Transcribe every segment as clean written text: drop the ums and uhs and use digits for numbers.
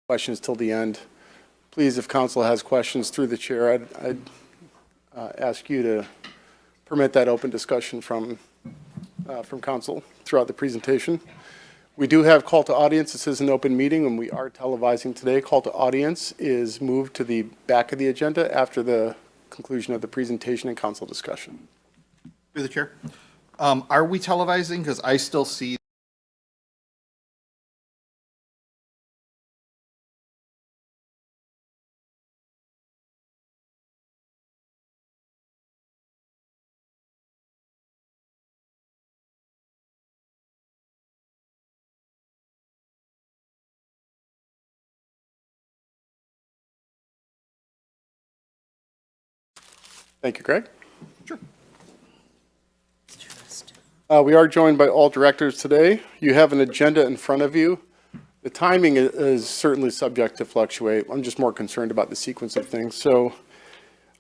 questions till the end. Please, if council has questions through the chair, I'd ask you to permit that open discussion from council throughout the presentation. We do have call to audience. This is an open meeting, and we are televising today. Call to audience is moved to the back of the agenda after the conclusion of the presentation and council discussion. Through the chair. Are we televising? Because I still see. Thank you, Greg. Sure. We are joined by all directors today. You have an agenda in front of you. The timing is certainly subject to fluctuate. I'm just more concerned about the sequence of things. So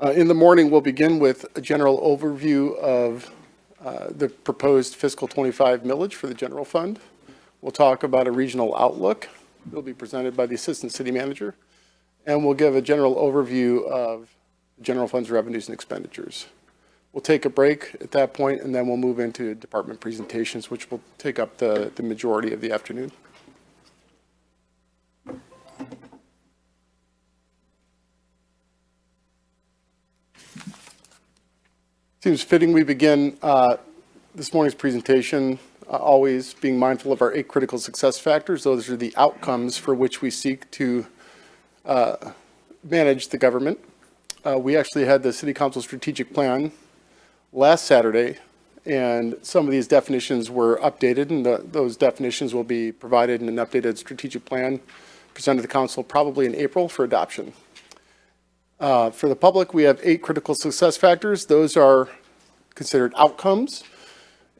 in the morning, we'll begin with a general overview of the proposed fiscal 25 millage for the general fund. We'll talk about a regional outlook. It'll be presented by the assistant city manager. And we'll give a general overview of the general fund's revenues and expenditures. We'll take a break at that point, and then we'll move into department presentations, which will take up the majority of the afternoon. Seems fitting we begin this morning's presentation always being mindful of our 8 critical success factors. Those are the outcomes for which we seek to manage the government. We actually had the City Council strategic plan last Saturday, and some of these definitions were updated, and those definitions will be provided in an updated strategic plan presented to the council probably in April for adoption. For the public, we have 8 critical success factors. Those are considered outcomes,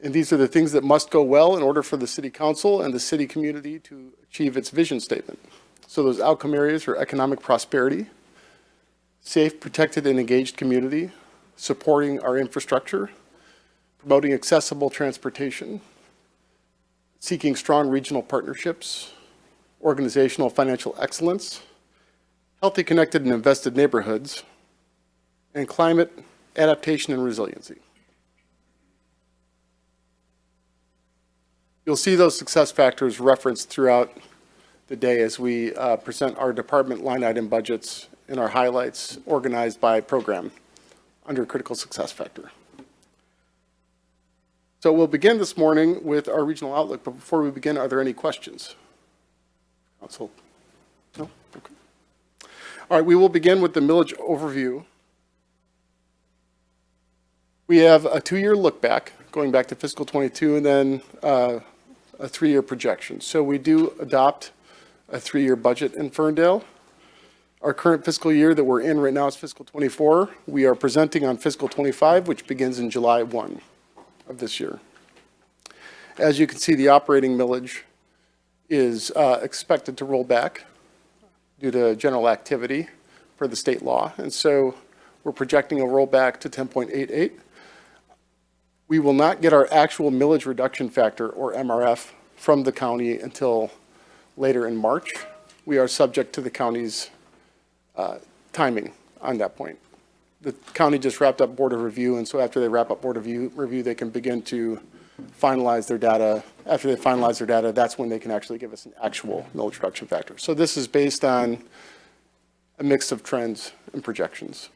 and these are the things that must go well in order for the city council and the city community to achieve its vision statement. So those outcome areas are economic prosperity, safe, protected, and engaged community, supporting our infrastructure, promoting accessible transportation, seeking strong regional partnerships, organizational financial excellence, healthy, connected, and invested neighborhoods, and climate adaptation and resiliency. You'll see those success factors referenced throughout the day as we present our department line item budgets and our highlights organized by program under critical success factor. So we'll begin this morning with our regional outlook, but before we begin, are there any questions? Council? No? Okay. All right, we will begin with the millage overview. We have a 2-year look back, going back to fiscal 22, and then a 3-year projection. So we do adopt a 3-year budget in Ferndale. Our current fiscal year that we're in right now is fiscal 24. We are presenting on fiscal 25, which begins in July 1 of this year. As you can see, the operating millage is expected to roll back due to general activity per the state law. And so we're projecting a rollback to 10.88. We will not get our actual millage reduction factor, or MRF, from the county until later in March. We are subject to the county's timing on that point. The county just wrapped up board of review, and so after they wrap up board of review, they can begin to finalize their data. After they finalize their data, that's when they can actually give us an actual millage reduction factor. So this is based on a mix of trends and projections,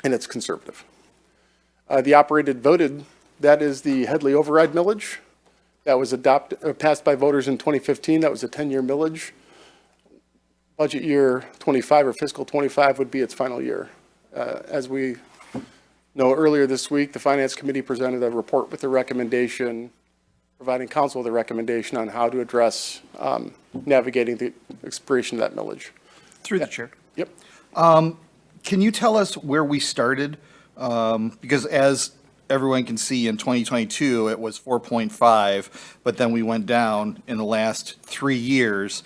and it's conservative. The operated voted, that is the Headley override millage. That was passed by voters in 2015. That was a 10-year millage. Budget year 25 or fiscal 25 would be its final year. As we know, earlier this week, the Finance Committee presented a report with a recommendation, providing council with a recommendation on how to address navigating the expiration of that millage. Through the chair. Yep. Can you tell us where we started? Because as everyone can see, in 2022, it was 4.5, but then we went down in the last 3 years,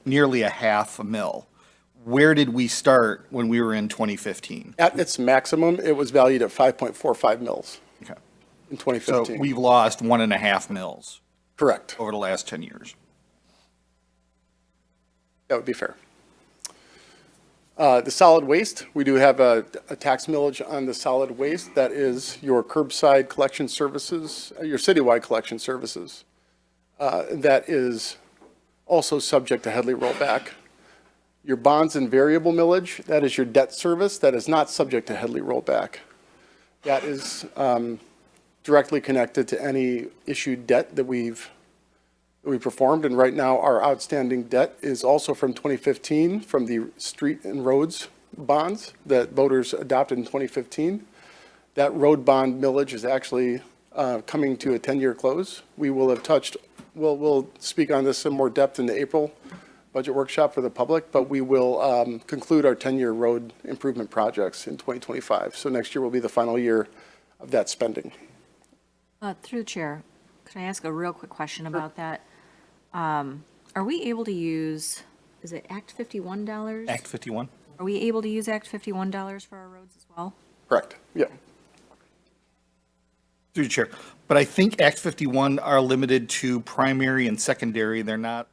nearly a half a mil. Where did we start when we were in 2015? At its maximum, it was valued at 5.45 mils. Okay. In 2015. So we've lost 1.5 mils. Correct. Over the last 10 years. That would be fair. The solid waste, we do have a tax millage on the solid waste. That is your curbside collection services, your citywide collection services. That is also subject to Headley rollback. Your bonds and variable millage, that is your debt service. That is not subject to Headley rollback. That is directly connected to any issued debt that we performed, and right now our outstanding debt is also from 2015, from the street and roads bonds that voters adopted in 2015. That road bond millage is actually coming to a 10-year close. We will have touched, we'll speak on this in more depth in the April budget workshop for the public, but we will conclude our 10-year road improvement projects in 2025. So next year will be the final year of that spending. Through the chair, could I ask a real quick question about that? Are we able to use, is it Act 51 dollars? Act 51? Are we able to use Act 51 dollars for our roads as well? Correct, yeah. Through the chair. But I think Act 51 are limited to primary and secondary. They're not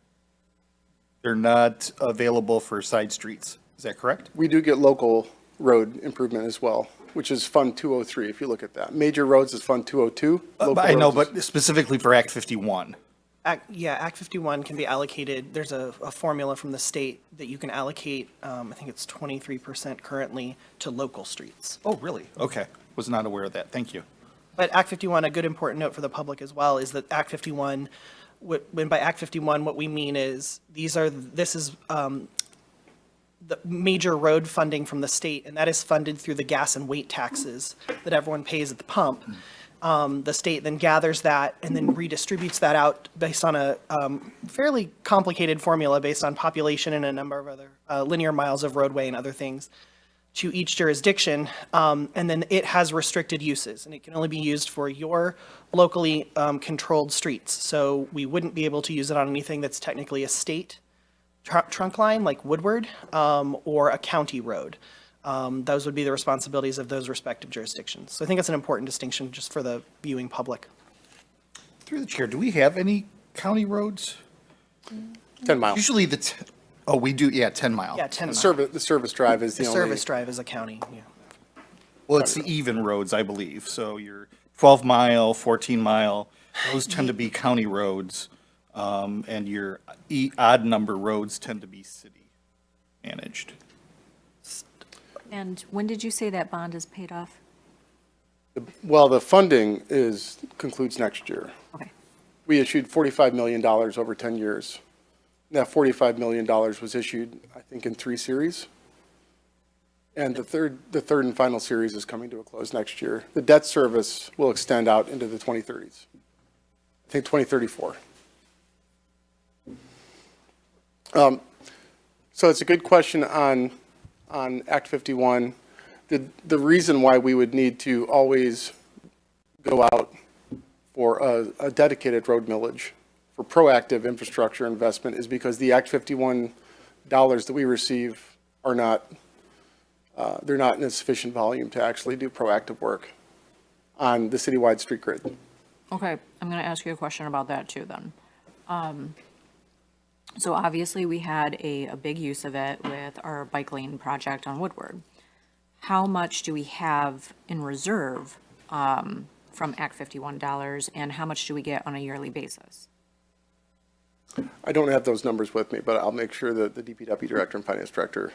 available for side streets. Is that correct? We do get local road improvement as well, which is Fund 203, if you look at that. Major roads is Fund 202. Local I know, roads is- but specifically for Act 51. Act 51 can be allocated, there's a formula from the state that you can allocate, I think it's 23% currently to local streets. Oh, really? Okay. Was not aware of that. Thank you. But Act 51, a good important note for the public as well, is that Act 51, when by Act 51, what we mean is, this is the major road funding from the state, and that is funded through the gas and weight taxes that everyone pays at the pump. The state then gathers that and then redistributes that out based on a fairly complicated formula based on population and a number of other linear miles of roadway and other things to each jurisdiction. And then it has restricted uses, and it can only be used for your locally controlled streets. So we wouldn't be able to use it on anything that's technically a state trunk line like Woodward or a county road. Those would be the responsibilities of those respective jurisdictions. So I think it's an important distinction just for the viewing public. Through the chair, do we have any county roads? 10 miles. Usually we do, yeah, 10 mile. Yeah, 10 The mile. service drive is The the only. service drive is a county, yeah. Well, it's the even roads, I believe. So your 12 mile, 14 mile, those tend to be county roads. And your odd number roads tend to be city managed. And when did you say that bond is paid off? Well, the funding concludes next year. Okay. We issued $45 million over 10 years. That $45 million was issued, I think, in 3 series. And the third and final series is coming to a close next year. The debt service will extend out into the 2030s. I think 2034. So it's a good question on Act 51. The reason why we would need to always go out for a dedicated road millage for proactive infrastructure investment is because the Act 51 dollars that we receive are not, they're not in a sufficient volume to actually do proactive work on the citywide street grid. Okay, I'm going to ask you a question about that too then. So obviously we had a big use of it with our bike lane project on Woodward. How much do we have in reserve from Act 51 dollars, and how much do we get on a yearly basis? I don't have those numbers with me, but I'll make sure that the DPW director and finance director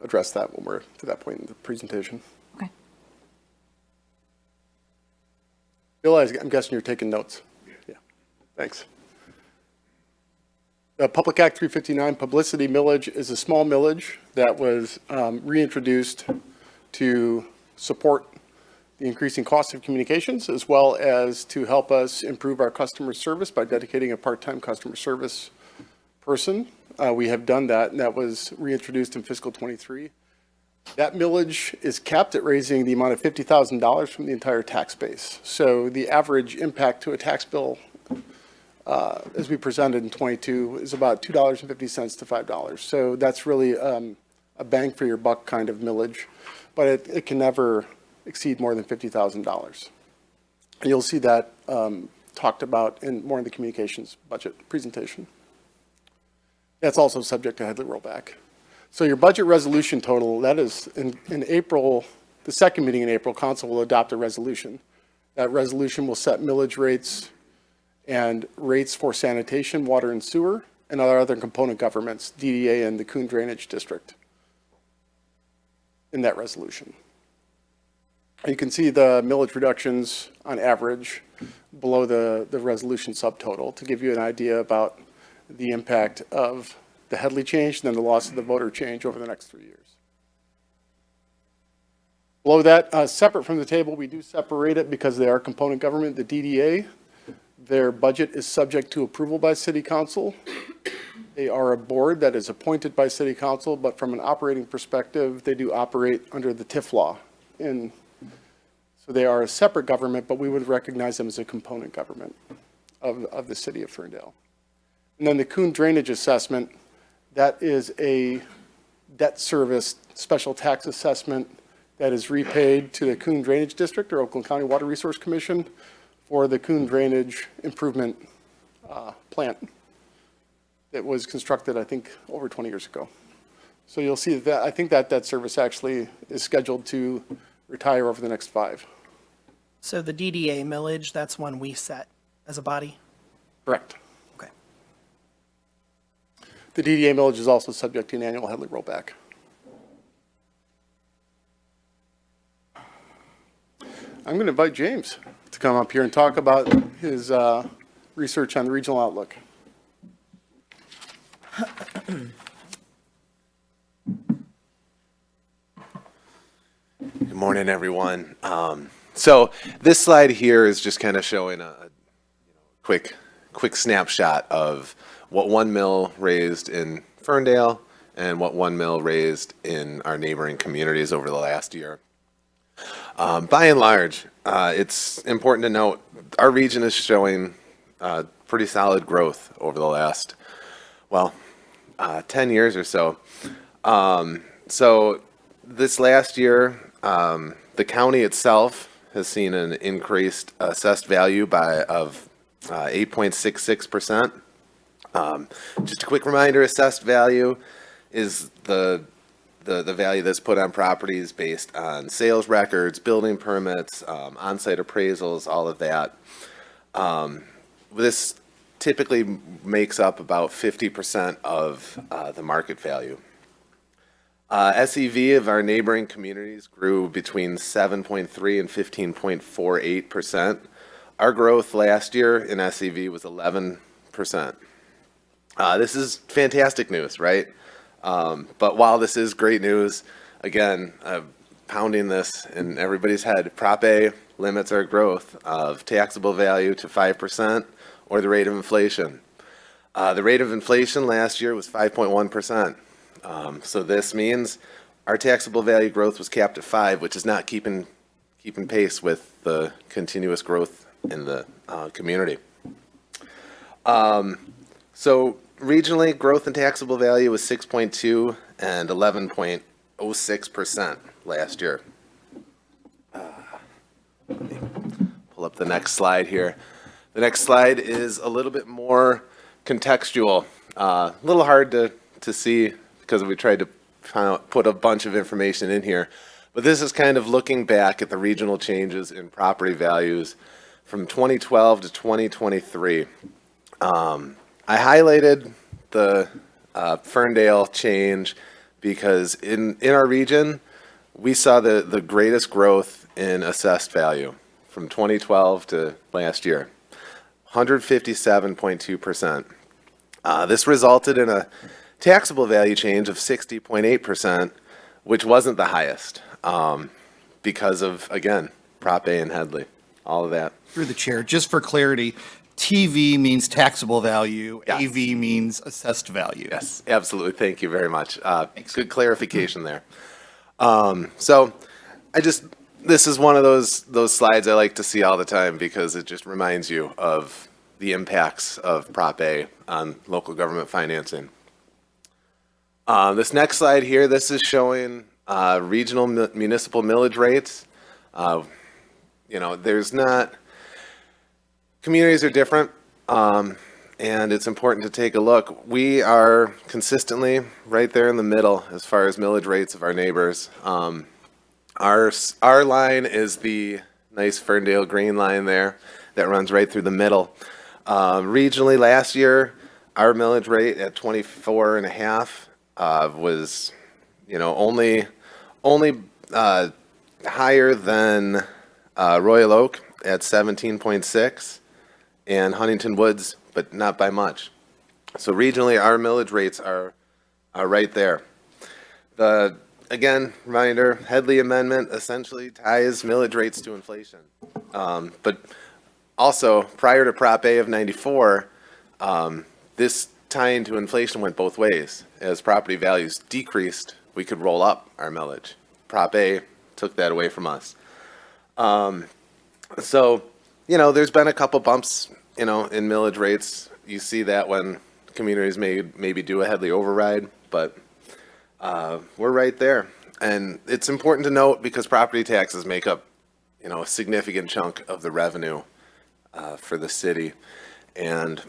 address that when we're to that point in the presentation. Okay. Bill, I'm guessing you're taking notes. Yeah, thanks. Public Act 359 publicity millage is a small millage that was reintroduced to support the increasing cost of communications, as well as to help us improve our customer service by dedicating a part-time customer service person. We have done that, and that was reintroduced in fiscal '23. That millage is capped at raising the amount of $50,000 from the entire tax base. So the average impact to a tax bill, as we presented in '22, is about $2.50 to $5. So that's really a bang for your buck kind of millage, but it can never exceed more than $50,000. And you'll see that talked about more in the communications budget presentation. That's also subject to Headley rollback. So your budget resolution total, that is in April, the second meeting in April, council will adopt a resolution. That resolution will set millage rates and rates for sanitation, water and sewer, and other component governments, DDA and the Coon Drainage District, in that resolution. You can see the millage reductions on average below the resolution subtotal to give you an idea about the impact of the Headley change and then the loss of the voter change over the next 3 years. Below that, separate from the table, we do separate it because they are component government. The DDA, their budget is subject to approval by City Council. They are a board that is appointed by City Council, but from an operating perspective, they do operate under the TIF law. And so they are a separate government, but we would recognize them as a component government of the city of Ferndale. And then the Coon Drainage Assessment, that is a debt service special tax assessment that is repaid to the Coon Drainage District or Oakland County Water Resource Commission for the Coon Drainage Improvement Plant that was constructed, I think, over 20 years ago. So you'll see that, I think that debt service actually is scheduled to retire over the next 5. So the DDA millage, that's one we set as a body? Correct. Okay. The DDA millage is also subject to an annual Headley rollback. I'm going to invite James to come up here and talk about his research on the regional outlook. Good morning, everyone. So this slide here is just kind of showing a quick snapshot of what 1 mil raised in Ferndale and what 1 mil raised in our neighboring communities over the last year. By and large, it's important to note our region is showing pretty solid growth over the last, 10 years or so. So this last year, the county itself has seen an increased assessed value of 8.66%. Just a quick reminder, assessed value is the value that's put on properties based on sales records, building permits, on-site appraisals, all of that. This typically makes up about 50% of the market value. SEV of our neighboring communities grew between 7.3 and 15.48%. Our growth last year in SEV was 11%. This is fantastic news, right? But while this is great news, again, pounding this in everybody's head, Prop A limits our growth of taxable value to 5% or the rate of inflation. The rate of inflation last year was 5.1%. So this means our taxable value growth was capped at 5, which is not keeping pace with the continuous growth in the community. So regionally, growth in taxable value was 6.2 and 11.06% last year. Let me pull up the next slide here. The next slide is a little bit more contextual, a little hard to see because we tried to put a bunch of information in here. But this is kind of looking back at the regional changes in property values from 2012 to 2023. I highlighted the Ferndale change because in our region, we saw the greatest growth in assessed value from 2012 to last year, 157.2%. This resulted in a taxable value change of 60.8%, which wasn't the highest because of, again, Prop A and Headley, all of that. Through the chair, just for clarity, TV means taxable value, Yes. AV means assessed value. Yes, absolutely. Thank you very much. Good clarification there. So this is one of those slides I like to see all the time because it just reminds you of the impacts of Prop A on local government financing. This next slide here, this is showing regional municipal millage rates. There's not, communities are different, and and it's important to take a look. We are consistently right there in the middle as far as millage rates of our neighbors. Our line is the nice Ferndale green line there that runs right through the middle. Regionally, last year, our millage rate at 24.5 was, only higher than Royal Oak at 17.6 and Huntington Woods, but not by much. So regionally, our millage rates are right there. Again, reminder, Headley Amendment essentially ties millage rates to inflation. But also, prior to Prop A of 94, this tying to inflation went both ways. As property values decreased, we could roll up our millage. Prop A took that away from us. So, there's been a couple bumps, in millage rates. You see that when communities maybe do a Headley override, but we're right there. And it's important to note because property taxes make up, a significant chunk of the revenue for the city. And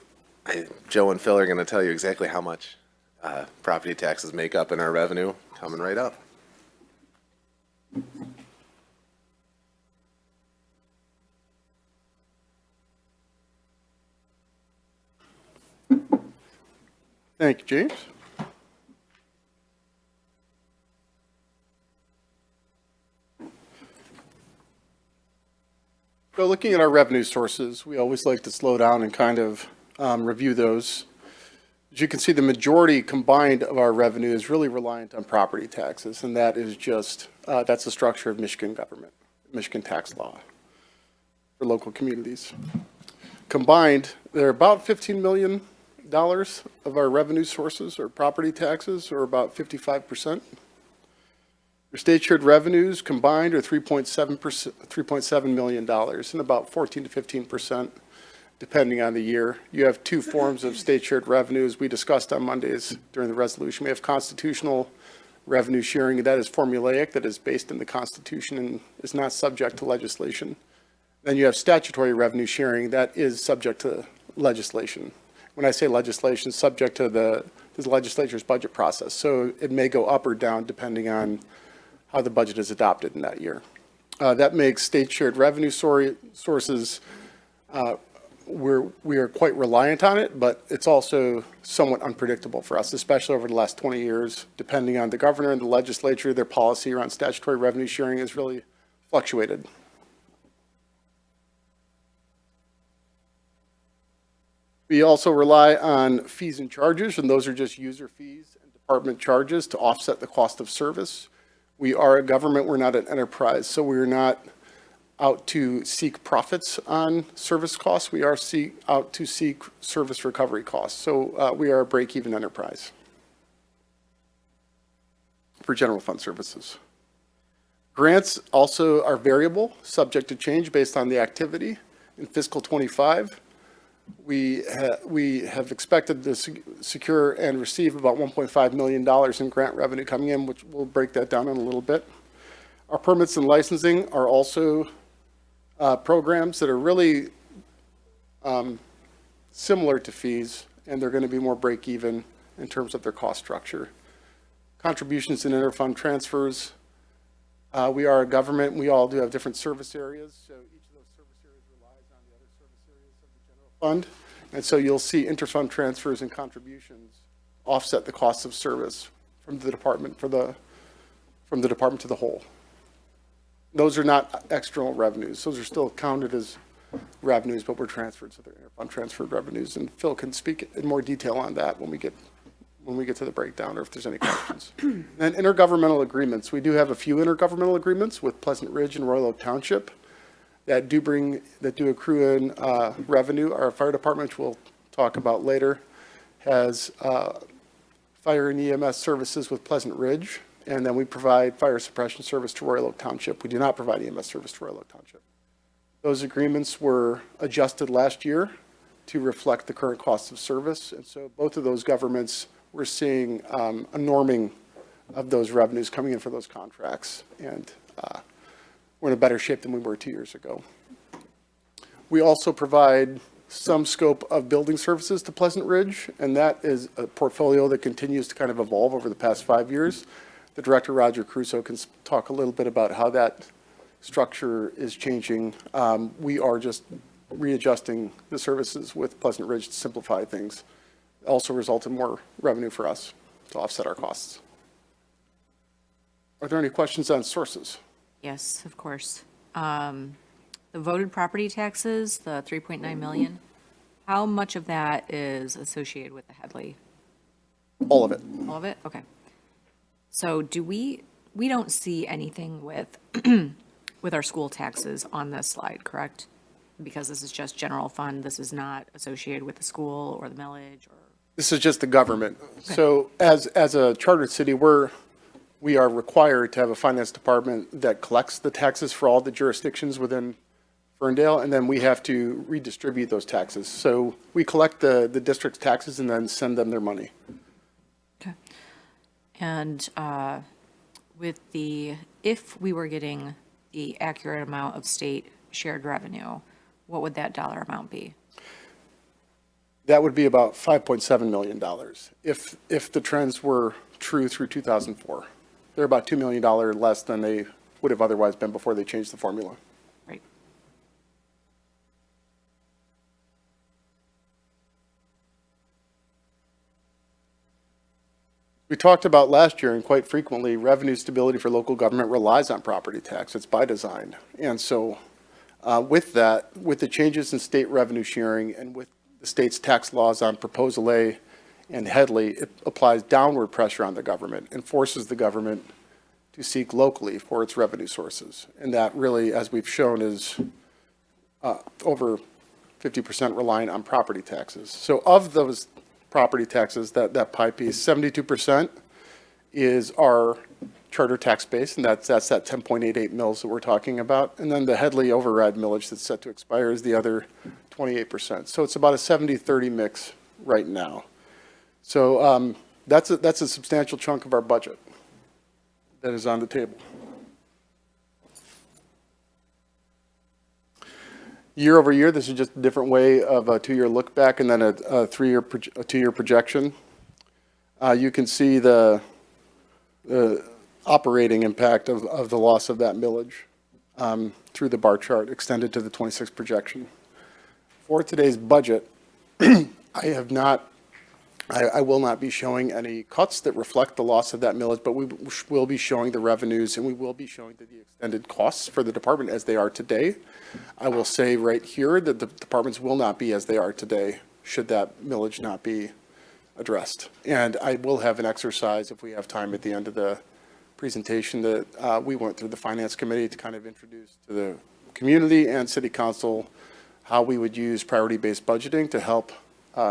Joe and Phil are going to tell you exactly how much property taxes make up in our revenue coming right up. Thank you, James. So looking at our revenue sources, we always like to slow down and kind of review those. As you can see, the majority combined of our revenue is really reliant on property taxes, and that is just, that's the structure of Michigan government, Michigan tax law for local communities. Combined, they're about $15 million of our revenue sources or property taxes, or about 55%. Your state shared revenues combined are $3.7 million, and about 14 to 15%, depending on the year. You have two forms of state shared revenues we discussed on Mondays during the resolution. We have constitutional revenue sharing, that is formulaic, that is based in the Constitution and is not subject to legislation. Then you have statutory revenue sharing that is subject to legislation. When I say legislation, subject to the legislature's budget process. So it may go up or down depending on how the budget is adopted in that year. That makes state shared revenue sources, we are quite reliant on it, but it's also somewhat unpredictable for us, especially over the last 20 years. Depending on the governor and the legislature, their policy around statutory revenue sharing has really fluctuated. We also rely on fees and charges, and those are just user fees and department charges to offset the cost of service. We are a government, we're not an enterprise, so we're not out to seek profits on service costs. We are out to seek service recovery costs. So we are a break-even enterprise for general fund services. Grants also are variable, subject to change based on the activity. In fiscal 25, we have expected to secure and receive about $1.5 million in grant revenue coming in, which we'll break that down in a little bit. Our permits and licensing are also programs that are really similar to fees, and they're going to be more break-even in terms of their cost structure. Contributions and interfund transfers. We are a government. We all do have different service areas, so each of those service areas relies on the other service areas of the general fund. And so you'll see interfund transfers and contributions offset the cost of service from the department from the department to the whole. Those are not external revenues. Those are still counted as revenues, but were transferred, so they're interfund transferred revenues. And Phil can speak in more detail on that when we get to the breakdown, or if there's any questions. And intergovernmental agreements. We do have a few intergovernmental agreements with Pleasant Ridge and Royal Oak Township that do accrue in revenue. Our fire department, which we'll talk about later, has fire and EMS services with Pleasant Ridge, and then we provide fire suppression service to Royal Oak Township. We do not provide EMS service to Royal Oak Township. Those agreements were adjusted last year to reflect the current cost of service, and so both of those governments, we're seeing a norming of those revenues coming in for those contracts, and we're in a better shape than we were 2 years ago. We also provide some scope of building services to Pleasant Ridge, and that is a portfolio that continues to kind of evolve over the past 5 years. The director, Roger Crusoe, can talk a little bit about how that structure is changing. We are just readjusting the services with Pleasant Ridge to simplify things, also result in more revenue for us to offset our costs. Are there any questions on sources? Yes, of course. The voted property taxes, the 3.9 million, how much of that is associated with the Headley? All of it. All of it? Okay. So we don't see anything with, with our school taxes on this slide, correct? Because this is just general fund, this is not associated with the school or the millage or? This is just the government. So as a chartered city, we are required to have a finance department that collects the taxes for all the jurisdictions within Ferndale, and then we have to redistribute those taxes. So we collect the district's taxes and then send them their money. Okay. And if we were getting the accurate amount of state shared revenue, what would that dollar amount be? That would be about $5.7 million if the trends were true through 2004. They're about $2 million less than they would have otherwise been before they changed the formula. Right. We talked about last year, and quite frequently, revenue stability for local government relies on property tax. It's by design. And so with that, with the changes in state revenue sharing and with the state's tax laws on Proposal A and Headley, it applies downward pressure on the government and forces the government to seek locally for its revenue sources. And that really, as we've shown, is over 50% reliant on property taxes. So of those property taxes, that pie piece, 72% is our charter tax base, and that's that 10.88 mils that we're talking about. And then the Headley override millage that's set to expire is the other 28%. So it's about a 70-30 mix right now. So that's a substantial chunk of our budget that is on the table. Year over year, this is just a different way of a two-year look back and then a two-year projection. You can see the operating impact of the loss of that millage through the bar chart extended to the 26 projection. For today's budget, I will not be showing any cuts that reflect the loss of that millage, but we will be showing the revenues and we will be showing the extended costs for the department as they are today. I will say right here that the departments will not be as they are today should that millage not be addressed. And I will have an exercise, if we have time at the end of the presentation, that we went through the finance committee to kind of introduce to the community and city council how we would use priority-based budgeting to help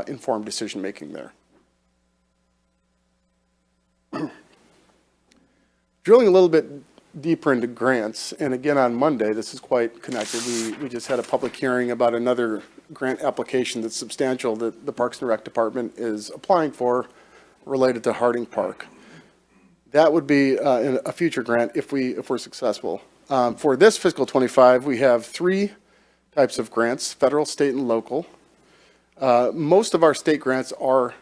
inform decision-making there. Drilling a little bit deeper into grants, and again on Monday, this is quite connected. We just had a public hearing about another grant application that's substantial that the Parks and Rec Department is applying for related to Harding Park. That would be a future grant if we're successful. For this fiscal 25, we have 3 types of grants: federal, state, and local. Most of our state grants are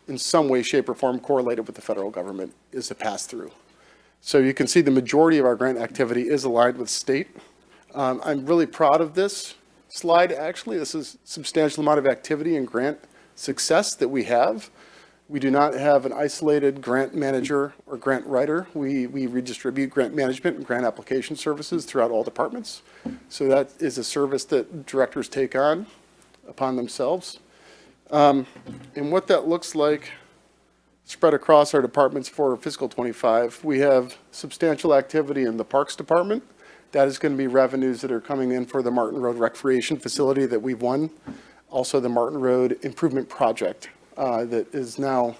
in some way, shape, or form correlated with the federal government, is a pass-through. So you can see the majority of our grant activity is aligned with state. I'm really proud of this slide, actually. This is a substantial amount of activity and grant success that we have. We do not have an isolated grant manager or grant writer. We redistribute grant management and grant application services throughout all departments. So that is a service that directors take on upon themselves. And what that looks like spread across our departments for fiscal 25, we have substantial activity in the Parks Department. That is going to be revenues that are coming in for the Martin Road Recreation Facility that we've won. Also the Martin Road Improvement Project that is now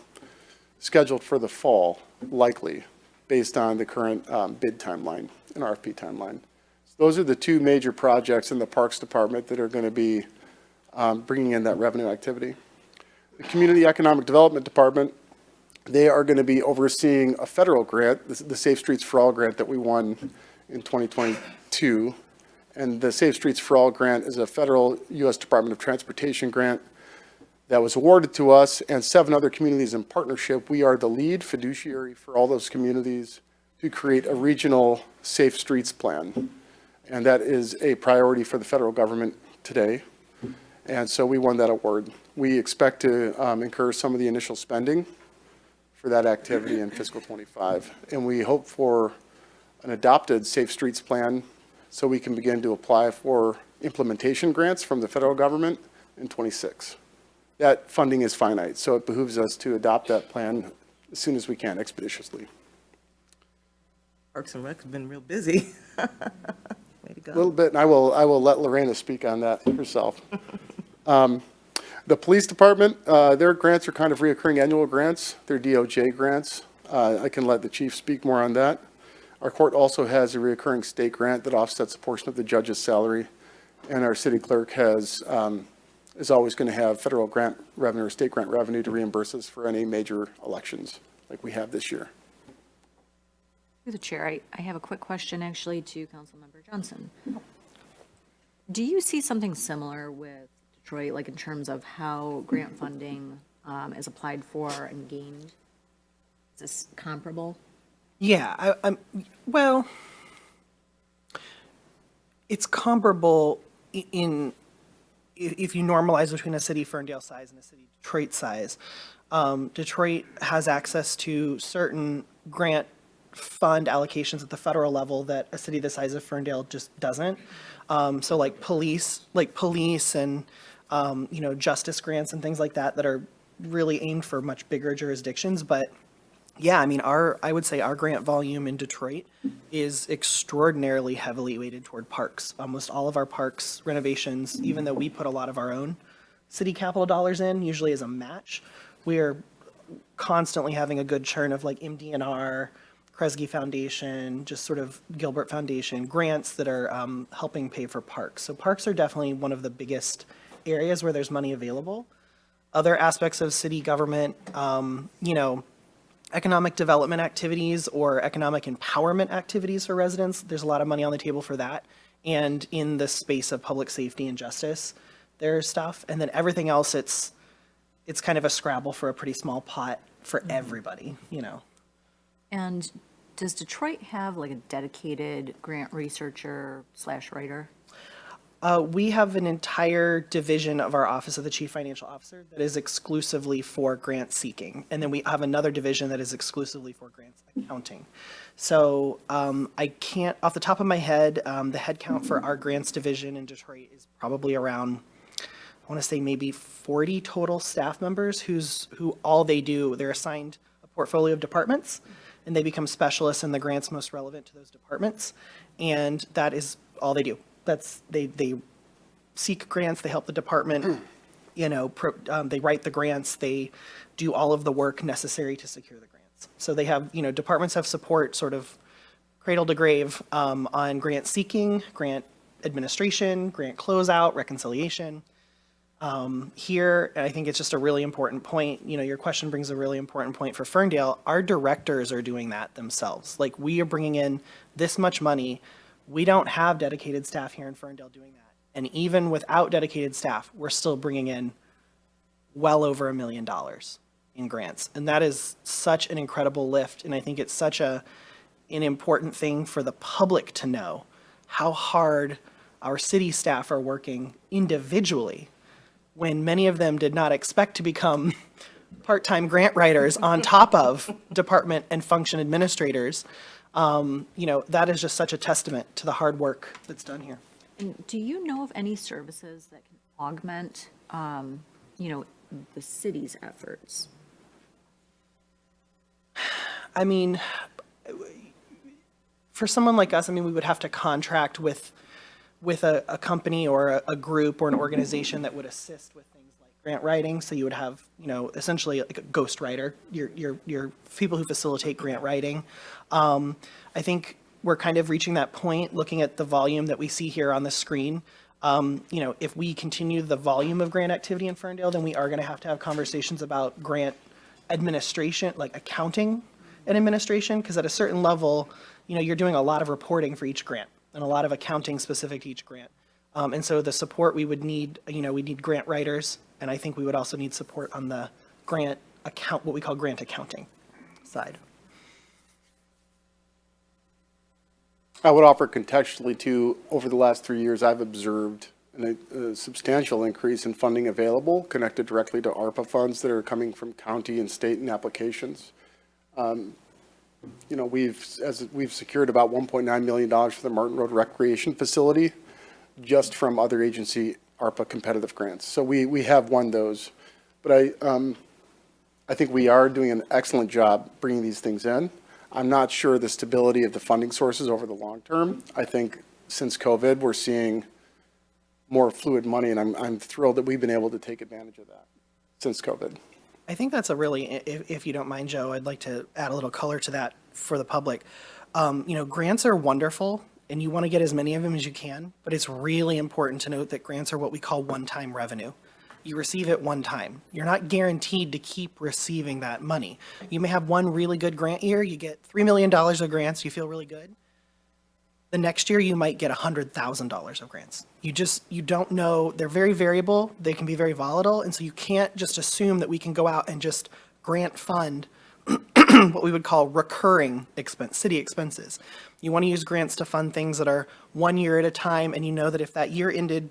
scheduled for the fall, likely, based on the current bid timeline and RFP timeline. So those are the 2 major projects in the Parks Department that are going to be bringing in that revenue activity. The Community Economic Development Department, they are going to be overseeing a federal grant, the Safe Streets for All grant that we won in 2022. And the Safe Streets for All grant is a federal U.S. Department of Transportation grant that was awarded to us and 7 other communities in partnership. We are the lead fiduciary for all those communities to create a regional safe streets plan. And that is a priority for the federal government today. And so we won that award. We expect to incur some of the initial spending for that activity in fiscal '25. And we hope for an adopted safe streets plan so we can begin to apply for implementation grants from the federal government in '26. That funding is finite, so it behooves us to adopt that plan as soon as we can, expeditiously. Parks and Rec has been real busy. Way to A little go. bit, and I will let Lorena speak on that herself. The police department, their grants are kind of reoccurring annual grants. They're DOJ grants. I can let the chief speak more on that. Our court also has a reoccurring state grant that offsets a portion of the judge's salary. And our city clerk is always going to have federal grant revenue or state grant revenue to reimburse us for any major elections like we have this year. Through the chair, I have a quick question actually to Councilmember Johnson. Do you see something similar with Detroit, like in terms of how grant funding is applied for and gained? Is this comparable? Yeah, well, it's comparable in, if you normalize between a city Ferndale size and a city Detroit size. Detroit has access to certain grant fund allocations at the federal level that a city the size of Ferndale just doesn't. So like police and, justice grants and things like that are really aimed for much bigger jurisdictions. But yeah, I mean, I would say our grant volume in Detroit is extraordinarily heavily weighted toward parks. Almost all of our parks renovations, even though we put a lot of our own city capital dollars in, usually as a match, we are constantly having a good churn of like MDNR, Kresge Foundation, just sort of Gilbert Foundation, grants that are helping pay for parks. So parks are definitely one of the biggest areas where there's money available. Other aspects of city government, economic development activities or economic empowerment activities for residents, there's a lot of money on the table for that. And in the space of public safety and justice, there's stuff. And then everything else, it's kind of a Scrabble for a pretty small pot for everybody, And does Detroit have like a dedicated grant researcher / writer? We have an entire division of our Office of the Chief Financial Officer that is exclusively for grant seeking. And then we have another division that is exclusively for grants accounting. So I can't, off the top of my head, the head count for our grants division in Detroit is probably around, I want to say maybe 40 total staff members who all they do, they're assigned a portfolio of departments and they become specialists in the grants most relevant to those departments. And that is all they do. They seek grants, they help the department, they write the grants, they do all of the work necessary to secure the grants. So they have, departments have support sort of cradle to grave on grant seeking, grant administration, grant closeout, reconciliation. Here, I think it's just a really important point, your question brings a really important point for Ferndale. Our directors are doing that themselves. Like, we are bringing in this much money. We don't have dedicated staff here in Ferndale doing that. And even without dedicated staff, we're still bringing in well over $1 million in grants. And that is such an incredible lift. And I think it's such an important thing for the public to know how hard our city staff are working individually when many of them did not expect to become part-time grant writers on top of department and function administrators. That is just such a testament to the hard work that's done here. And do you know of any services that can augment, the city's efforts? I mean, for someone like us, we would have to contract with a company or a group or an organization that would assist with things like grant writing. So you would have, essentially like a ghostwriter, your people who facilitate grant writing. I think we're kind of reaching that point, looking at the volume that we see here on the screen. If we continue the volume of grant activity in Ferndale, then we are going to have conversations about grant administration, like accounting and administration, because at a certain level, you're doing a lot of reporting for each grant. and a lot of accounting specific to each grant. And so the support we would need, we need grant writers, and I think we would also need support on the grant account, what we call grant accounting side. I would offer contextually too, over the last 3 years, I've observed a substantial increase in funding available connected directly to ARPA funds that are coming from county and state and applications. We've secured about $1.9 million for the Martin Road Recreation Facility just from other agency ARPA competitive grants. So we have won those. But I think we are doing an excellent job bringing these things in. I'm not sure the stability of the funding sources over the long term. I think since COVID, we're seeing more fluid money, and I'm thrilled that we've been able to take advantage of that since COVID. I think that's a really, if you don't mind, Joe, I'd like to add a little color to that for the public. Grants are wonderful, and you want to get as many of them as you can, but it's really important to note that grants are what we call one-time revenue. You receive it one time. You're not guaranteed to keep receiving that money. You may have one really good grant year, you get $3 million of grants, you feel really good. The next year, you might get $100,000 of grants. You don't know, they're very variable, they can be very volatile, and so you can't just assume that we can go out and just grant fund what we would call recurring city expenses. You want to use grants to fund things that are 1 year at a time, and you know that if that year ended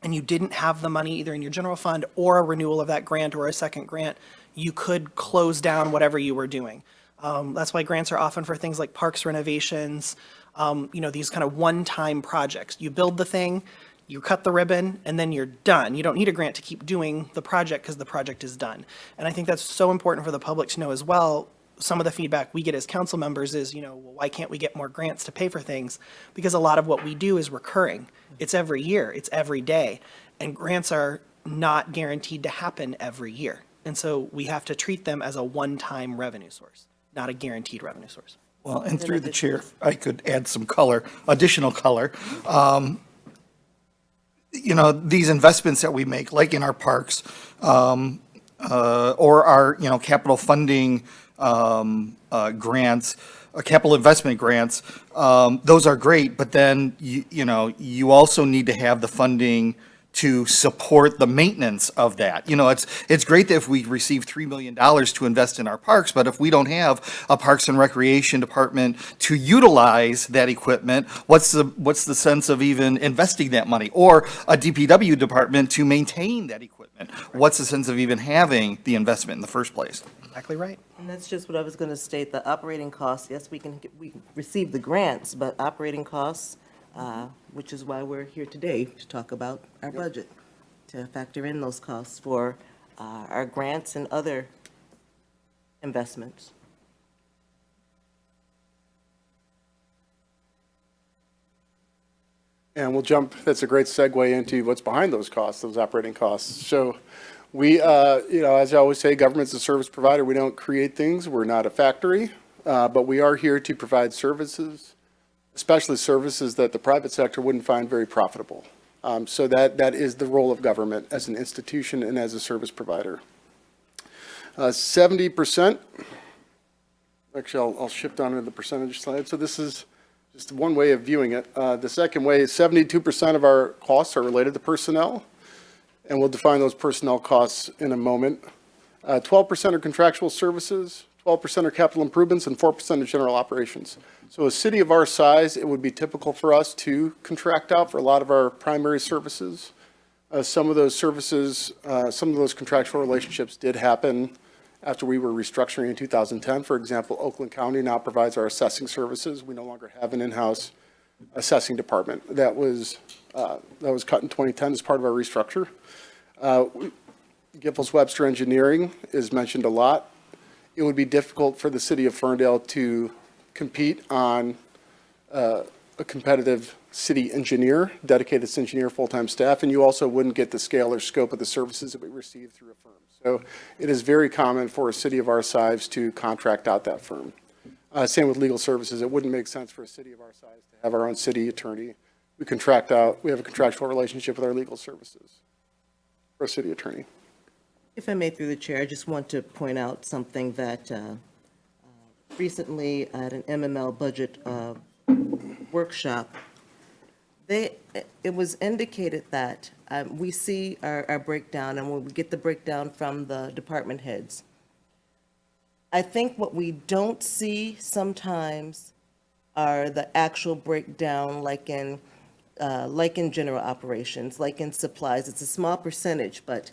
and you didn't have the money either in your general fund or a renewal of that grant or a second grant, you could close down whatever you were doing. That's why grants are often for things like parks renovations, these kind of one-time projects. You build the thing, you cut the ribbon, and then you're done. You don't need a grant to keep doing the project because the project is done. And I think that's so important for the public to know as well. Some of the feedback we get as council members is, well, why can't we get more grants to pay for things? Because a lot of what we do is recurring. It's every year, it's every day. And grants are not guaranteed to happen every year. And so we have to treat them as a one-time revenue source, not a guaranteed revenue source. Well, and through the chair, I could add some additional color. These investments that we make, like in our parks, or our, capital funding grants, capital investment grants, those are great, but then, you also need to have the funding to support the maintenance of that. It's great that if we receive $3 million to invest in our parks, but if we don't have a Parks and Recreation Department to utilize that equipment, what's the sense of even investing that money? Or a DPW department to maintain that equipment? What's the sense of even having the investment in the first place? Exactly right. And that's just what I was going to state, the operating costs. Yes, we receive the grants, but operating costs, which is why we're here today, to talk about our budget, to factor in those costs for our grants and other investments. And that's a great segue into what's behind those costs, those operating costs. So we, as I always say, government's a service provider. We don't create things. We're not a factory, but we are here to provide services, especially services that the private sector wouldn't find very profitable. So that is the role of government as an institution and as a service provider. 70%, actually I'll shift on to the percentage slide. So this is just one way of viewing it. The second way is 72% of our costs are related to personnel, and we'll define those personnel costs in a moment. 12% are contractual services, 12% are capital improvements, and 4% are general operations. So a city of our size, it would be typical for us to contract out for a lot of our primary services. Some of those services, some of those contractual relationships did happen after we were restructuring in 2010. For example, Oakland County now provides our assessing services. We no longer have an in-house assessing department. That was cut in 2010 as part of our restructure. Giffords Webster Engineering is mentioned a lot. It would be difficult for the city of Ferndale to compete on a competitive city engineer, dedicated engineer, full-time staff, and you also wouldn't get the scale or scope of the services that we receive through a firm. So it is very common for a city of our size to contract out that firm. Same with legal services. It wouldn't make sense for a city of our size to have our own city attorney. We have a contractual relationship with our legal services for a city attorney. If I may, through the chair, I just want to point out something that recently at an MML budget workshop, It was indicated that we see our breakdown, and when we get the breakdown from the department heads, I think what we don't see sometimes are the actual breakdown, like in general operations, like in supplies. It's a small percentage, but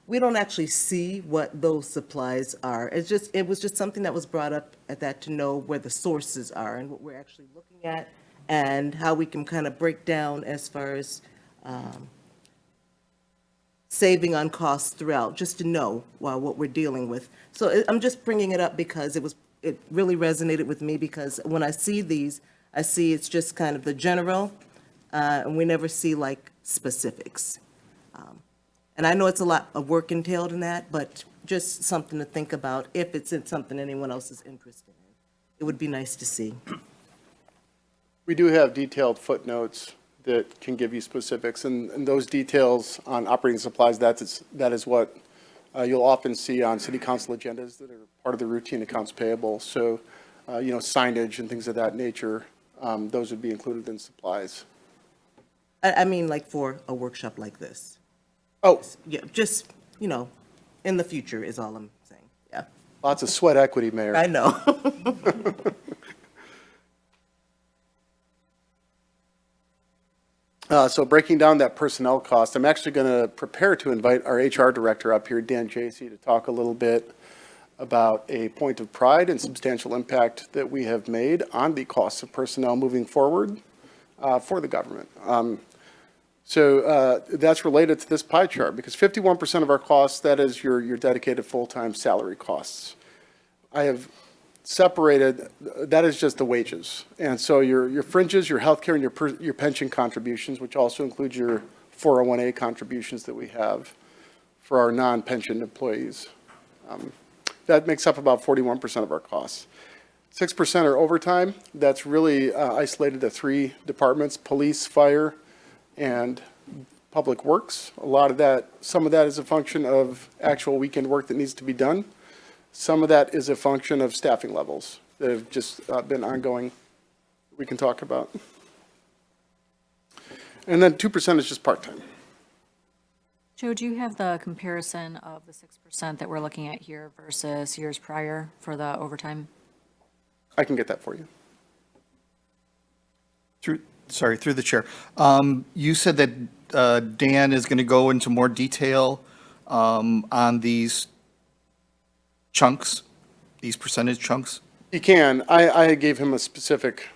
we don't actually see what those supplies are. It was just something that was brought up at that, to know where the sources are and what we're actually looking at, and how we can kind of break down as far as saving on costs throughout, just to know what we're dealing with. So I'm just bringing it up because it really resonated with me, because when I see these, I see it's just kind of the general, and we never see like specifics. And I know it's a lot of work entailed in that, but just something to think about if it's in something anyone else is interested in. It would be nice to see. We do have detailed footnotes that can give you specifics, and those details on operating supplies, that is what you'll often see on city council agendas that are part of the routine accounts payable. So, signage and things of that nature, those would be included in supplies. I mean, like for a workshop like this. Oh, Yeah, just, in the future is all I'm saying. Yeah, lots of sweat equity, Mayor. I know. So breaking down that personnel cost, I'm actually going to prepare to invite our HR director up here, Dan Jacey, to talk a little bit about a point of pride and substantial impact that we have made on the costs of personnel moving forward for the government. So that's related to this pie chart, because 51% of our costs, that is your dedicated full-time salary costs. I have separated, that is just the wages. And so your fringes, your healthcare, and your pension contributions, which also includes your 401A contributions that we have for our non-pension employees. That makes up about 41% of our costs. 6% are overtime. That's really isolated to 3 departments: police, fire, and public works. A lot of that, some of that is a function of actual weekend work that needs to be done. Some of that is a function of staffing levels that have just been ongoing, we can talk about. And then 2% is just part-time. Joe, do you have the comparison of the 6% that we're looking at here versus years prior for the overtime? I can get that for you. Through the chair. You said that Dan is going to go into more detail on these chunks, these percentage chunks? You can. I gave him a specific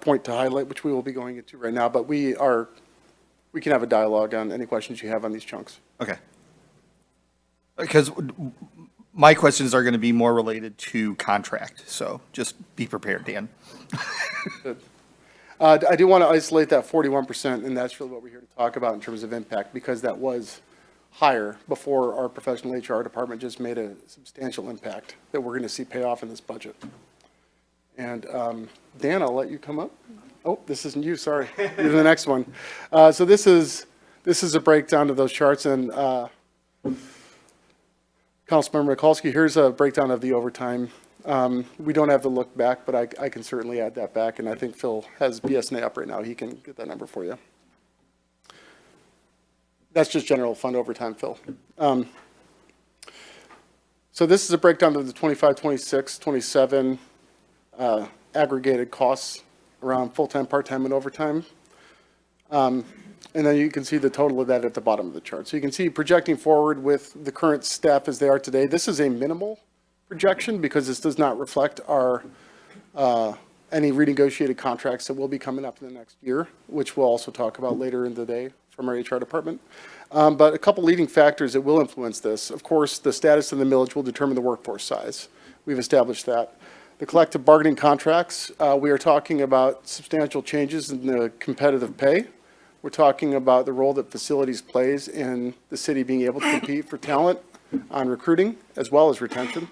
point to highlight, which we will be going into right now, but we can have a dialogue on any questions you have on these chunks. Okay. Because my questions are going to be more related to contract, so just be prepared, Dan. I do want to isolate that 41%, and that's really what we're here to talk about in terms of impact, because that was higher before our professional HR department just made a substantial impact that we're going to see pay off in this budget. And Dan, I'll let you come up. Oh, this isn't you, sorry. You're the next one. So this is a breakdown of those charts, and Councilmember Mikulski, here's a breakdown of the overtime. We don't have the look back, but I can certainly add that back, and I think Phil has BSNA up right now. He can get that number for you. That's just general fund overtime, Phil. So this is a breakdown of the 25, 26, 27 aggregated costs around full-time, part-time, and overtime. And then you can see the total of that at the bottom of the chart. So you can see projecting forward with the current staff as they are today. This is a minimal projection because this does not reflect our any renegotiated contracts that will be coming up in the next year, which we'll also talk about later in the day from our HR department. But a couple leading factors that will influence this. Of course, the status of the millage will determine the workforce size. We've established that. The collective bargaining contracts, we are talking about substantial changes in the competitive pay. We're talking about the role that facilities plays in the city being able to compete for talent on recruiting as well as retention.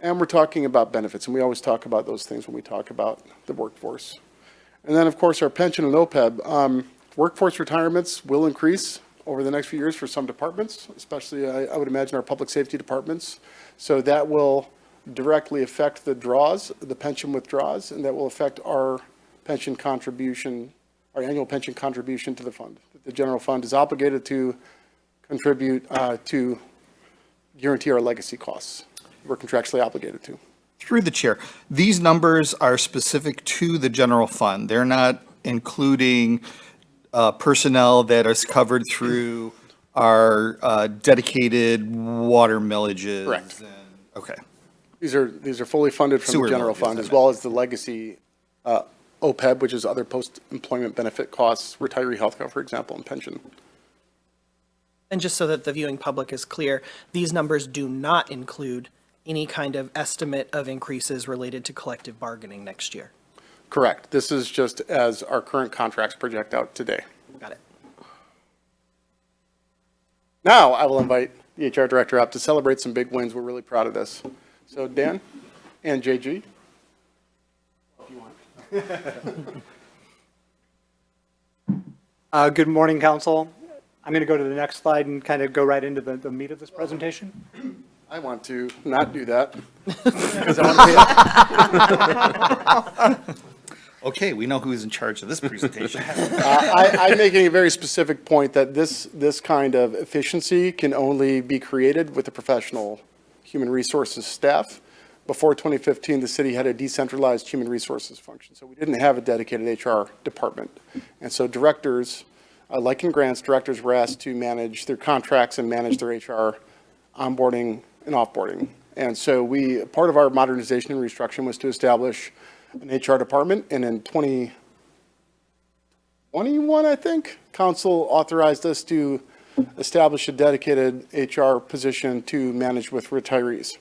And we're talking about benefits, and we always talk about those things when we talk about the workforce. And then, of course, our pension and OPEB. Workforce retirements will increase over the next few years for some departments, especially I would imagine our public safety departments. So that will directly affect the draws, the pension withdrawals, and that will affect our pension contribution our annual pension contribution to the fund. The general fund is obligated to contribute to guarantee our legacy costs. We're contractually obligated to. Through the chair, these numbers are specific to the general fund. They're not including personnel that is covered through our dedicated water millages. Correct. and- Okay. These are fully funded from Sewer the general villages, fund, I as meant. well as the legacy OPEB, which is other post-employment benefit costs, retiree health care, for example, and pension. And just so that the viewing public is clear, these numbers do not include any kind of estimate of increases related to collective bargaining next year. Correct. This is just as our current contracts project out today. Got it. Now, I will invite the HR director up to celebrate some big wins. We're really proud of this. So Dan and JG. Good morning, council. I'm going to go to the next slide and kind of go right into the meat of this presentation. I want to not do that. Because I want to pay Okay, we know who's in charge of this presentation. I'm making a very specific point that this kind of efficiency can only be created with a professional human resources staff. Before 2015, the city had a decentralized human resources function, so we didn't have a dedicated HR department. And so directors, like in grants, directors were asked to manage their contracts and manage their HR onboarding and offboarding. And so part of our modernization and restructuring was to establish an HR department, and in 2021, I think, council authorized us to establish a dedicated HR position to manage with retirees,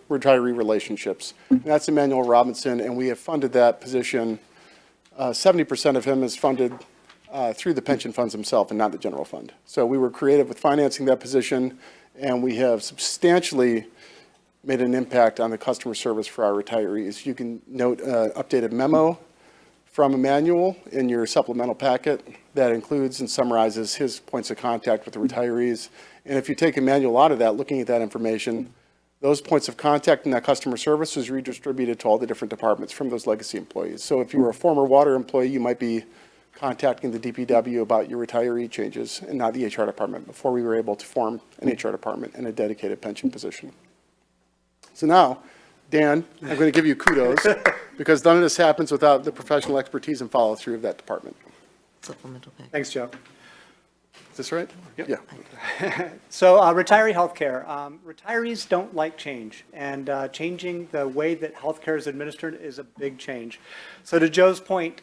retiree relationships. And that's Emmanuel Robinson, and we have funded that position. 70% of him is funded through the pension funds themselves and not the general fund. So we were creative with financing that position, and we have substantially made an impact on the customer service for our retirees. You can note an updated memo from Emmanuel in your supplemental packet that includes and summarizes his points of contact with the retirees. And if you take Emmanuel out of that, looking at that information, those points of contact and that customer service is redistributed to all the different departments from those legacy employees. So if you were a former water employee, you might be contacting the DPW about your retiree changes and not the HR department, before we were able to form an HR department and a dedicated pension position. So now, Dan, I'm going to give you kudos, because none of this happens without the professional expertise and follow-through of that department. Supplemental package. Thanks, Joe. Is this right? Yeah. So retiree healthcare. Retirees don't like change, and changing the way that healthcare is administered is a big change. So to Joe's point,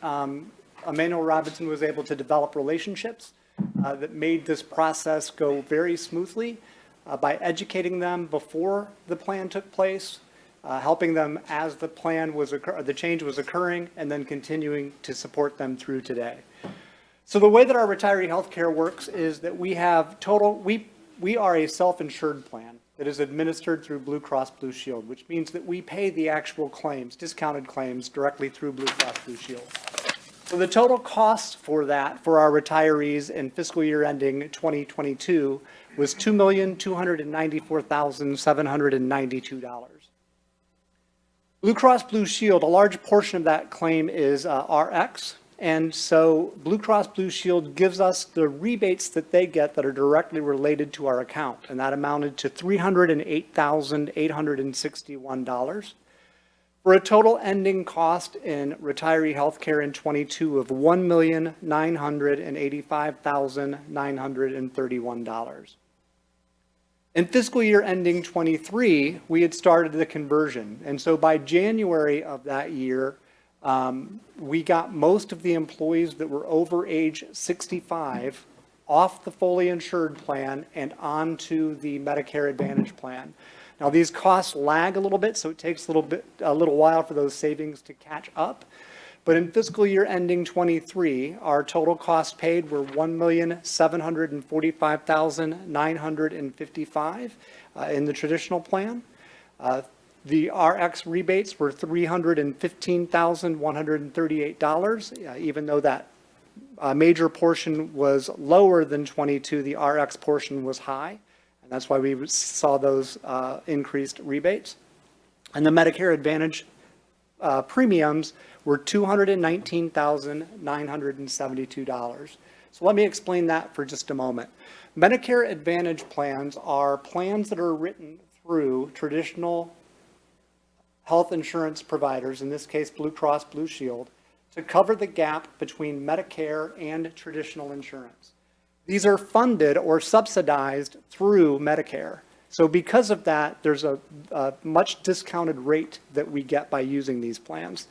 Emmanuel Robinson was able to develop relationships that made this process go very smoothly by educating them before the plan took place, helping them as the change was occurring, and then continuing to support them through today. So the way that our retiree healthcare works is that we have we are a self-insured plan that is administered through Blue Cross Blue Shield, which means that we pay the actual claims, discounted claims, directly through Blue Cross Blue Shield. So the total cost for that, for our retirees in fiscal year ending 2022, was $2,294,792. Blue Cross Blue Shield, a large portion of that claim is RX, and so Blue Cross Blue Shield gives us the rebates that they get that are directly related to our account, and that amounted to $308,861. For a total ending cost in retiree healthcare in 22 of $1,985,931. In fiscal year ending 23, we had started the conversion, and so by January of that year, we got most of the employees that were over age 65 off the fully insured plan and onto the Medicare Advantage plan. Now, these costs lag a little bit, so it takes a little while for those savings to catch up. But in fiscal year ending 23, our total costs paid were $1,745,955 in the traditional plan. The RX rebates were $315,138, even though that major portion was lower than 22, the RX portion was high. And that's why we saw those increased rebates. And the Medicare Advantage premiums were $219,972. So let me explain that for just a moment. Medicare Advantage plans are plans that are written through traditional health insurance providers, in this case Blue Cross Blue Shield, to cover the gap between Medicare and traditional insurance. These are funded or subsidized through Medicare. So because of that, there's a much discounted rate that we get by using these plans.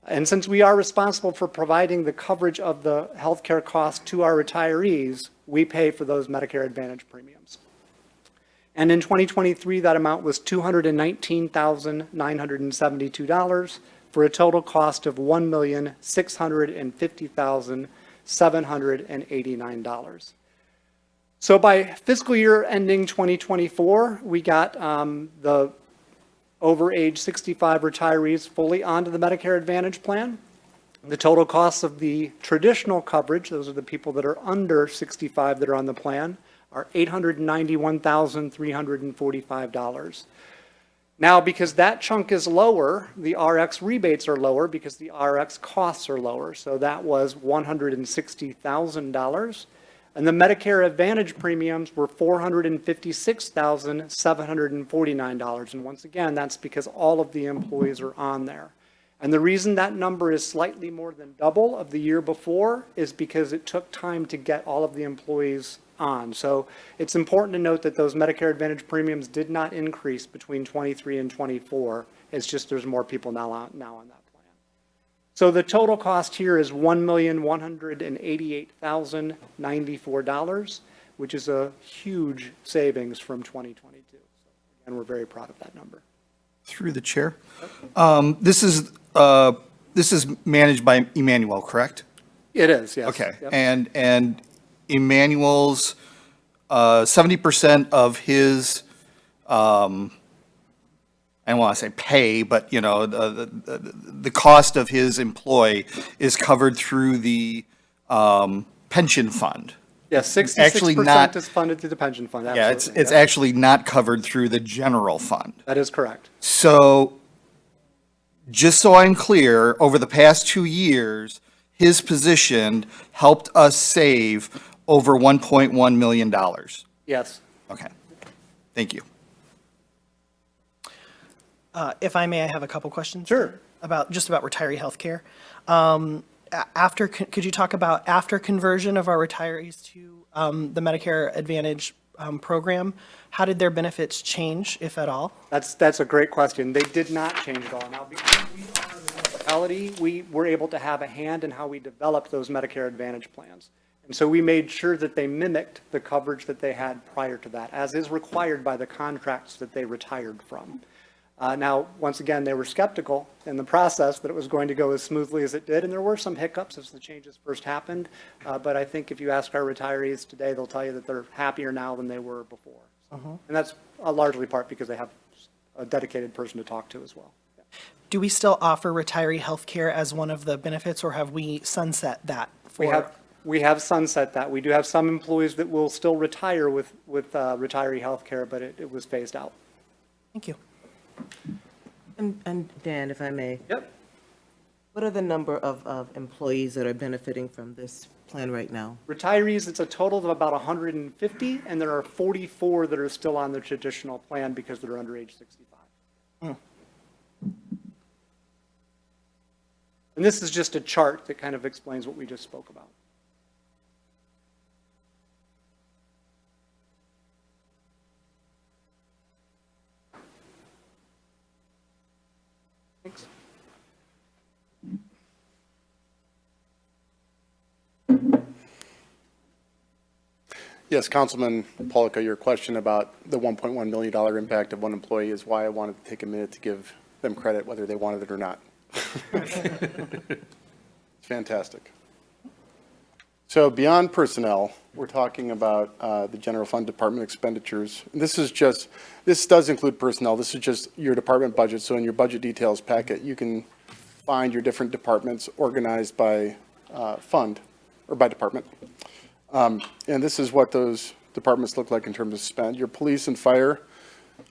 And since we are responsible for providing the coverage of the healthcare costs to our retirees, we pay for those Medicare Advantage premiums. And in 2023, that amount was $219,972 for a total cost of $1,650,789. So by fiscal year ending 2024, we got the over age 65 retirees fully onto the Medicare Advantage plan. The total costs of the traditional coverage, those are the people that are under 65 that are on the plan, are $891,345. Now, because that chunk is lower, the RX rebates are lower because the RX costs are lower. So that was $160,000. And the Medicare Advantage premiums were $456,749. And once again, that's because all of the employees are on there. And the reason that number is slightly more than double of the year before is because it took time to get all of the employees on. So it's important to note that those Medicare Advantage premiums did not increase between 23 and 24. It's just there's more people now on that plan. So the total cost here is $1,188,094, which is a huge savings from 2022. So again, we're very proud of that number. Through the chair. This is managed by Emmanuel, correct? It is, yes. Okay, Yep. and Emmanuel's 70% of his, I don't want to say pay, but you know, the cost of his employee is covered through the pension fund. Yes, Actually 66% not- is funded through the pension fund, Yeah, absolutely. it's Yep. actually not covered through the general fund. That is correct. So, just so I'm clear, over the past 2 years, his position helped us save over $1.1 million. Yes. Okay, thank you. If I may, I have a couple questions. Sure. About retiree healthcare. Could you talk about after conversion of our retirees to the Medicare Advantage program? How did their benefits change, if at all? That's a great question. They did not change at all. Now, because we are the municipality, we were able to have a hand in how we developed those Medicare Advantage plans. And so we made sure that they mimicked the coverage that they had prior to that, as is required by the contracts that they retired from. Now, once again, they were skeptical in the process that it was going to go as smoothly as it did, and there were some hiccups as the changes first happened. But I think if you ask our retirees today, they'll tell you that they're happier now than they were before. And that's largely part because they have a dedicated person to talk to as well. Do we still offer retiree healthcare as one of the benefits, or have we sunset that? We have sunset that. We do have some employees that will still retire with retiree healthcare, but it was phased out. Thank you. And Dan, if I may, Yep. what are the number of employees that are benefiting from this plan right now? Retirees, it's a total of about 150, and there are 44 that are still on the traditional plan because they're under age 65. And this is just a chart that kind of explains what we just spoke about. Thanks. Yes, Councilman Polika, your question about the $1.1 million impact of one employee is why I wanted to take a minute to give them credit, whether they wanted it or not. It's fantastic. So beyond personnel, we're talking about the general fund department expenditures. This does include personnel. This is just your department budget. So in your budget details packet, you can find your different departments organized by fund or by department. And this is what those departments look like in terms of spend. Your police and fire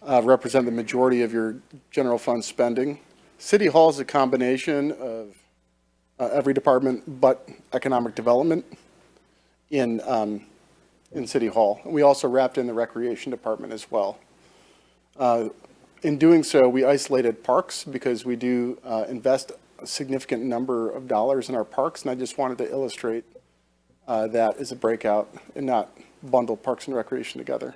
represent the majority of your general fund spending. City Hall is a combination of every department but economic development in City Hall. We also wrapped in the recreation department as well. In doing so, we isolated parks because we do invest a significant number of dollars in our parks, and I just wanted to illustrate that as a breakout and not bundle parks and recreation together.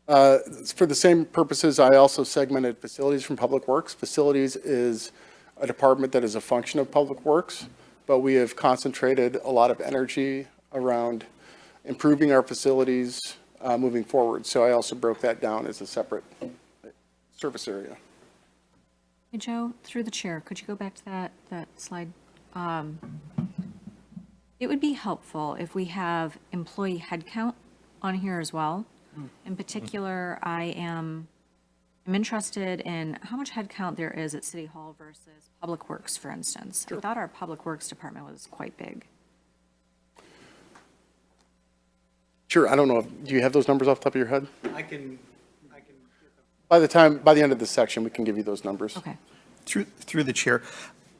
For the same purposes, I also segmented facilities from Public Works. Facilities is a department that is a function of Public Works, but we have concentrated a lot of energy around improving our facilities moving forward. So I also broke that down as a separate service area. Hey, Joe, through the chair, could you go back to that slide? It would be helpful if we have employee headcount on here as well. In particular, I'm interested in how much headcount there is at City Hall versus Public Works, for instance. I thought our Public Works department was quite big. Sure, I don't know, do you have those numbers off the top of your head? I can. By the end of this section, we can give you those numbers. Okay. Through the chair,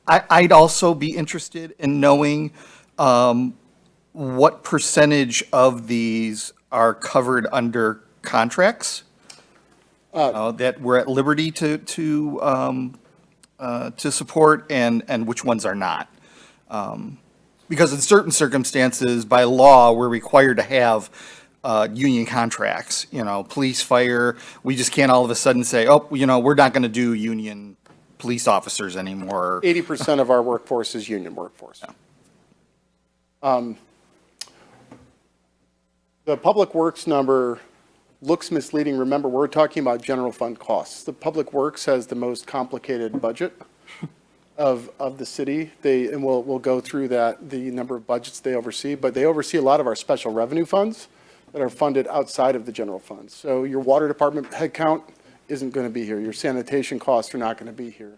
I'd also be interested in knowing what percentage of these are covered under contracts that we're at liberty to support, and which ones are not. Because in certain circumstances, by law, we're required to have union contracts, police, fire. We just can't all of a sudden say, oh, we're not going to do union police officers anymore. 80% of our workforce is union workforce. The Public Works number looks misleading. Remember, we're talking about general fund costs. The Public Works has the most complicated budget of the city. And we'll go through that, the number of budgets they oversee, but they oversee a lot of our special revenue funds that are funded outside of the general funds. So your water department headcount isn't going to be here. Your sanitation costs are not going to be here.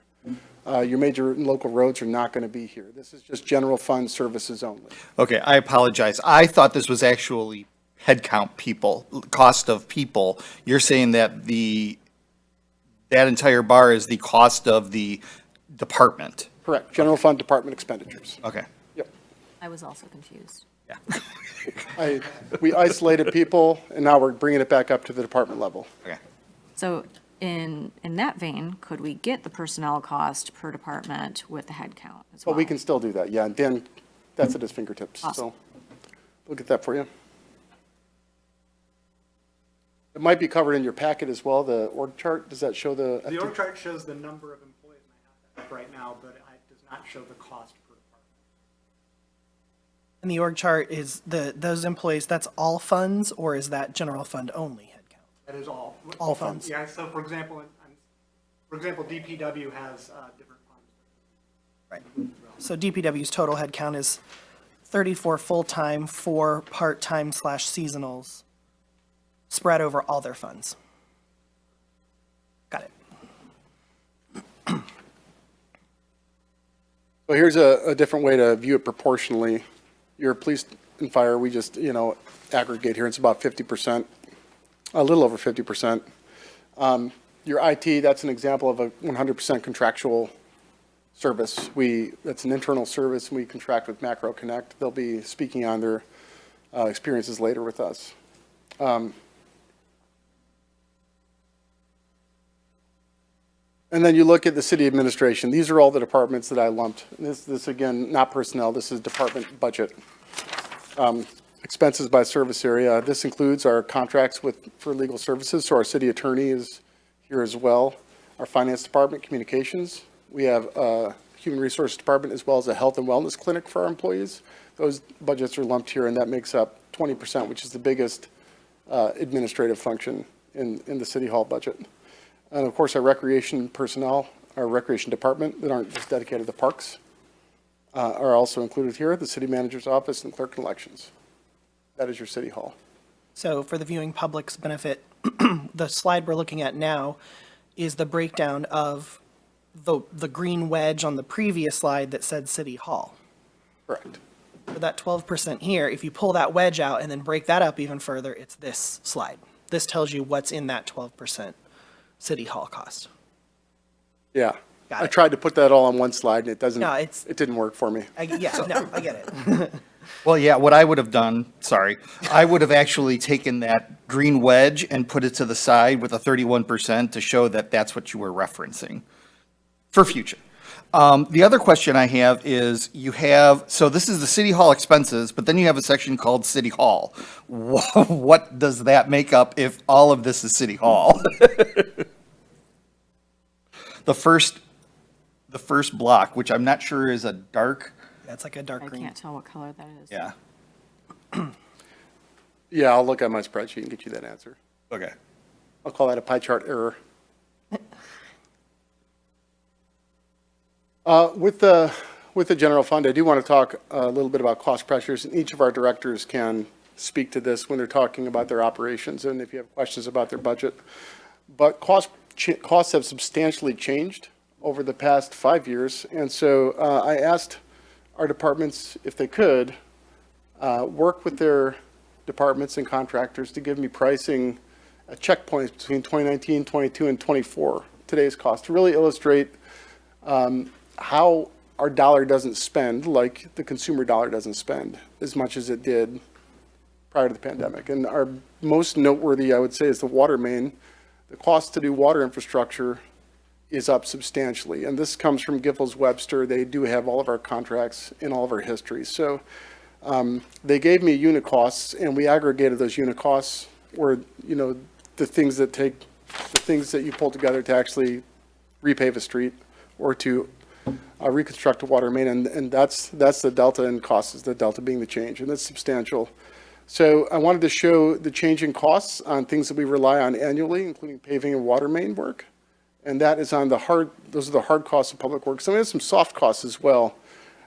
Your major and local roads are not going to be here. This is just general fund services only. Okay, I apologize. I thought this was actually headcount people, cost of people. You're saying that that entire bar is the cost of the department. Correct. General fund department expenditures. Okay. Yep. I was also confused. Yeah. We isolated people, and now we're bringing it back up to the department level. Okay. So in that vein, could we get the personnel cost per department with the head count as well? But we can still do that, yeah. And Dan, that's at his fingertips, Awesome. so we'll get that for you. It might be covered in your packet as well, the org chart. Does that show the? The org chart shows the number of employees, and I have that up right now, but it does not show the cost per department. And the org chart is those employees, that's all funds, or is that general fund only headcount? That is all. All funds. Yeah, so for example, DPW has different funds. Right. So DPW's total headcount is 34 full-time, 4 part-time / seasonals, spread over all their funds. Got it. So here's a different way to view it proportionally. Your police and fire, we just, aggregate here. It's about 50%, a little over 50%. Your IT, that's an example of a 100% contractual service. That's an internal service, and we contract with Macro Connect. They'll be speaking on their experiences later with us. And then you look at the city administration. These are all the departments that I lumped. This again, not personnel, this is department budget. Expenses by service area. This includes our contracts for legal services, so our city attorney is here as well. Our finance department, communications. We have a human resources department as well as a health and wellness clinic for our employees. Those budgets are lumped here, and that makes up 20%, which is the biggest administrative function in the city hall budget. And of course, our recreation personnel, our recreation department that aren't just dedicated to parks are also included here, the city manager's office and clerk and elections. That is your city hall. So for the viewing public's benefit, the slide we're looking at now is the breakdown of the green wedge on the previous slide that said City Hall. Correct. For that 12% here, if you pull that wedge out and then break that up even further, it's this slide. This tells you what's in that 12% City Hall cost. Yeah. Got I it. tried to put that all on one slide, and it No, it's- didn't work for me. Yeah, no, I get it. Well, yeah, what I would have done, sorry, I would have actually taken that green wedge and put it to the side with a 31% to show that that's what you were referencing for future. The other question I have is you have, so this is the city hall expenses, but then you have a section called city hall. What does that make up if all of this is city hall? The first block, which I'm not sure is a dark, That's like a dark I green. can't tell what color that is. yeah, Yeah, I'll look at my spreadsheet and get you that answer. okay. I'll call that a pie chart error. With the general fund, I do want to talk a little bit about cost pressures, and each of our directors can speak to this when they're talking about their operations and if you have questions about their budget. But costs have substantially changed over the past 5 years, and so I asked our departments if they could work with their departments and contractors to give me pricing at checkpoints between 2019, 22, and 24, today's cost, to really illustrate how our dollar doesn't spend like the consumer dollar doesn't spend as much as it did prior to the pandemic. And our most noteworthy, I would say, is the water main. The cost to do water infrastructure is up substantially. And this comes from Giffords Webster. They do have all of our contracts in all of our histories. So they gave me unit costs, and we aggregated those unit costs, or, you know, the things that you pull together to actually repave a street or to reconstruct a water main, and that's the delta in costs, is the delta being the change, and that's substantial. So I wanted to show the change in costs on things that we rely on annually, including paving and water main work, and that is on those are the hard costs of public works. So we have some soft costs as well,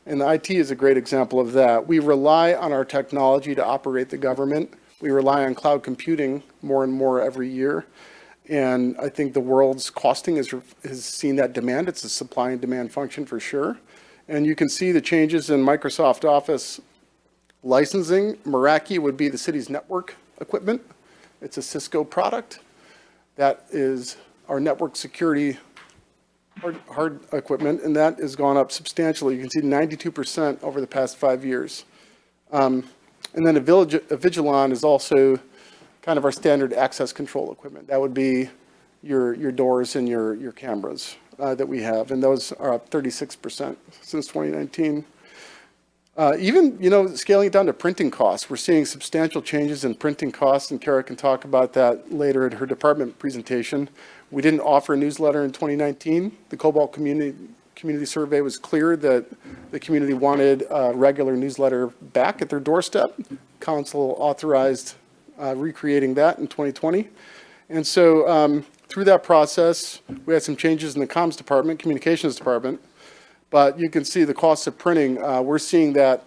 and the IT is a great example of that. We rely on our technology to operate the government. We rely on cloud computing more and more every year. And I think the world's costing has seen that demand. It's a supply and demand function for sure. And you can see the changes in Microsoft Office licensing. Meraki would be the city's network equipment. It's a Cisco product. That is our network security hard equipment, and that has gone up substantially. You can see 92% over the past 5 years. And then Avigilon is also kind of our standard access control equipment. That would be your doors and your cameras that we have, and those are up 36% since 2019. Even, you know, scaling it down to printing costs, we're seeing substantial changes in printing costs, and Kara can talk about that later in her department presentation. We didn't offer a newsletter in 2019. The Cobalt Community Survey was clear that the community wanted a regular newsletter back at their doorstep. Council authorized recreating that in 2020. And so through that process, we had some changes in the comms department, communications department, but you can see the cost of printing, we're seeing that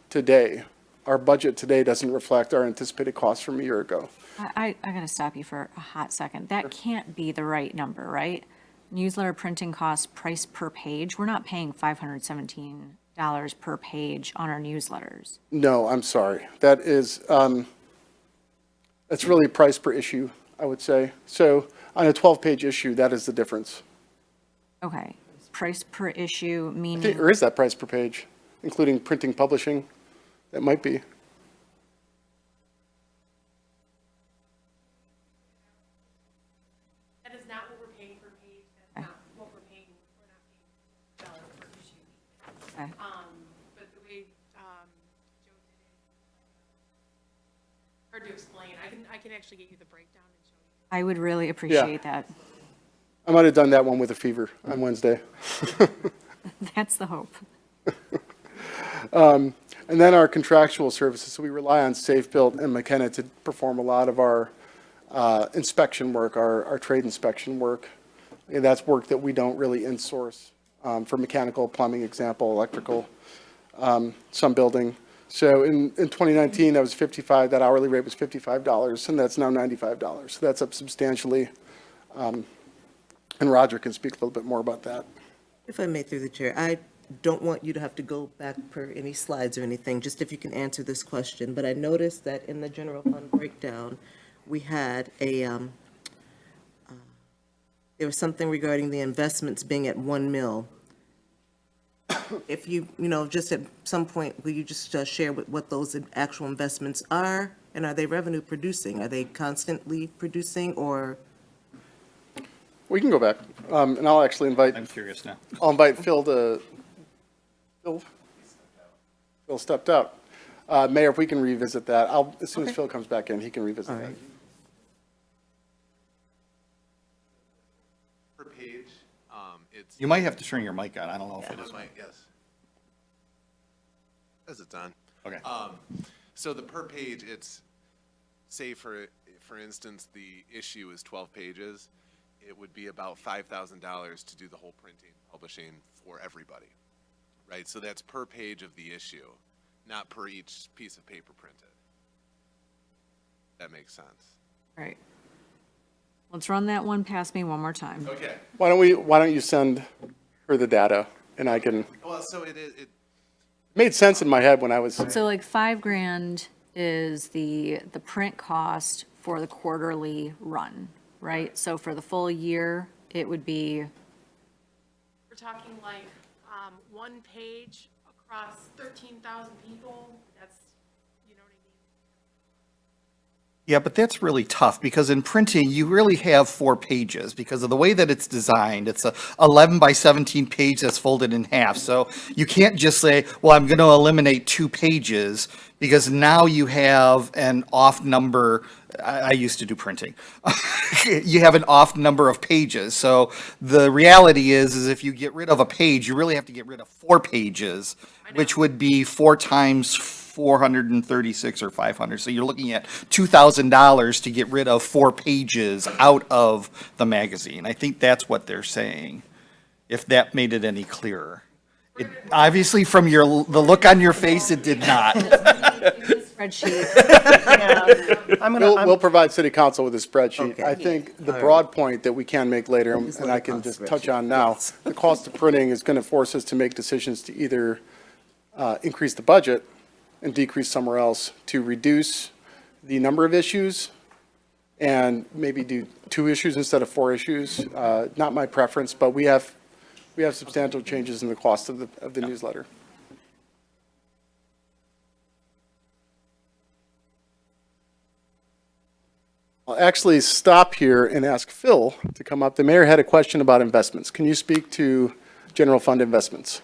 today. Our budget today doesn't reflect our anticipated costs from a year ago. I gotta stop you for a hot second. That can't be the right number, right? Newsletter printing costs, price per page, we're not paying $517 per page on our newsletters. No, I'm sorry. That is, that's really price per issue, I would say. So on a 12-page issue, that is the difference. Okay, price per issue, Or meaning, is that price per page, including printing, publishing? That might be. That is not what we're paying per page, that's not what we're paying, we're not paying dollars per issue. okay. But the way, Joe did it, hard to explain, I can actually get you the breakdown and show you. I would really appreciate that. I might have done that one with a fever on Wednesday. That's the hope. And then our contractual services. So we rely on Safe Built and McKenna to perform a lot of our inspection work, our trade inspection work. And that's work that we don't really insource for mechanical, plumbing, example, electrical, some building. So in 2019, that was 55, that hourly rate was $55, and that's now $95. So that's up substantially. And Roger can speak a little bit more about that. If I may, through the chair, I don't want you to have to go back per any slides or anything, just if you can answer this question. But I noticed that in the general fund breakdown, we had a there was something regarding the investments being at 1 mil. If you just at some point, will you just share what those actual investments are? And are they revenue producing? Are they constantly producing or? We can go back, and I'll actually I'm curious now. I'll invite Phil to, Phil stepped out. Mayor, if we can revisit that, as soon as Okay. Phil comes back in, he can revisit All that. right. Per page, it's. You might have to turn your mic on. I don't know if it is. Yes. As it's on. Okay. So the per page, it's, say for instance, the issue is 12 pages, it would be about $5,000 to do the whole printing, publishing for everybody, right? So that's per page of the issue, not per each piece of paper printed. That makes sense. Right. Let's run that one past me one more time. Okay. Why don't you send her the data, and I can, Well, so it made sense in my head when I was, So like $5,000 is the print cost for the quarterly run, right? So for the full year, it would be, We're talking like, one page across 13,000 people, that's, you know what I mean? Yeah, but that's really tough because in printing, you really have 4 pages because of the way that it's designed. It's a 11 by 17 page that's folded in half. So you can't just say, well, I'm going to eliminate 2 pages because now you have an off number. I used to do printing. You have an off number of pages. So the reality is if you get rid of a page, you really have to get rid of 4 pages, which would be 4 times 436 or 500. So you're looking at $2,000 to get rid of 4 pages out of the magazine. I think that's what they're saying, if that made it any clearer. It, obviously, from the look on your face, it did not. spreadsheet. I'm gonna, we'll provide city council with a spreadsheet. Okay. I think the All right. broad point that we can make later, Just and like I a can cost just touch spreadsheet, on now, yes. the cost of printing is going to force us to make decisions to either increase the budget and decrease somewhere else, to reduce the number of issues and maybe do 2 issues instead of 4 issues. Not my preference, but we have substantial changes in the cost of the newsletter. I'll actually stop here and ask Phil to come up. The mayor had a question about investments. Can you speak to general fund investments?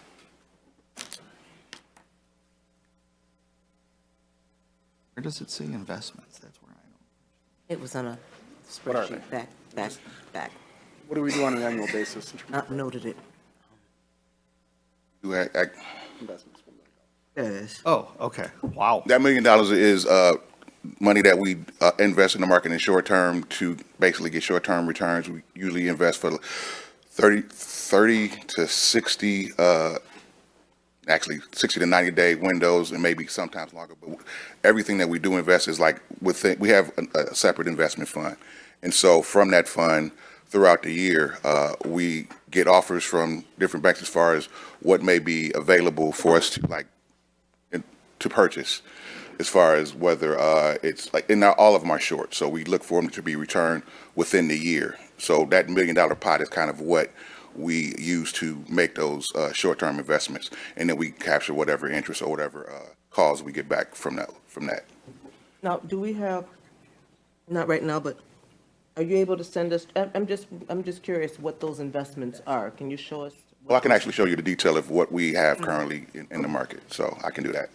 Where does it say investments? That's where I don't. It was on a are spreadsheet, back. What do we do on an annual basis in terms Not noted it. of investments? There it is. Oh, okay. Wow. That $1 million is money that we invest in the market in short term to basically get short-term returns. We usually invest for 30 to 60, actually 60 to 90-day windows and maybe sometimes longer. But everything that we do invest is like within, we have a separate investment fund. And so from that fund, throughout the year, we get offers from different banks as far as what may be available for us to purchase, as far as whether it's like, and all of them are short, so we look for them to be returned within the year. So that $1 million pot is kind of what we use to make those short-term investments, and then we capture whatever interest or whatever calls we get back from that. Now, do we have, not right now, but are you able to send us, I'm just curious what those investments are. Can you show us? Well, I can actually show you the detail of what we have currently in the market, so I can do that.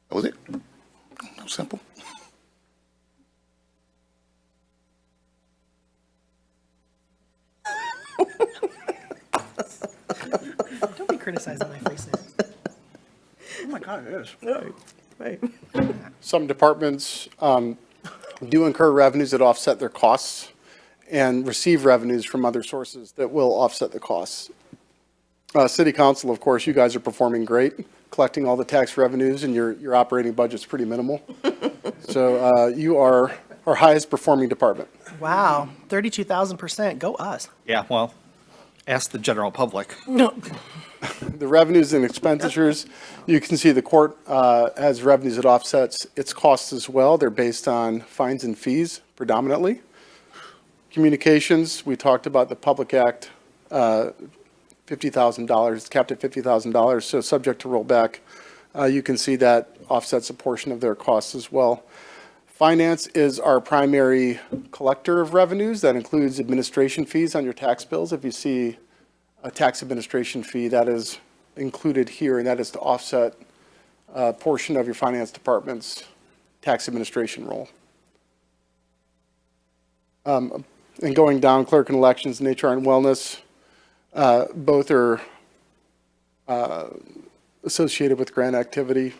That was it. Simple. don't be criticizing my face there. Oh my God, it is. Right. Some departments do incur revenues that offset their costs and receive revenues from other sources that will offset the costs. City council, of course, you guys are performing great, collecting all the tax revenues, and your operating budget's pretty minimal. So you are our highest performing department. Wow, 32,000%, go us. Yeah, well, Ask the general public. No, The revenues and expenditures, you can see the court has revenues that offsets its costs as well. They're based on fines and fees predominantly. Communications, we talked about the Public Act, $50,000, it's capped at $50,000, so subject to rollback. You can see that offsets a portion of their costs as well. Finance is our primary collector of revenues. That includes administration fees on your tax bills. If you see a tax administration fee, that is included here, and that is to offset a portion of your finance department's tax administration role. And going down, clerk and elections and HR and wellness, both are associated with grant activity.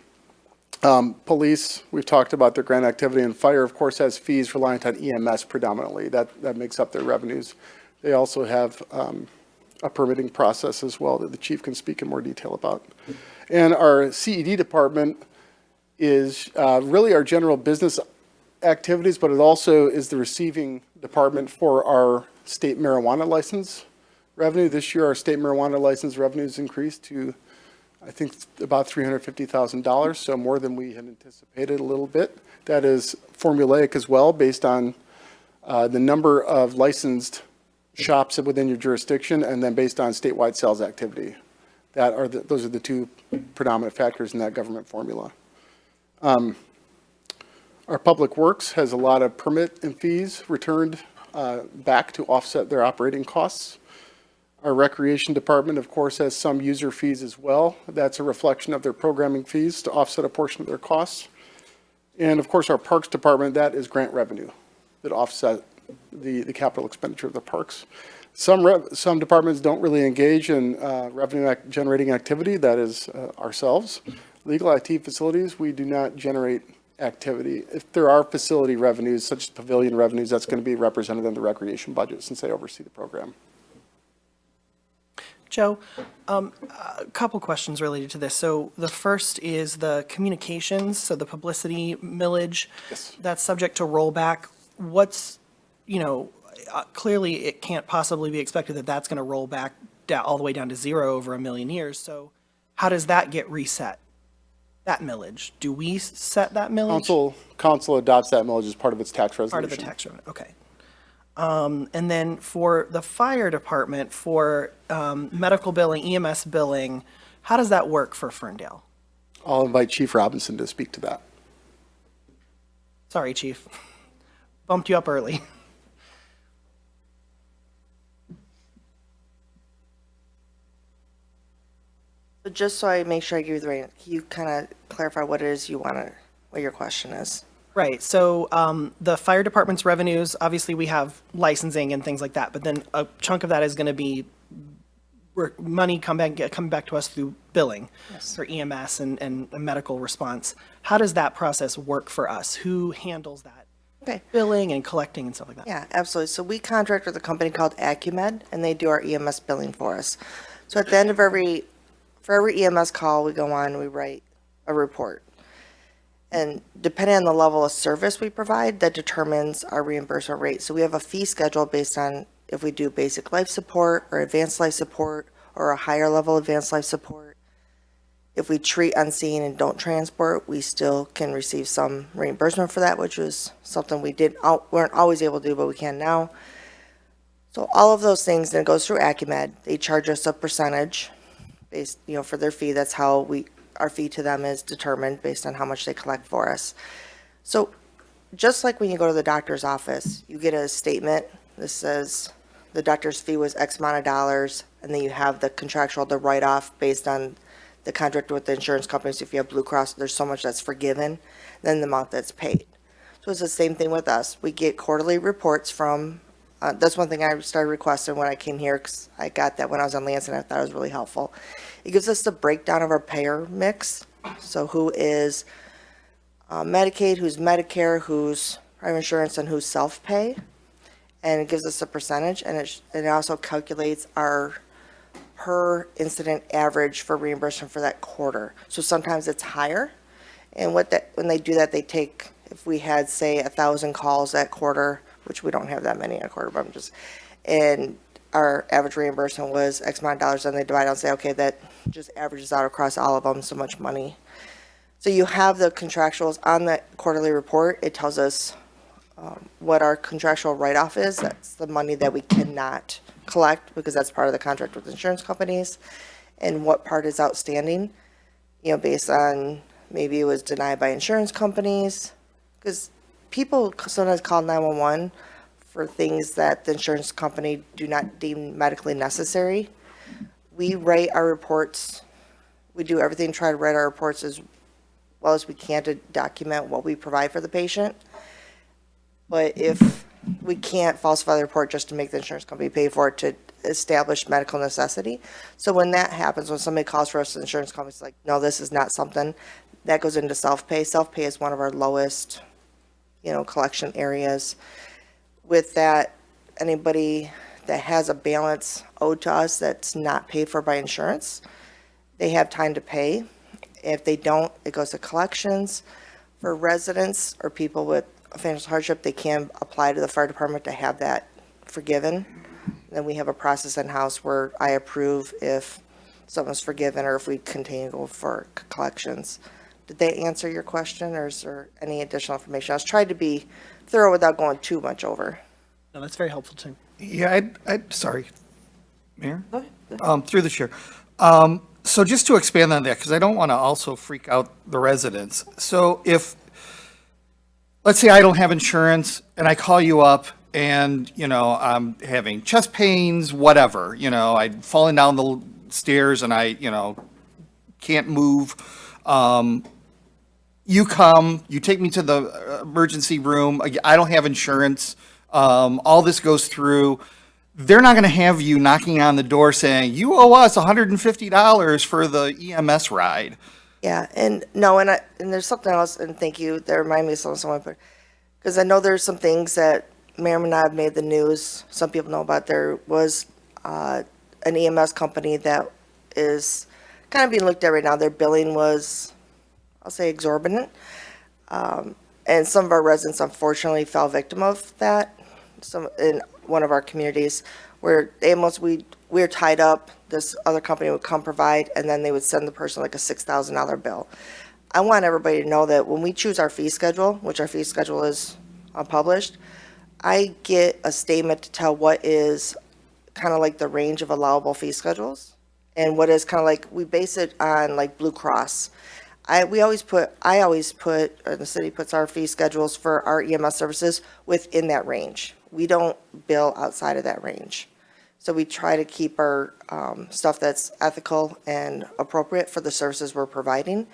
Police, we've talked about their grant activity, and fire, of course, has fees reliant on EMS predominantly. That makes up their revenues. They also have a permitting process as well that the chief can speak in more detail about. And our CED department is really our general business activities, but it also is the receiving department for our state marijuana license revenue. This year, our state marijuana license revenues increased to, I think, about $350,000, so more than we had anticipated a little bit. That is formulaic as well, based on the number of licensed shops within your jurisdiction, and then based on statewide sales activity. Those are the two predominant factors in that government formula. Our Public Works has a lot of permit and fees returned back to offset their operating costs. Our Recreation Department, of course, has some user fees as well. That's a reflection of their programming fees to offset a portion of their costs. And of course, our Parks Department, that is grant revenue that offset the capital expenditure of the parks. Some departments don't really engage in revenue generating activity, that is ourselves. Legal IT facilities, we do not generate activity. If there are facility revenues, such as pavilion revenues, that's going to be represented in the recreation budget since they oversee the program. Joe, a couple questions related to this. So the first is the communications, so the publicity millage. Yes. That's subject to rollback. What's, clearly it can't possibly be expected that that's going to roll back all the way down to zero over a million years. So how does that get reset? That millage? Do we set that millage? Council adopts that millage as part of its tax resolution. Part of the tax revenue, okay. And then for the fire department, for medical billing, EMS billing, how does that work for Ferndale? I'll invite Chief Robinson to speak to that. Sorry, Chief. Bumped you up early. So just so I make sure I give you the right, can you kind of clarify what it is you want to, what your question is? Right, so the fire department's revenues, obviously we have licensing and things like that, but then a chunk of that is going to be money coming back to us through billing for EMS and a medical response. How does that process work for us? Who handles that? Okay. Billing and collecting and stuff like that? Yeah, absolutely. So we contract with a company called Acumed, and they do our EMS billing for us. So at the end of for every EMS call, we go on, we write a report. And depending on the level of service we provide, that determines our reimbursement rate. So we have a fee schedule based on if we do basic life support or advanced life support or a higher level advanced life support. If we treat unseen and don't transport, we still can receive some reimbursement for that, which was something we weren't always able to do, but we can now. So all of those things, then it goes through Acumed. They charge us a percentage based, for their fee. That's how our fee to them is determined based on how much they collect for us. So just like when you go to the doctor's office, you get a statement that says the doctor's fee was X amount of dollars, and then you have the contractual, the write-off based on the contract with the insurance companies. If you have Blue Cross, there's so much that's forgiven, then the amount that's paid. So it's the same thing with us. We get quarterly reports from, that's one thing I started requesting when I came here, because I got that when I was on Lansing. I thought it was really helpful. It gives us the breakdown of our payer mix. So who is Medicaid, who's Medicare, who's private insurance, and who's self-pay. And it gives us a percentage, and it also calculates our per incident average for reimbursement for that quarter. So sometimes it's higher. And when they do that, they take, if we had, say, 1,000 calls that quarter, which we don't have that many a quarter, but and our average reimbursement was X amount of dollars, and they divide out and say, okay, that just averages out across all of them, so much money. So you have the contractuals on the quarterly report. It tells us what our contractual write-off is. That's the money that we cannot collect because that's part of the contract with insurance companies, and what part is outstanding, based on maybe it was denied by insurance companies, because people sometimes call 911 for things that the insurance company do not deem medically necessary. We write our reports, we do everything, to try to write our reports as well as we can to document what we provide for the patient. But if we can't falsify the report just to make the insurance company pay for it to establish medical necessity. So when that happens, when somebody calls for us, the insurance company's like, no, this is not something, that goes into self-pay. Self-pay is one of our lowest, collection areas. With that, anybody that has a balance owed to us that's not paid for by insurance, they have time to pay. If they don't, it goes to collections. For residents or people with financial hardship, they can apply to the fire department to have that forgiven. Then we have a process in-house where I approve if someone's forgiven or if we continue to go for collections. Did they answer your question, or is there any additional information? I was trying to be thorough without going too much over. No, that's very helpful too. Yeah, sorry, Mayor? Go ahead. Through the chair. So just to expand on that, because I don't want to also freak out the residents. So if, let's say I don't have insurance and I call you up and, I'm having chest pains, whatever, I'm falling down the stairs and I, can't move. You come, you take me to the emergency room. I don't have insurance. All this goes through. They're not going to have you knocking on the door saying, you owe us $150 for the EMS ride. Yeah, and no, and there's something else, and thank you, that reminded me of someone, because I know there's some things that may or may not have made the news, some people know about. There was an EMS company that is kind of being looked at right now. Their billing was, I'll say, exorbitant, and some of our residents unfortunately fell victim of that. Some in one of our communities where we're tied up, this other company would come provide, and then they would send the person like a $6,000 bill. I want everybody to know that when we choose our fee schedule, which our fee schedule is published, I get a statement to tell what is kind of like the range of allowable fee schedules, and what is kind of like, we base it on like Blue Cross. I always put, or the city puts our fee schedules for our EMS services within that range. We don't bill outside of that range. So we try to keep our stuff that's ethical and appropriate for the services we're providing.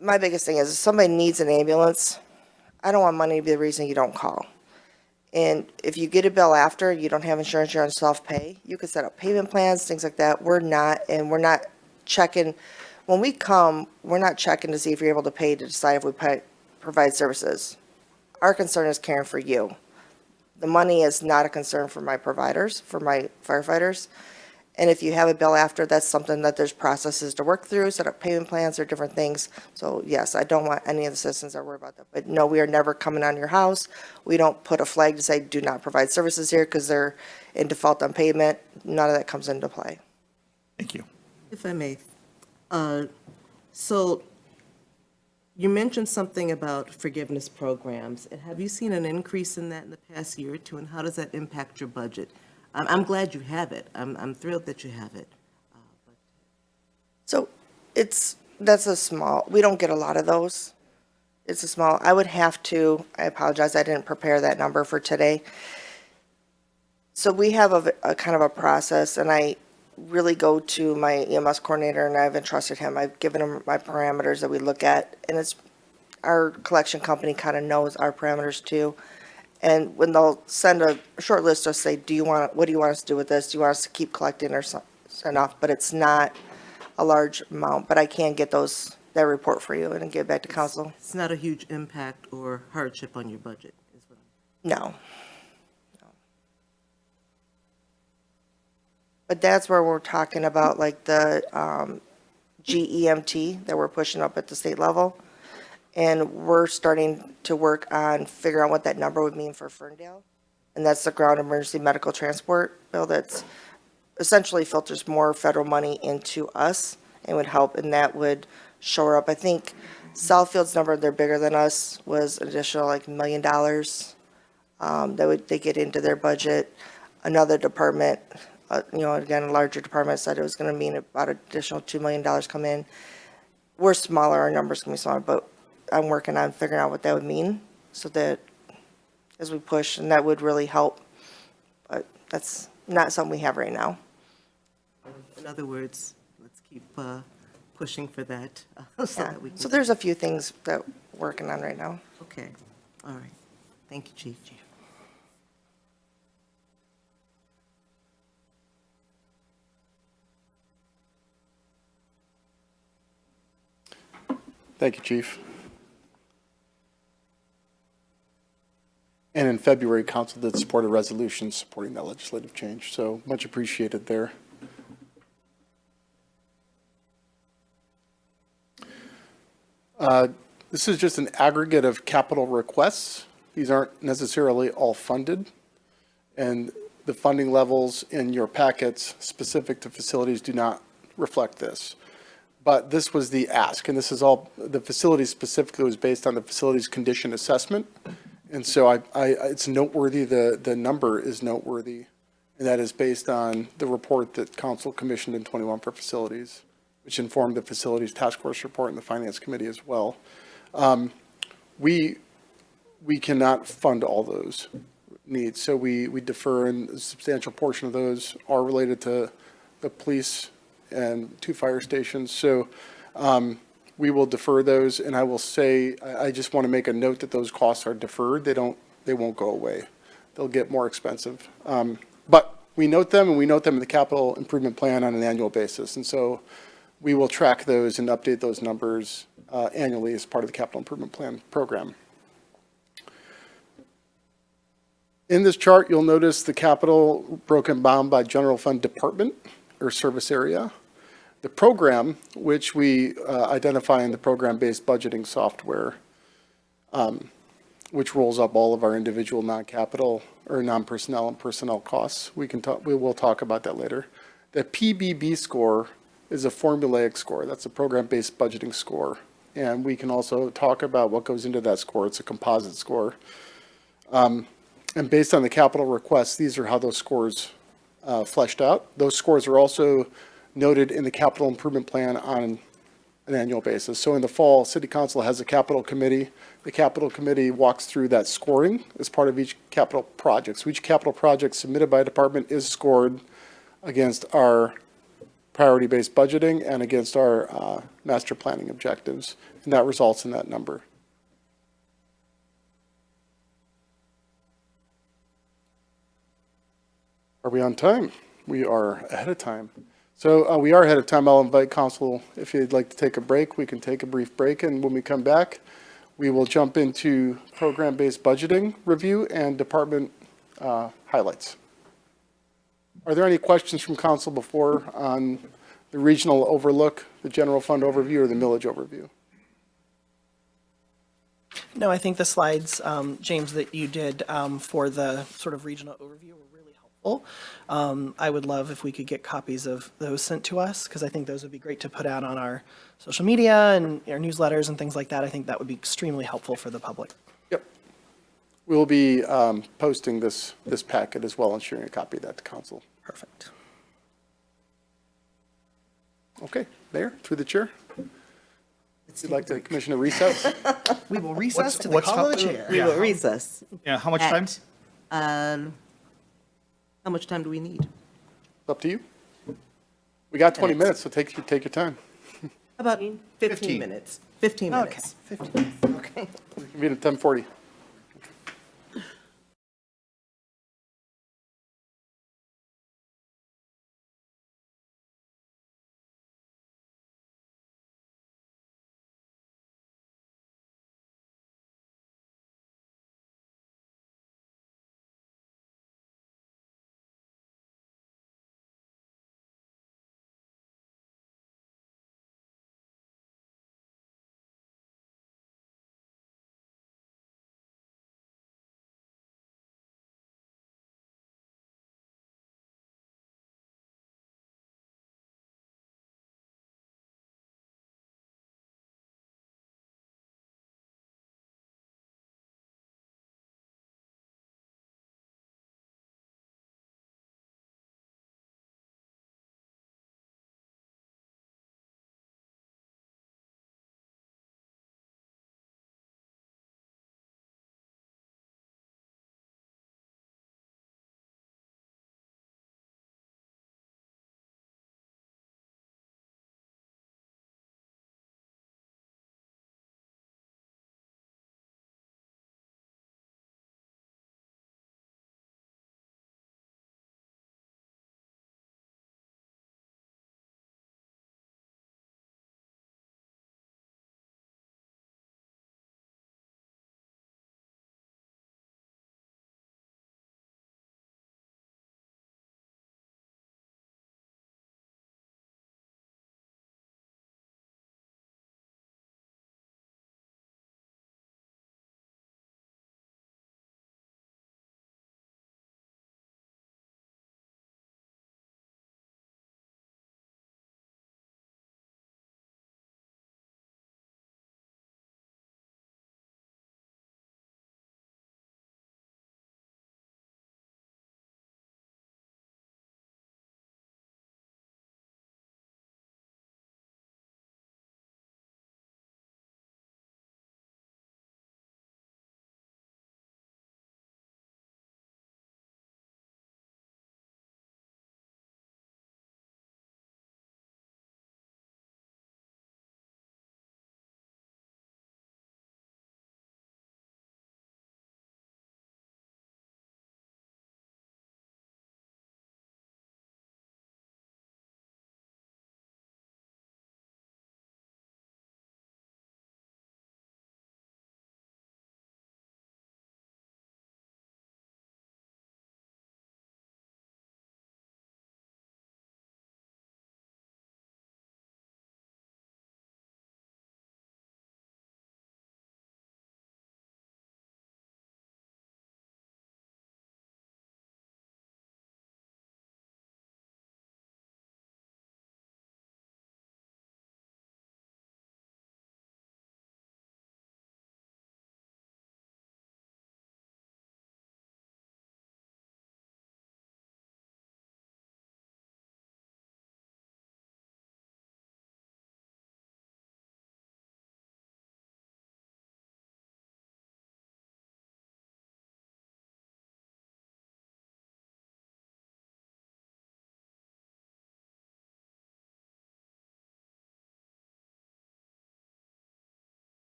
My biggest thing is if somebody needs an ambulance, I don't want money to be the reason you don't call. And if you get a bill after, you don't have insurance, you're on self-pay, you can set up payment plans, things like that. We're not checking. When we come, we're not checking to see if you're able to pay to decide if we provide services. Our concern is caring for you. The money is not a concern for my providers, for my firefighters. And if you have a bill after, that's something that there's processes to work through, set up payment plans or different things. So yes, I don't want any of the citizens that worry about that. But no, we are never coming on your house. We don't put a flag to say do not provide services here because they're in default on payment. None of that comes into play. Thank you. If I may, so you mentioned something about forgiveness programs, and have you seen an increase in that in the past year or two, and how does that impact your budget? I'm glad you have it. I'm thrilled that you have it. So we don't get a lot of those. It's a small, I apologize, I didn't prepare that number for today. So we have a kind of a process, and I really go to my EMS coordinator, and I've entrusted him. I've given him my parameters that we look at, and our collection company kind of knows our parameters too. And when they'll send a short list, they'll say, what do you want us to do with this? Do you want us to keep collecting or send off? But it's not a large amount, but I can get that report for you and get it back to council. It's not a huge impact or hardship on your budget, is what No. But that's where we're talking about like the GEMT that we're pushing up at the state level. And we're starting to work on figuring out what that number would mean for Ferndale. and that's the ground emergency medical transport bill that's essentially filters more federal money into us and would help, and that would shore up. I think Southfield's number, they're bigger than us, was an additional like $1 million. They get into their budget. Another department, again, a larger department said it was gonna mean about an additional $2 million come in. We're smaller, our numbers can be smaller, but I'm working on figuring out what that would mean so that as we push, and that would really help. But that's not something we have right now. In other words, let's keep pushing for that so Yeah. that we can. So there's a few things that we're working on right now. Okay, all right. Thank you, Chief. Thank you, Chief. And in February, council did support a resolution supporting that legislative change, so much appreciated there. This is just an aggregate of capital requests. These aren't necessarily all funded. And the funding levels in your packets specific to facilities do not reflect this. But this was the ask, and this is all, the facility specifically was based on the facility's condition assessment. And so it's noteworthy, the number is noteworthy, and that is based on the report that council commissioned in 21 for facilities, which informed the facilities task force report and the finance committee as well. We cannot fund all those needs, so we defer, and a substantial portion of those are related to the police and 2 fire stations. So we will defer those, and I will say, I just want to make a note that those costs are deferred. They won't go away. They'll get more expensive. But we note them, and we note them in the capital improvement plan on an annual basis. And so we will track those and update those numbers annually as part of the capital improvement plan program. In this chart, you'll notice the capital broken down by general fund department or service area. The program, which we identify in the program-based budgeting software, which rolls up all of our individual non-capital or non-personnel and personnel costs. We will talk about that later. The PBB score is a formulaic score. That's a program-based budgeting score. And we can also talk about what goes into that score. It's a composite score. And based on the capital requests, these are how those scores fleshed out. Those scores are also noted in the capital improvement plan on an annual basis. So in the fall, City Council has a capital committee. The capital committee walks through that scoring as part of each capital project. So each capital project submitted by a department is scored against our priority-based budgeting and against our master planning objectives, and that results in that number. Are we on time? We are ahead of time. So we are ahead of time. I'll invite council, if you'd like to take a break, we can take a brief break, and when we come back, we will jump into program-based budgeting review and department highlights. Are there any questions from council before on the regional overlook, the general fund overview, or the millage overview? No, I think the slides, James, that you did for the sort of regional overview were really helpful. I would love if we could get copies of those sent to us, because I think those would be great to put out on our social media and our newsletters and things like that. I think that would be extremely helpful for the public. Yep. We'll be posting this packet as well and sharing a copy of that to council. Perfect. Okay, Mayor, through the chair. If you'd like to commission a recess? We will recess to the what's call of the how- chair. We will recess. Yeah, how much time? How much time do we need? It's up to you. We got 20 minutes, so take your time. About 15 minutes. 15 Okay, minutes. 15. Okay. Meet at 10:40.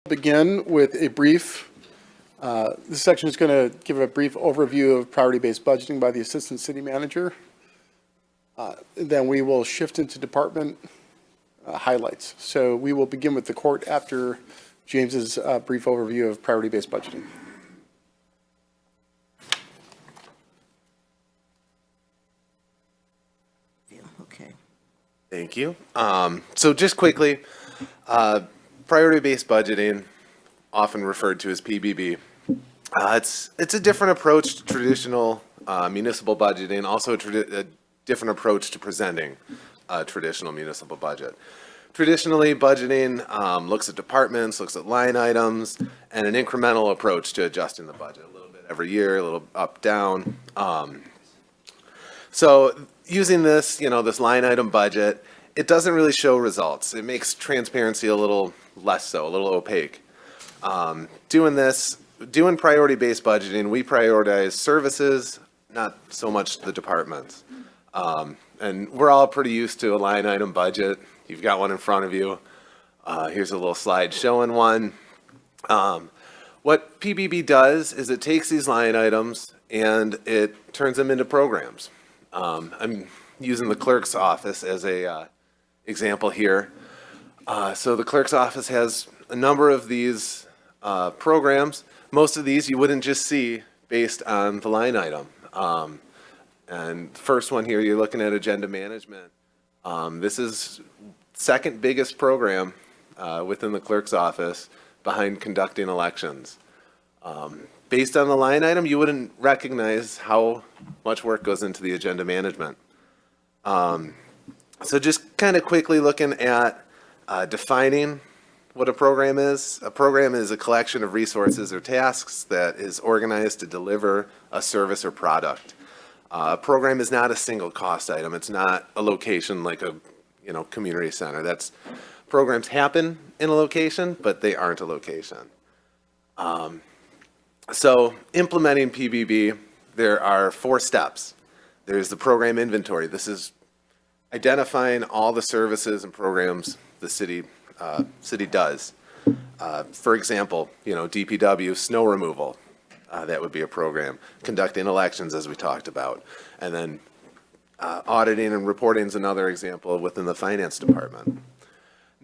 Begin with a brief, this section is going to give a brief overview of priority-based budgeting by the Assistant City Manager. Then we will shift into department highlights. So we will begin with the court after James's brief overview of priority-based budgeting. Okay. Thank you. So just quickly, priority-based budgeting, often referred to as PBB. It's a different approach to traditional municipal budgeting, also a different approach to presenting a traditional municipal budget. Traditionally, budgeting looks at departments, looks at line items, and an incremental approach to adjusting the budget a little bit every year, a little up, down. So using this, this line item budget, it doesn't really show results. It makes transparency a little less so, a little opaque. Doing priority-based budgeting, we prioritize services, not so much the departments. And we're all pretty used to a line item budget. You've got one in front of you. Here's a little slide showing one. What PBB does is it takes these line items and it turns them into programs. I'm using the clerk's office as a example here. So the clerk's office has a number of these programs. Most of these you wouldn't just see based on the line item. And the first one here, you're looking at agenda management. This is second biggest program within the clerk's office behind conducting elections. Based on the line item, you wouldn't recognize how much work goes into the agenda management. So just kind of quickly looking at defining what a program is. A program is a collection of resources or tasks that is organized to deliver a service or product. A program is not a single cost item. It's not a location like a community center. Programs happen in a location, but they aren't a location. So implementing PBB, there are 4 steps. There's the program inventory. This is identifying all the services and programs the city does. For example, DPW, snow removal, that would be a program. Conducting elections, as we talked about. And then auditing and reporting is another example within the finance department.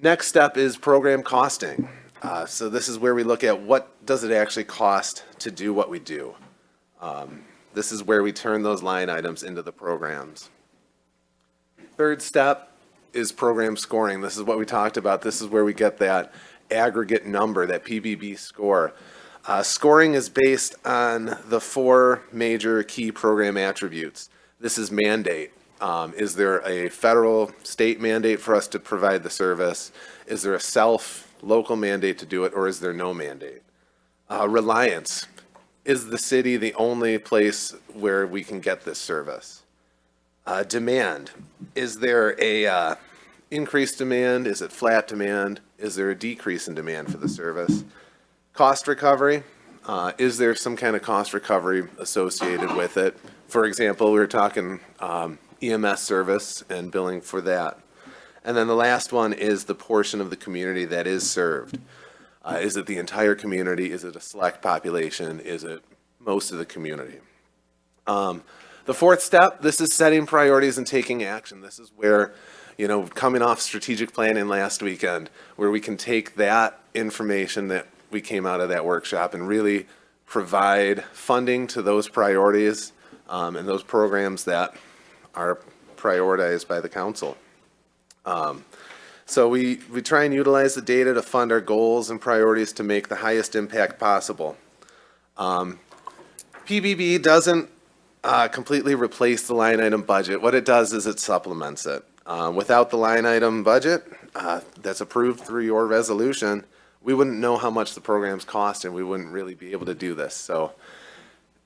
Next step is program costing. So this is where we look at what does it actually cost to do what we do. This is where we turn those line items into the programs. Third step is program scoring. This is what we talked about. This is where we get that aggregate number, that PBB score. Scoring is based on the 4 major key program attributes. This is mandate. Is there a federal, state mandate for us to provide the service? Is there a local mandate to do it, or is there no mandate? Reliance. Is the city the only place where we can get this service? Demand. Is there a increased demand? Is it flat demand? Is there a decrease in demand for the service? Cost recovery. Is there some kind of cost recovery associated with it? For example, we were talking EMS service and billing for that. And then the last one is the portion of the community that is served. Is it the entire community? Is it a select population? Is it most of the community? The 4th step, this is setting priorities and taking action. This is where, coming off strategic planning last weekend, where we can take that information that we came out of that workshop and really provide funding to those priorities and those programs that are prioritized by the council. So we try and utilize the data to fund our goals and priorities to make the highest impact possible. PBB doesn't completely replace the line item budget. What it does is it supplements it. Without the line item budget that's approved through your resolution, we wouldn't know how much the programs cost and we wouldn't really be able to do this. So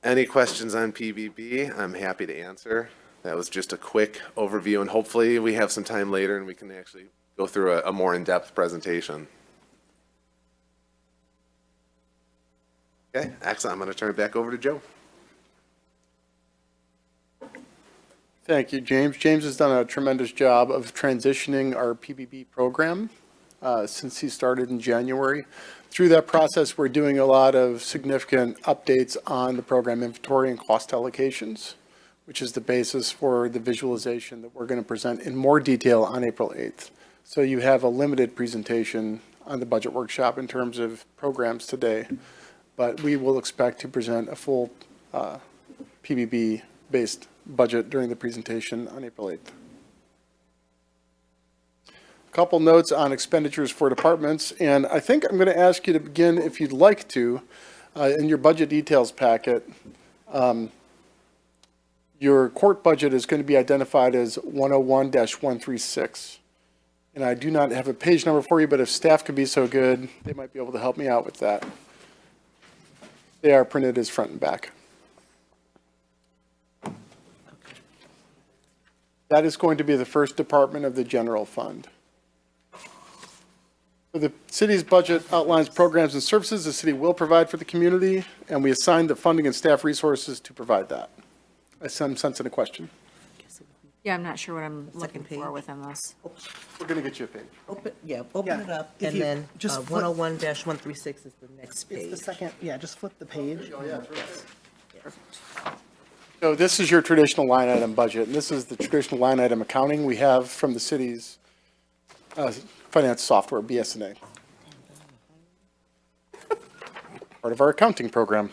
any questions on PBB, I'm happy to answer. That was just a quick overview, and hopefully we have some time later and we can actually go through a more in-depth presentation. Okay, excellent. I'm going to turn it back over to Joe. Thank you, James. James has done a tremendous job of transitioning our PBB program since he started in January. Through that process, we're doing a lot of significant updates on the program inventory and cost allocations, which is the basis for the visualization that we're going to present in more detail on April 8th. So you have a limited presentation on the budget workshop in terms of programs today, but we will expect to present a full PBB-based budget during the presentation on April 8th. Couple notes on expenditures for departments, and I think I'm going to ask you to begin, if you'd like to, in your budget details packet. Your court budget is going to be identified as 101-136. And I do not have a page number for you, but if staff could be so good, they might be able to help me out with that. They are printed as front and back. That is going to be the first department of the general fund. The city's budget outlines programs and services the city will provide for the community, and we assign the funding and staff resources to provide that. I sense in a question. Yeah, I'm not sure what I'm looking page. for within this. We're going to get you a page. Open Yeah, it up, if and you then just flip- 101-136 is the next It's the page. second, yeah, just flip the page. So this is your traditional line item budget, and this is the traditional line item accounting we have from the city's finance software, BSNA. Part of our accounting program.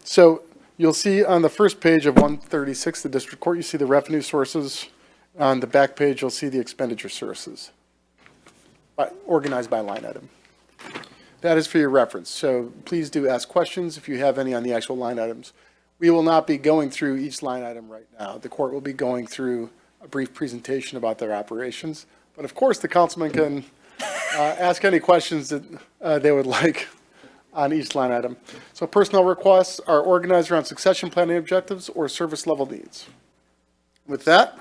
So you'll see on the first page of 136, the district court, you see the revenue sources. On the back page, you'll see the expenditure sources, organized by line item. That is for your reference. So please do ask questions if you have any on the actual line items. We will not be going through each line item right now. The court will be going through a brief presentation about their operations. But of course, the councilman can ask any questions that they would like on each line item. So personnel requests are organized around succession planning objectives or service level needs. With that,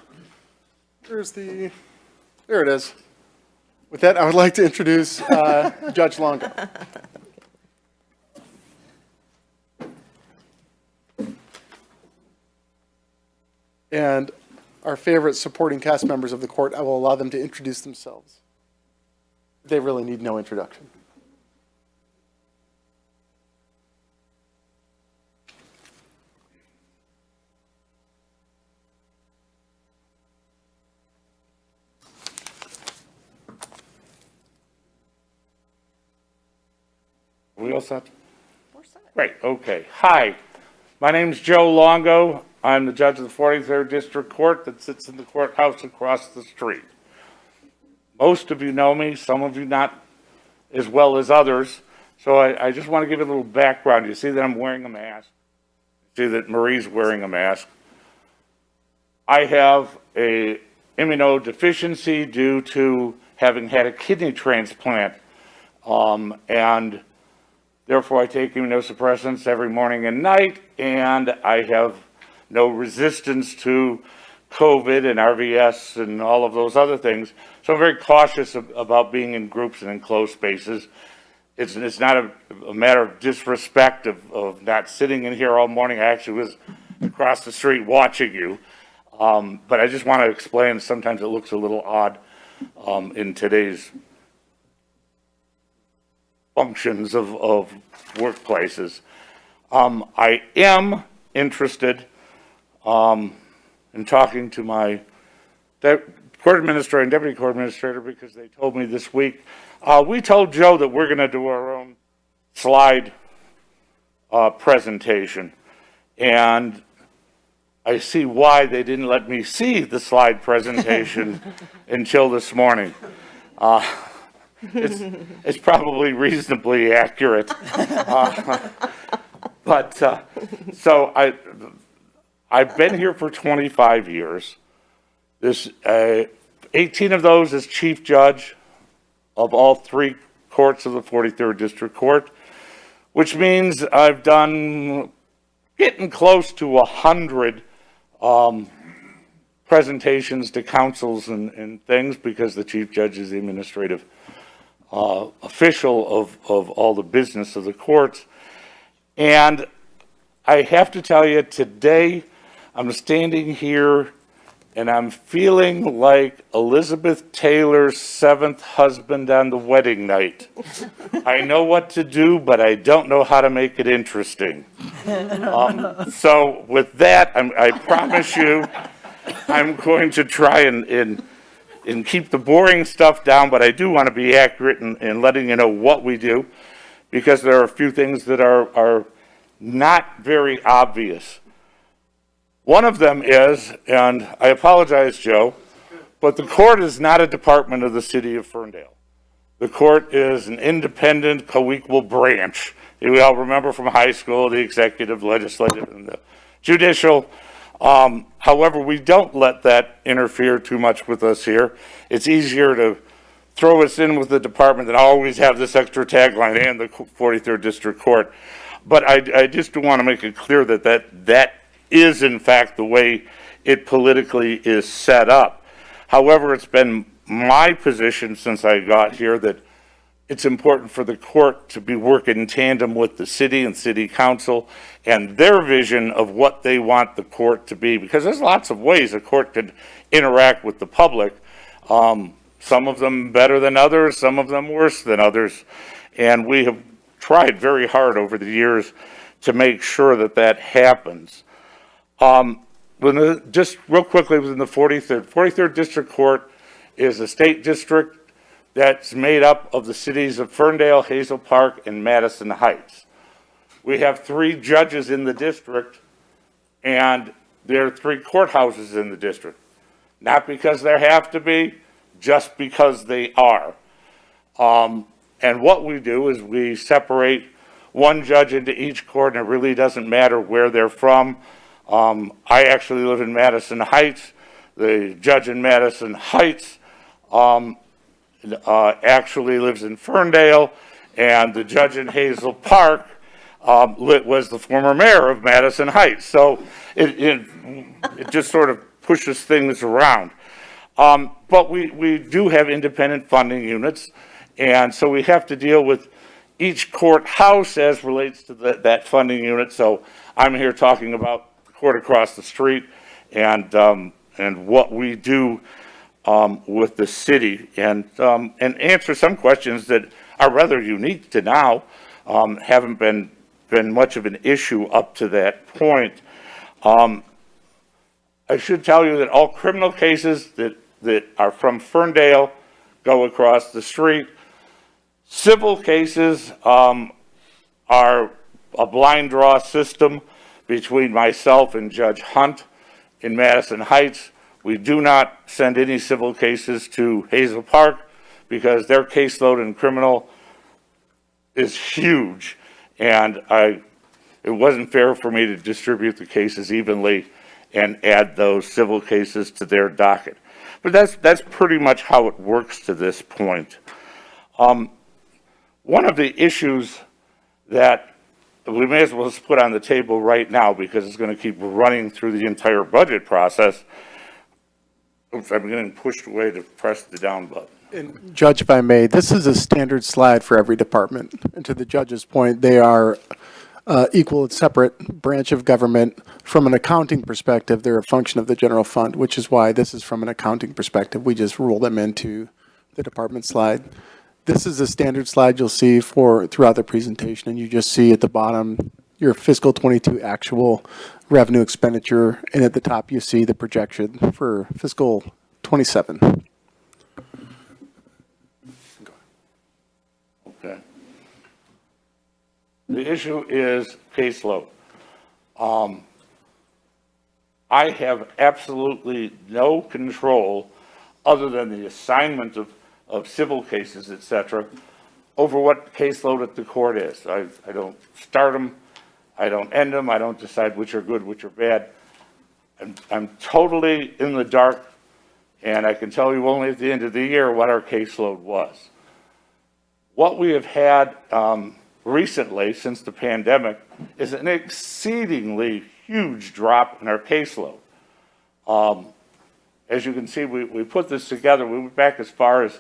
there it is. With that, I would like to introduce Judge Longo. And our favorite supporting cast members of the court, I will allow them to introduce themselves. They really need no introduction. We all set? Great, okay. Hi, my name's Joe Longo. I'm the judge of the 43rd District Court that sits in the courthouse across the street. Most of you know me, some of you not as well as others. So I just want to give you a little background. You see that I'm wearing a mask. You see that Marie's wearing a mask. I have a immunodeficiency due to having had a kidney transplant. And therefore I take immunosuppressants every morning and night, and I have no resistance to COVID and RVS and all of those other things. So I'm very cautious about being in groups and in closed spaces. It's not a matter of disrespect of not sitting in here all morning. I actually was across the street watching you. But I just want to explain, sometimes it looks a little odd in today's functions of workplaces. I am interested in talking to my court administrator and deputy court administrator because they told me this week. We told Joe that we're going to do our own slide presentation. And I see why they didn't let me see the slide presentation until this morning. It's probably reasonably accurate. So I've been here for 25 years. 18 of those as chief judge of all three courts of the 43rd District Court, which means I've done getting close to 100 presentations to councils and things, because the chief judge is the administrative official of all the business of the courts. And I have to tell you, today I'm standing here and I'm feeling like Elizabeth Taylor's seventh husband on the wedding night. I know what to do, but I don't know how to make it interesting. So with that, I promise you, I'm going to try and keep the boring stuff down, but I do want to be accurate in letting you know what we do, because there are a few things that are not very obvious. One of them is, and I apologize, Joe, but the court is not a department of the city of Ferndale. The court is an independent, co-equal branch. We all remember from high school, the executive, legislative, and the judicial. However, we don't let that interfere too much with us here. It's easier to throw us in with the department than always have this extra tagline and the 43rd District Court. But I just want to make it clear that is in fact the way it politically is set up. However, it's been my position since I got here that it's important for the court to be working in tandem with the city and city council and their vision of what they want the court to be, because there's lots of ways a court could interact with the public. Some of them better than others, some of them worse than others. And we have tried very hard over the years to make sure that that happens. Just real quickly, within the 43rd District Court is a state district that's made up of the cities of Ferndale, Hazel Park, and Madison Heights. We have 3 judges in the district, and there are 3 courthouses in the district. Not because there have to be, just because they are. And what we do is we separate one judge into each court, and it really doesn't matter where they're from. I actually live in Madison Heights. The judge in Madison Heights actually lives in Ferndale, and the judge in Hazel Park was the former mayor of Madison Heights. So it just sort of pushes things around. But we do have independent funding units, and so we have to deal with each courthouse as relates to that funding unit. So I'm here talking about the court across the street and what we do with the city, and answer some questions that are rather unique to now, haven't been much of an issue up to that point. I should tell you that all criminal cases that are from Ferndale go across the street. Civil cases are a blind draw system between myself and Judge Hunt in Madison Heights. We do not send any civil cases to Hazel Park because their caseload in criminal is huge, and it wasn't fair for me to distribute the cases evenly and add those civil cases to their docket. But that's pretty much how it works to this point. One of the issues that we may as well just put on the table right now, because it's going to keep running through the entire budget process. Oops, I'm getting pushed away to press the down button. And Judge, if I may, this is a standard slide for every department. And to the judge's point, they are equal and separate branch of government. From an accounting perspective, they're a function of the general fund, which is why this is from an accounting perspective. We just roll them into the department slide. This is a standard slide you'll see throughout the presentation, and you just see at the bottom your fiscal 22 actual revenue expenditure, and at the top you see the projection for fiscal 27. Okay. The issue is caseload. I have absolutely no control, other than the assignment of civil cases, et cetera, over what caseload at the court is. I don't start them, I don't end them, I don't decide which are good, which are bad. I'm totally in the dark, and I can tell you only at the end of the year what our caseload was. What we have had recently, since the pandemic, is an exceedingly huge drop in our caseload. As you can see, we put this together. We went back as far as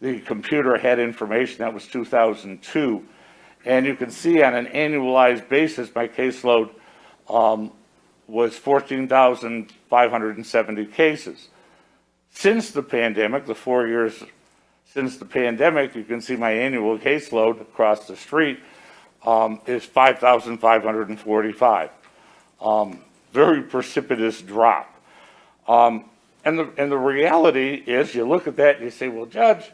the computer had information. That was 2002. And you can see on an annualized basis, my caseload was 14,570 cases. Since the pandemic, the 4 years since the pandemic, you can see my annual caseload across the street is 5,545. Very precipitous drop. And the reality is, you look at that and you say, well, Judge,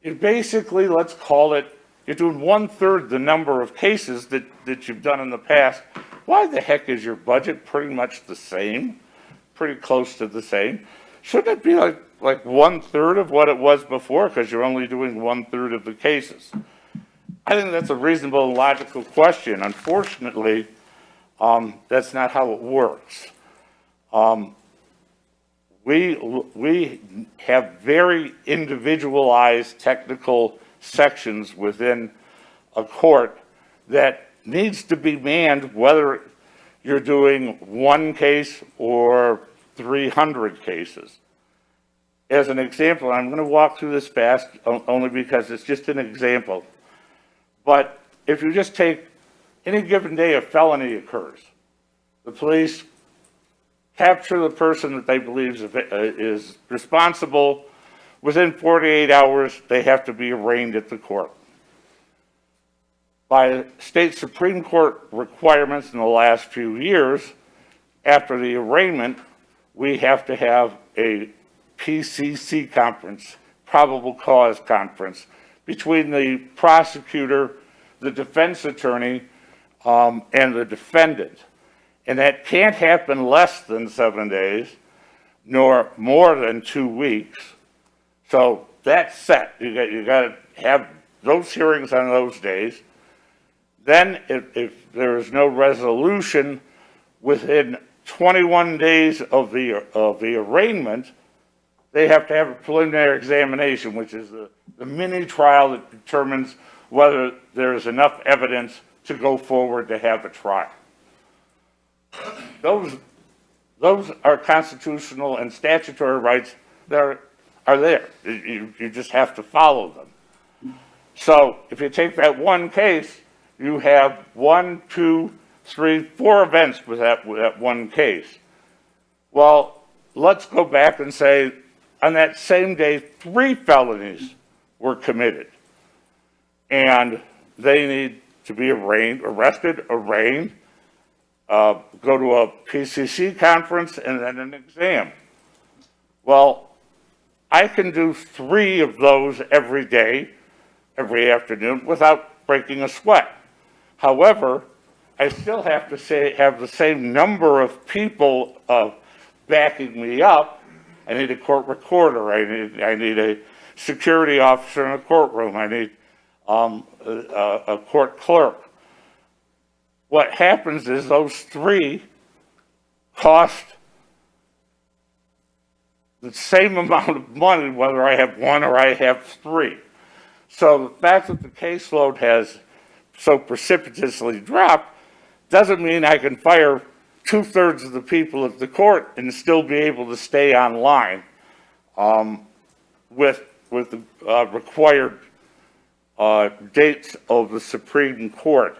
you basically, let's call it, you're doing 1/3 the number of cases that you've done in the past. Why the heck is your budget pretty much the same? Pretty close to the same? Shouldn't it be like 1/3 of what it was before, because you're only doing 1/3 of the cases? I think that's a reasonable and logical question. Unfortunately, that's not how it works. We have very individualized technical sections within a court that needs to be manned, whether you're doing one case or 300 cases. As an example, I'm going to walk through this fast only because it's just an example. But if you just take any given day a felony occurs, the police capture the person that they believe is responsible. Within 48 hours, they have to be arraigned at the court. By state Supreme Court requirements in the last few years, after the arraignment, we have to have a PCC conference, probable cause conference, between the prosecutor, the defense attorney, and the defendant. And that can't happen less than 7 days, nor more than 2 weeks. So that's set. You got to have those hearings on those days. Then if there is no resolution within 21 days of the arraignment, they have to have a preliminary examination, which is the mini trial that determines whether there is enough evidence to go forward to have a trial. Those are constitutional and statutory rights that are there. You just have to follow them. So if you take that one case, you have 1, 2, 3, 4 events with that one case. Well, let's go back and say on that same day, 3 felonies were committed. And they need to be arrested, arraigned, go to a PCC conference, and then an exam. Well, I can do 3 of those every day, every afternoon, without breaking a sweat. However, I still have to have the same number of people backing me up. I need a court recorder. I need a security officer in a courtroom. I need a court clerk. What happens is those 3 cost the same amount of money whether I have 1 or I have 3. So the fact that the caseload has so precipitously dropped doesn't mean I can fire 2/3 of the people at the court and still be able to stay online with the required dates of the Supreme Court.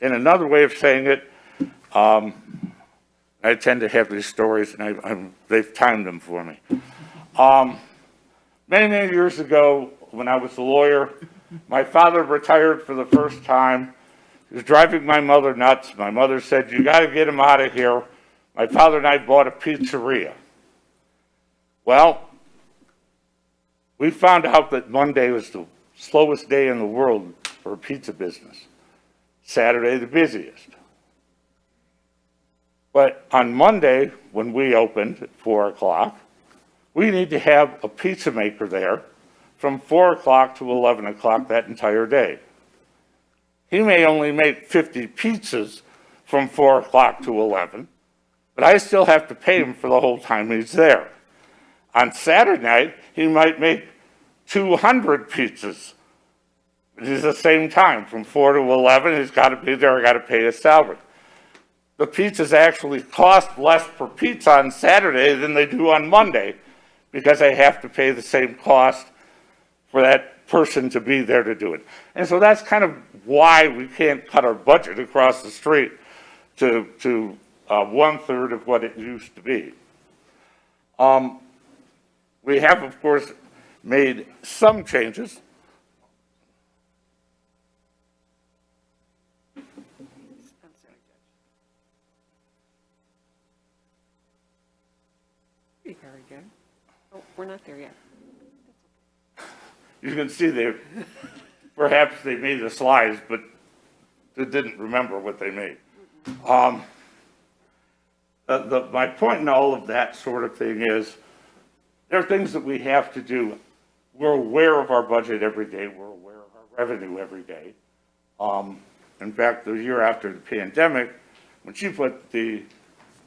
In another way of saying it, I tend to have these stories, and they've timed them for me. Many years ago, when I was a lawyer, my father retired for the first time. He was driving my mother nuts. My mother said, "You got to get him out of here." My father and I bought a pizzeria. Well, we found out that Monday was the slowest day in the world for a pizza business. Saturday, the busiest. But on Monday, when we opened at 4 o'clock, we need to have a pizza maker there from 4 o'clock to 11 o'clock that entire day. He may only make 50 pizzas from 4 o'clock to 11, but I still have to pay him for the whole time he's there. On Saturday night, he might make 200 pizzas. It is the same time, from 4 to 11, he's got to be there, I got to pay his salary. The pizzas actually cost less per pizza on Saturday than they do on Monday, because I have to pay the same cost for that person to be there to do it. And so that's kind of why we can't cut our budget across the street to 1/3 of what it used to be. We have, of course, made some changes. Very good. Oh, we're not there yet. You can see perhaps they made the slides, but they didn't remember what they made. My point in all of that sort of thing is, there are things that we have to do. We're aware of our budget every day. We're aware of our revenue every day. In fact, the year after the pandemic, when she put the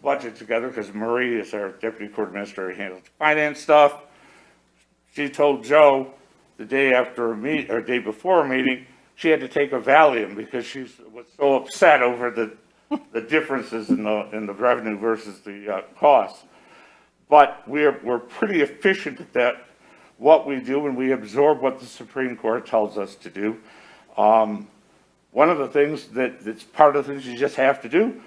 budget together, because Marie is our deputy court administrator, handles finance stuff, she told Joe the day after or day before a meeting, she had to take a Valium because she was so upset over the differences in the revenue versus the costs. But we're pretty efficient at that, what we do, and we absorb what the Supreme Court tells us to do. One of the things that's part of the things you just have to do,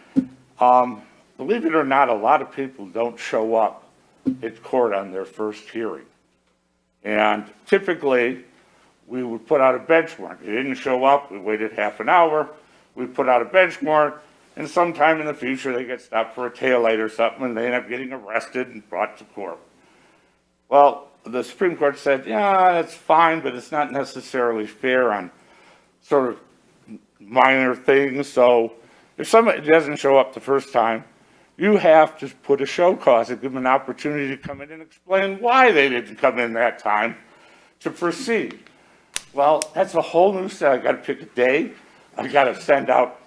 believe it or not, a lot of people don't show up at court on their first hearing. And typically, we would put out a bench warrant. They didn't show up, we waited half an hour, we put out a bench warrant, and sometime in the future, they get stopped for a taillight or something, and they end up getting arrested and brought to court. Well, the Supreme Court said, yeah, that's fine, but it's not necessarily fair on sort of minor things. So if somebody doesn't show up the first time, you have to put a show cause and give them an opportunity to come in and explain why they didn't come in that time to proceed. Well, that's a whole new set. I got to pick a day. I got to send out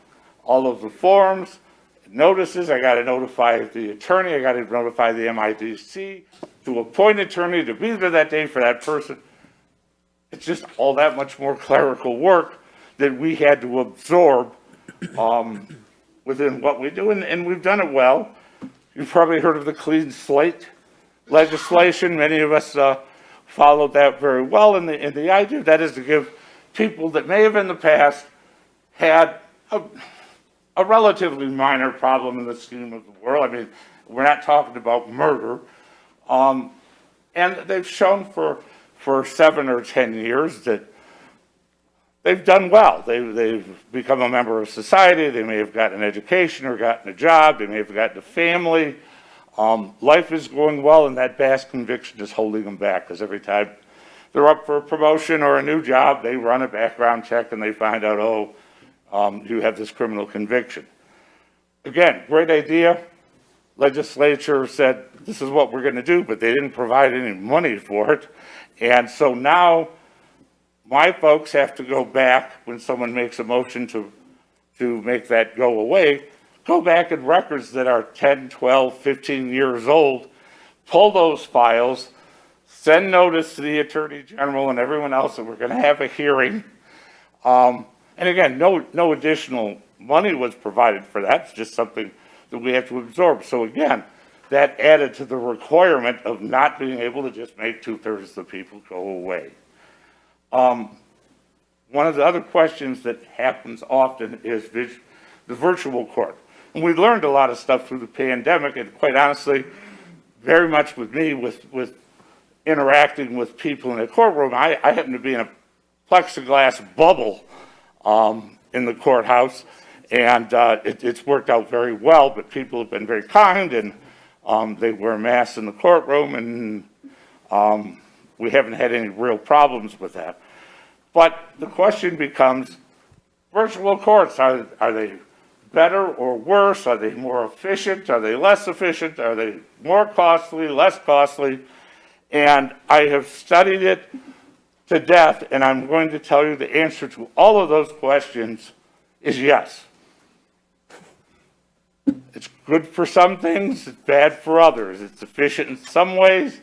all of the forms, notices. I got to notify the attorney. I got to notify the MIDC to appoint an attorney to be there that day for that person. It's just all that much more clerical work that we had to absorb within what we do, and we've done it well. You've probably heard of the clean slate legislation. Many of us followed that very well, and the idea of that is to give people that may have in the past had a relatively minor problem in the scheme of the world. I mean, we're not talking about murder. And they've shown for 7 or 10 years that they've done well. They've become a member of society. They may have gotten an education or gotten a job. They may have gotten a family. Life is going well, and that past conviction is holding them back, because every time they're up for a promotion or a new job, they run a background check and they find out, you have this criminal conviction. Again, great idea. Legislature said, this is what we're going to do, but they didn't provide any money for it. And so now my folks have to go back when someone makes a motion to make that go away, go back in records that are 10, 12, 15 years old, pull those files, send notice to the Attorney General and everyone else that we're going to have a hearing. And again, no additional money was provided for that. It's just something that we have to absorb. So again, that added to the requirement of not being able to just make 2/3 of the people go away. One of the other questions that happens often is the virtual court. And we learned a lot of stuff through the pandemic, and quite honestly, very much with me, with interacting with people in the courtroom, I happen to be in a plexiglass bubble in the courthouse, and it's worked out very well, but people have been very kind, and they wear masks in the courtroom, and we haven't had any real problems with that. But the question becomes, virtual courts, are they better or worse? Are they more efficient? Are they less efficient? Are they more costly, less costly? And I have studied it to death, and I'm going to tell you the answer to all of those questions is yes. It's good for some things, it's bad for others. It's efficient in some ways,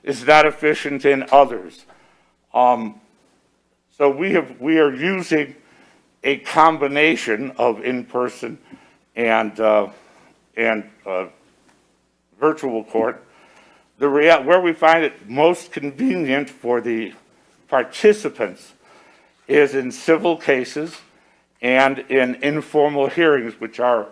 it's not efficient in others. So we are using a combination of in-person and virtual court. Where we find it most convenient for the participants is in civil cases and in informal hearings, which are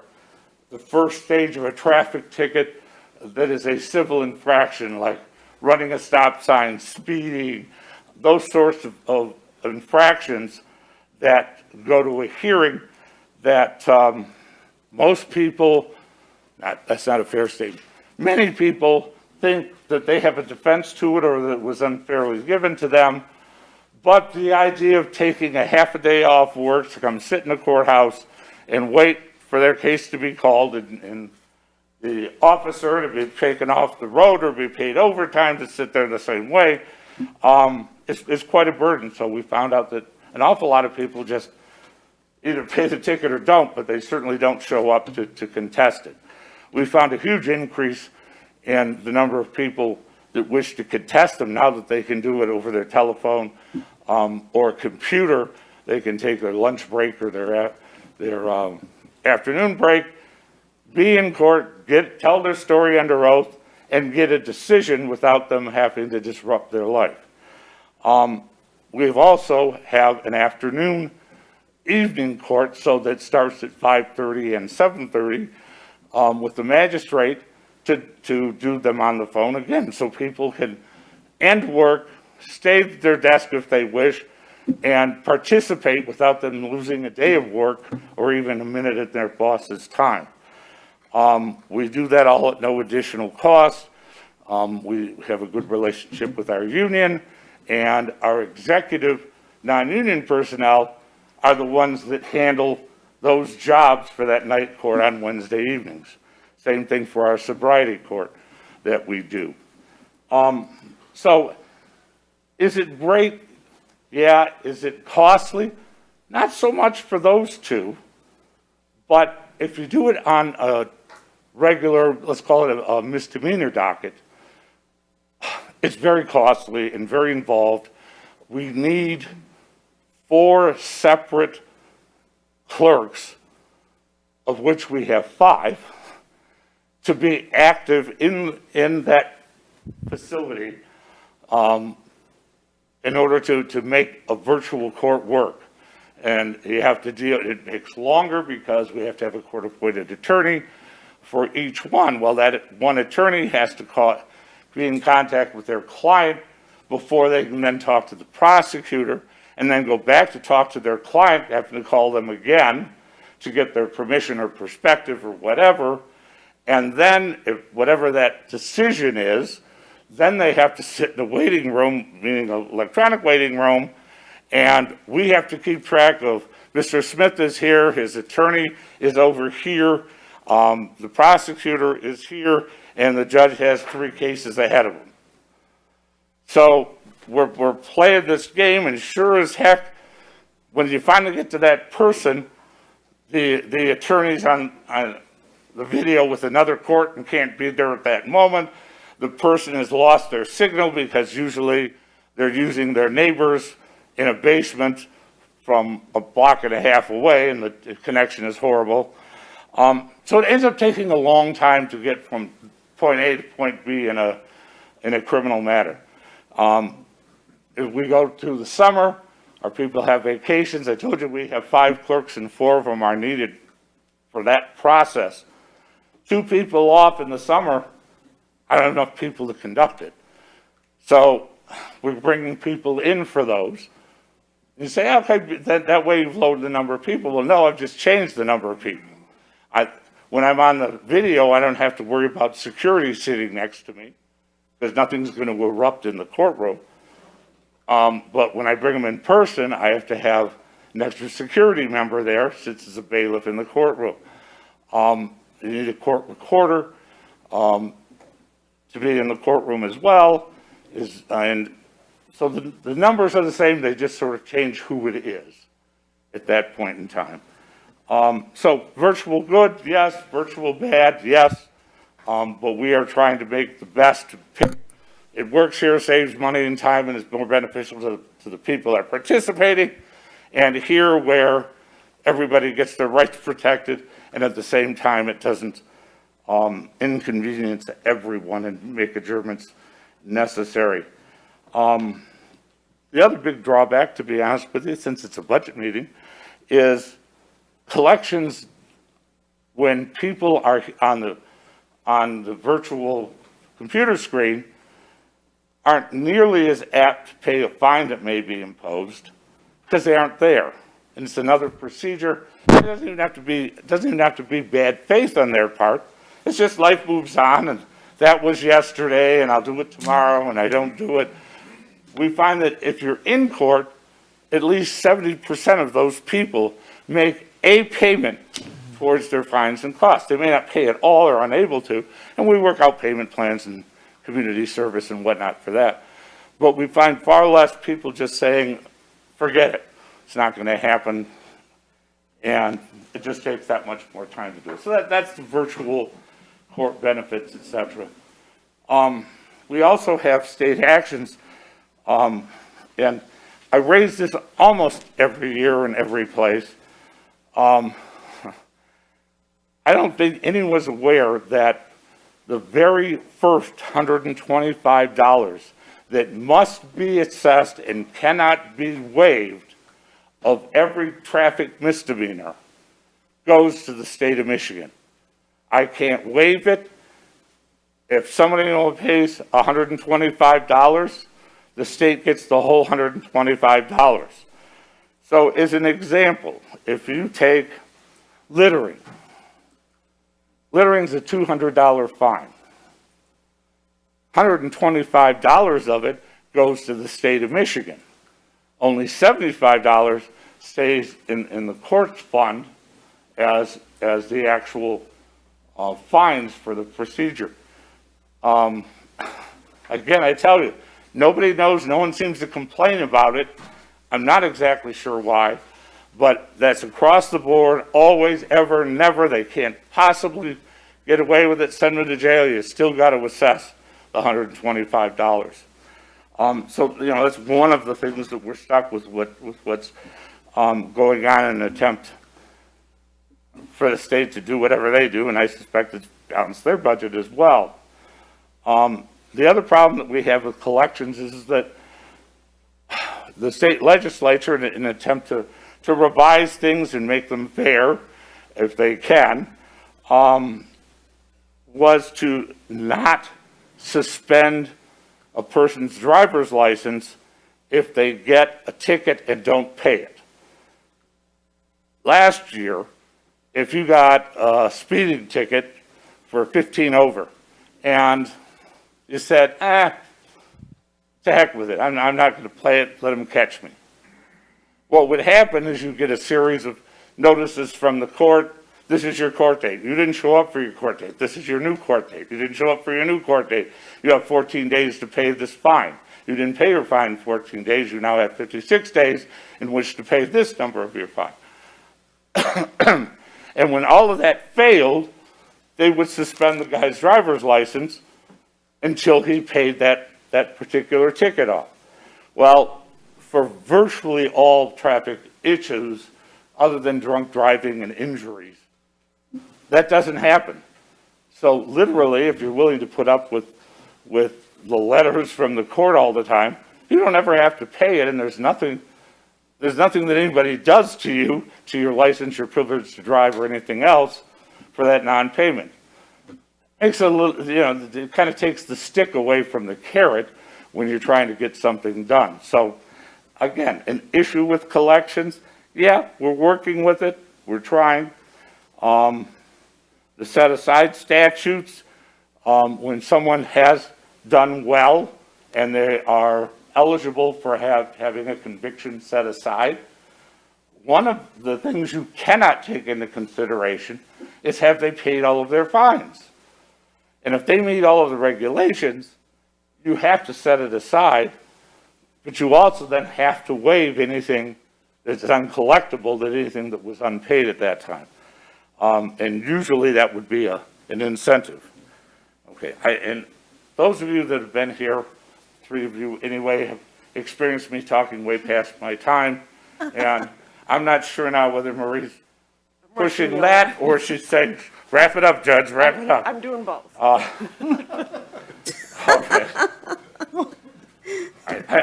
the first stage of a traffic ticket that is a civil infraction, like running a stop sign, speeding, those sorts of infractions that go to a hearing that most people, that's not a fair statement, many people think that they have a defense to it or that it was unfairly given to them. But the idea of taking a half a day off work to come sit in the courthouse and wait for their case to be called and the officer to be taken off the road or be paid overtime to sit there the same way, is quite a burden. So we found out that an awful lot of people just either pay the ticket or don't, but they certainly don't show up to contest it. We found a huge increase in the number of people that wish to contest them now that they can do it over their telephone or computer. They can take their lunch break or their afternoon break, be in court, tell their story under oath, and get a decision without them having to disrupt their life. We've also have an afternoon evening court, so that starts at 5:30 and 7:30 with the magistrate to do them on the phone again, so people can end work, stay at their desk if they wish, and participate without them losing a day of work or even a minute at their boss's time. We do that all at no additional cost. We have a good relationship with our union, and our executive non-union personnel are the ones that handle those jobs for that night court on Wednesday evenings. Same thing for our sobriety court that we do. So is it great? Yeah. Is it costly? Not so much for those two, but if you do it on a regular, let's call it a misdemeanor docket, it's very costly and very involved. We need 4 separate clerks, of which we have 5, to be active in that facility in order to make a virtual court work. And you have to deal, it takes longer because we have to have a court-appointed attorney for each one. Well, that one attorney has to be in contact with their client before they can then talk to the prosecutor and then go back to talk to their client, having to call them again to get their permission or perspective or whatever. And then, if whatever that decision is, then they have to sit in a waiting room, meaning an electronic waiting room, and we have to keep track of Mr. Smith is here, his attorney is over here, the prosecutor is here, and the judge has 3 cases ahead of him. So we're playing this game, and sure as heck, when you finally get to that person, the attorney's on the video with another court and can't be there at that moment. The person has lost their signal because usually they're using their neighbors in a basement from a block and a half away, and the connection is horrible. So it ends up taking a long time to get from point A to point B in a criminal matter. If we go through the summer, our people have vacations. I told you we have 5 clerks and 4 of them are needed for that process. 2 people off in the summer, I don't have enough people to conduct it. So we're bringing people in for those. You say, okay, that way you've lowered the number of people. Well, no, I've just changed the number of people. When I'm on the video, I don't have to worry about security sitting next to me because nothing's going to erupt in the courtroom. But when I bring them in person, I have to have an extra security member there, since it's a bailiff in the courtroom. You need a court recorder to be in the courtroom as well. And so the numbers are the same, they just sort of change who it is at that point in time. So virtual good, yes. Virtual bad, yes. But we are trying to make the best pick. It works here, saves money and time, and is more beneficial to the people that are participating. And here where everybody gets their rights protected, and at the same time it doesn't inconvenience everyone and make adjournments necessary. The other big drawback, to be honest with you, since it's a budget meeting, is collections, when people are on the virtual computer screen, aren't nearly as apt to pay a fine that may be imposed because they aren't there. And it's another procedure. It doesn't even have to be bad faith on their part. It's just life moves on, and that was yesterday, and I'll do it tomorrow, and I don't do it. We find that if you're in court, at least 70% of those people make a payment towards their fines and costs. They may not pay at all or unable to, and we work out payment plans and community service and whatnot for that. But we find far less people just saying, forget it, it's not going to happen, and it just takes that much more time to do it. So that's the virtual court benefits, et cetera. We also have state actions, and I raise this almost every year in every place. I don't think anyone was aware that the very first $125 that must be assessed and cannot be waived of every traffic misdemeanor goes to the state of Michigan. I can't waive it. If somebody only pays $125, the state gets the whole $125. So as an example, if you take littering's a $200 fine. $125 of it goes to the state of Michigan. Only $75 stays in the court's fund as the actual fines for the procedure. Again, I tell you, nobody knows, no one seems to complain about it. I'm not exactly sure why, but that's across the board, always, ever, never. They can't possibly get away with it, send them to jail. You still got to assess the $125. So, you know, that's one of the things that we're stuck with what's going on in an attempt for the state to do whatever they do, and I suspect it's balanced their budget as well. The other problem that we have with collections is that the state legislature, in an attempt to revise things and make them fair, if they can, was to not suspend a person's driver's license if they get a ticket and don't pay it. Last year, if you got a speeding ticket for 15 over and you said, to heck with it, I'm not going to play it, let them catch me. What would happen is you get a series of notices from the court. This is your court date. You didn't show up for your court date. This is your new court date. You didn't show up for your new court date. You have 14 days to pay this fine. You didn't pay your fine in 14 days. You now have 56 days in which to pay this number of your fine. And when all of that failed, they would suspend the guy's driver's license until he paid that particular ticket off. Well, for virtually all traffic issues, other than drunk driving and injuries, that doesn't happen. So literally, if you're willing to put up with the letters from the court all the time, you don't ever have to pay it, and there's nothing that anybody does to you, to your license, your privilege to drive, or anything else for that non-payment. Makes it a little, you know, it kind of takes the stick away from the carrot when you're trying to get something done. So again, an issue with collections, yeah, we're working with it, we're trying. The set-aside statutes, when someone has done well and they are eligible for having a conviction set aside, one of the things you cannot take into consideration is have they paid all of their fines. And if they meet all of the regulations, you have to set it aside, but you also then have to waive anything that's uncollectible, anything that was unpaid at that time. And usually that would be an incentive. Okay, and those of you that have been here, 3 of you anyway, have experienced me talking way past my time. And I'm not sure now whether Marie's pushing that or she's saying, wrap it up, Judge, wrap it up. I'm doing both. Okay.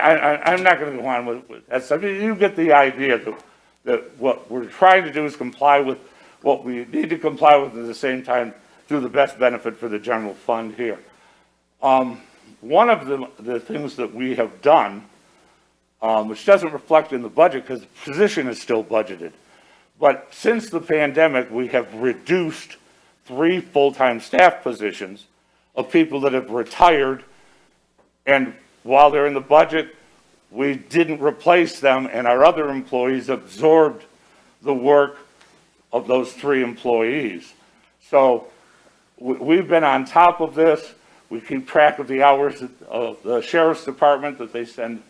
I'm not going to go on with that stuff. You get the idea that what we're trying to do is comply with what we need to comply with, at the same time do the best benefit for the general fund here. One of the things that we have done, which doesn't reflect in the budget because the position is still budgeted, but since the pandemic, we have reduced 3 full-time staff positions of people that have retired, and while they're in the budget, we didn't replace them, and our other employees absorbed the work of those 3 employees. So we've been on top of this. We keep track of the hours of the sheriff's department that they send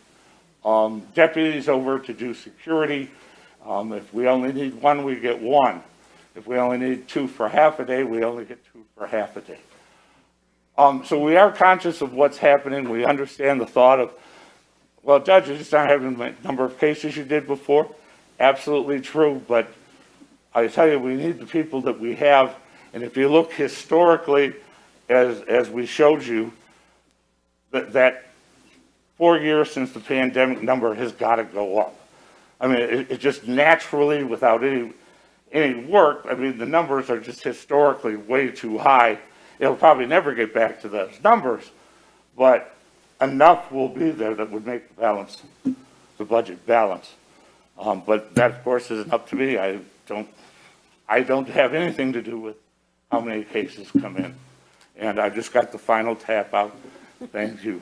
deputies over to do security. If we only need 1, we get 1. If we only need 2 for half a day, we only get 2 for half a day. So we are conscious of what's happening. We understand the thought of, well, Judge, you just not having the number of cases you did before. Absolutely true, but I tell you, we need the people that we have. And if you look historically, as we showed you, that 4 years since the pandemic number has got to go up. I mean, it just naturally, without any work, I mean, the numbers are just historically way too high. It'll probably never get back to those numbers, but enough will be there that would make the budget balance. But that, of course, isn't up to me. I don't have anything to do with how many cases come in. And I just got the final tap out. Thank you.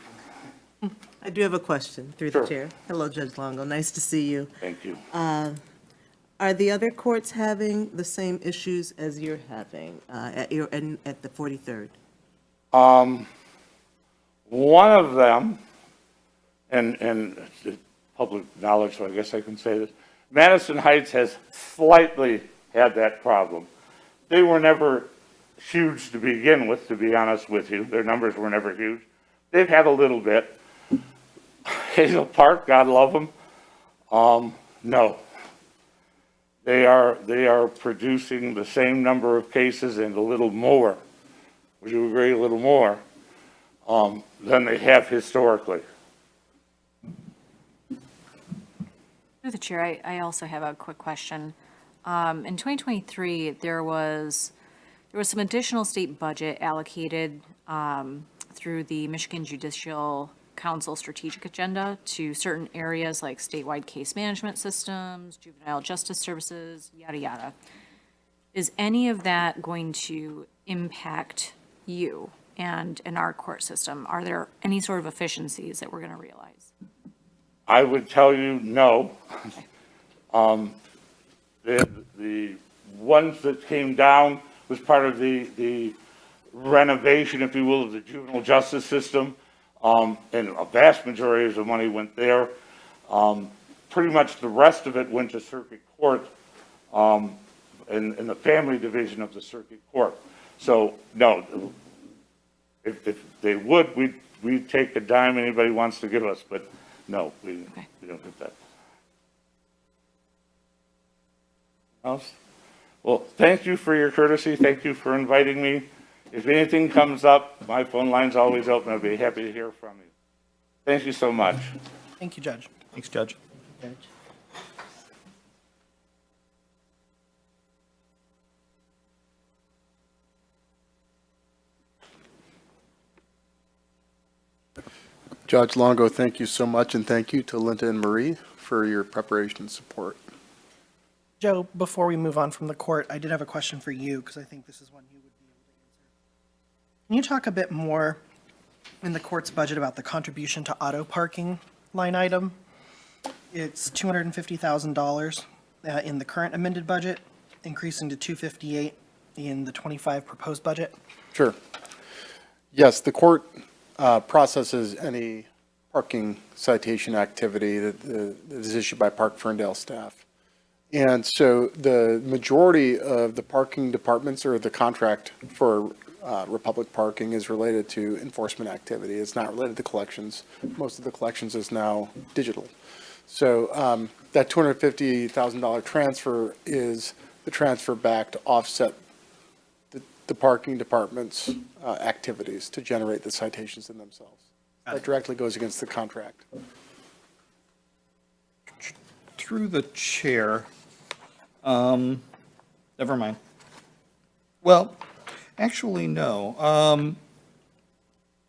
I do have a question through the Sure. chair. Hello, Judge Longo. Nice to see you. Thank you. Are the other courts having the same issues as you're having at the 43rd? One of them, and it's public knowledge, so I guess I can say this, Madison Heights has slightly had that problem. They were never huge to begin with, to be honest with you. Their numbers were never huge. They've had a little bit. Hazel Park, God love them. No. They are producing the same number of cases and a little more. Would you agree, a little more, than they have historically? Through the chair, I also have a quick question. In 2023, there was some additional state budget allocated through the Michigan Judicial Council strategic agenda to certain areas like statewide case management systems, juvenile justice services, yada, yada. Is any of that going to impact you and in our court system? Are there any sort of efficiencies that we're going to realize? I would tell you no. The ones that came down was part of the renovation, if you will, of the juvenile justice system. And a vast majority of the money went there. Pretty much the rest of it went to circuit court in the family division of the circuit court. So, no, if they would, we'd take a dime anybody wants to give us, but no, we don't get that. Else? Well, thank you for your courtesy. Thank you for inviting me. If anything comes up, my phone line's always open. I'll be happy to hear from you. Thank you so much. Thank you, Judge. Thanks, Judge. Judge Longo, thank you so much, and thank you to Linda and Marie for your preparation and support. Joe, before we move on from the court, I did have a question for you, because I think this is one you would be able to answer. Can you talk a bit more in the court's budget about the contribution to auto parking line item? It's $250,000 in the current amended budget, increasing to $258,000 in the 25 proposed budget. Sure. Yes, the court processes any parking citation activity that is issued by Park Ferndale staff. And so the majority of the parking departments or the contract for Republic Parking is related to enforcement activity. It's not related to collections. Most of the collections is now digital. So that $250,000 transfer is the transfer back to offset the parking department's activities to generate the citations in themselves. That directly goes against the contract. Through the chair, never mind. Well, actually, no.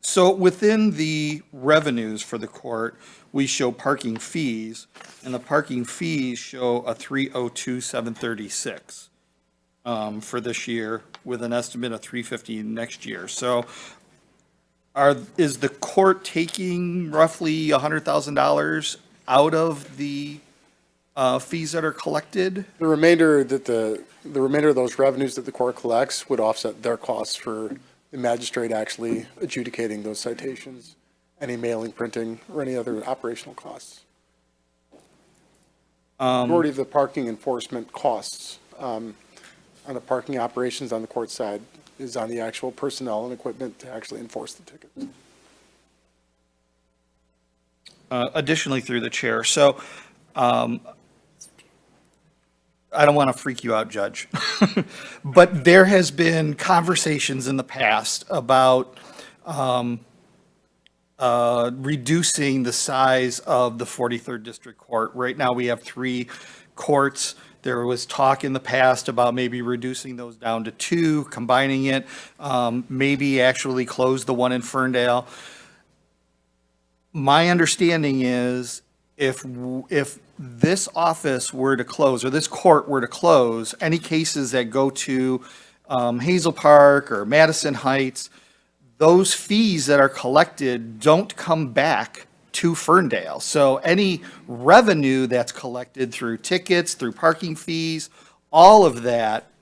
So within the revenues for the court, we show parking fees, and the parking fees show a 302,736 for this year, with an estimate of 350 next year. So is the court taking roughly $100,000 out of the fees that are collected? The remainder of those revenues that the court collects would offset their costs for the magistrate actually adjudicating those citations, any mailing, printing, or any other operational costs. Majority of the parking enforcement costs on the parking operations on the court side is on the actual personnel and equipment to actually enforce the tickets. Additionally, through the chair, so I don't want to freak you out, Judge, but there has been conversations in the past about reducing the size of the 43rd District Court. Right now, we have 3 courts. There was talk in the past about maybe reducing those down to 2, combining it, maybe actually close the one in Ferndale. My understanding is if this office were to close, or this court were to close, any cases that go to Hazel Park or Madison Heights, those fees that are collected don't come back to Ferndale. So any revenue that's collected through tickets, through parking fees, all of that,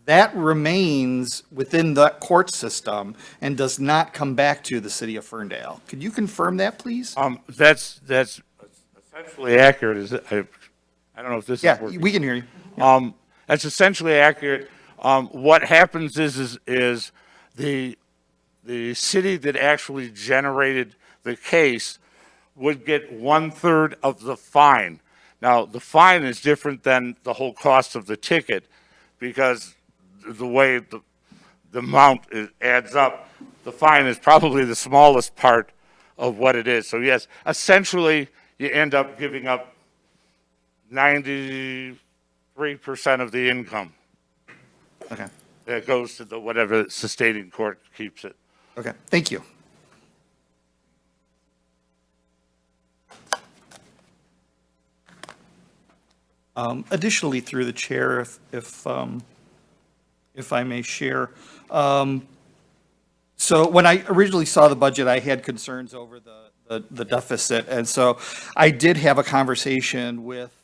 that remains within the court system and does not come back to the city of Ferndale. Could you confirm that, please? That's essentially accurate, is it? I don't know if this is Yeah, working. we can hear you. That's essentially accurate. What happens is the city that actually generated the case would get 1/3 of the fine. Now, the fine is different than the whole cost of the ticket, because the way the amount adds up, the fine is probably the smallest part of what it is. So yes, essentially, you end up giving up 93% of the income. Okay, That goes to the whatever the sustaining court keeps it. okay, thank you. Additionally, through the chair, if I may share, so when I originally saw the budget, I had concerns over the deficit, and so I did have a conversation with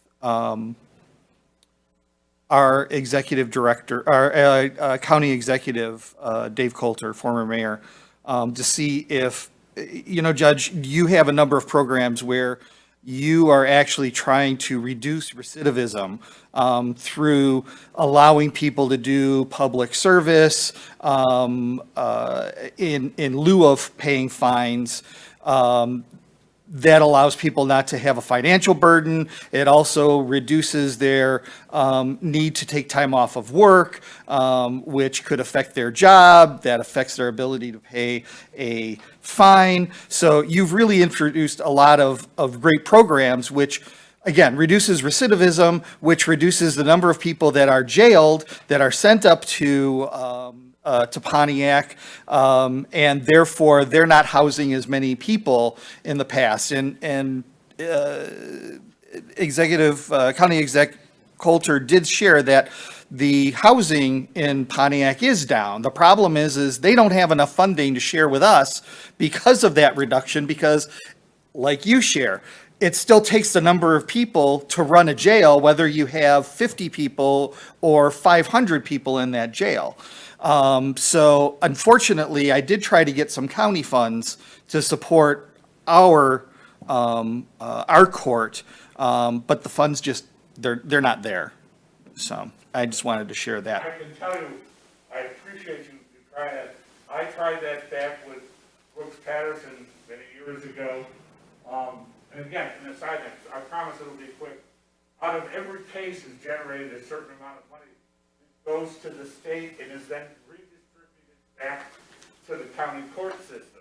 our executive director, our county executive, Dave Coulter, former mayor, to see if, Judge, you have a number of programs where you are actually trying to reduce recidivism through allowing people to do public service in lieu of paying fines. That allows people not to have a financial burden. It also reduces their need to take time off of work, which could affect their job. That affects their ability to pay a fine. So you've really introduced a lot of great programs, which, again, reduces recidivism, which reduces the number of people that are jailed, that are sent up to Pontiac, and therefore they're not housing as many people in the past. And County Exec Coulter did share that the housing in Pontiac is down. The problem is they don't have enough funding to share with us because of that reduction, because like you share, it still takes the number of people to run a jail, whether you have 50 people or 500 people in that jail. So unfortunately, I did try to get some county funds to support our court, but the funds just, they're not there. So I just wanted to share that. I can tell you, I appreciate you trying that. I tried that back with Brooks Patterson many years ago. And again, an aside note, I promise it'll be quick. Out of every case is generated a certain amount of money. It goes to the state and is then redistributed back to the county court system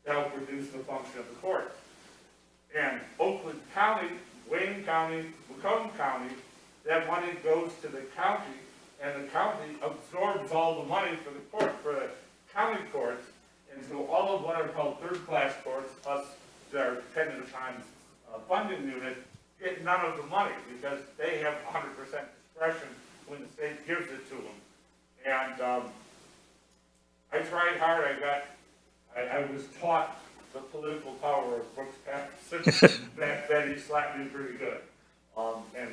to help reduce the function of the court. And Oakland County Wayne County, Macomb County, that money goes to the county, and the county absorbs all the money for the court, for the county courts. And so all of what are called third-class courts, us that are dependent upon funding unit, get none of the money because they have 100% discretion when the state gives it to them. And I tried hard. I was taught the political power of Brooks Patterson back then. He slapped me pretty good. And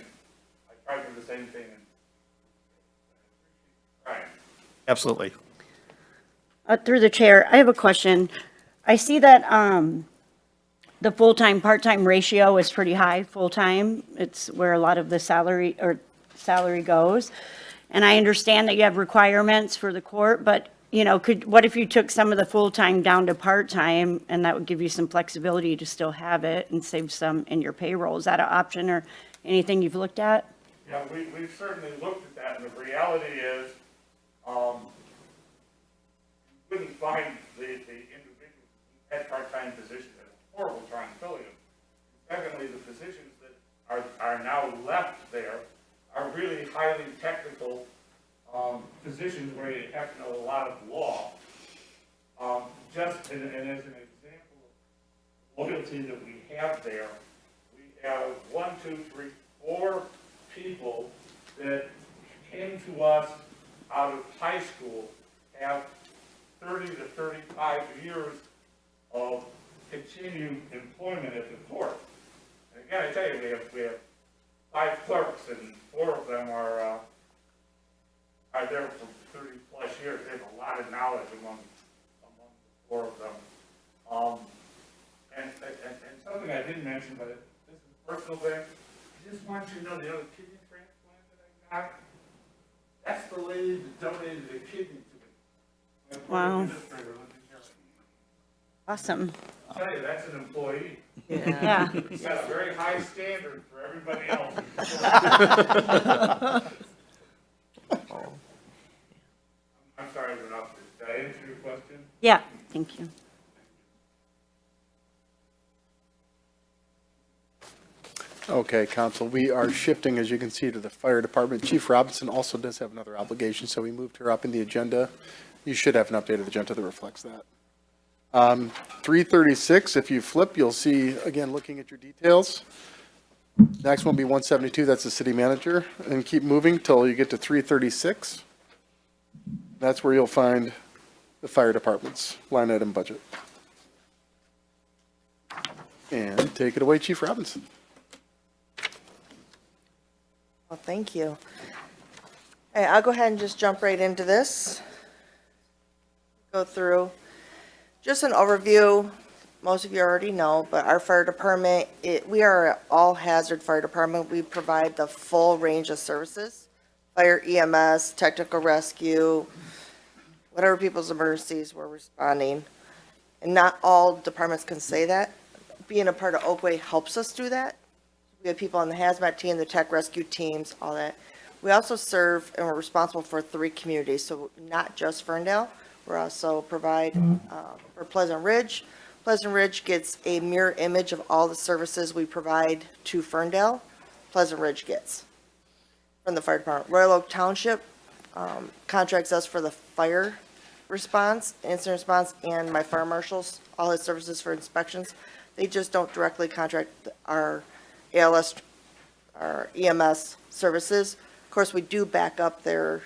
I tried for the same thing. Right. Absolutely. Through the chair, I have a question. I see that the full-time, part-time ratio is pretty high, full-time. It's where a lot of the salary goes. And I understand that you have requirements for the court, but, you know, what if you took some of the full-time down to part-time, and that would give you some flexibility to still have it and save some in your payroll? Is that an option or anything you've looked at? Yeah, we've certainly looked at that, and the reality is, you couldn't find the individuals who had part-time positions. It's horrible trying to fill them. Secondly, the positions that are now left there are really highly technical positions where you have to know a lot of law. And as an example of loyalty that we have there, we have 4 people that came to us out of high school, have 30 to 35 years of continued employment at the court. And again, I tell you, we have 5 clerks, and 4 of them are there for 30 plus years. They have a lot of knowledge among the 4 of them. And something I didn't mention, but this is a personal thing. I just want you to know the other kidney transplant that I got, that's the lady that donated a kidney to me. Wow. Administrator lived in here. Awesome. I'll tell you, that's an employee. Yeah. He's got a very high standard for everybody else. I'm sorry, I went off. Did I answer your question? Yeah, thank you. Okay, council, we are shifting, as you can see, to the fire department. Chief Robinson also does have another obligation, so we moved her up in the agenda. You should have an updated agenda that reflects that. 336, if you flip, you'll see, again, looking at your details. Next one will be 172, that's the city manager, and keep moving till you get to 336. That's where you'll find the fire department's line item budget. And take it away, Chief Robinson. Well, thank you. Hey, I'll go ahead and just jump right into this. Go through just an overview. Most of you already know, but our fire department, we are an all-hazard fire department. We provide the full range of services, fire, EMS, technical rescue, whatever people's emergencies we're responding. And not all departments can say that. Being a part of Oakway helps us do that. We have people on the hazmat team, the tech rescue teams, all that. We also serve and we're responsible for 3 communities, so not just Ferndale. We also provide for Pleasant Ridge. Pleasant Ridge gets a mirror image of all the services we provide to Ferndale. Pleasant Ridge gets from the fire department. Royal Oak Township contracts us for the fire response, incident response, and my fire marshals, all his services for inspections. They just don't directly contract our ALS, our EMS services. Of course, we do back up their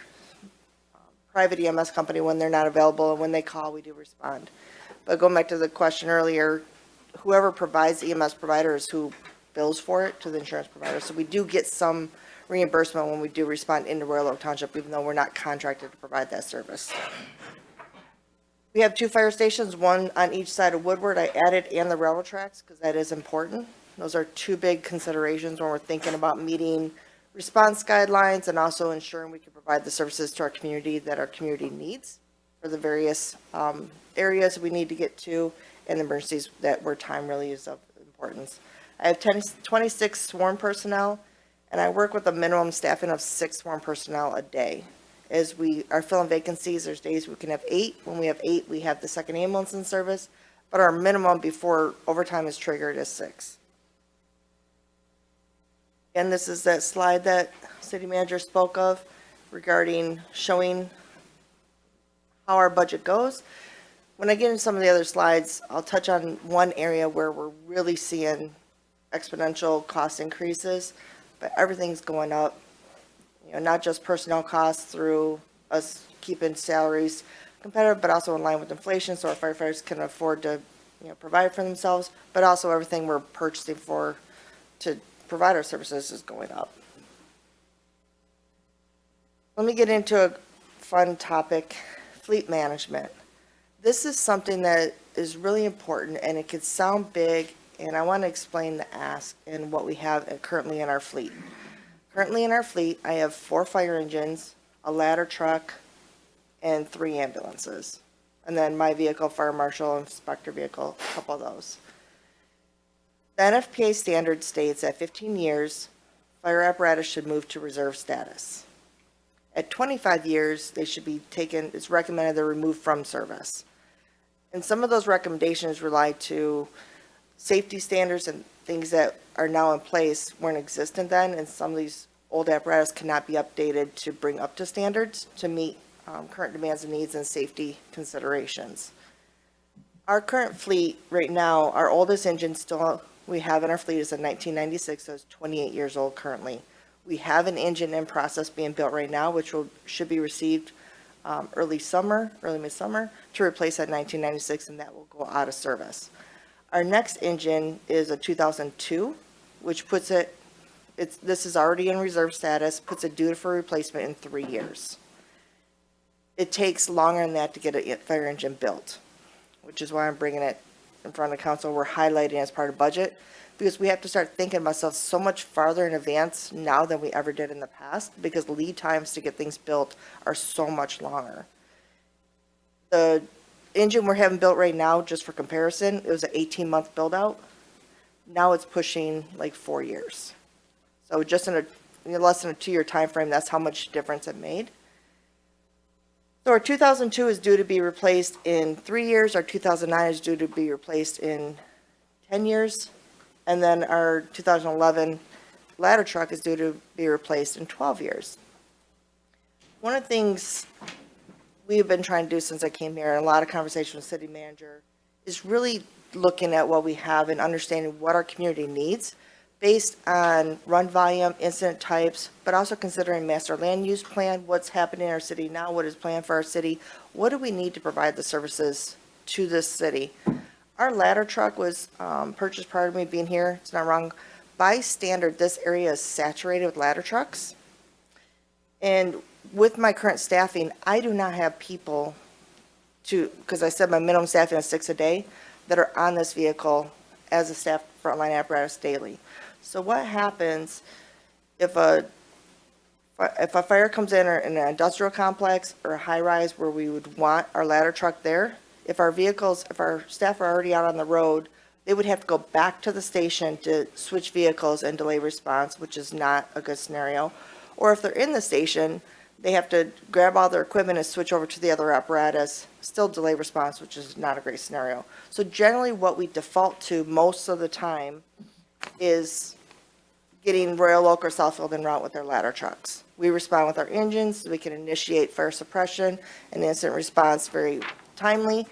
private EMS company when they're not available, and when they call, we do respond. But going back to the question earlier, whoever provides the EMS provider is who bills for it to the insurance provider. So we do get some reimbursement when we do respond into Royal Oak Township, even though we're not contracted to provide that service. We have 2 fire stations, one on each side of Woodward. I added and the railroad tracks because that is important. Those are 2 big considerations when we're thinking about meeting response guidelines and also ensuring we can provide the services to our community that our community needs for the various areas we need to get to and the emergencies where time really is of importance. I have 26 sworn personnel, and I work with a minimum staffing of 6 sworn personnel a day. As we are filling vacancies, there's days we can have 8. When we have 8, we have the second ambulance in service, but our minimum before overtime is triggered is 6. And this is that slide that city manager spoke of regarding showing how our budget goes. When I get into some of the other slides, I'll touch on one area where we're really seeing exponential cost increases, but everything's going up. You know, not just personnel costs through us keeping salaries competitive, but also in line with inflation, so our firefighters can afford to, you know, provide for themselves, but also everything we're purchasing for to provide our services is going up. Let me get into a fun topic, fleet management. This is something that is really important, and it could sound big, and I want to explain the ask and what we have currently in our fleet. Currently in our fleet, I have 4 fire engines, a ladder truck, and 3 ambulances. And then my vehicle, fire marshal, inspector vehicle, a couple of those. The NFPA standard states at 15 years, fire apparatus should move to reserve status. At 25 years, they should be taken, it's recommended they're removed from service. And some of those recommendations rely to safety standards and things that are now in place weren't existent then, and some of these old apparatus cannot be updated to bring up to standards to meet current demands and needs and safety considerations. Our current fleet right now, our oldest engine still we have in our fleet is a 1996, so it's 28 years old currently. We have an engine in process being built right now, which should be received early midsummer, to replace that 1996, and that will go out of service. Our next engine is a 2002, which puts this is already in reserve status, puts it due for replacement in 3 years. It takes longer than that to get a fire engine built, which is why I'm bringing it in front of council. We're highlighting as part of budget, because we have to start thinking about ourselves so much farther in advance now than we ever did in the past, because lead times to get things built are so much longer. The engine we're having built right now, just for comparison, it was an 18-month build out. Now it's pushing like 4 years. So just in less than a 2-year time frame, that's how much difference it made. So our 2002 is due to be replaced in 3 years. Our 2009 is due to be replaced in 10 years. And then our 2011 ladder truck is due to be replaced in 12 years. One of the things we've been trying to do since I came here, and a lot of conversation with city manager, is really looking at what we have and understanding what our community needs based on run volume, incident types, but also considering master land use plan, what's happening in our city now, what is planned for our city, what do we need to provide the services to this city. Our ladder truck was purchased prior to me being here. It's not wrong. By standard, this area is saturated with ladder trucks. And with my current staffing, I do not have people because I said my minimum staffing is 6 a day, that are on this vehicle as a staff frontline apparatus daily. So what happens if a fire comes in or in an industrial complex or a high rise where we would want our ladder truck there? If our staff are already out on the road, they would have to go back to the station to switch vehicles and delay response, which is not a good scenario. Or if they're in the station, they have to grab all their equipment and switch over to the other apparatus, still delay response, which is not a great scenario. So generally what we default to most of the time is getting Royal Oak or Southfield en route with their ladder trucks. We respond with our engines, so we can initiate fire suppression and incident response very timely,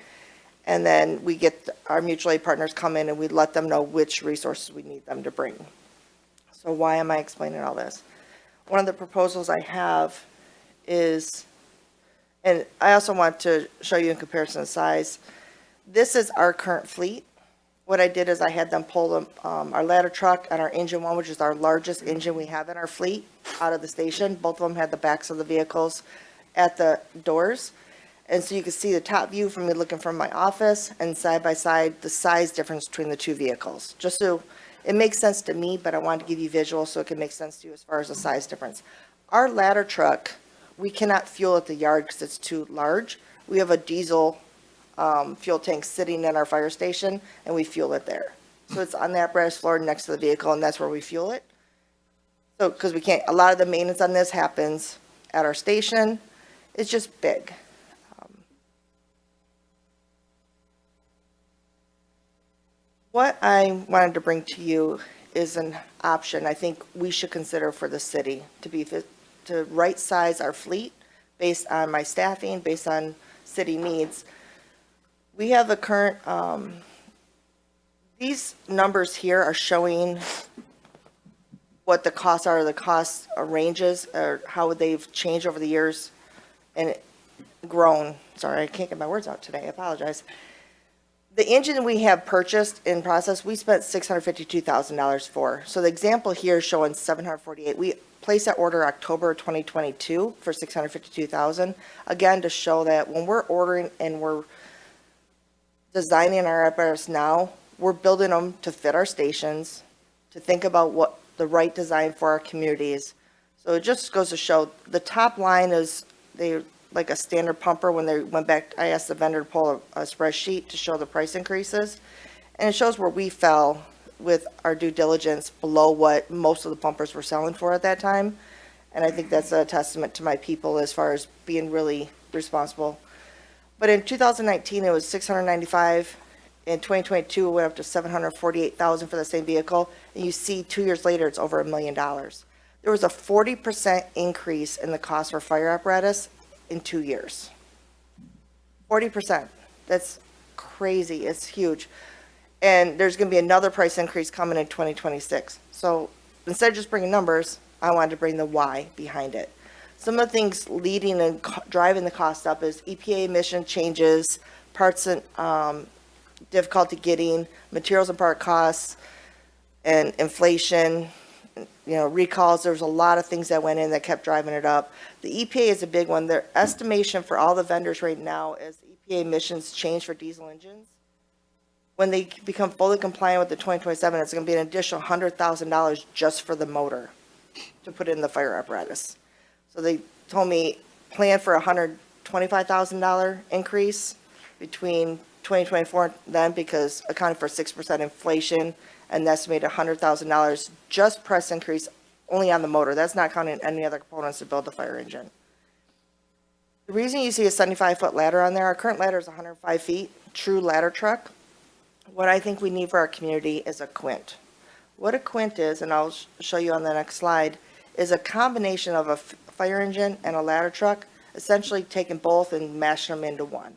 and then we get our mutual aid partners come in and we let them know which resources we need them to bring. So why am I explaining all this? One of the proposals I have is, and I also want to show you in comparison of size, this is our current fleet. What I did is I had them pull our ladder truck and our engine one, which is our largest engine we have in our fleet, out of the station. Both of them had the backs of the vehicles at the doors. And so you can see the top view from me looking from my office, and side by side, the size difference between the two vehicles. Just so it makes sense to me, but I wanted to give you visual so it can make sense to you as far as the size difference. Our ladder truck, we cannot fuel at the yard because it's too large. We have a diesel fuel tank sitting in our fire station, and we fuel it there. So it's on the apparatus floor next to the vehicle, and that's where we fuel it. So, because we can't, a lot of the maintenance on this happens at our station. It's just big. What I wanted to bring to you is an option I think we should consider for the city to right-size our fleet based on my staffing, based on city needs. We have the current, these numbers here are showing what the costs are, the cost ranges, or how they've changed over the years and grown. Sorry, I can't get my words out today. I apologize. The engine we have purchased in process, we spent $652,000 for. So the example here is showing 748. We placed that order October 2022 for $652,000. Again, to show that when we're ordering and we're designing our apparatus now, we're building them to fit our stations, to think about what the right design for our communities. So it just goes to show, the top line is like a standard pumper. When they went back, I asked the vendor to pull a spreadsheet to show the price increases. And it shows where we fell with our due diligence below what most of the pumpers were selling for at that time. And I think that's a testament to my people as far as being really responsible. But in 2019, it was 695. In 2022, it went up to 748,000 for the same vehicle. And you see 2 years later, it's over $1 million. There was a 40% increase in the cost for fire apparatus in 2 years. 40%. That's crazy. It's huge. And there's going to be another price increase coming in 2026. So instead of just bringing numbers, I wanted to bring the why behind it. Some of the things leading and driving the cost up is EPA emission changes, parts and difficulty getting, materials and part costs, and inflation, recalls. There's a lot of things that went in that kept driving it up. The EPA is a big one. Their estimation for all the vendors right now is the EPA emissions change for diesel engines. When they become fully compliant with the 2027, it's going to be an additional $100,000 just for the motor to put in the fire apparatus. So they told me plan for a $125,000 increase between 2024 and then, because accounting for 6% inflation and estimated $100,000 just price increase only on the motor. That's not counting any other components to build the fire engine. The reason you see a 75-foot ladder on there, our current ladder is 105 feet, true ladder truck. What I think we need for our community is a quint. What a quint is, and I'll show you on the next slide, is a combination of a fire engine and a ladder truck, essentially taking both and mashing them into one.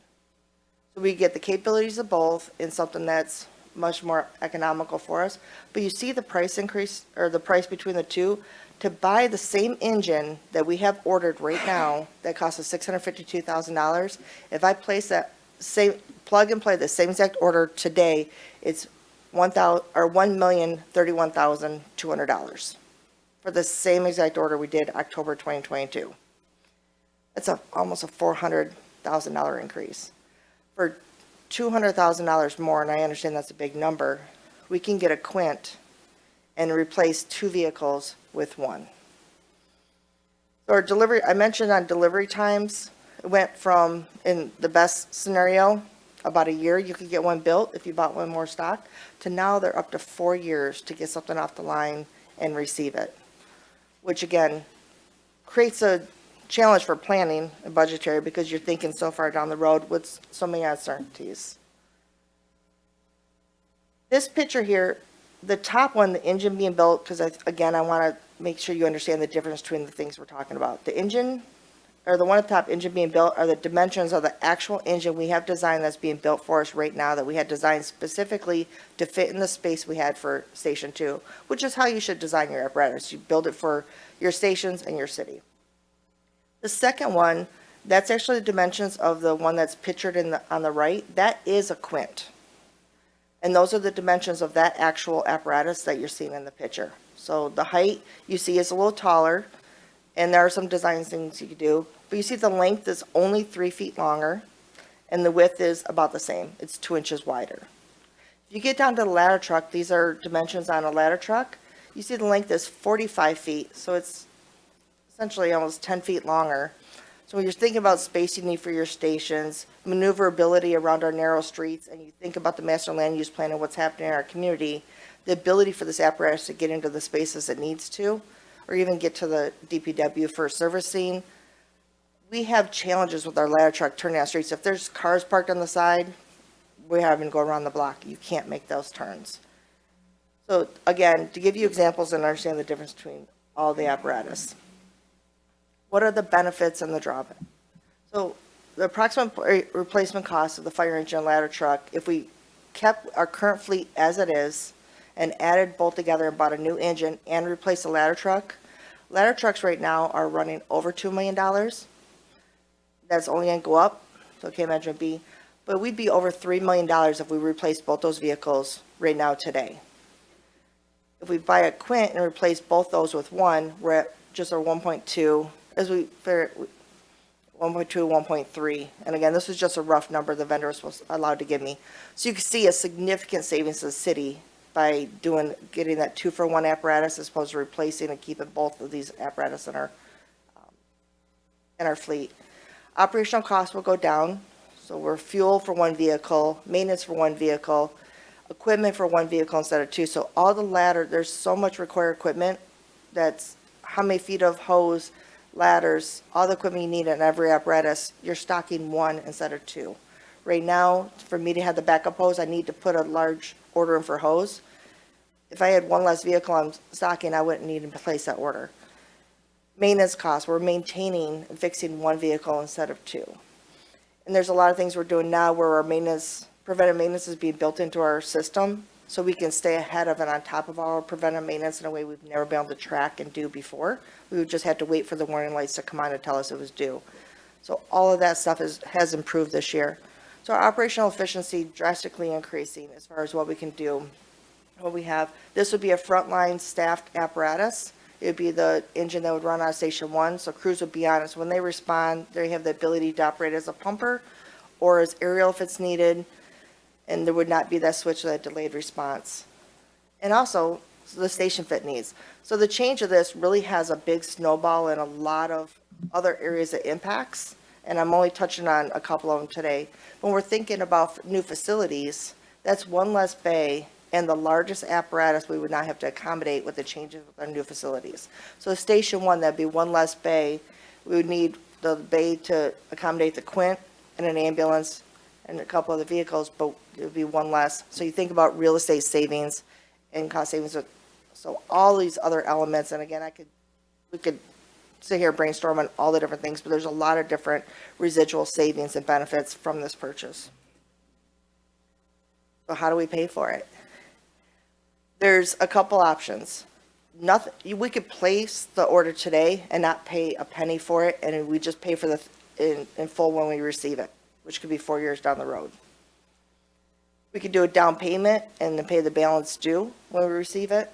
So we get the capabilities of both in something that's much more economical for us. But you see the price increase, or the price between the two. To buy the same engine that we have ordered right now, that costs us $652,000, if I place that same, plug and play the same exact order today, it's $1,031,200 for the same exact order we did October 2022. That's almost a $400,000 increase. For $200,000 more, and I understand that's a big number, we can get a quint and replace 2 vehicles with 1. So our delivery, I mentioned on delivery times, it went from, in the best scenario, about a year you could get one built if you bought one more stock, to now they're up to 4 years to get something off the line and receive it, which again creates a challenge for planning and budgetary, because you're thinking so far down the road with so many uncertainties. This picture here, the top one, the engine being built, because again, I want to make sure you understand the difference between the things we're talking about. The engine, or the one at the top, engine being built, are the dimensions of the actual engine we have designed that's being built for us right now, that we had designed specifically to fit in the space we had for Station 2, which is how you should design your apparatus. You build it for your stations and your city. The second one, that's actually the dimensions of the one that's pictured on the right. That is a quint. And those are the dimensions of that actual apparatus that you're seeing in the picture. So the height you see is a little taller, and there are some design things you could do. But you see the length is only 3 feet longer, and the width is about the same. It's 2 inches wider. If you get down to the ladder truck, these are dimensions on a ladder truck. You see the length is 45 feet, so it's essentially almost 10 feet longer. So when you're thinking about space you need for your stations, maneuverability around our narrow streets, and you think about the master land use plan and what's happening in our community, the ability for this apparatus to get into the spaces it needs to, or even get to the DPW for servicing. We have challenges with our ladder truck turning down streets. If there's cars parked on the side, we're having to go around the block. You can't make those turns. So again, to give you examples and understand the difference between all the apparatus. What are the benefits and the drawback? So the approximate replacement cost of the fire engine and ladder truck, if we kept our current fleet as it is and added both together and bought a new engine and replaced the ladder trucks right now are running over $2 million. That's only going to go up, so can't imagine it'd be, but we'd be over $3 million if we replaced both those vehicles right now today. If we buy a Quint and replace both those with one, we're at just our 1.2, as we figure 1.2, 1.3. And again, this is just a rough number the vendor was allowed to give me. So you can see a significant savings to the city by getting that 2-for-1 apparatus as opposed to replacing and keeping both of these apparatus in our fleet. Operational costs will go down. So we're fuel for one vehicle, maintenance for one vehicle, equipment for one vehicle instead of two. So all the ladder, there's so much required equipment. That's how many feet of hose, ladders, all the equipment you need in every apparatus. You're stocking one instead of two. Right now, for me to have the backup hose, I need to put a large order in for hose. If I had one less vehicle I'm stocking, I wouldn't need to place that order. Maintenance costs, we're maintaining and fixing one vehicle instead of two. And there's a lot of things we're doing now where our preventive maintenance is being built into our system, so we can stay ahead of it on top of our preventive maintenance in a way we've never been able to track and do before. We would just have to wait for the warning lights to come on to tell us it was due. So all of that stuff has improved this year. So our operational efficiency drastically increasing as far as what we can do. What we have, this would be a frontline staffed apparatus. It would be the engine that would run on Station 1, so crews would be on it. So when they respond, they have the ability to operate as a pumper or as aerial if it's needed, and there would not be that switch to that delayed response. And also, the station fit needs. So the change of this really has a big snowball in a lot of other areas it impacts, and I'm only touching on a couple of them today. When we're thinking about new facilities, that's one less bay and the largest apparatus we would not have to accommodate with the changes with our new facilities. So Station 1, that'd be one less bay. We would need the bay to accommodate the Quint and an ambulance and a couple of the vehicles, but it would be one less. So you think about real estate savings and cost savings. So all these other elements, and again, we could sit here and brainstorm on all the different things, but there's a lot of different residual savings and benefits from this purchase. So how do we pay for it? There's a couple options. We could place the order today and not pay a penny for it, and we just pay for in full when we receive it, which could be 4 years down the road. We could do a down payment and then pay the balance due when we receive it.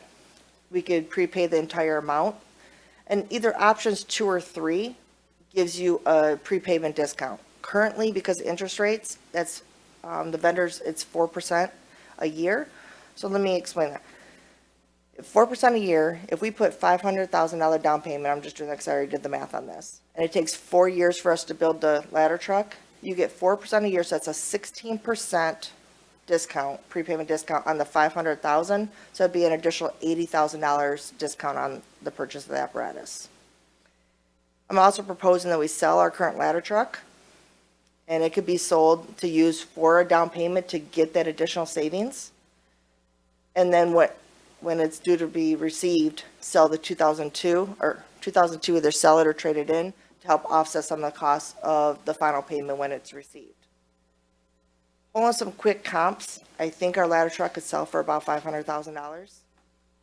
We could prepay the entire amount. And either options 2 or 3 gives you a prepayment discount. Currently, because of interest rates, that's the vendors, it's 4% a year. So let me explain that. 4% a year, if we put $500,000 down payment, I'm just doing that because I already did the math on this, and it takes 4 years for us to build the ladder truck, you get 4% a year, so that's a 16% discount, prepayment discount on the $500,000, so it'd be an additional $80,000 discount on the purchase of the apparatus. I'm also proposing that we sell our current ladder truck, and it could be sold to use for a down payment to get that additional savings. And then when it's due to be received, sell the 2002, either sell it or trade it in to help offset some of the costs of the final payment when it's received. Pulling some quick comps, I think our ladder truck could sell for about $500,000.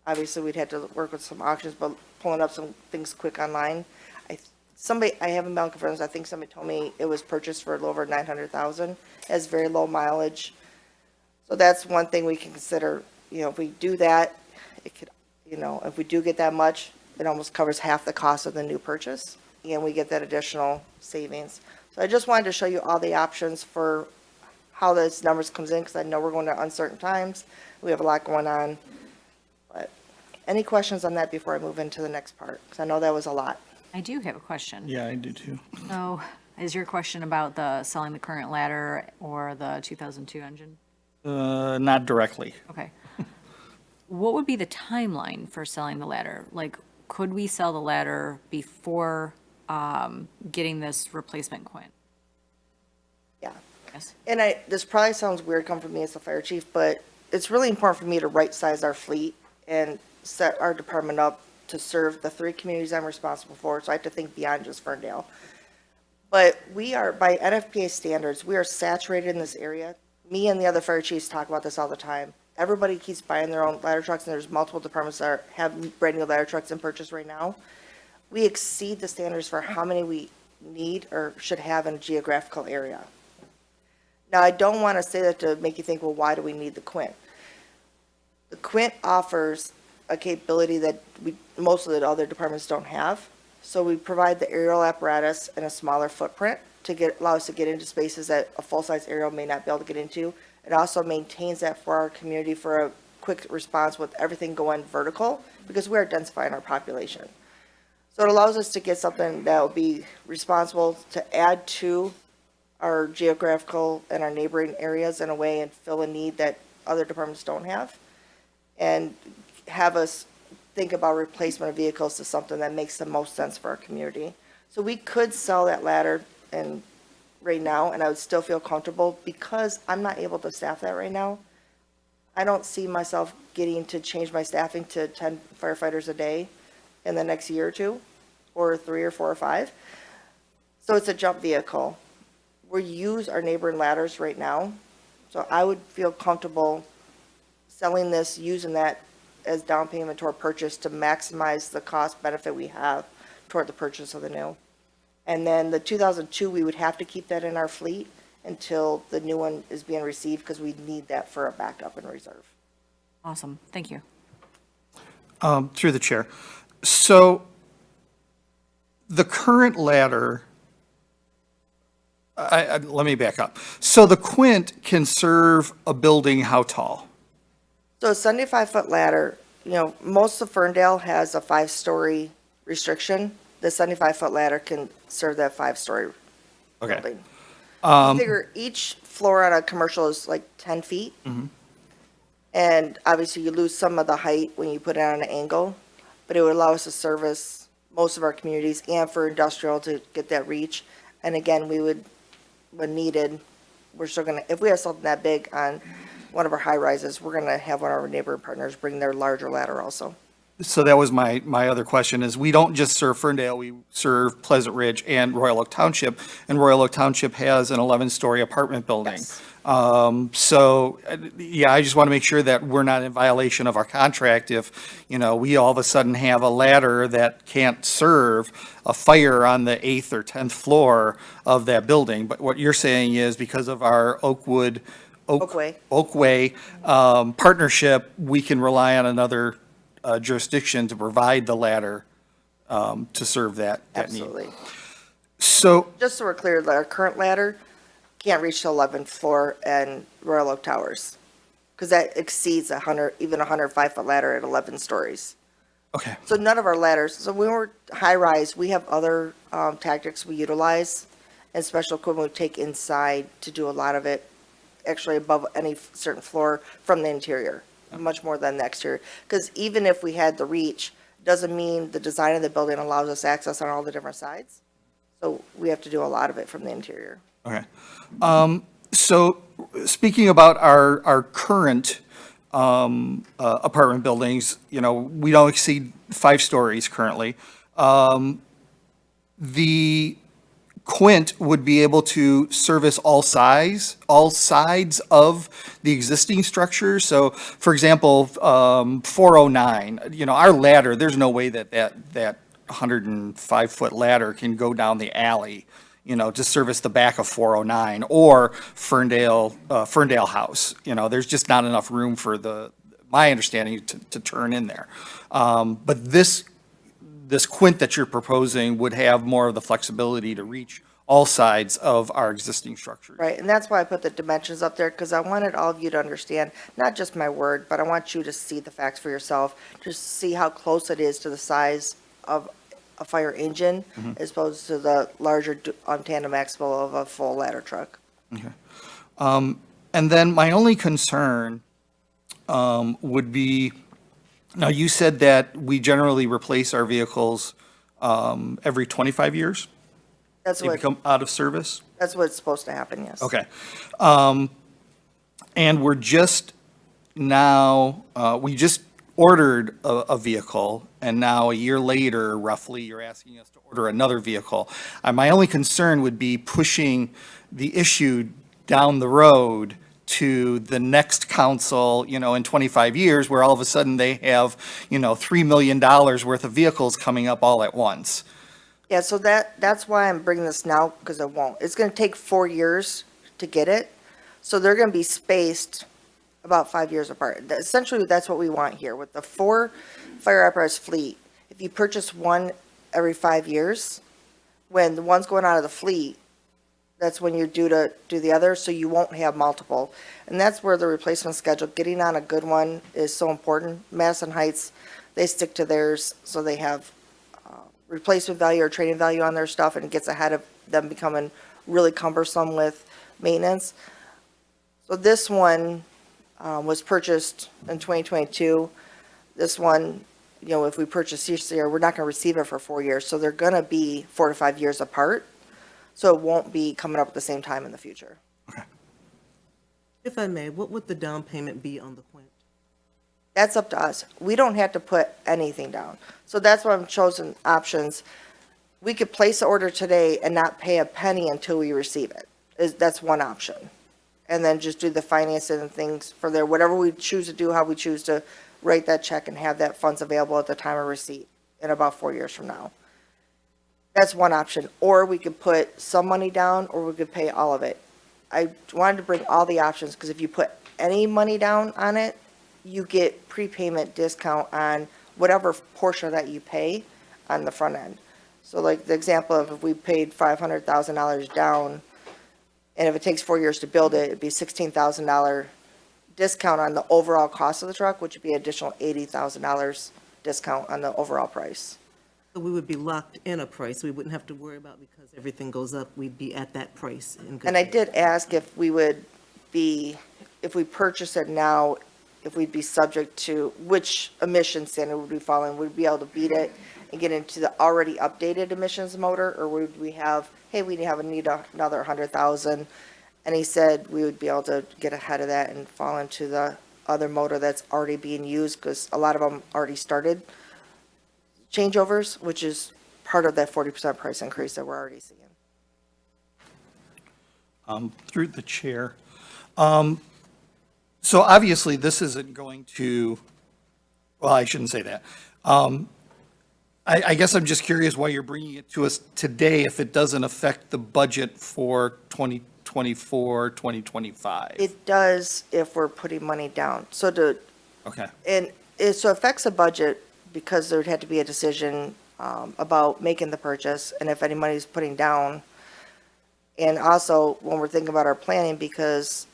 Obviously, we'd have to work with some auctions, but pulling up some things quick online. I haven't been confirmed, I think somebody told me it was purchased for a little over $900,000. It has very low mileage. So that's one thing we can consider. If we do that, it could, if we do get that much, it almost covers half the cost of the new purchase, and we get that additional savings. So I just wanted to show you all the options for how those numbers comes in, because I know we're going to uncertain times. We have a lot going on. But any questions on that before I move into the next part? Because I know that was a lot. I do have a question. Yeah, I do too. So is your question about selling the current ladder or the 2002 engine? Not directly. Okay. What would be the timeline for selling the ladder? Like, could we sell the ladder before getting this replacement Quint? Yeah. Yes. And this probably sounds weird coming from me as the fire chief, but it's really important for me to right-size our fleet and set our department up to serve the 3 communities I'm responsible for, so I have to think beyond just Ferndale. But we are, by NFPA standards, we are saturated in this area. Me and the other fire chiefs talk about this all the time. Everybody keeps buying their own ladder trucks, and there's multiple departments that have brand-new ladder trucks in purchase right now. We exceed the standards for how many we need or should have in a geographical area. Now, I don't want to say that to make you think, well, why do we need the Quint? The Quint offers a capability that most of the other departments don't have. So we provide the aerial apparatus in a smaller footprint to allow us to get into spaces that a full-size aerial may not be able to get into. It also maintains that for our community for a quick response with everything going vertical, because we are densifying our population. So it allows us to get something that will be responsible to add to our geographical and our neighboring areas in a way and fill a need that other departments don't have. And have us think about replacement of vehicles to something that makes the most sense for our community. So we could sell that ladder and right now, and I would still feel comfortable because I'm not able to staff that right now. I don't see myself getting to change my staffing to 10 firefighters a day in the next year or two, or 3 or 4 or 5. So it's a jump vehicle. We use our neighboring ladders right now, so I would feel comfortable selling this, using that as down payment toward purchase to maximize the cost benefit we have toward the purchase of the new. And then the 2002, we would have to keep that in our fleet until the new one is being received, because we need that for a backup and reserve. Awesome, thank you. Through the chair. So the current ladder, let me back up. So the Quint can serve a building how tall? So a 75-foot ladder, most of Ferndale has a 5-story restriction. The 75-foot ladder can serve that 5-story Okay. building. You figure each floor on a commercial is like 10 feet. And obviously you lose some of the height when you put it on an angle, but it would allow us to service most of our communities and for industrial to get that reach. And again, we would, when needed, we're still gonna, if we have something that big on one of our high rises, we're gonna have one of our neighboring partners bring their larger ladder also. So that was my other question is we don't just serve Ferndale, we serve Pleasant Ridge and Royal Oak Township. And Royal Oak Township has an 11-story apartment building. Yes. Yeah, I just want to make sure that we're not in violation of our contract if, we all of a sudden have a ladder that can't serve a fire on the 8th or 10th floor of that building. But what you're saying is because of our Oakway partnership, we can rely on another jurisdiction to provide the ladder to serve that need. Absolutely. So, Just so we're clear, our current ladder can't reach the 11th floor and Royal Oak Towers, because that exceeds 100, even a 105-foot ladder at 11 stories. okay, So none of our ladders, so when we're high-rise, we have other tactics we utilize, and special equipment we take inside to do a lot of it, actually above any certain floor from the interior, much more than the exterior. Because even if we had the reach, doesn't mean the design of the building allows us access on all the different sides. So we have to do a lot of it from the interior. okay. So speaking about our current apartment buildings, we don't exceed 5 stories currently. The Quint would be able to service all sides of the existing structure. So, for example, 409, our ladder, there's no way that 105-foot ladder can go down the alley, to service the back of 409 or Ferndale House. There's just not enough room for my understanding to turn in there. But this Quint that you're proposing would have more of the flexibility to reach all sides of our existing structures. Right, and that's why I put the dimensions up there, because I wanted all of you to understand, not just my word, but I want you to see the facts for yourself, just see how close it is to the size of a fire engine as opposed to the larger tandem axle of a full ladder truck. Okay. And then my only concern would be, now you said that we generally replace our vehicles every 25 years? That's They what, become out of service? that's what's supposed to happen, yes. Okay. And we're just now, we just ordered a vehicle, and now a year later, roughly, you're asking us to order another vehicle. My only concern would be pushing the issue down the road to the next council, in 25 years, where all of a sudden they have, $3 million worth of vehicles coming up all at once. Yeah, so that's why I'm bringing this now, because it won't. It's gonna take 4 years to get it, so they're gonna be spaced about 5 years apart. Essentially, that's what we want here. With the 4 fire apparatus fleet, if you purchase one every 5 years, when the one's going out of the fleet, that's when you're due to do the other, so you won't have multiple. And that's where the replacement schedule, getting on a good one is so important. Madison Heights, they stick to theirs, so they have replacement value or trading value on their stuff, and it gets ahead of them becoming really cumbersome with maintenance. So this one was purchased in 2022. This one, if we purchase this year, we're not going to receive it for 4 years, so they're going to be 4 to 5 years apart. So it won't be coming up at the same time in the future. If I may, what would the down payment be on the Quint? That's up to us. We don't have to put anything down. So that's why I've chosen options. We could place the order today and not pay a penny until we receive it. That's one option. And then just do the financing and things for there, whatever we choose to do, how we choose to write that check and have that funds available at the time of receipt in about 4 years from now. That's one option. Or we could put some money down, or we could pay all of it. I wanted to bring all the options, because if you put any money down on it, you get prepayment discount on whatever portion that you pay on the front end. So like the example of if we paid $500,000 down, and if it takes 4 years to build it, it'd be $16,000 discount on the overall cost of the truck, which would be additional $80,000 discount on the overall price. So we would be locked in a price. We wouldn't have to worry about, because everything goes up, we'd be at that price. And I did ask if we would be, if we purchase it now, if we'd be subject to which emission standard would we fall in? Would we be able to beat it and get into the already updated emissions motor? Or would we have, hey, we need another 100,000? And he said we would be able to get ahead of that and fall into the other motor that's already being used, because a lot of them already started changeovers, which is part of that 40% price increase that we're already seeing. Through the chair. So obviously, this isn't going to, well, I shouldn't say that. I guess I'm just curious why you're bringing it to us today if it doesn't affect the budget for 2024, 2025. It does if we're putting money down. Okay. And it affects the budget, because there'd have to be a decision about making the purchase and if any money's putting down. And also when we're thinking about our planning, because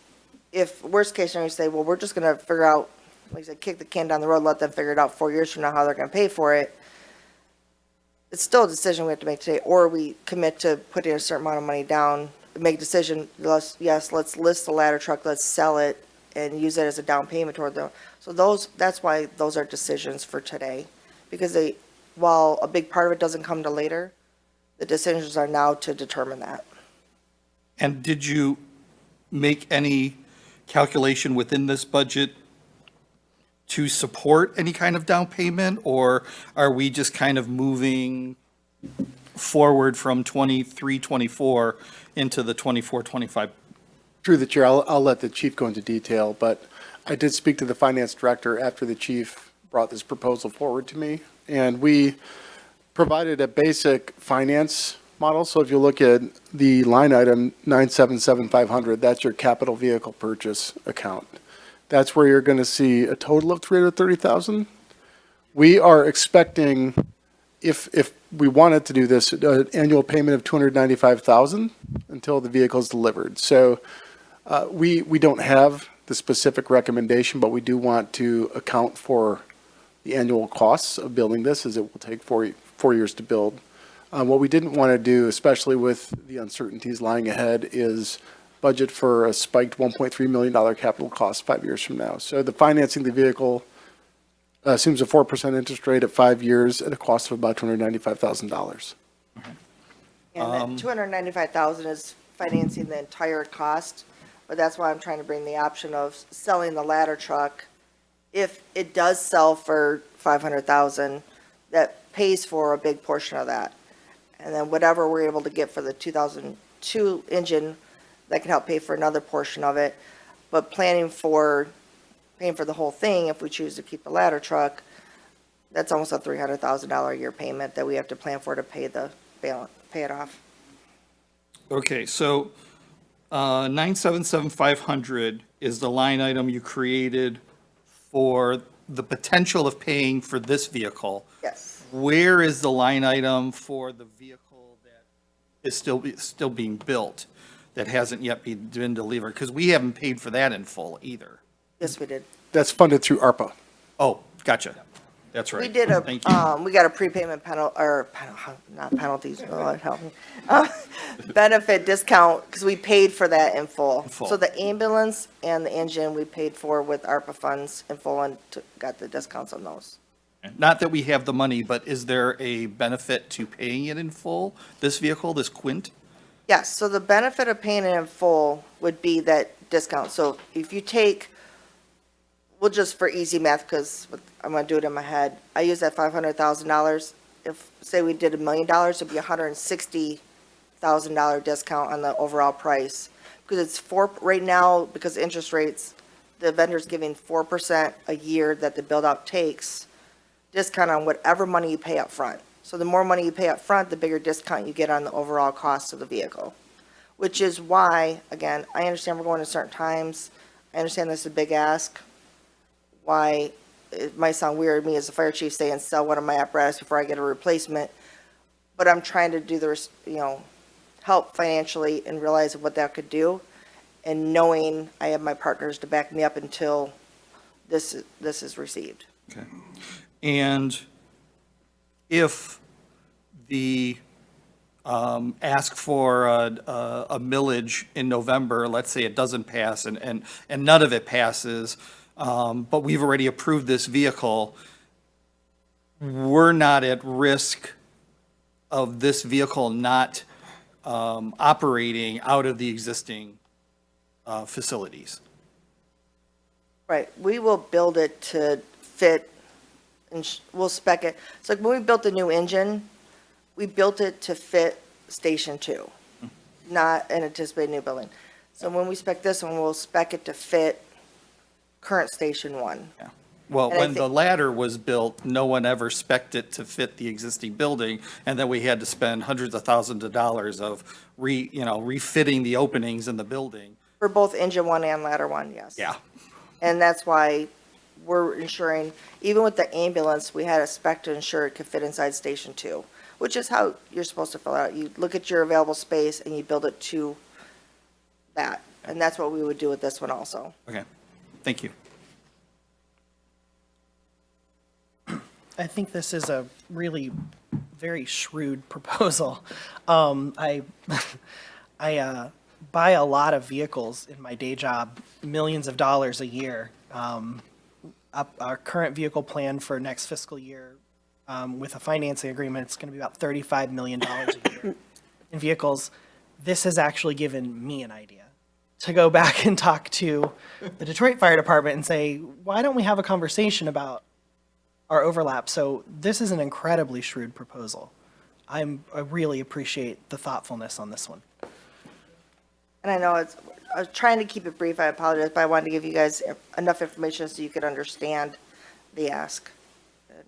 if worst case scenario, you say, well, we're just going to figure out, like I said, kick the can down the road, let them figure it out 4 years from now how they're going to pay for it. It's still a decision we have to make today, or we commit to putting a certain amount of money down, make a decision, let's list the ladder truck, let's sell it and use it as a down payment toward them. So that's why those are decisions for today, because while a big part of it doesn't come to later, the decisions are now to determine that. And did you make any calculation within this budget to support any kind of down payment, or are we just kind of moving forward from 23, 24 into the 24, 25? Through the chair, I'll let the chief go into detail, but I did speak to the finance director after the chief brought this proposal forward to me, and we provided a basic finance model. So if you look at the line item 977,500, that's your capital vehicle purchase account. That's where you're going to see a total of 330,000. We are expecting, if we wanted to do this, an annual payment of 295,000 until the vehicle is delivered. So we don't have the specific recommendation, but we do want to account for the annual costs of building this, as it will take four years to build. What we didn't want to do, especially with the uncertainties lying ahead, is budget for a spiked $1.3 million capital cost 5 years from now. So the financing the vehicle assumes a 4% interest rate at 5 years at a cost of about $295,000. And that 295,000 is financing the entire cost, but that's why I'm trying to bring the option of selling the ladder truck if it does sell for 500,000, that pays for a big portion of that. And then whatever we're able to get for the 2002 engine, that can help pay for another portion of it. But paying for the whole thing, if we choose to keep the ladder truck, that's almost a $300,000 a year payment that we have to plan for to pay the balance, pay it off. Okay, so 977,500 is the line item you created for the potential of paying for this vehicle. Yes. Where is the line item for the vehicle that is still being built, that hasn't yet been delivered? Because we haven't paid for that in full either. Yes, we did. That's funded through ARPA. Oh, gotcha. That's right. We did Thank you. we got a prepayment not penalties, Lord help me. Benefit discount, because we paid for that in full. full. So the ambulance and the engine, we paid for with ARPA funds in full and got the discounts on those. Not that we have the money, but is there a benefit to paying it in full, this vehicle, this Quint? Yes, so the benefit of paying it in full would be that discount. So if you take, well, just for easy math, because I'm gonna do it in my head, I use that $500,000. If, say we did $1 million, it'd be $160,000 discount on the overall price. Because it's right now, because of interest rates, the vendor's giving 4% a year that the build-out takes, discount on whatever money you pay up front. So the more money you pay up front, the bigger discount you get on the overall cost of the vehicle. Which is why, again, I understand we're going to certain times. I understand this is a big ask. Why, it might sound weird, me as a fire chief saying sell one of my apparatus before I get a replacement. But I'm trying to do the, help financially and realize what that could do. And knowing I have my partners to back me up until this is received. Okay. And if the ask for a millage in November, let's say it doesn't pass and none of it passes, but we've already approved this vehicle, we're not at risk of this vehicle not operating out of the existing facilities. Right, we will build it to fit, and we'll spec it. So like when we built the new engine, we built it to fit Station 2, not an anticipated new building. So when we spec this one, we'll spec it to fit current Station 1. Yeah. Well, And I when the think- ladder was built, no one ever spec'd it to fit the existing building, and then we had to spend hundreds of thousands of dollars of refitting the openings in the building. For both engine 1 and ladder 1, yes. Yeah. And that's why we're ensuring, even with the ambulance, we had a spec to ensure it could fit inside Station 2, which is how you're supposed to fill it out. You look at your available space and you build it to that. And that's what we would do with this one also. Okay, thank you. I think this is a really very shrewd proposal. I buy a lot of vehicles in my day job, millions of dollars a year. Our current vehicle plan for next fiscal year, with a financing agreement, it's going to be about $35 million a year in vehicles. This has actually given me an idea to go back and talk to the Detroit Fire Department and say, why don't we have a conversation about our overlap? So this is an incredibly shrewd proposal. I really appreciate the thoughtfulness on this one. And I know I was trying to keep it brief, I apologize, but I wanted to give you guys enough information so you could understand the ask. And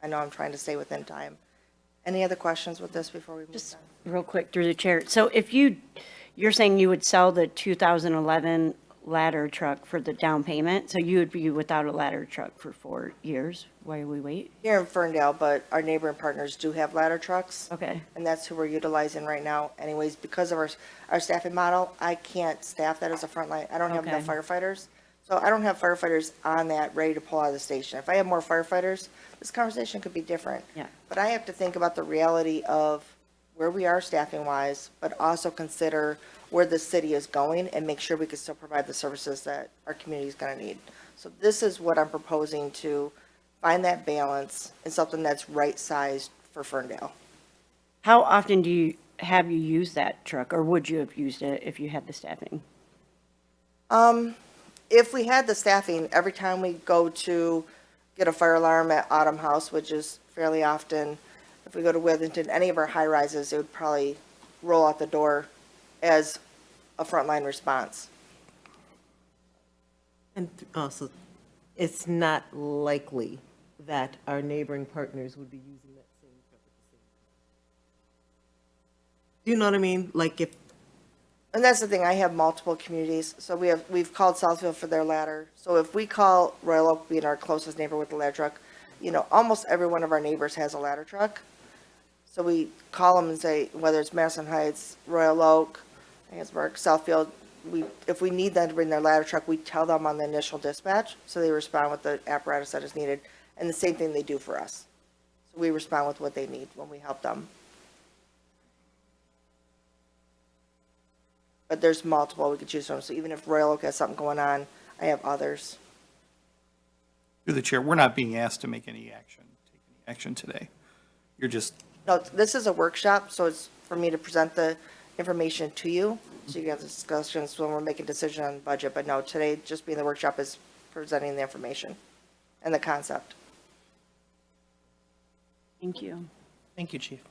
I know I'm trying to stay within time. Any other questions with this before we move Just on? real quick through the chair. So if you're saying you would sell the 2011 ladder truck for the down payment, so you would be without a ladder truck for 4 years while we wait? Here in Ferndale, but our neighboring partners do have ladder trucks. Okay. And that's who we're utilizing right now. Anyways, because of our staffing model, I can't staff that as a frontline. I don't have enough Okay. firefighters. So I don't have firefighters on that ready to pull out of the station. If I had more firefighters, this conversation could be different. Yeah. But I have to think about the reality of where we are staffing wise, but also consider where the city is going and make sure we can still provide the services that our community is going to need. So this is what I'm proposing, to find that balance and something that's right-sized for Ferndale. How often have you used that truck, or would you have used it if you had the staffing? if we had the staffing, every time we go to get a fire alarm at Autumn House, which is fairly often, if we go to Withington, any of our high rises, it would probably roll out the door as a frontline response. And also, it's not likely that our neighboring partners would be using that same truck at the same time. Do you know what I mean? Like if, And that's the thing, I have multiple communities, so we've called Southfield for their ladder. So if we call Royal Oak being our closest neighbor with the ladder truck, you know, almost every one of our neighbors has a ladder truck. So we call them and say, whether it's Madison Heights, Royal Oak, Hansburg, Southfield, if we need them to bring their ladder truck, we tell them on the initial dispatch, so they respond with the apparatus that is needed. And the same thing they do for us. So we respond with what they need when we help them. But there's multiple we could choose from, so even if Royal Oak has something going on, I have others. Through the chair, we're not being asked to make any action, take any action today. You're just, No, this is a workshop, so it's for me to present the information to you, so you can have discussions when we're making decision on budget. But no, today, just being the workshop is presenting the information and the concept. Thank you. Thank you, Chief.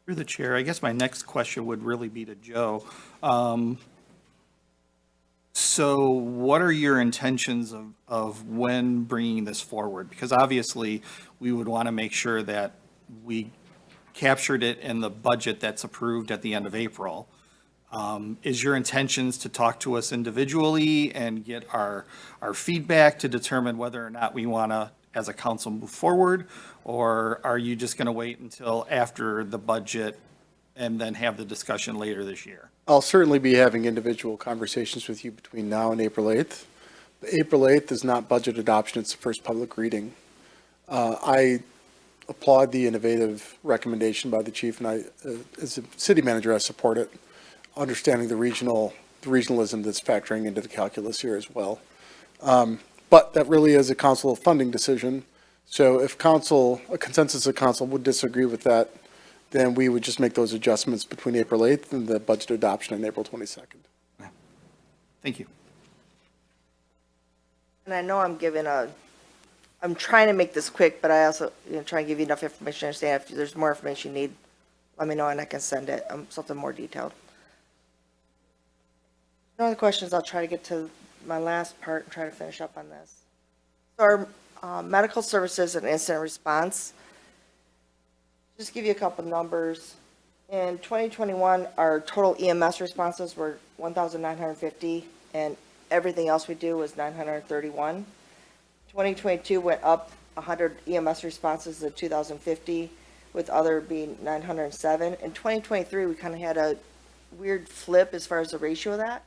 through the chair, I guess my next question would really be to Joe. So what are your intentions of when bringing this forward? Because obviously, we would want to make sure that we captured it in the budget that's approved at the end of April. Is your intentions to talk to us individually and get our feedback to determine whether or not we want to, as a council, move forward? Or are you just going to wait until after the budget and then have the discussion later this year? I'll certainly be having individual conversations with you between now and April 8th. April 8th is not budget adoption, it's the first public reading. I applaud the innovative recommendation by the chief, and I, as a city manager, I support it, understanding the regionalism that's factoring into the calculus here as well. But that really is a council funding decision. So if a consensus of council would disagree with that, then we would just make those adjustments between April 8th and the budget adoption on April 22nd. Thank you. And I know I'm trying to make this quick, but I also, try and give you enough information to understand. If there's more information you need, let me know and I can send it, something more detailed. No other questions, I'll try to get to my last part and try to finish up on this. So our medical services and incident response, just give you a couple numbers. In 2021, our total EMS responses were 1,950, and everything else we do was 931. 2022 went up 100 EMS responses to 2,050, with other being 907. In 2023, we kind of had a weird flip as far as the ratio of that.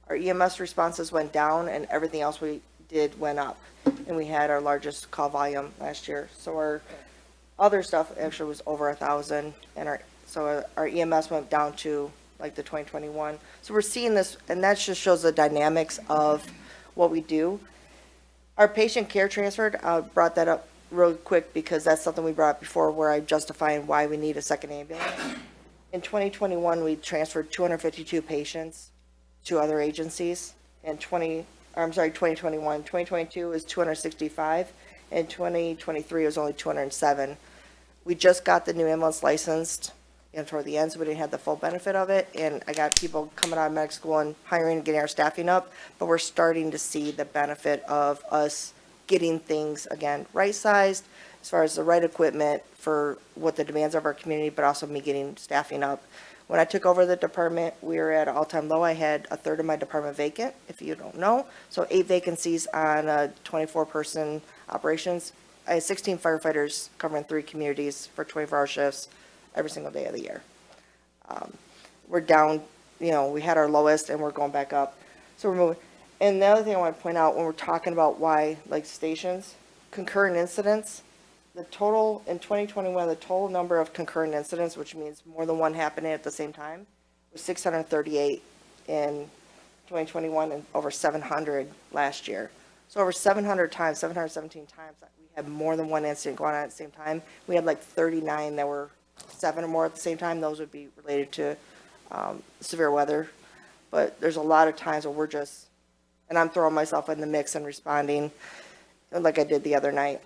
Our EMS responses went down, and everything else we did went up. And we had our largest call volume last year. So our other stuff actually was over 1,000, and our EMS went down to like the 2021. So we're seeing this, and that just shows the dynamics of what we do. Our patient care transferred, I brought that up real quick because that's something we brought up before where I'm justifying why we need a second ambulance. In 2021, we transferred 252 patients to other agencies. In 2021. 2022 is 265. In 2023, it was only 207. We just got the new ambulance licensed, toward the end, so we didn't have the full benefit of it. And I got people coming out of medical school and hiring and getting our staffing up, but we're starting to see the benefit of us getting things, again, right-sized, as far as the right equipment for what the demands of our community, but also me getting staffing up. When I took over the department, we were at an all-time low. I had a third of my department vacant, if you don't know. So 8 vacancies on a 24-person operations. I had 16 firefighters covering 3 communities for 24-hour shifts every single day of the year. We're down, we had our lowest and we're going back up. So we're moving. And the other thing I want to point out when we're talking about why, like stations, concurrent incidents, the total, in 2021, the total number of concurrent incidents, which means more than one happening at the same time, was 638 in 2021 and over 700 last year. So over 700 times, 717 times, we had more than one incident going on at the same time. We had like 39 that were 7 or more at the same time. Those would be related to severe weather. But there's a lot of times where we're just And I'm throwing myself in the mix and responding like I did the other night.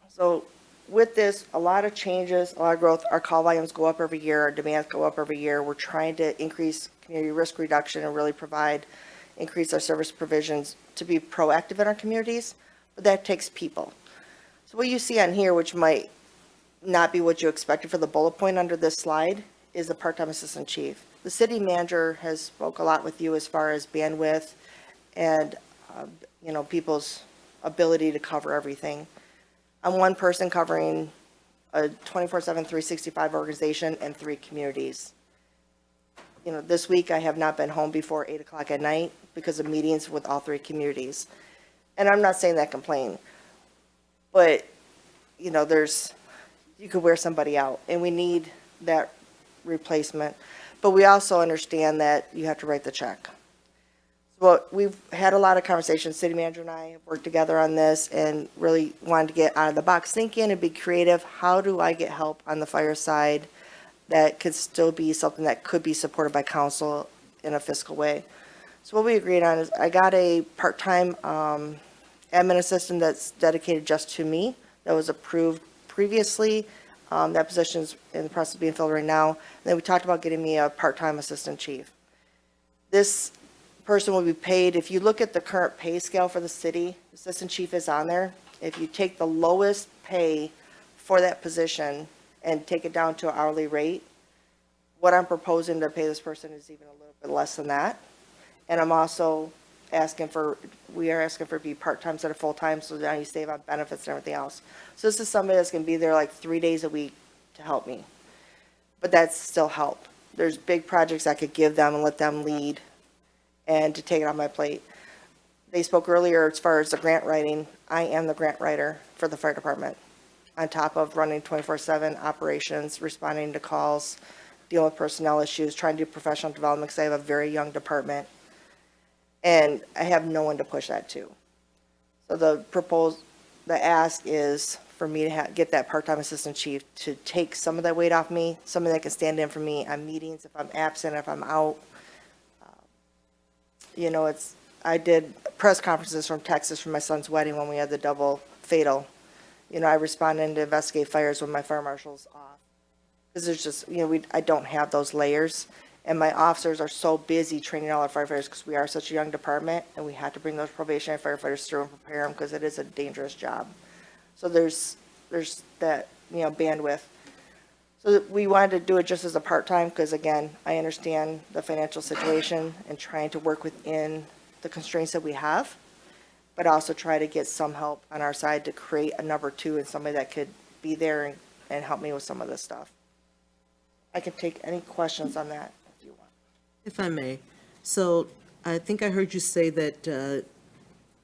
So with this, a lot of changes, a lot of growth. Our call volumes go up every year, our demands go up every year. We're trying to increase community risk reduction and really increase our service provisions to be proactive in our communities, but that takes people. So what you see on here, which might not be what you expected for the bullet point under this slide, is the part-time assistant chief. The city manager has spoke a lot with you as far as bandwidth and, people's ability to cover everything. I'm one person covering a 24/7, 365 organization and 3 communities. This week I have not been home before 8 o'clock at night because of meetings with all 3 communities. And I'm not saying that complain, but, you could wear somebody out, and we need that replacement. But we also understand that you have to write the check. Well, we've had a lot of conversations, city manager and I have worked together on this and really wanted to get out of the box thinking and be creative. How do I get help on the fire side that could still be something that could be supported by council in a fiscal way? So what we agreed on is I got a part-time admin assistant that's dedicated just to me, that was approved previously. That position's in the process of being filled right now. And then we talked about getting me a part-time assistant chief. This person will be paid, if you look at the current pay scale for the city, assistant chief is on there. If you take the lowest pay for that position and take it down to an hourly rate, what I'm proposing to pay this person is even a little bit less than that. And I'm also we are asking for it to be part-time instead of full-time, so now you save on benefits and everything else. So this is somebody that's gonna be there like 3 days a week to help me. But that's still help. There's big projects I could give them and let them lead and to take it on my plate. They spoke earlier as far as the grant writing. I am the grant writer for the fire department, on top of running 24/7 operations, responding to calls, dealing with personnel issues, trying to do professional development because I have a very young department. And I have no one to push that to. So the ask is for me to get that part-time assistant chief to take some of that weight off me, somebody that can stand in for me on meetings if I'm absent, if I'm out. I did press conferences from Texas for my son's wedding when we had the double fatal. I responded to investigate fires when my fire marshal's off. Because there's just, I don't have those layers. And my officers are so busy training all our firefighters because we are such a young department and we have to bring those probationary firefighters through and prepare them because it is a dangerous job. So there's that, bandwidth. So we wanted to do it just as a part-time because, again, I understand the financial situation and trying to work within the constraints that we have, but also try to get some help on our side to create a number 2 and somebody that could be there and help me with some of this stuff. I can take any questions on that if you want. If I may. So I think I heard you say that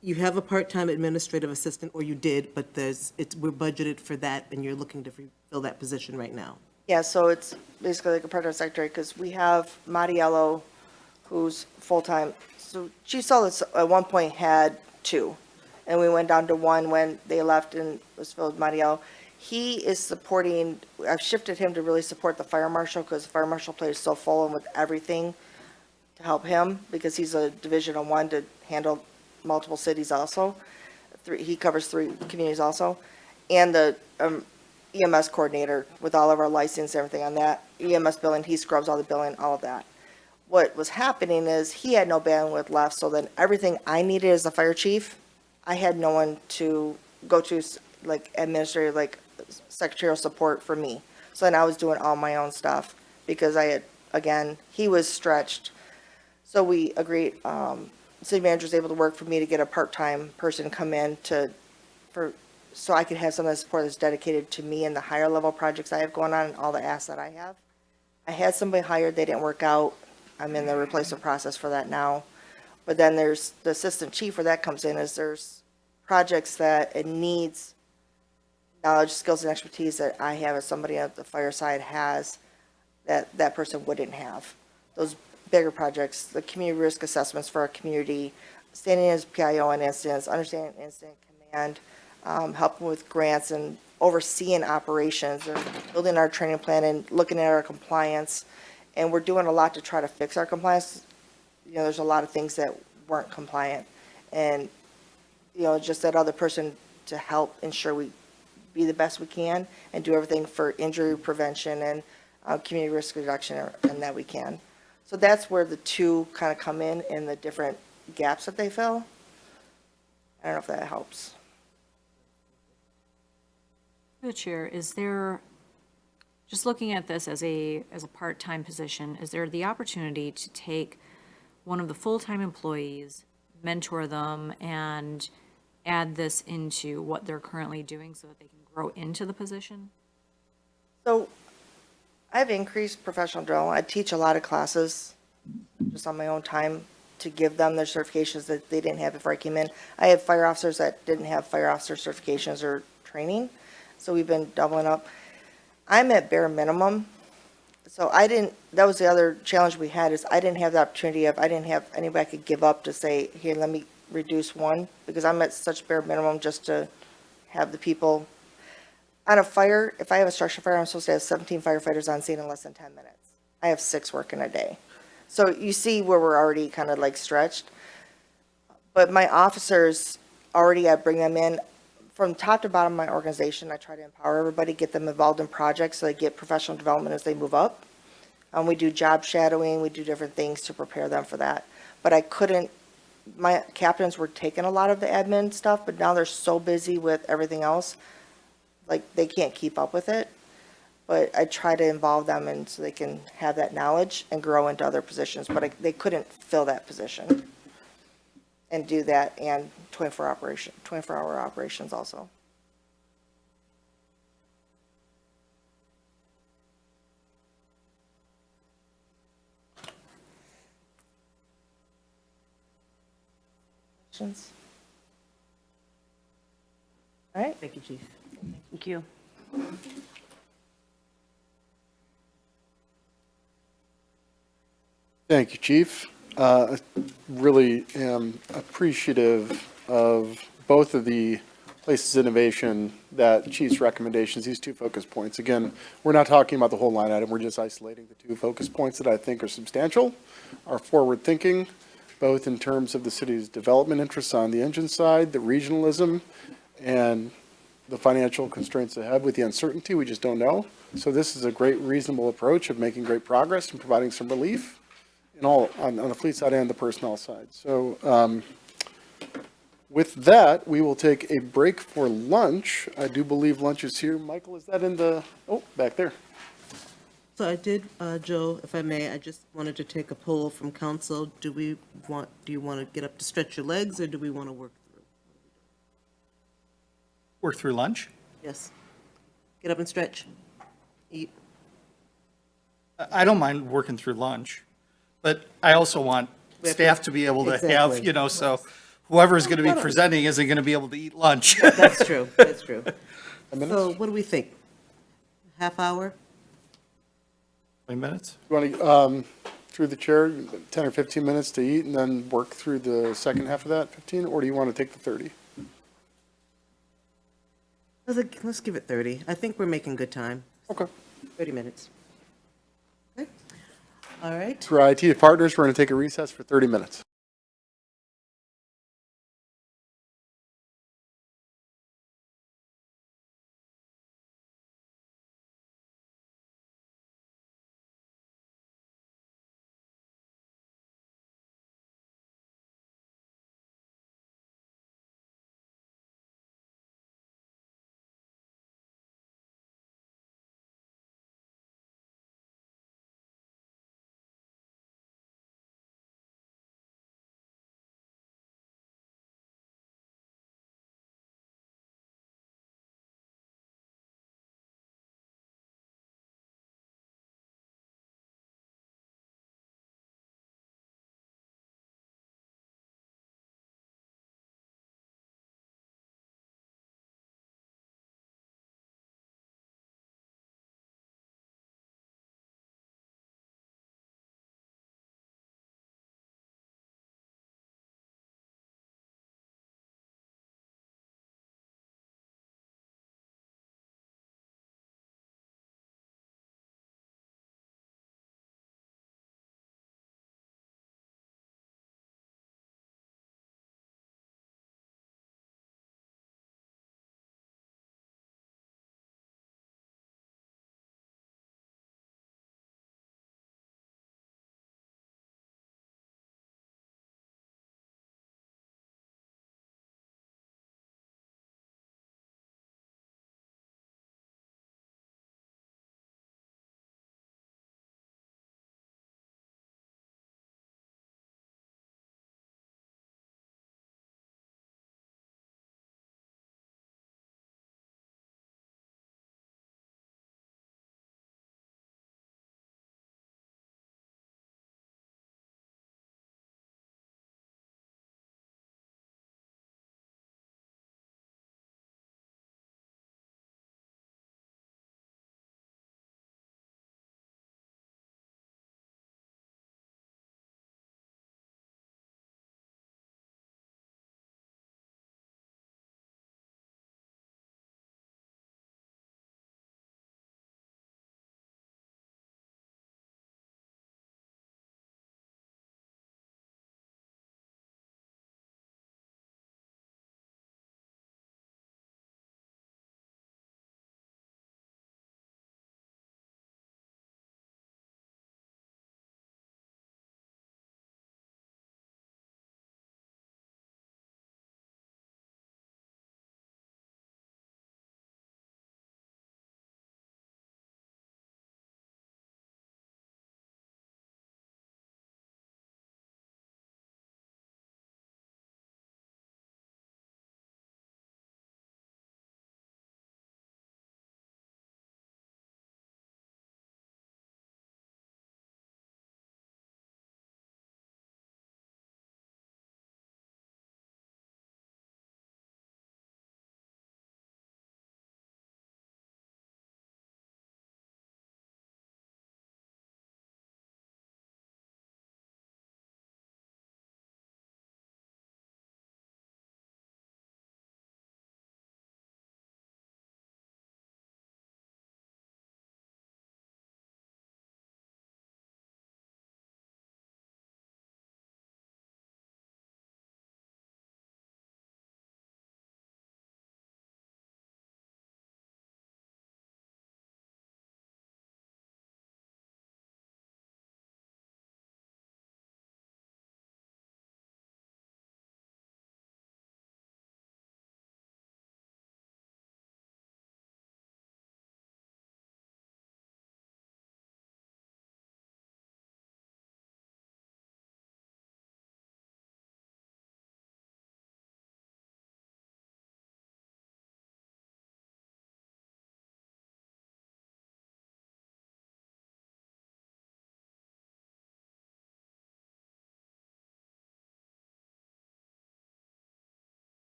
you have a part-time administrative assistant, or you did, but we're budgeted for that, and you're looking to fill that position right now. Yeah, so it's basically like a part-time secretary because we have Matiello, who's full-time. So Chief Solis at one point had 2, and we went down to 1 when they left and was filled with Matiello. He is supporting, I've shifted him to really support the fire marshal because the fire marshal plate is so full and with everything to help him because he's a Division of 1 to handle multiple cities also. He covers 3 communities also. And the EMS coordinator with all of our license and everything on that. EMS billing, he scrubs all the billing, all of that. What was happening is he had no bandwidth left, so then everything I needed as the fire chief, I had no one to go to, like administrative, like secretarial support for me. So then I was doing all my own stuff because he was stretched. So we agreed, city manager was able to work for me to get a part-time person come in so I could have some of the support that's dedicated to me and the higher level projects I have going on and all the asks that I have. I had somebody hired, they didn't work out. I'm in the replacement process for that now. But then there's the assistant chief where that comes in is there's projects that it needs knowledge, skills, and expertise that I have as somebody on the fire side has that person wouldn't have. Those bigger projects, the community risk assessments for our community, standing as PIO on incidents, understanding incident command, helping with grants and overseeing operations and building our training plan and looking at our compliance. And we're doing a lot to try to fix our compliance. There's a lot of things that weren't compliant. And, you know, just that other person to help ensure we be the best we can and do everything for injury prevention and community risk reduction and that we can. So that's where the two kind of come in the different gaps that they fill. I don't know if that helps. Through the chair, is there, just looking at this as a part-time position, is there the opportunity to take one of the full-time employees, mentor them, and add this into what they're currently doing so that they can grow into the position? So I've increased professional development. I teach a lot of classes just on my own time to give them their certifications that they didn't have before I came in. I have fire officers that didn't have fire officer certifications or training, so we've been doubling up. I'm at bare minimum, so that was the other challenge we had, is I didn't have the opportunity I didn't have anybody I could give up to say, here, let me reduce one, because I'm at such bare minimum just to have the people. On a fire, if I have a structure fire, I'm supposed to have 17 firefighters on scene in less than 10 minutes. I have 6 working a day. So you see where we're already kind of like stretched. But my officers, already I bring them in from top to bottom of my organization. I try to empower everybody, get them involved in projects so they get professional development as they move up. We do job shadowing, we do different things to prepare them for that. But I couldn't, my captains were taking a lot of the admin stuff, but now they're so busy with everything else, like they can't keep up with it. But I try to involve them and so they can have that knowledge and grow into other positions, but they couldn't fill that position and do that and 24-hour operations also. Questions? All right. Thank you, Chief. Thank you. Thank you, Chief. Really am appreciative of both of the places of innovation that Chief's recommendations, these 2 focus points. Again, we're not talking about the whole line item, we're just isolating the 2 focus points that I think are substantial, are forward-thinking, both in terms of the city's development interests on the engine side, the regionalism, and the financial constraints ahead with the uncertainty, we just don't know. So this is a great, reasonable approach of making great progress and providing some relief in all, on the fleet side and the personnel side. So with that, we will take a break for lunch. I do believe lunch is here. Michael, is that in the, oh, back there. So I did, Joe, if I may, I just wanted to take a poll from council. Do you want to get up to stretch your legs, or do we want to work through? Work through lunch? Yes. Get up and stretch. Eat. I don't mind working through lunch, but I also want We have staff to- to be able to have, Exactly. you know, so whoever's going to be presenting isn't going to be able to eat lunch. That's true, that's true. minutes? So what do we think? Half hour? 20 minutes? You want to, through the chair, 10 or 15 minutes to eat and then work through the second half of that, 15, or do you want to take the 30? Let's give it 30. I think we're making good time. Okay. 30 minutes. Okay. All right. For IT partners, we're going to take a recess for 30 minutes.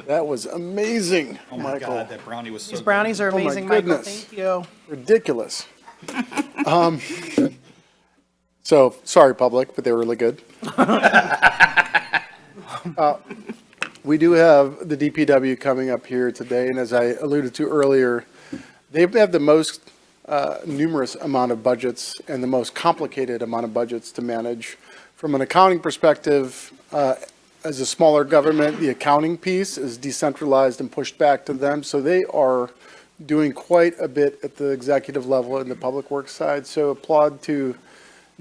That was amazing, Oh my Michael. God, that brownie was so These good. brownies are Oh my amazing, Michael. goodness. Thank you. Ridiculous. So, sorry, public, but they were really good. We do have the DPW coming up here today, and as I alluded to earlier, they have the most numerous amount of budgets and the most complicated amount of budgets to manage. From an accounting perspective, as a smaller government, the accounting piece is decentralized and pushed back to them, so they are doing quite a bit at the executive level in the public works side. So applaud to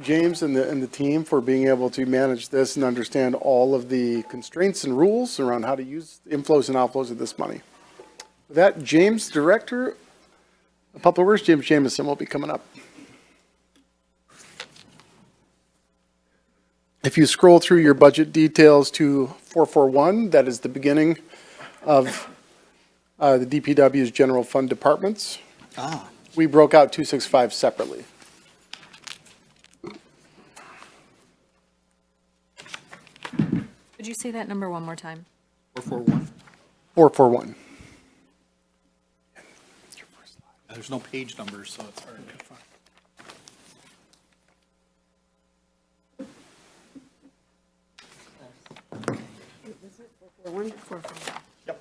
James and the team for being able to manage this and understand all of the constraints and rules around how to use inflows and outflows of this money. With that, James, Director of Public Works, James Jamison, will be coming up. If you scroll through your budget details to 441, that is the beginning of the DPW's general fund departments. We broke out 265 separately. Could you say that number one more time? 441. 441. There's no page numbers, so it's hard to find. Yep.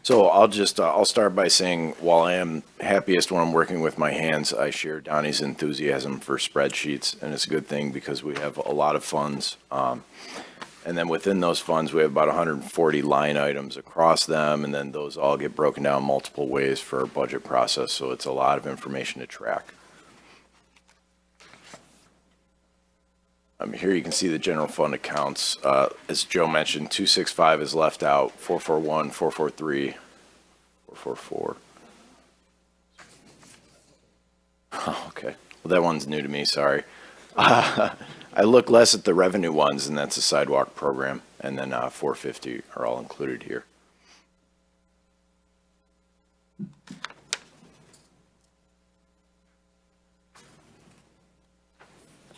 So I'll start by saying, while I am happiest when I'm working with my hands, I share Donnie's enthusiasm for spreadsheets, and it's a good thing because we have a lot of funds. And then within those funds, we have about 140 line items across them, and then those all get broken down multiple ways for our budget process, so it's a lot of information to track. Here you can see the general fund accounts. As Joe mentioned, 265 is left out, 441, 443, 444. Oh, okay. Well, that one's new to me, sorry. I look less at the revenue ones, and that's the sidewalk program, and then 450 are all included here.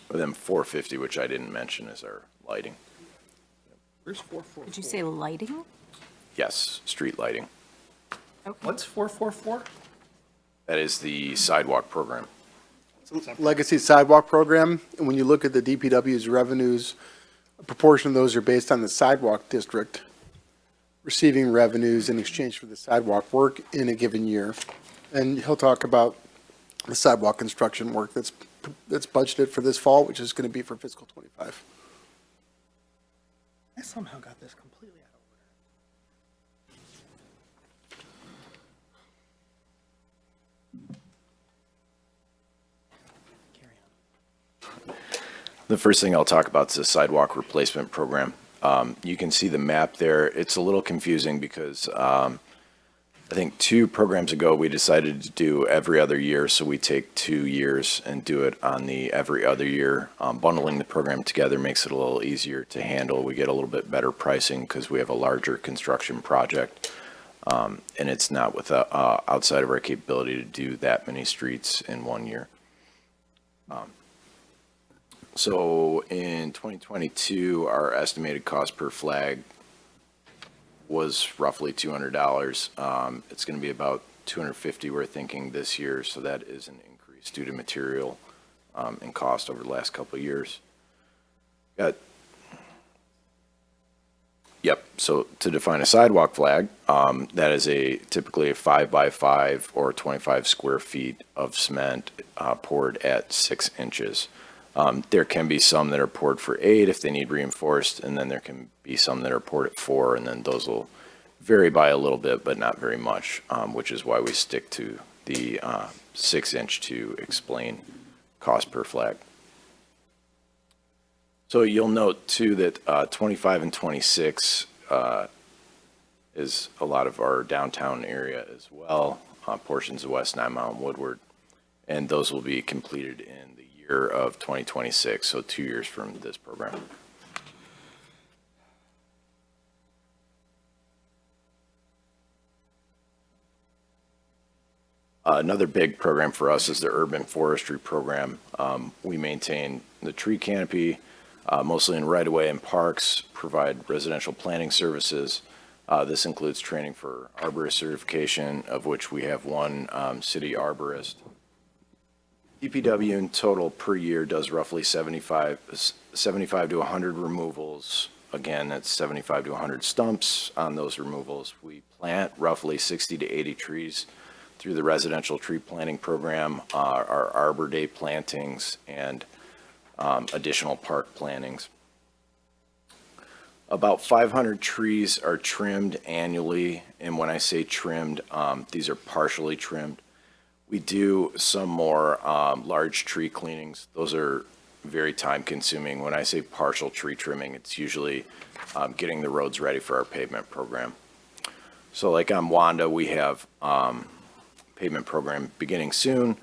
But then 450, which I didn't mention, is our lighting. Where's 444? Did you say lighting? Yes, street lighting. What's 444? That is the sidewalk program. Legacy Sidewalk Program, and when you look at the DPW's revenues, a proportion of those are based on the sidewalk district receiving revenues in exchange for the sidewalk work in a given year. And he'll talk about the sidewalk construction work that's budgeted for this fall, which is going to be for fiscal '25. I somehow got this completely out of order. Carry on. The first thing I'll talk about is the sidewalk replacement program. You can see the map there. It's a little confusing because I think 2 programs ago, we decided to do every other year, so we take 2 years and do it on the every other year. Bundling the program together makes it a little easier to handle. We get a little bit better pricing because we have a larger construction project, and it's not outside of our capability to do that many streets in 1 year. So in 2022, our estimated cost per flag was roughly $200. It's going to be about $250, we're thinking, this year, so that is an increase due to material and cost over the last couple of years. Yep, so to define a sidewalk flag, that is typically a 5 by 5 or 25 square feet of cement poured at 6 inches. There can be some that are poured for 8 if they need reinforced, and then there can be some that are poured at 4, and then those will vary by a little bit, but not very much, which is why we stick to the 6-inch to explain cost per flag. So you'll note, too, that 25 and 26 is a lot of our downtown area as well, portions of West Nine Mile and Woodward, and those will be completed in the year of 2026, so 2 years from this program. Another big program for us is the urban forestry program. We maintain the tree canopy, mostly in right-of-way and parks, provide residential planting services. This includes training for arborist certification, of which we have one city arborist. DPW in total per year does roughly 75 to 100 removals. Again, that's 75 to 100 stumps on those removals. We plant roughly 60 to 80 trees through the residential tree planting program, our Arbor Day plantings, and additional park plantings. About 500 trees are trimmed annually, and when I say trimmed, these are partially trimmed. We do some more large tree cleanings. Those are very time consuming. When I say partial tree trimming, it's usually getting the roads ready for our pavement program. So like on Wanda, we have pavement program beginning soon.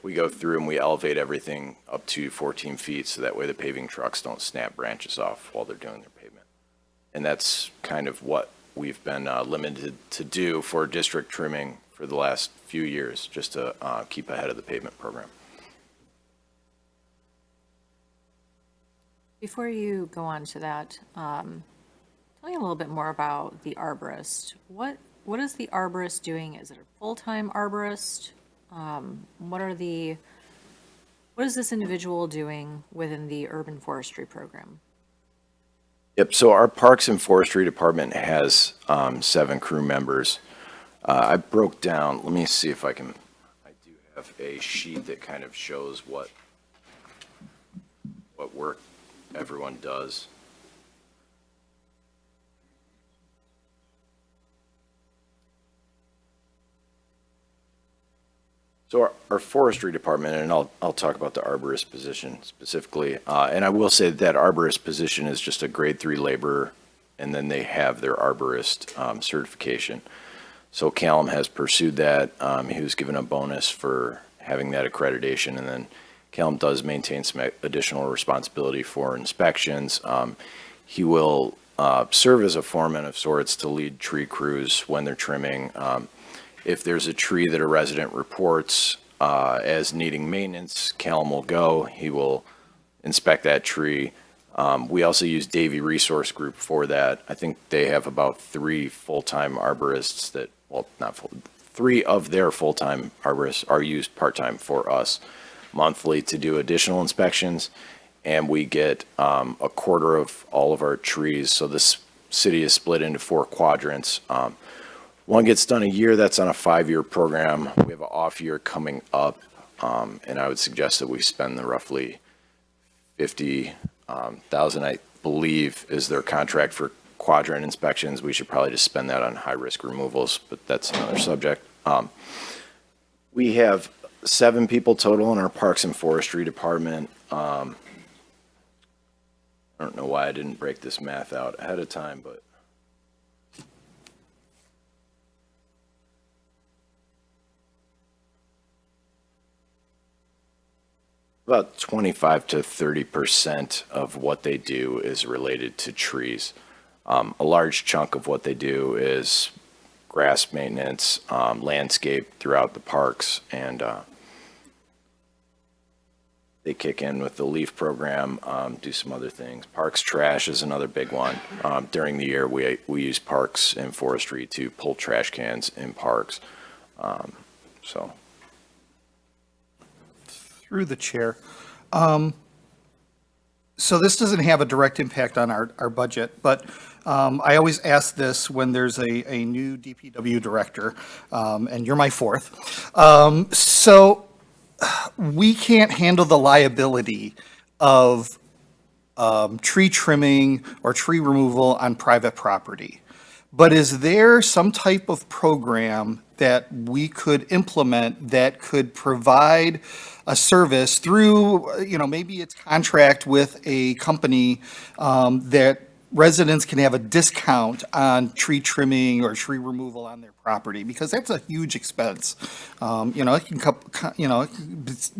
We go through and we elevate everything up to 14 feet so that way the paving trucks don't snap branches off while they're doing their pavement. And that's kind of what we've been limited to do for district trimming for the last few years, just to keep ahead of the pavement program. Before you go on to that, tell me a little bit more about the arborist. What is the arborist doing? Is it a full-time arborist? What is this individual doing within the urban forestry program? Yep, so our Parks and Forestry Department has 7 crew members. I broke down, let me see if I do have a sheet that kind of shows what work everyone does. So our forestry department, and I'll talk about the arborist position specifically, and I will say that arborist position is just a grade 3 laborer, and then they have their arborist certification. So Callum has pursued that. He was given a bonus for having that accreditation, and then Callum does maintain some additional responsibility for inspections. He will serve as a foreman of sorts to lead tree crews when they're trimming. If there's a tree that a resident reports as needing maintenance, Callum will go. He will inspect that tree. We also use Davy Resource Group for that. I think they have about 3 full-time arborists that, well, not full, 3 of their full-time arborists are used part-time for us monthly to do additional inspections. And we get a quarter of all of our trees. So this city is split into 4 quadrants. One gets done a year, that's on a 5-year program. We have an off year coming up, and I would suggest that we spend the roughly 50,000, I believe, is their contract for quadrant inspections. We should probably just spend that on high-risk removals, but that's another subject. We have 7 people total in our Parks and Forestry Department. I don't know why I didn't break this math out ahead of time, but about 25 to 30% of what they do is related to trees. A large chunk of what they do is grass maintenance, landscape throughout the parks, and they kick in with the leaf program, do some other things. Parks trash is another big one. During the year, we use parks and forestry to pull trash cans in parks. So. Through the chair. So this doesn't have a direct impact on our budget, but I always ask this when there's a new DPW director, and you're my 4th. So we can't handle the liability of tree trimming or tree removal on private property. But is there some type of program that we could implement that could provide a service through, maybe it's contract with a company that residents can have a discount on tree trimming or tree removal on their property? Because that's a huge expense. It can,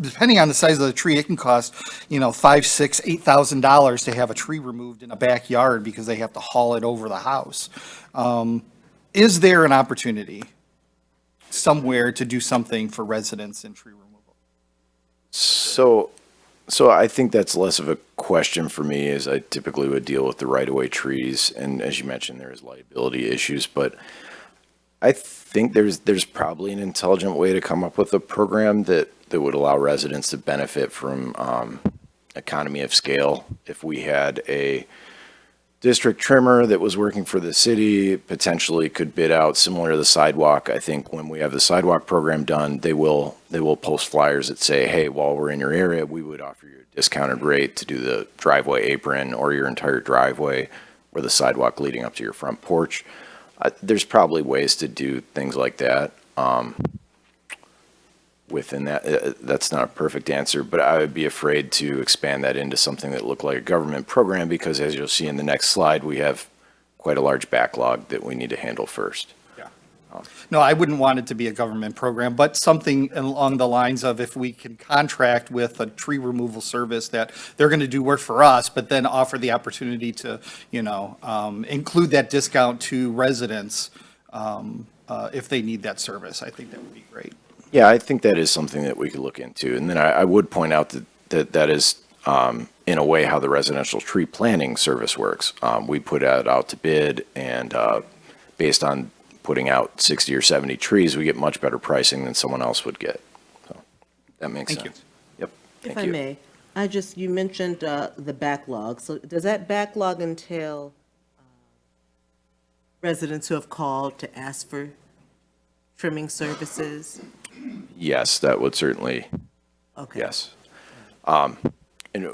depending on the size of the tree, it can cost, $5,000, $6,000, $8,000 to have a tree removed in a backyard because they have to haul it over the house. Is there an opportunity? somewhere to do something for residents in tree removal. So I think that's less of a question for me, as I typically would deal with the right-of-way trees, and as you mentioned, there's liability issues, but I think there's probably an intelligent way to come up with a program that would allow residents to benefit from economy of scale. If we had a district trimmer that was working for the city, potentially could bid out similar to the sidewalk. I think when we have the sidewalk program done, they will post flyers that say, hey, while we're in your area, we would offer you a discounted rate to do the driveway apron or your entire driveway or the sidewalk leading up to your front porch. There's probably ways to do things like that. Within that, that's not a perfect answer, but I would be afraid to expand that into something that looked like a government program, because as you'll see in the next slide, we have quite a large backlog that we need to handle first. No, I wouldn't want it to be a government program, but something along the lines of, if we can contract with a tree removal service that they're going to do work for us, but then offer the opportunity to, include that discount to residents if they need that service. I think that would be great. Yeah, I think that is something that we could look into. And then I would point out that is, in a way, how the residential tree planting service works. We put it out to bid, and based on putting out 60 or 70 trees, we get much better pricing than someone else would get. So that makes Thank you. sense. Yep. If Thank I you. may, you mentioned the backlog. So does that backlog entail residents who have called to ask for trimming services? Yes, that would certainly, Okay. yes. And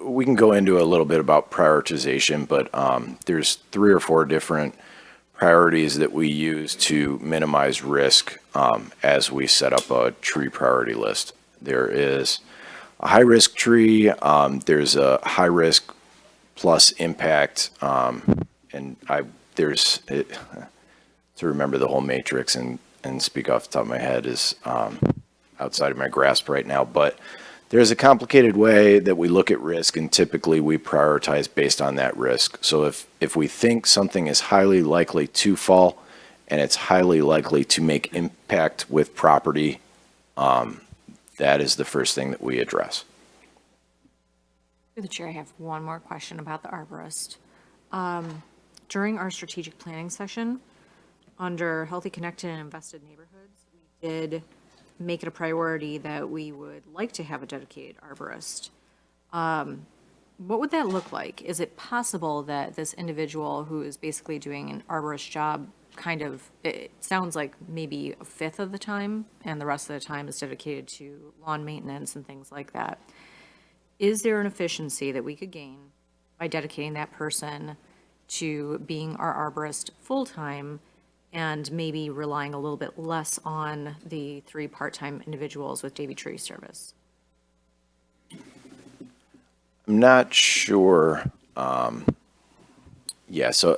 we can go into a little bit about prioritization, but there's 3 or 4 different priorities that we use to minimize risk as we set up a tree priority list. There is a high-risk tree, there's a high-risk plus impact, and to remember the whole matrix and speak off the top of my head is outside of my grasp right now, but there's a complicated way that we look at risk, and typically we prioritize based on that risk. So if we think something is highly likely to fall and it's highly likely to make impact with property, that is the first thing that we address. Through the chair, I have one more question about the arborist. During our strategic planning session, under Healthy, Connected, and Invested Neighborhoods, we did make it a priority that we would like to have a dedicated arborist. What would that look like? Is it possible that this individual who is basically doing an arborist job it sounds like maybe a fifth of the time, and the rest of the time is dedicated to lawn maintenance and things like that? Is there an efficiency that we could gain by dedicating that person to being our arborist full-time, and maybe relying a little bit less on the 3 part-time individuals with Davy Tree Service? I'm not sure. Yeah, so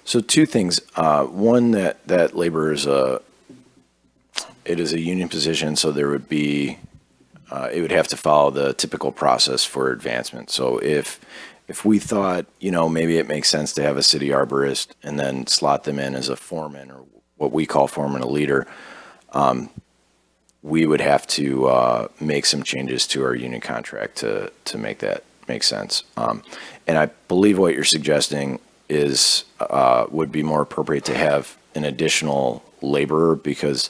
2 things. One, that labor is it is a union position, so there would be, it would have to follow the typical process for advancement. So if we thought, maybe it makes sense to have a city arborist and then slot them in as a foreman, or what we call foreman, a leader, we would have to make some changes to our union contract to make that make sense. And I believe what you're suggesting is would be more appropriate to have an additional laborer, because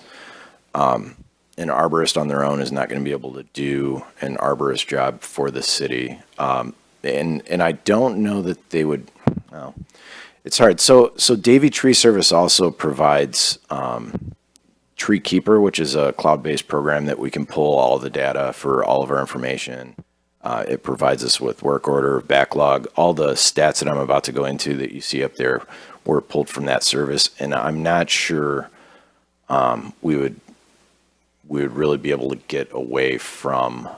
an arborist on their own is not going to be able to do an arborist job for the city. And I don't know that they would, well, it's hard. So Davy Tree Service also provides Tree Keeper, which is a cloud-based program that we can pull all the data for all of our information. It provides us with work order, backlog, all the stats that I'm about to go into that you see up there were pulled from that service. And I'm not sure we would really be able to get away from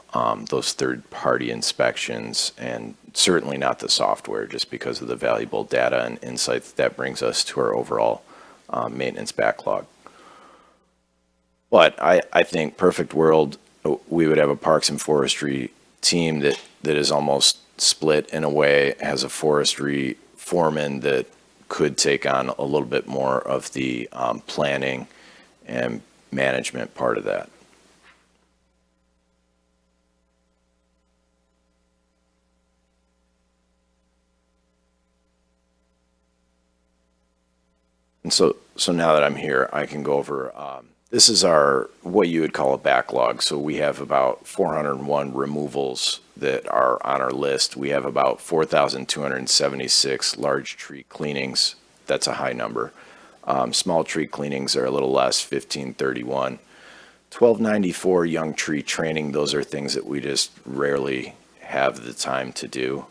those third-party inspections, and certainly not the software, just because of the valuable data and insights that brings us to our overall maintenance backlog. But I think perfect world, we would have a Parks and Forestry team that is almost split in a way, has a forestry foreman that could take on a little bit more of the planning and management part of that. And so now that I'm here, I can go over, this is our, what you would call a backlog. So we have about 401 removals that are on our list. We have about 4,276 large tree cleanings. That's a high number. Small tree cleanings are a little less, 1,531. 1,294 young tree training. Those are things that we just rarely have the time to do.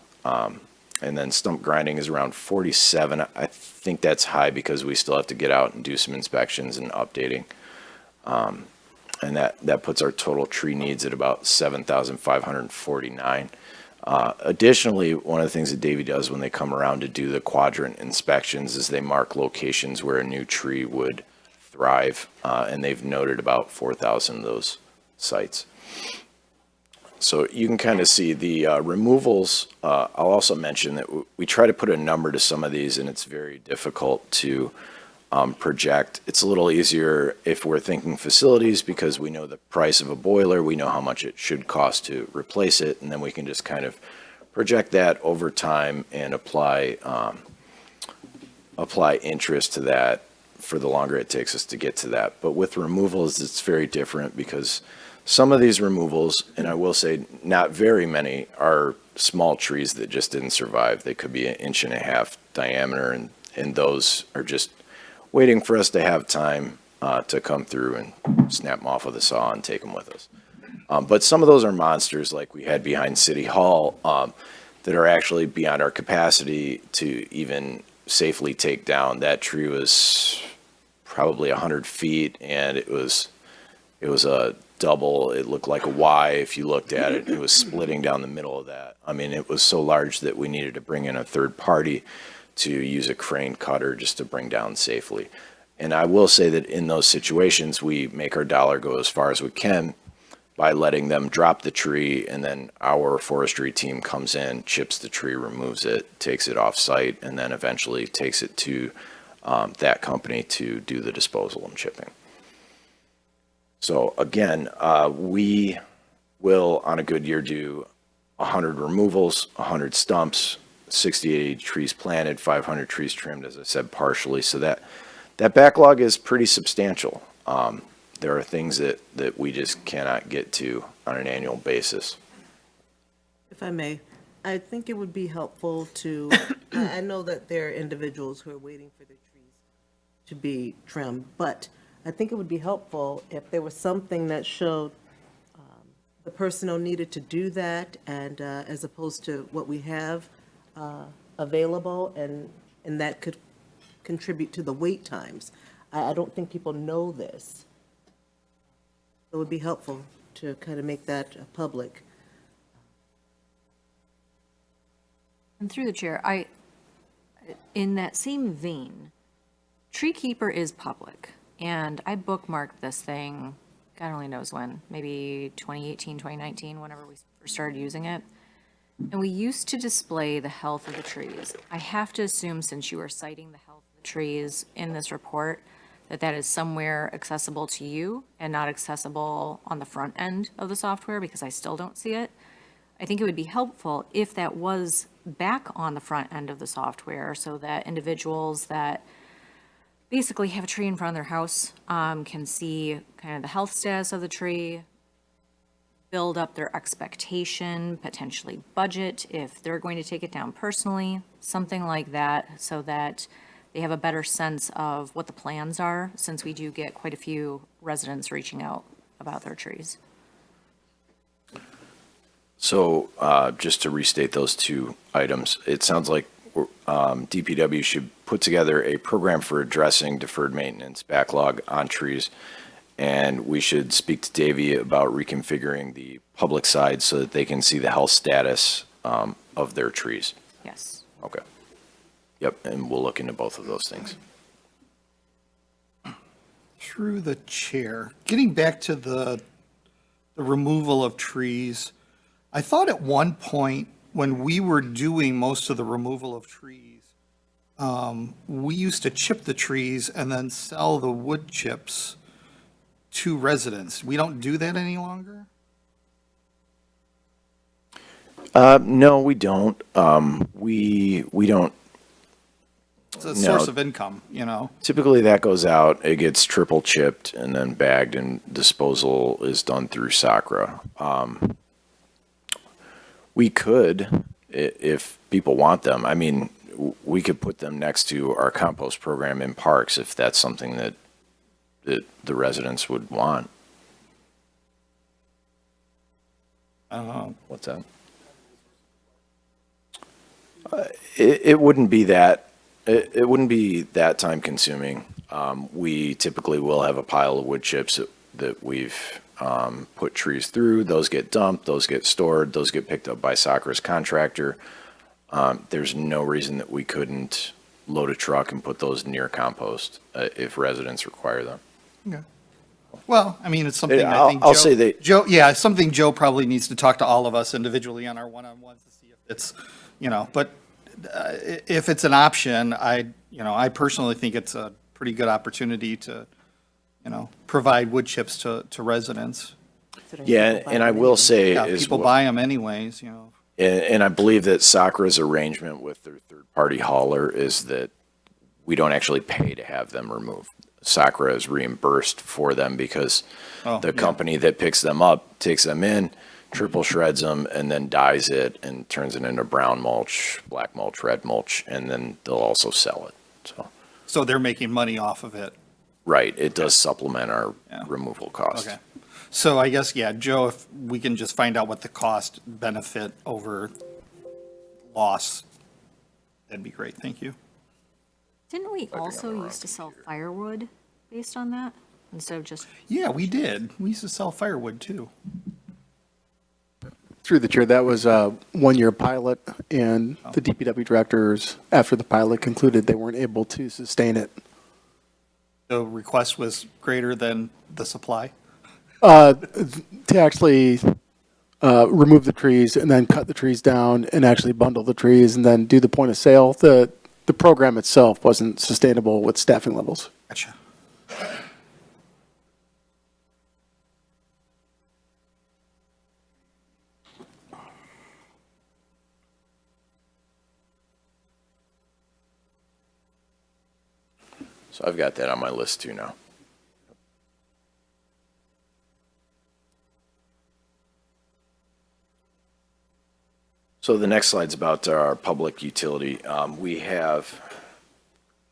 And then stump grinding is around 47. I think that's high because we still have to get out and do some inspections and updating. And that puts our total tree needs at about 7,549. Additionally, one of the things that Davey does when they come around to do the quadrant inspections is they mark locations where a new tree would thrive, and they've noted about 4,000 of those sites. So you can kind of see the removals. I'll also mention that we try to put a number to some of these, and it's very difficult to project. It's a little easier if we're thinking facilities because we know the price of a boiler, we know how much it should cost to replace it, and then we can just kind of project that over time and apply interest to that for the longer it takes us to get to that. But with removals, it's very different because some of these removals, and I will say not very many, are small trees that just didn't survive. They could be 1.5 inches diameter, and those are just waiting for us to have time to come through and snap them off with a saw and take them with us. But some of those are monsters like we had behind City Hall that are actually beyond our capacity to even safely take down. That tree was probably 100 feet, and it was a double. It looked like a Y if you looked at it. It was splitting down the middle of that. I mean, it was so large that we needed to bring in a third party to use a crane cutter just to bring down safely. And I will say that in those situations, we make our dollar go as far as we can by letting them drop the tree, and then our forestry team comes in, chips the tree, removes it, takes it off site, and then eventually takes it to that company to do the disposal and chipping. So again, we will on a good year do 100 removals, 100 stumps, 60 trees planted, 500 trees trimmed, as I said, partially. So that backlog is pretty substantial. There are things that we just cannot get to on an annual basis. If I may, I think it would be helpful to, I know that there are individuals who are waiting for their trees to be trimmed, but I think it would be helpful if there was something that showed the personnel needed to do that, and as opposed to what we have available, and that could contribute to the wait times. I don't think people know this. It would be helpful to kind of make that public. And through the chair, in that same vein, Tree Keeper is public, and I bookmarked this thing, God only knows when, maybe 2018, 2019, whenever we first started using it. And we used to display the health of the trees. I have to assume, since you are citing the health of the trees in this report, that is somewhere accessible to you and not accessible on the front end of the software, because I still don't see it. I think it would be helpful if that was back on the front end of the software, so that individuals that basically have a tree in front of their house can see kind of the health status of the tree, build up their expectation, potentially budget if they're going to take it down personally, something like that, so that they have a better sense of what the plans are, since we do get quite a few residents reaching out about their trees. So just to restate those two items, it sounds like DPW should put together a program for addressing deferred maintenance backlog on trees, and we should speak to Davey about reconfiguring the public side so that they can see the health status of their trees. Yes. Okay. Yep, and we'll look into both of those things. Through the chair, getting back to the removal of trees, I thought at one point when we were doing most of the removal of trees, we used to chip the trees and then sell the wood chips to residents. We don't do that any longer? No, we don't. We don't. It's a No. source of income, you know? Typically, that goes out, it gets triple chipped and then bagged, and disposal is done through SACRA. We could, if people want them. I mean, we could put them next to our compost program in parks if that's something that the residents would want. What's that? It wouldn't be that. It wouldn't be that time consuming. We typically will have a pile of wood chips that we've put trees through. Those get dumped, those get stored, those get picked up by SACRA's contractor. There's no reason that we couldn't load a truck and put those near compost if residents require them. Okay. Well, I mean, it's something Yeah, I think I'll say that- Joe, yeah, it's something Joe probably needs to talk to all of us individually on our one-on-ones to see if it's, you know, but if it's an option, I personally think it's a pretty good opportunity to, you know, provide wood chips to residents. Yeah, and I will say Yeah, is people what- buy them anyways, you know. And I believe that SACRA's arrangement with their third-party hauler is that we don't actually pay to have them removed. SACRA is reimbursed for them because the company that picks them up takes them in, triple shreds them, and then dyes it and turns it into brown mulch, black mulch, red mulch, and then they'll also sell it. So they're making money off of it. Right, it does supplement our removal cost. Okay. So I guess, yeah, Joe, if we can just find out what the cost benefit over loss, that'd be great. Thank you. Didn't we also used to sell firewood based on that instead of just? Yeah, we did. We used to sell firewood too. Through the chair, that was a one-year pilot, and the DPW directors, after the pilot concluded, they weren't able to sustain it. The request was greater than the supply? To actually remove the trees and then cut the trees down and actually bundle the trees and then do the point of sale, the program itself wasn't sustainable with staffing levels. Gotcha. So I've got that on my list too now. So the next slide's about our public utility. We have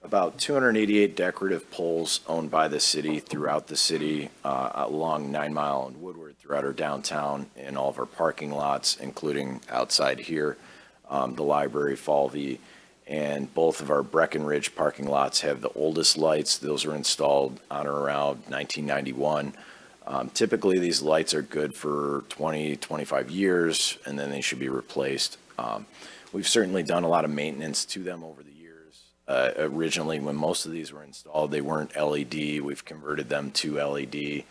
about 288 decorative poles owned by the city throughout the city, along 9 Mile and Woodward, throughout our downtown and all of our parking lots, including outside here, the library, Falvey, and both of our Breckenridge parking lots have the oldest lights. Those were installed on or around 1991. Typically, these lights are good for 20, 25 years, and then they should be replaced. We've certainly done a lot of maintenance to them over the years. Originally, when most of these were installed, they weren't LED. We've converted them to LED.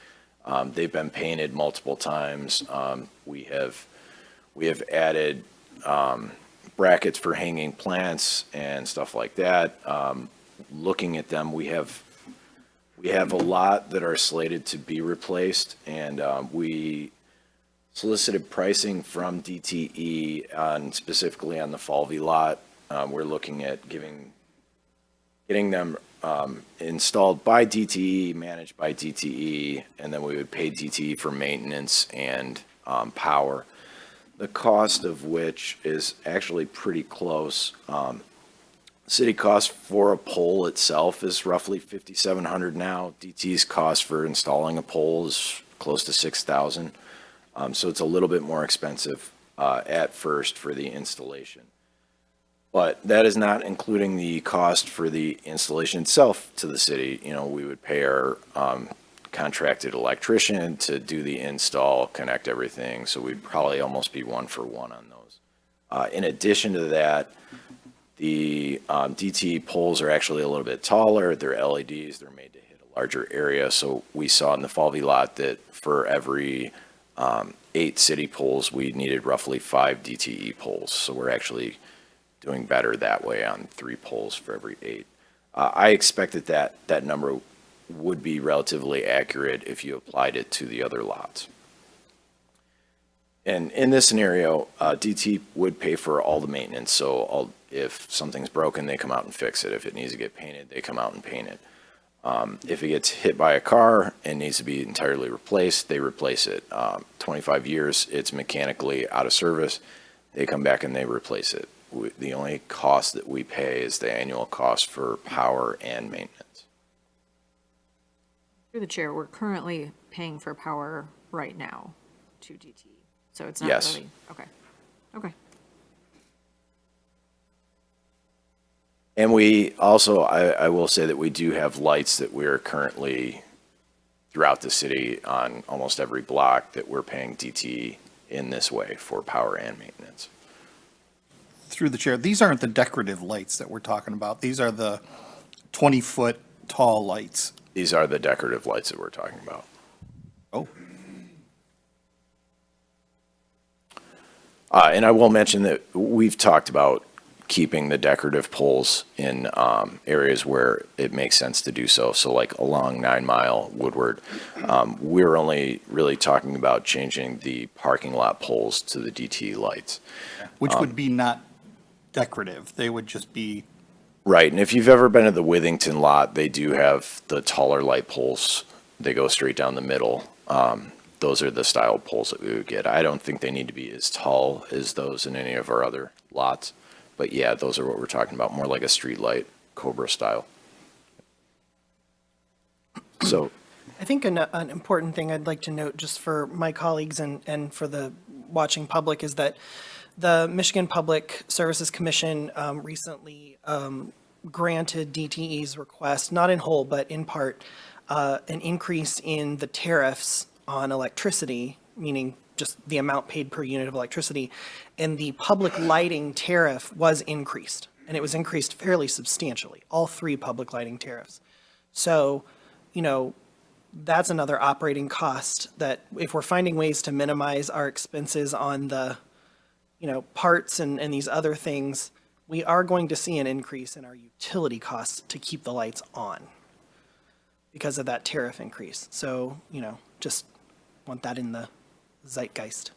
They've been painted multiple times. We have added brackets for hanging plants and stuff like that. Looking at them, we have a lot that are slated to be replaced, and we solicited pricing from DTE on specifically on the Falvey lot. We're looking at getting them installed by DTE, managed by DTE, and then we would pay DTE for maintenance and power. The cost of which is actually pretty close. City cost for a pole itself is roughly $5,700 now. DT's cost for installing a pole is close to $6,000. So it's a little bit more expensive at first for the installation. But that is not including the cost for the installation itself to the city. You know, we would pay our contracted electrician to do the install, connect everything. So we'd probably almost be 1-for-1 on those. In addition to that, the DTE poles are actually a little bit taller. They're LEDs. They're made to hit a larger area. So we saw in the Falvey lot that for every 8 city poles, we needed roughly 5 DTE poles. So we're actually doing better that way on 3 poles for every 8. I expect that number would be relatively accurate if you applied it to the other lots. And in this scenario, DT would pay for all the maintenance, so if something's broken, they come out and fix it. If it needs to get painted, they come out and paint it. If it gets hit by a car and needs to be entirely replaced, they replace it. 25 years, it's mechanically out of service, they come back and they replace it. The only cost that we pay is the annual cost for power and maintenance. Through the chair, we're currently paying for power right now to DT, so it's not Yes. really, okay, okay. And we also, I will say that we do have lights that we are currently throughout the city on almost every block that we're paying DT in this way for power and maintenance. Through the chair, these aren't the decorative lights that we're talking about. These are the 20-foot tall lights. These are the decorative lights that we're talking about. Oh. And I will mention that we've talked about keeping the decorative poles in areas where it makes sense to do so. So like along 9 Mile, Woodward, we're only really talking about changing the parking lot poles to the DT lights. Which would be not decorative. They would just be, Right, and if you've ever been to the Withington lot, they do have the taller light poles. They go straight down the middle. Those are the style poles that we would get. I don't think they need to be as tall as those in any of our other lots. But yeah, those are what we're talking about, more like a street light, Cobra style. So, I think an important thing I'd like to note just for my colleagues and for the watching public is that the Michigan Public Services Commission recently granted DTE's request, not in whole, but in part, an increase in the tariffs on electricity, meaning just the amount paid per unit of electricity, and the public lighting tariff was increased, and it was increased fairly substantially, all 3 public lighting tariffs. So, you know, that's another operating cost that if we're finding ways to minimize our expenses on the, you know, parts and these other things, we are going to see an increase in our utility costs to keep the lights on because of that tariff increase. So, you know, just want that in the zeitgeist.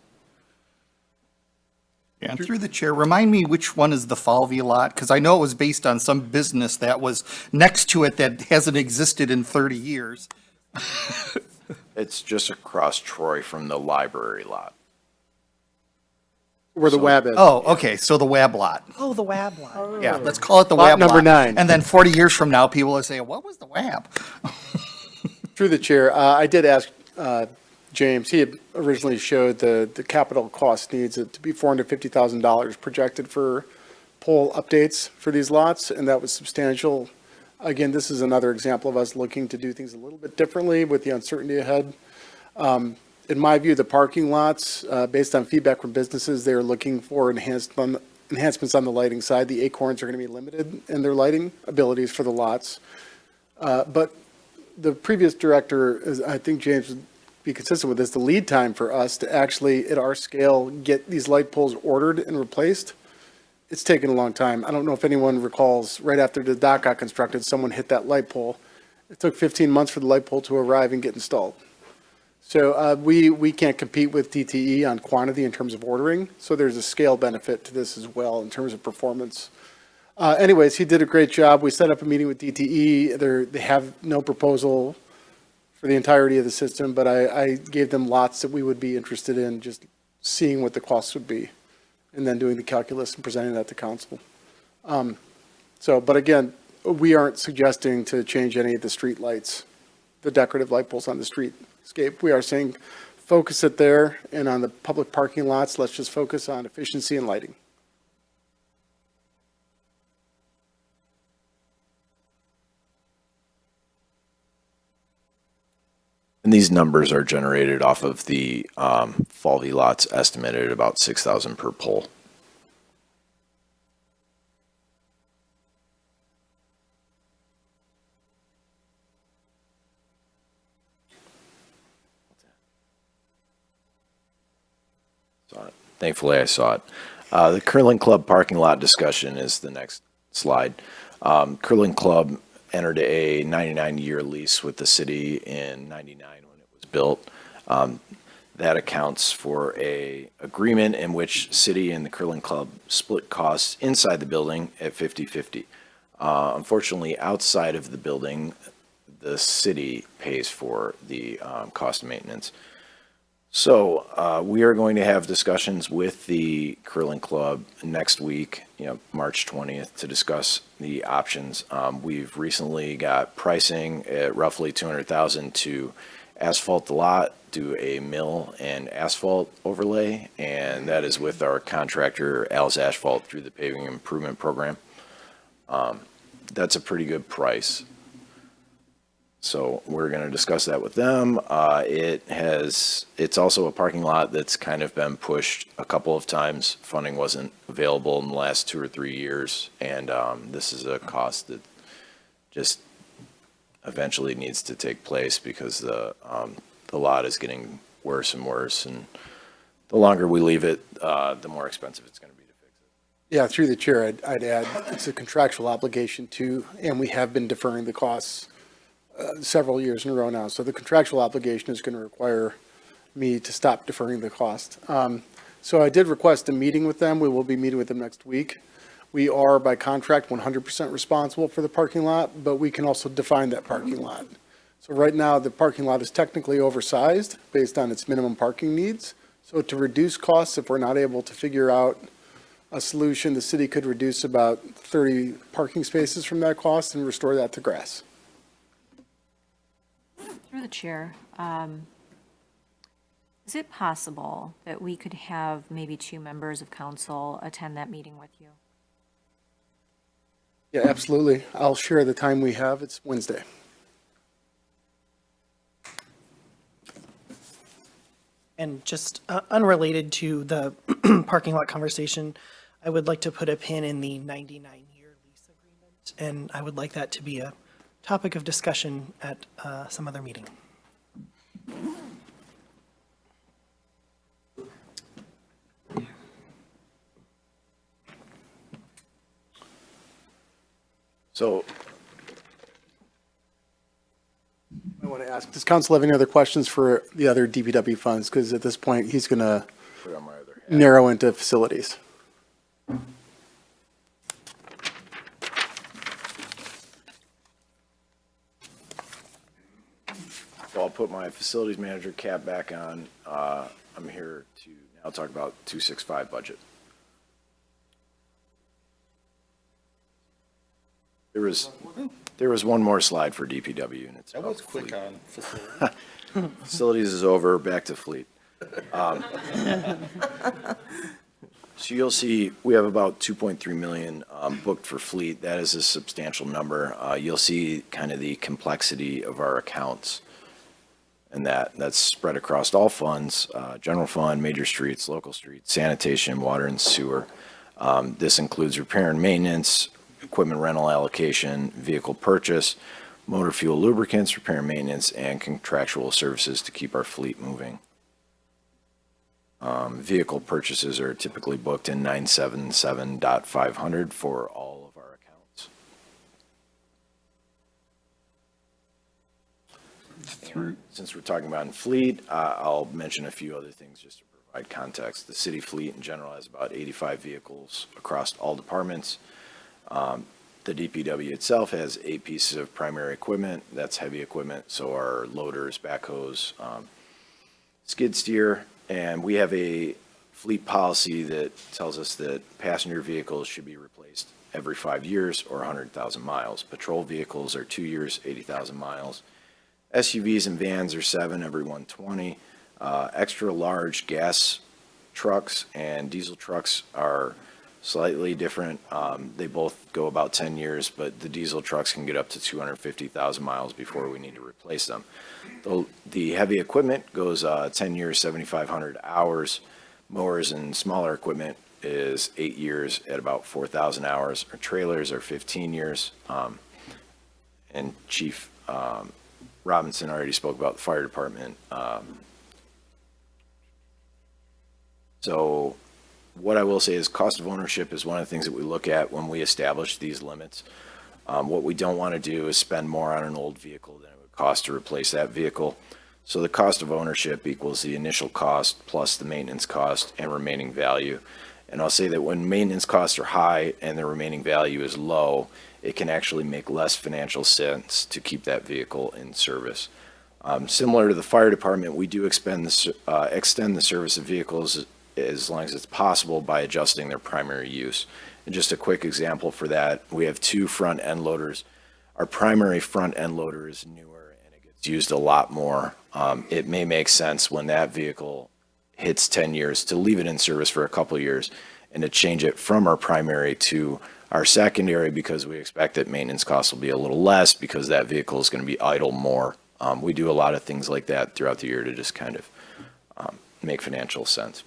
and through the chair, remind me which one is the Falvey lot? Because I know it was based on some business that was next to it that hasn't existed in 30 years. it's just across Troy from the library lot. Where the WAB is. Oh, okay, so the WAB lot. Oh, the WAB line. Yeah, let's call it the Lot WAB lot. number 9. And then 40 years from now, people will say, what was the WAB? Through the chair, I did ask James, he had originally showed the capital cost needs it to be $450,000 projected for pole updates for these lots, and that was substantial. Again, this is another example of us looking to do things a little bit differently with the uncertainty ahead. In my view, the parking lots, based on feedback from businesses, they're looking for enhancements on the lighting side. The Acorns are going to be limited in their lighting abilities for the lots. But the previous director, I think James would be consistent with this, the lead time for us to actually, at our scale, get these light poles ordered and replaced, it's taken a long time. I don't know if anyone recalls, right after the dock got constructed, someone hit that light pole. It took 15 months for the light pole to arrive and get installed. So we can't compete with DTE on quantity in terms of ordering, so there's a scale benefit to this as well in terms of performance. Anyways, he did a great job. We set up a meeting with DTE. They have no proposal for the entirety of the system, but I gave them lots that we would be interested in, just seeing what the costs would be, and then doing the calculus and presenting that to council. But again, we aren't suggesting to change any of the street lights, the decorative light poles on the streetscape. We are saying focus it there, and on the public parking lots, let's just focus on efficiency and lighting. And these numbers are generated off of the Falvey lots estimated at about 6,000 per pole. Thankfully, I saw it. The Curling Club parking lot discussion is the next slide. Curling Club entered a 99-year lease with the city in 99 when it was built. That accounts for a agreement in which city and the curling club split costs inside the building at 50-50. Unfortunately, outside of the building, the city pays for the cost of maintenance. So we are going to have discussions with the curling club next week, March 20th, to discuss the options. We've recently got pricing at roughly $200,000 to asphalt the lot, do a mill and asphalt overlay, and that is with our contractor, Al's Asphalt, through the paving improvement program. That's a pretty good price. So we're going to discuss that with them. It's also a parking lot that's kind of been pushed a couple of times. Funding wasn't available in the last 2 or 3 years, and this is a cost that just eventually needs to take place because the lot is getting worse and worse, and the longer we leave it, the more expensive it's going to be to fix it. Yeah, through the chair, I'd add, it's a contractual obligation too, and we have been deferring the costs several years in a row now. So the contractual obligation is going to require me to stop deferring the cost. So I did request a meeting with them. We will be meeting with them next week. We are by contract 100% responsible for the parking lot, but we can also define that parking lot. So right now, the parking lot is technically oversized based on its minimum parking needs. So to reduce costs, if we're not able to figure out a solution, the city could reduce about 30 parking spaces from that cost and restore that to grass. Through the chair, is it possible that we could have maybe 2 members of council attend that meeting with you? Yeah, absolutely. I'll share the time we have. It's Wednesday. And just unrelated to the parking lot conversation, I would like to put a pin in the 99-year lease agreement, and I would like that to be a topic of discussion at some other meeting. So I want to ask, does council have any other questions for the other DPW funds? Because at this point, he's going to put on my other hat. narrow into facilities. So I'll put my facilities manager cap back on. I'm here to now talk about 265 budget. There was one more slide for DPW, and it's That about was quick fleet. on facility. Facilities is over, back to fleet. So you'll see, we have about 2.3 million booked for fleet. That is a substantial number. You'll see kind of the complexity of our accounts, and that's spread across all funds, general fund, major streets, local streets, sanitation, water and sewer. This includes repair and maintenance, equipment rental allocation, vehicle purchase, motor fuel lubricants, repair and maintenance, and contractual services to keep our fleet moving. Vehicle purchases are typically booked in 977.500 for all of our accounts. Since we're talking about fleet, I'll mention a few other things just to provide context. The city fleet in general has about 85 vehicles across all departments. The DPW itself has 8 pieces of primary equipment. That's heavy equipment, so our loaders, backhoes, skid steer, and we have a fleet policy that tells us that passenger vehicles should be replaced every 5 years or 100,000 miles. Patrol vehicles are 2 years, 80,000 miles. SUVs and vans are 7 every 120. Extra large gas trucks and diesel trucks are slightly different. They both go about 10 years, but the diesel trucks can get up to 250,000 miles before we need to replace them. The heavy equipment goes 10 years, 7,500 hours. Mowers and smaller equipment is 8 years at about 4,000 hours. Our trailers are 15 years. And Chief Robinson already spoke about the fire department. So what I will say is cost of ownership is one of the things that we look at when we establish these limits. What we don't want to do is spend more on an old vehicle than it would cost to replace that vehicle. So the cost of ownership equals the initial cost plus the maintenance cost and remaining value. And I'll say that when maintenance costs are high and the remaining value is low, it can actually make less financial sense to keep that vehicle in service. Similar to the fire department, we do extend the service of vehicles as long as it's possible by adjusting their primary use. And just a quick example for that, we have 2 front end loaders. Our primary front end loader is newer and it gets used a lot more. It may make sense when that vehicle hits 10 years to leave it in service for a couple of years and to change it from our primary to our secondary, because we expect that maintenance costs will be a little less because that vehicle is going to be idle more. We do a lot of things like that throughout the year to just kind of make financial sense.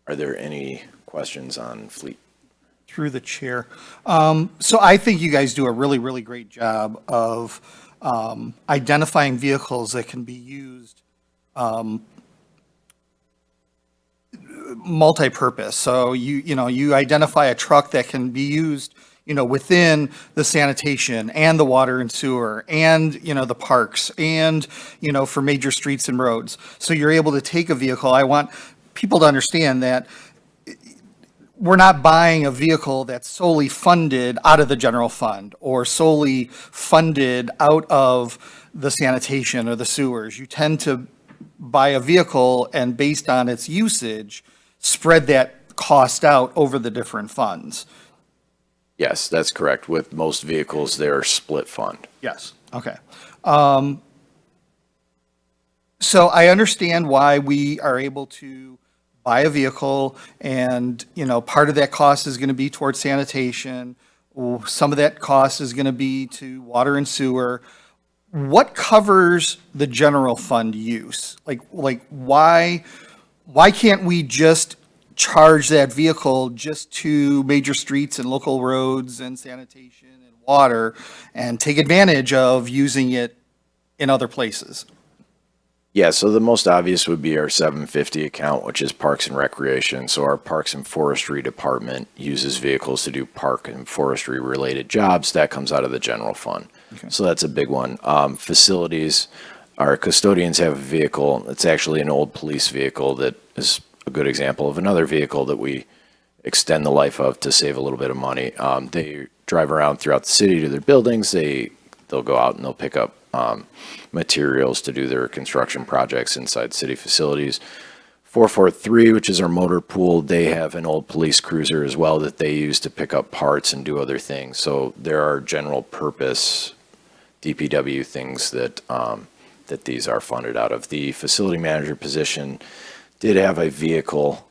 Are there any questions on fleet? Through the chair. So I think you guys do a really, really great job of identifying vehicles that can be used multi-purpose. So you identify a truck that can be used, within the sanitation and the water and sewer and, the parks and, for major streets and roads. So you're able to take a vehicle. I want people to understand that we're not buying a vehicle that's solely funded out of the general fund or solely funded out of the sanitation or the sewers. You tend to buy a vehicle and based on its usage, spread that cost out over the different funds. Yes, that's correct. With most vehicles, they're split fund. Yes, okay. So I understand why we are able to buy a vehicle and, part of that cost is going to be towards sanitation. Some of that cost is going to be to water and sewer. What covers the general fund use? Like why can't we just charge that vehicle just to major streets and local roads and sanitation and water and take advantage of using it in other places? Yeah, so the most obvious would be our 750 account, which is Parks and Recreation. So our Parks and Forestry Department uses vehicles to do park and forestry related jobs. That comes out of the general fund. Okay. So that's a big one. Facilities, our custodians have a vehicle. It's actually an old police vehicle that is a good example of another vehicle that we extend the life of to save a little bit of money. They drive around throughout the city to their buildings. They'll go out and they'll pick up materials to do their construction projects inside city facilities. 443, which is our motor pool, they have an old police cruiser as well that they use to pick up parts and do other things. So there are general purpose DPW things that that these are funded out of. The facility manager position did have a vehicle.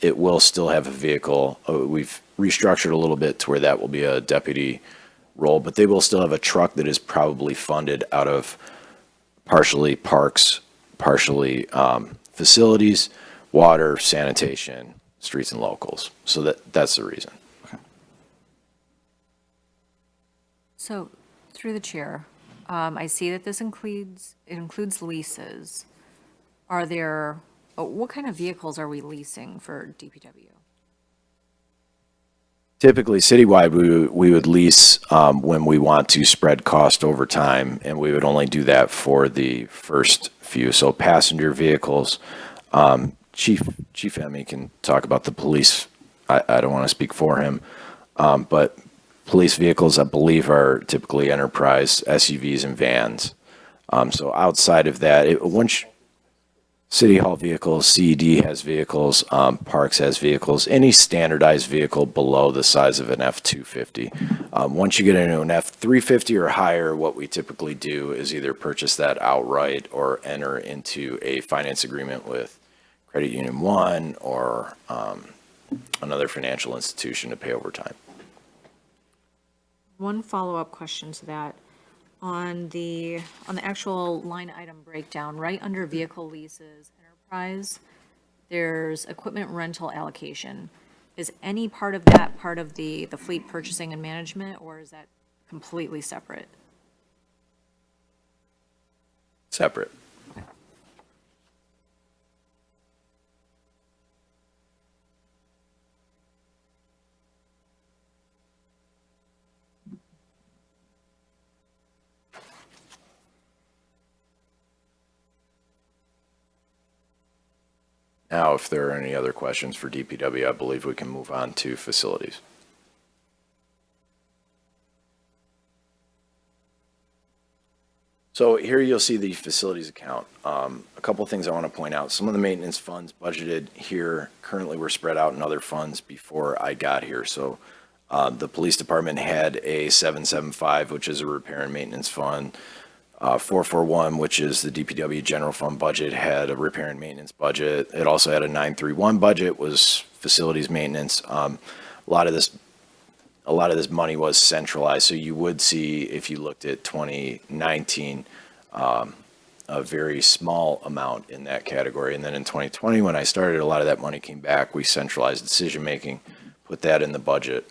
It will still have a vehicle. We've restructured a little bit to where that will be a deputy role, but they will still have a truck that is probably funded out of partially parks, partially facilities, water, sanitation, streets and locals. So that's the reason. So, through the chair, I see that it includes leases. Are there, what kind of vehicles are we leasing for DPW? Typically, citywide, we would lease when we want to spread cost over time, and we would only do that for the first few. So passenger vehicles, Chief Emmy can talk about the police. I don't want to speak for him, but police vehicles, I believe, are typically enterprise SUVs and vans. So outside of that, once City Hall vehicles, CED has vehicles, Parks has vehicles, any standardized vehicle below the size of an F-250. Once you get into an F-350 or higher, what we typically do is either purchase that outright or enter into a finance agreement with Credit Union One or another financial institution to pay over time. One follow-up question to that. On the actual line item breakdown, right under vehicle leases, enterprise, there's equipment rental allocation. Is any part of that part of the fleet purchasing and management, or is that completely separate? Separate. Okay. Now, if there are any other questions for DPW, I believe we can move on to facilities. So here you'll see the facilities account. A couple of things I want to point out. Some of the maintenance funds budgeted here currently were spread out in other funds before I got here. So the police department had a 775, which is a repair and maintenance fund. 441, which is the DPW general fund budget, had a repair and maintenance budget. It also had a 931 budget, was facilities maintenance. A lot of this money was centralized, so you would see, if you looked at 2019, a very small amount in that category. And then in 2020, when I started, a lot of that money came back. We centralized decision-making, put that in the budget.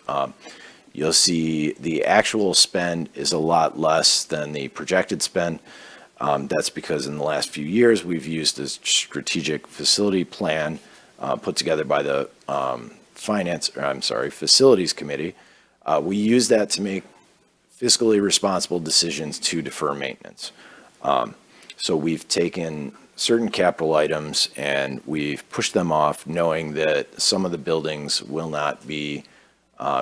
You'll see the actual spend is a lot less than the projected spend. That's because in the last few years, we've used a strategic facility plan put together by the Facilities Committee. We use that to make fiscally responsible decisions to defer maintenance. So we've taken certain capital items and we've pushed them off, knowing that some of the buildings will not be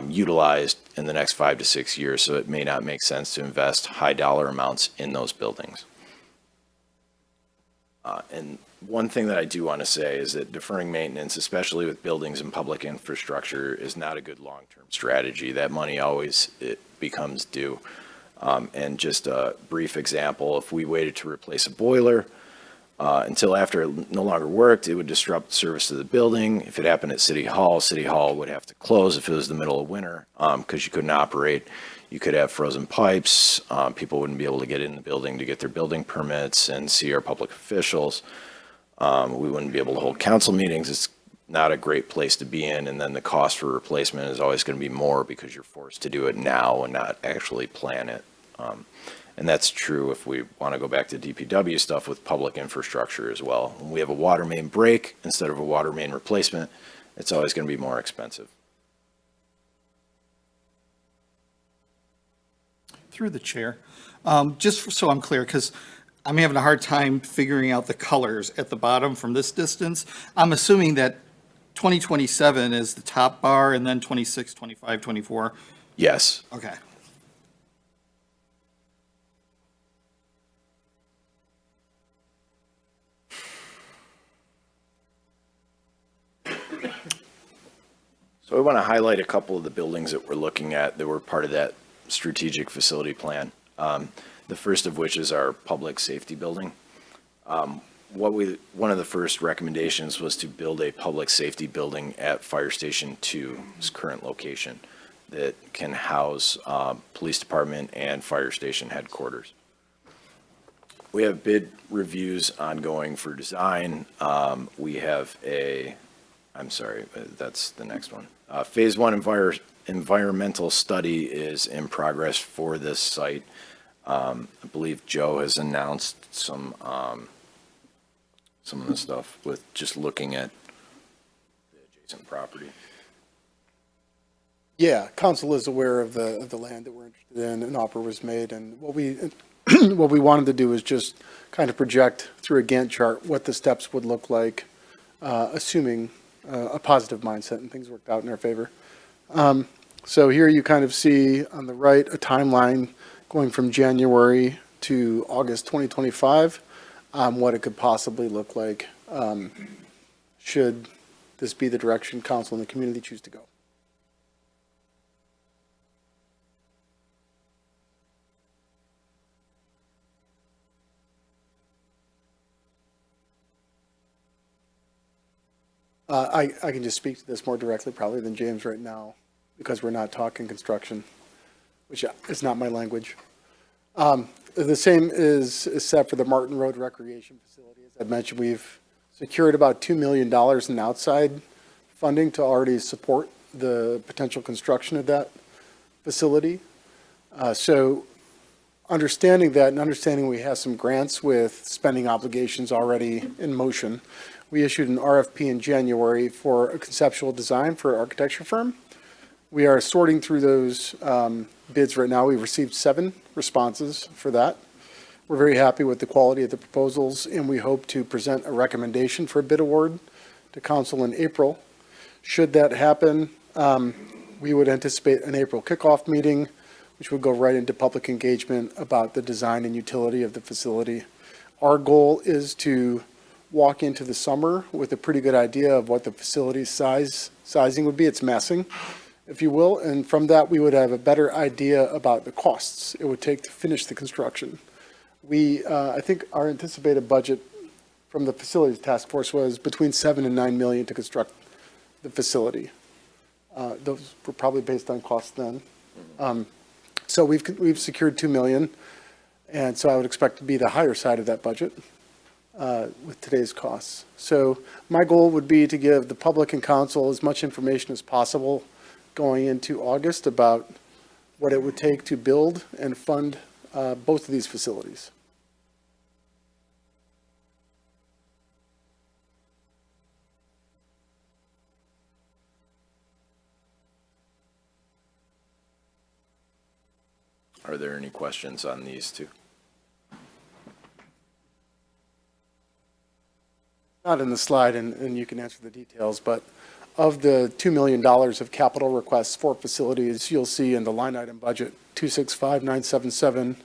utilized in the next 5 to 6 years, so it may not make sense to invest high dollar amounts in those buildings. And one thing that I do want to say is that deferring maintenance, especially with buildings and public infrastructure, is not a good long-term strategy. That money always it becomes due. And just a brief example, if we waited to replace a boiler until after it no longer worked, it would disrupt service to the building. If it happened at City Hall would have to close if it was the middle of winter because you couldn't operate. You could have frozen pipes. People wouldn't be able to get in the building to get their building permits and see our public officials. We wouldn't be able to hold council meetings. It's not a great place to be in. And then the cost for replacement is always going to be more because you're forced to do it now and not actually plan it. And that's true if we want to go back to DPW stuff with public infrastructure as well. When we have a water main break instead of a water main replacement, it's always going to be more expensive. Through the chair, just so I'm clear, because I'm having a hard time figuring out the colors at the bottom from this distance. I'm assuming that 2027 is the top bar and then 26, 25, 24. Yes. Okay. So I want to highlight a couple of the buildings that we're looking at that were part of that strategic facility plan. The first of which is our public safety building. One of the first recommendations was to build a public safety building at Fire Station 2's current location that can house police department and fire station headquarters. We have bid reviews ongoing for design. We have that's the next one. Phase 1 environmental study is in progress for this site. I believe Joe has announced some of the stuff with just looking at the adjacent property. Yeah, council is aware of the land that we're interested in. An offer was made, and what we what we wanted to do is just kind of project through a Gantt chart what the steps would look like, assuming a positive mindset and things worked out in our favor. So here you kind of see on the right a timeline going from January to August 2025, what it could possibly look like should this be the direction council and the community choose to go. I can just speak to this more directly probably than James right now, because we're not talking construction, which is not my language. The same is set for the Martin Road Recreation Facility. As I mentioned, we've secured about $2 million in outside funding to already support the potential construction of that facility. So understanding that and understanding we have some grants with spending obligations already in motion, we issued an RFP in January for a conceptual design for an architecture firm. We are sorting through those bids right now. We've received 7 responses for that. We're very happy with the quality of the proposals, and we hope to present a recommendation for a bid award to council in April. Should that happen, we would anticipate an April kickoff meeting, which would go right into public engagement about the design and utility of the facility. Our goal is to walk into the summer with a pretty good idea of what the facility's sizing would be, its massing, if you will, and from that, we would have a better idea about the costs it would take to finish the construction. I think our anticipated budget from the facilities task force was between 7 and 9 million to construct the facility. Those were probably based on costs then. So we've secured 2 million, and so I would expect to be the higher side of that budget with today's costs. So my goal would be to give the public and council as much information as possible going into August about what it would take to build and fund both of these facilities. Are there any questions on these two? Not in the slide, and you can answer the details, but of the $2 million of capital requests for facilities, you'll see in the line item budget, 265,977,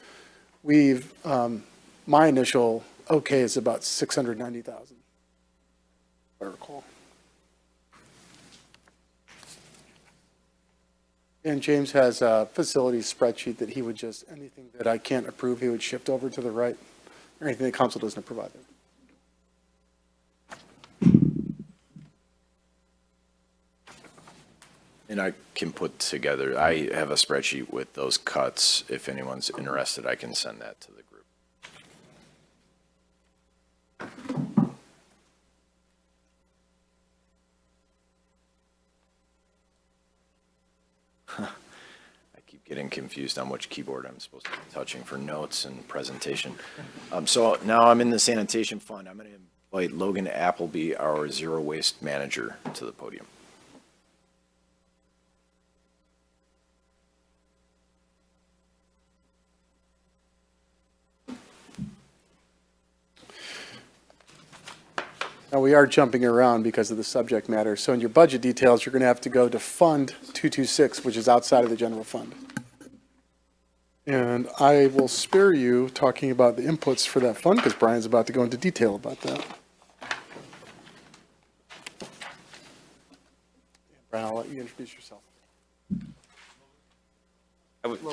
my initial okay is about 690,000, if I recall. And James has a facility spreadsheet that he would just, anything that I can't approve, he would shift over to the right, or anything the council doesn't provide. And I can put together, I have a spreadsheet with those cuts. If anyone's interested, I can send that to the group. I keep getting confused on which keyboard I'm supposed to be touching for notes and presentation. So now I'm in the sanitation fund. I'm going to invite Logan Appleby, our zero waste manager, to the podium. Now, we are jumping around because of the subject matter. So in your budget details, you're going to have to go to Fund 226, which is outside of the general fund. And I will spare you talking about the inputs for that fund because Brian's about to go into detail about that. Brian, I'll let you introduce yourself.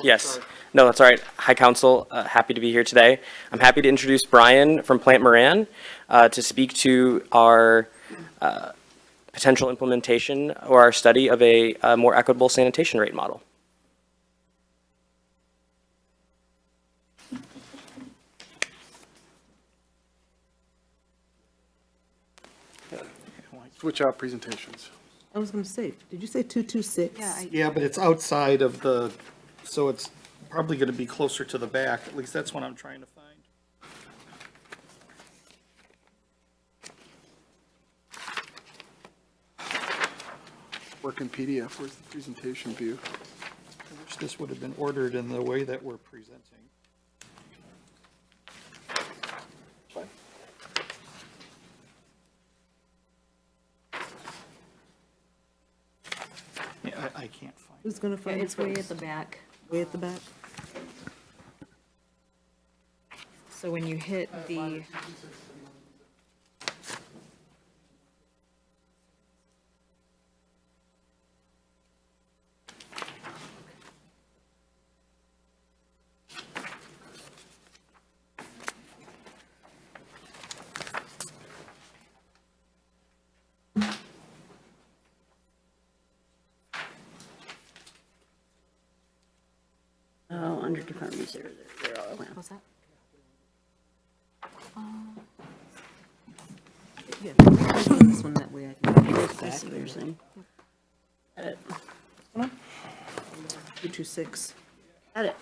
Yes. No, that's all right. Hi, Council. Happy to be here today. I'm happy to introduce Brian from Plant Moran to speak to our potential implementation or our study of a more equitable sanitation rate model. Switch out presentations. I was going to say, did you say 226? Yeah, but it's outside of the, so it's probably going to be closer to the back. At least that's what I'm trying to find. Work in PDF. Where's the presentation view? I wish this would have been ordered in the way that we're presenting. Yeah, I can't find it. Who's going to find it? It's way at the back. Way at the back? So when you hit the, Oh, under departments, they're all, what's that? Yeah, this one that way I can go I back. see what you're saying. Got it. 226. Got it.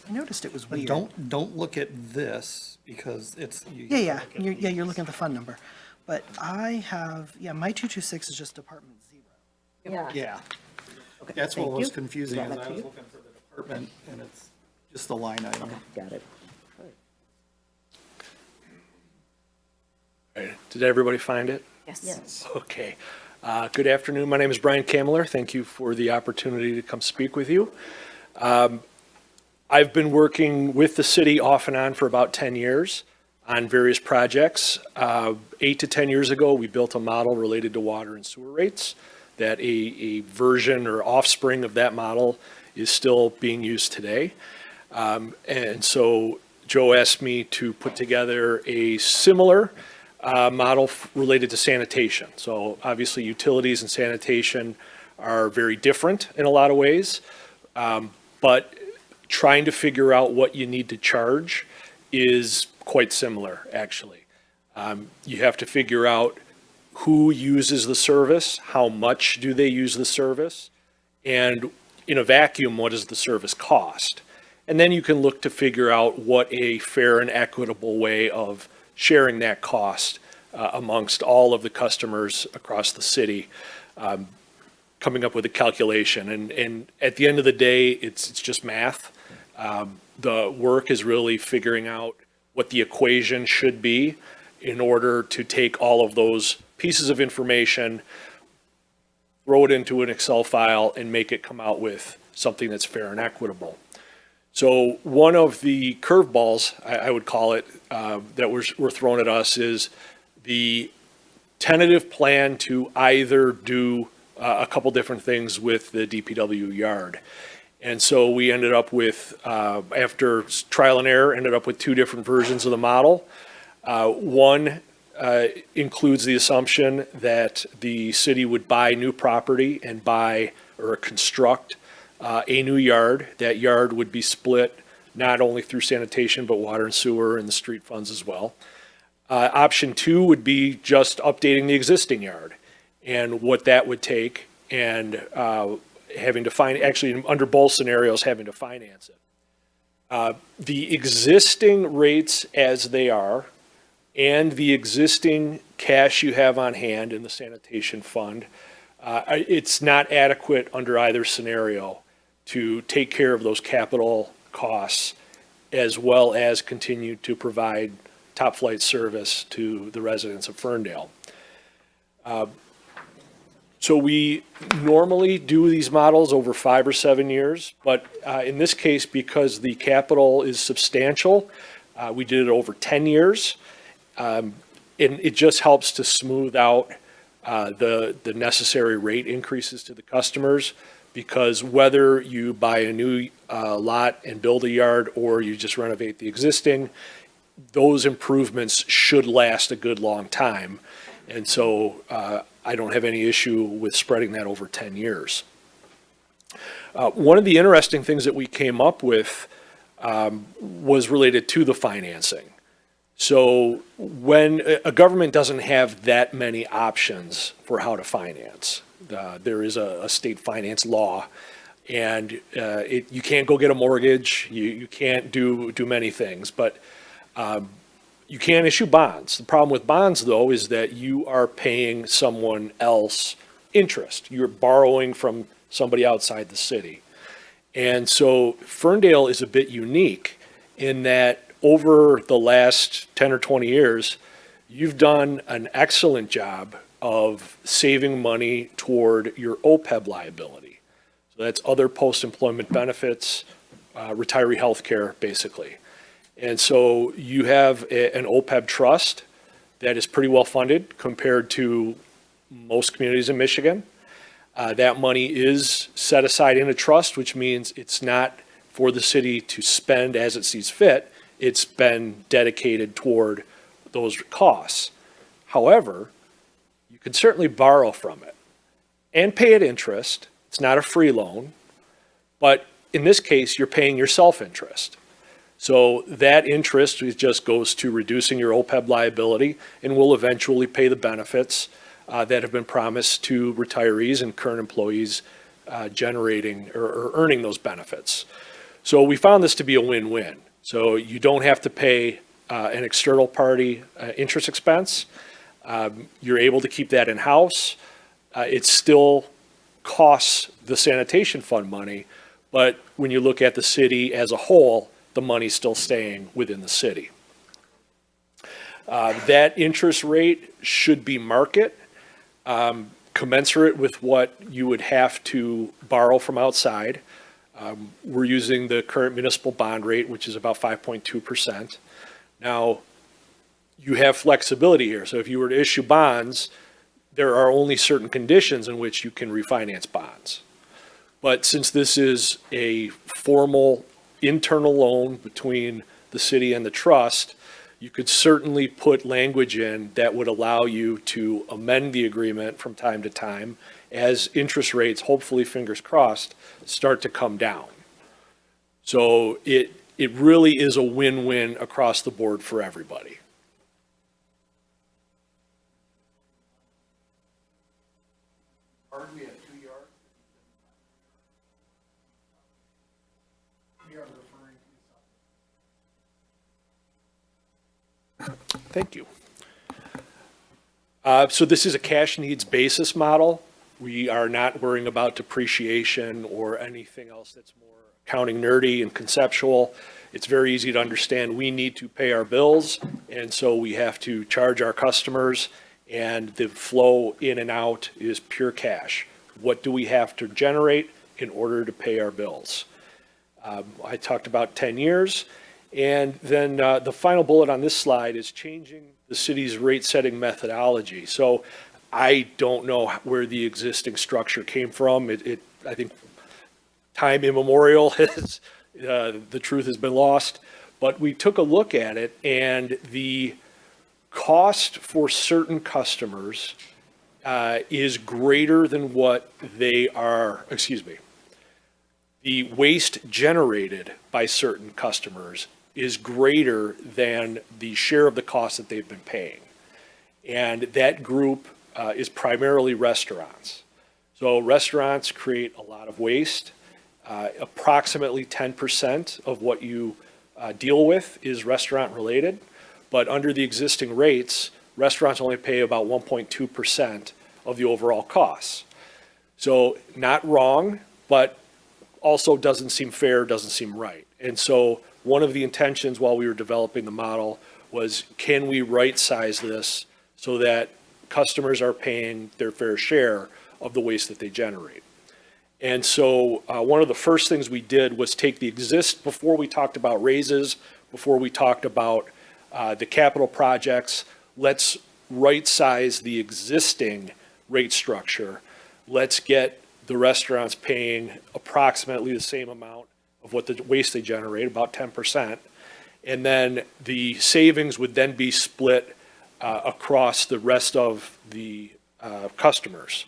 I noticed it was But weird. don't look at this because it's. Yeah, you're looking at the fund number. But I have, my 226 is just Department 0. Yeah. Yeah. Okay, That's what thank was you. confusing, Is is that I back to was you? looking for the department and it's just a line item. Got it. Did everybody find it? Yes. Okay. Good afternoon. My name is Brian Kamler. Thank you for the opportunity to come speak with you. I've been working with the city off and on for about 10 years on various projects. 8 to 10 years ago, we built a model related to water and sewer rates that a version or offspring of that model is still being used today. And so Joe asked me to put together a similar model related to sanitation. So obviously utilities and sanitation are very different in a lot of ways, but trying to figure out what you need to charge is quite similar, actually. You have to figure out who uses the service, how much do they use the service, and in a vacuum, what does the service cost? And then you can look to figure out what a fair and equitable way of sharing that cost amongst all of the customers across the city, coming up with a calculation. And at the end of the day, it's just math. The work is really figuring out what the equation should be in order to take all of those pieces of information, throw it into an Excel file, and make it come out with something that's fair and equitable. So one of the curveballs, I would call it, that were thrown at us is the tentative plan to either do a couple different things with the DPW yard. And so we ended up with, after trial and error, ended up with two different versions of the model. One includes the assumption that the city would buy new property and buy or construct a new yard. That yard would be split not only through sanitation, but water and sewer and the street funds as well. Option two would be just updating the existing yard and what that would take, and having to actually under both scenarios, having to finance it. The existing rates as they are and the existing cash you have on hand in the sanitation fund, it's not adequate under either scenario to take care of those capital costs as well as continue to provide top flight service to the residents of Ferndale. So we normally do these models over 5 or 7 years, but in this case, because the capital is substantial, we did it over 10 years. And it just helps to smooth out the necessary rate increases to the customers, because whether you buy a new lot and build a yard or you just renovate the existing, those improvements should last a good long time. And so I don't have any issue with spreading that over 10 years. One of the interesting things that we came up with was related to the financing. So when a government doesn't have that many options for how to finance, there is a state finance law, and you can't go get a mortgage, you can't do many things, but you can issue bonds. The problem with bonds, though, is that you are paying someone else interest. You're borrowing from somebody outside the city. And so Ferndale is a bit unique in that over the last 10 or 20 years, you've done an excellent job of saving money toward your OPEB liability. So that's other post-employment benefits, retiree health care, basically. And so you have an OPEB trust that is pretty well funded compared to most communities in Michigan. That money is set aside in a trust, which means it's not for the city to spend as it sees fit. It's been dedicated toward those costs. However, you can certainly borrow from it and pay it interest. It's not a free loan, but in this case, you're paying yourself interest. So that interest just goes to reducing your OPEB liability and will eventually pay the benefits that have been promised to retirees and current employees generating or earning those benefits. So we found this to be a win-win. So you don't have to pay an external party interest expense. You're able to keep that in-house. It still costs the sanitation fund money, but when you look at the city as a whole, the money's still staying within the city. That interest rate should be market, commensurate with what you would have to borrow from outside. We're using the current municipal bond rate, which is about 5.2%. Now, you have flexibility here. So if you were to issue bonds, there are only certain conditions in which you can refinance bonds. But since this is a formal internal loan between the city and the trust, you could certainly put language in that would allow you to amend the agreement from time to time as interest rates, hopefully, fingers crossed, start to come down. So it really is a win-win across the board for everybody. Thank you. So this is a cash needs basis model. We are not worrying about depreciation or anything else that's more accounting nerdy and conceptual. It's very easy to understand. We need to pay our bills, and so we have to charge our customers, and the flow in and out is pure cash. What do we have to generate in order to pay our bills? I talked about 10 years. And then the final bullet on this slide is changing the city's rate-setting methodology. So I don't know where the existing structure came from. I think time immemorial has, the truth has been lost. But we took a look at it, and the cost for certain customers is greater than what they are, the waste generated by certain customers is greater than the share of the cost that they've been paying. And that group is primarily restaurants. So restaurants create a lot of waste. Approximately 10% of what you deal with is restaurant related, but under the existing rates, restaurants only pay about 1.2% of the overall costs. So not wrong, but also doesn't seem fair, doesn't seem right. And so one of the intentions while we were developing the model was, can we right-size this so that customers are paying their fair share of the waste that they generate? And so one of the first things we did was take before we talked about raises, before we talked about the capital projects, let's right-size the existing rate structure. Let's get the restaurants paying approximately the same amount of what the waste they generate, about 10%. And then the savings would then be split across the rest of the customers.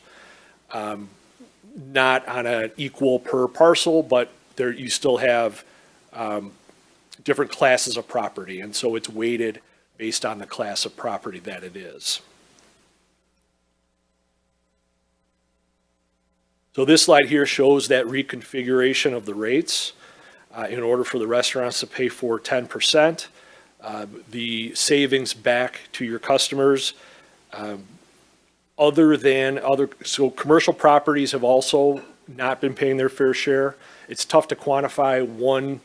Not on an equal per parcel, but there you still have different classes of property. And so it's weighted based on the class of property that it is. So this slide here shows that reconfiguration of the rates in order for the restaurants to pay for 10%. The savings back to your customers, so commercial properties have also not been paying their fair share. It's tough to quantify one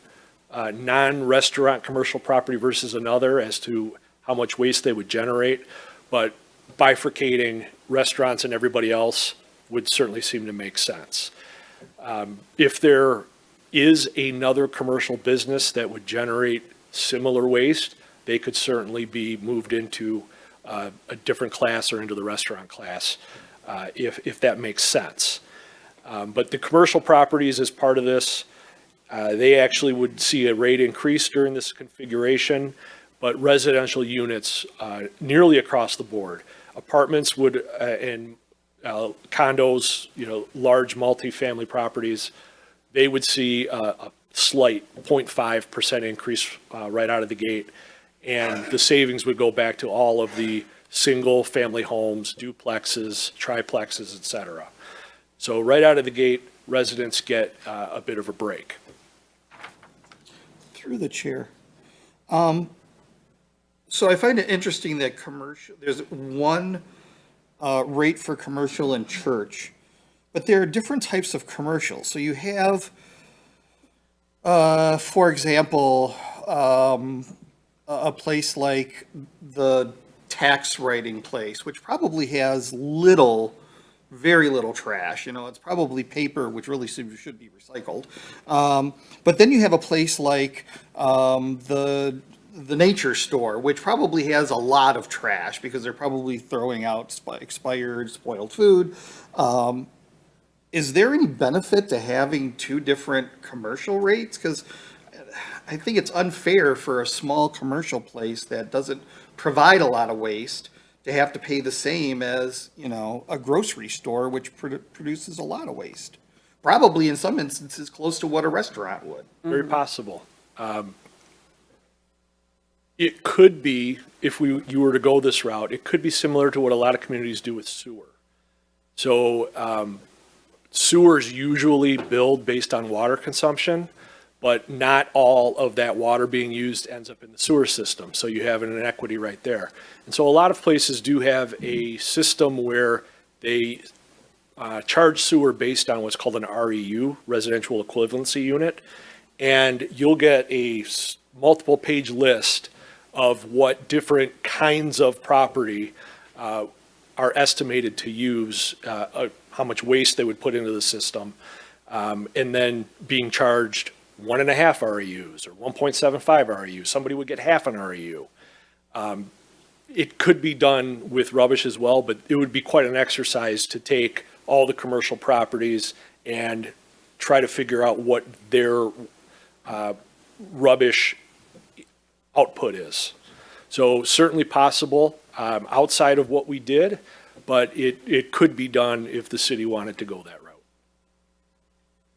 non-restaurant commercial property versus another as to how much waste they would generate, but bifurcating restaurants and everybody else would certainly seem to make sense. If there is another commercial business that would generate similar waste, they could certainly be moved into a different class or into the restaurant class, if that makes sense. But the commercial properties as part of this, they actually would see a rate increase during this configuration, but residential units nearly across the board. Apartments would, and condos, large multifamily properties, they would see a slight 0.5% increase right out of the gate. And the savings would go back to all of the single-family homes, duplexes, triplexes, et cetera. So right out of the gate, residents get a bit of a break. Through the chair. So I find it interesting that there's one rate for commercial and church, but there are different types of commercial. So you have, for example, a place like the tax writing place, which probably has little, very little trash, it's probably paper, which really should be recycled. But then you have a place like, the nature store, which probably has a lot of trash because they're probably throwing out expired, spoiled food. Is there any benefit to having two different commercial rates? Because I think it's unfair for a small commercial place that doesn't provide a lot of waste to have to pay the same as, a grocery store, which produces a lot of waste. Probably in some instances close to what a restaurant would. Very possible. It could be, if you were to go this route, it could be similar to what a lot of communities do with sewer. So sewers usually build based on water consumption, but not all of that water being used ends up in the sewer system. So you have an inequity right there. And so a lot of places do have a system where they charge sewer based on what's called an REU, residential equivalency unit. And you'll get a multiple page list of what different kinds of property are estimated to use, how much waste they would put into the system, and then being charged 1.5 REUs or 1.75 REUs. Somebody would get half an REU. It could be done with rubbish as well, but it would be quite an exercise to take all the commercial properties and try to figure out what their rubbish output is. So certainly possible outside of what we did, but it could be done if the city wanted to go that route.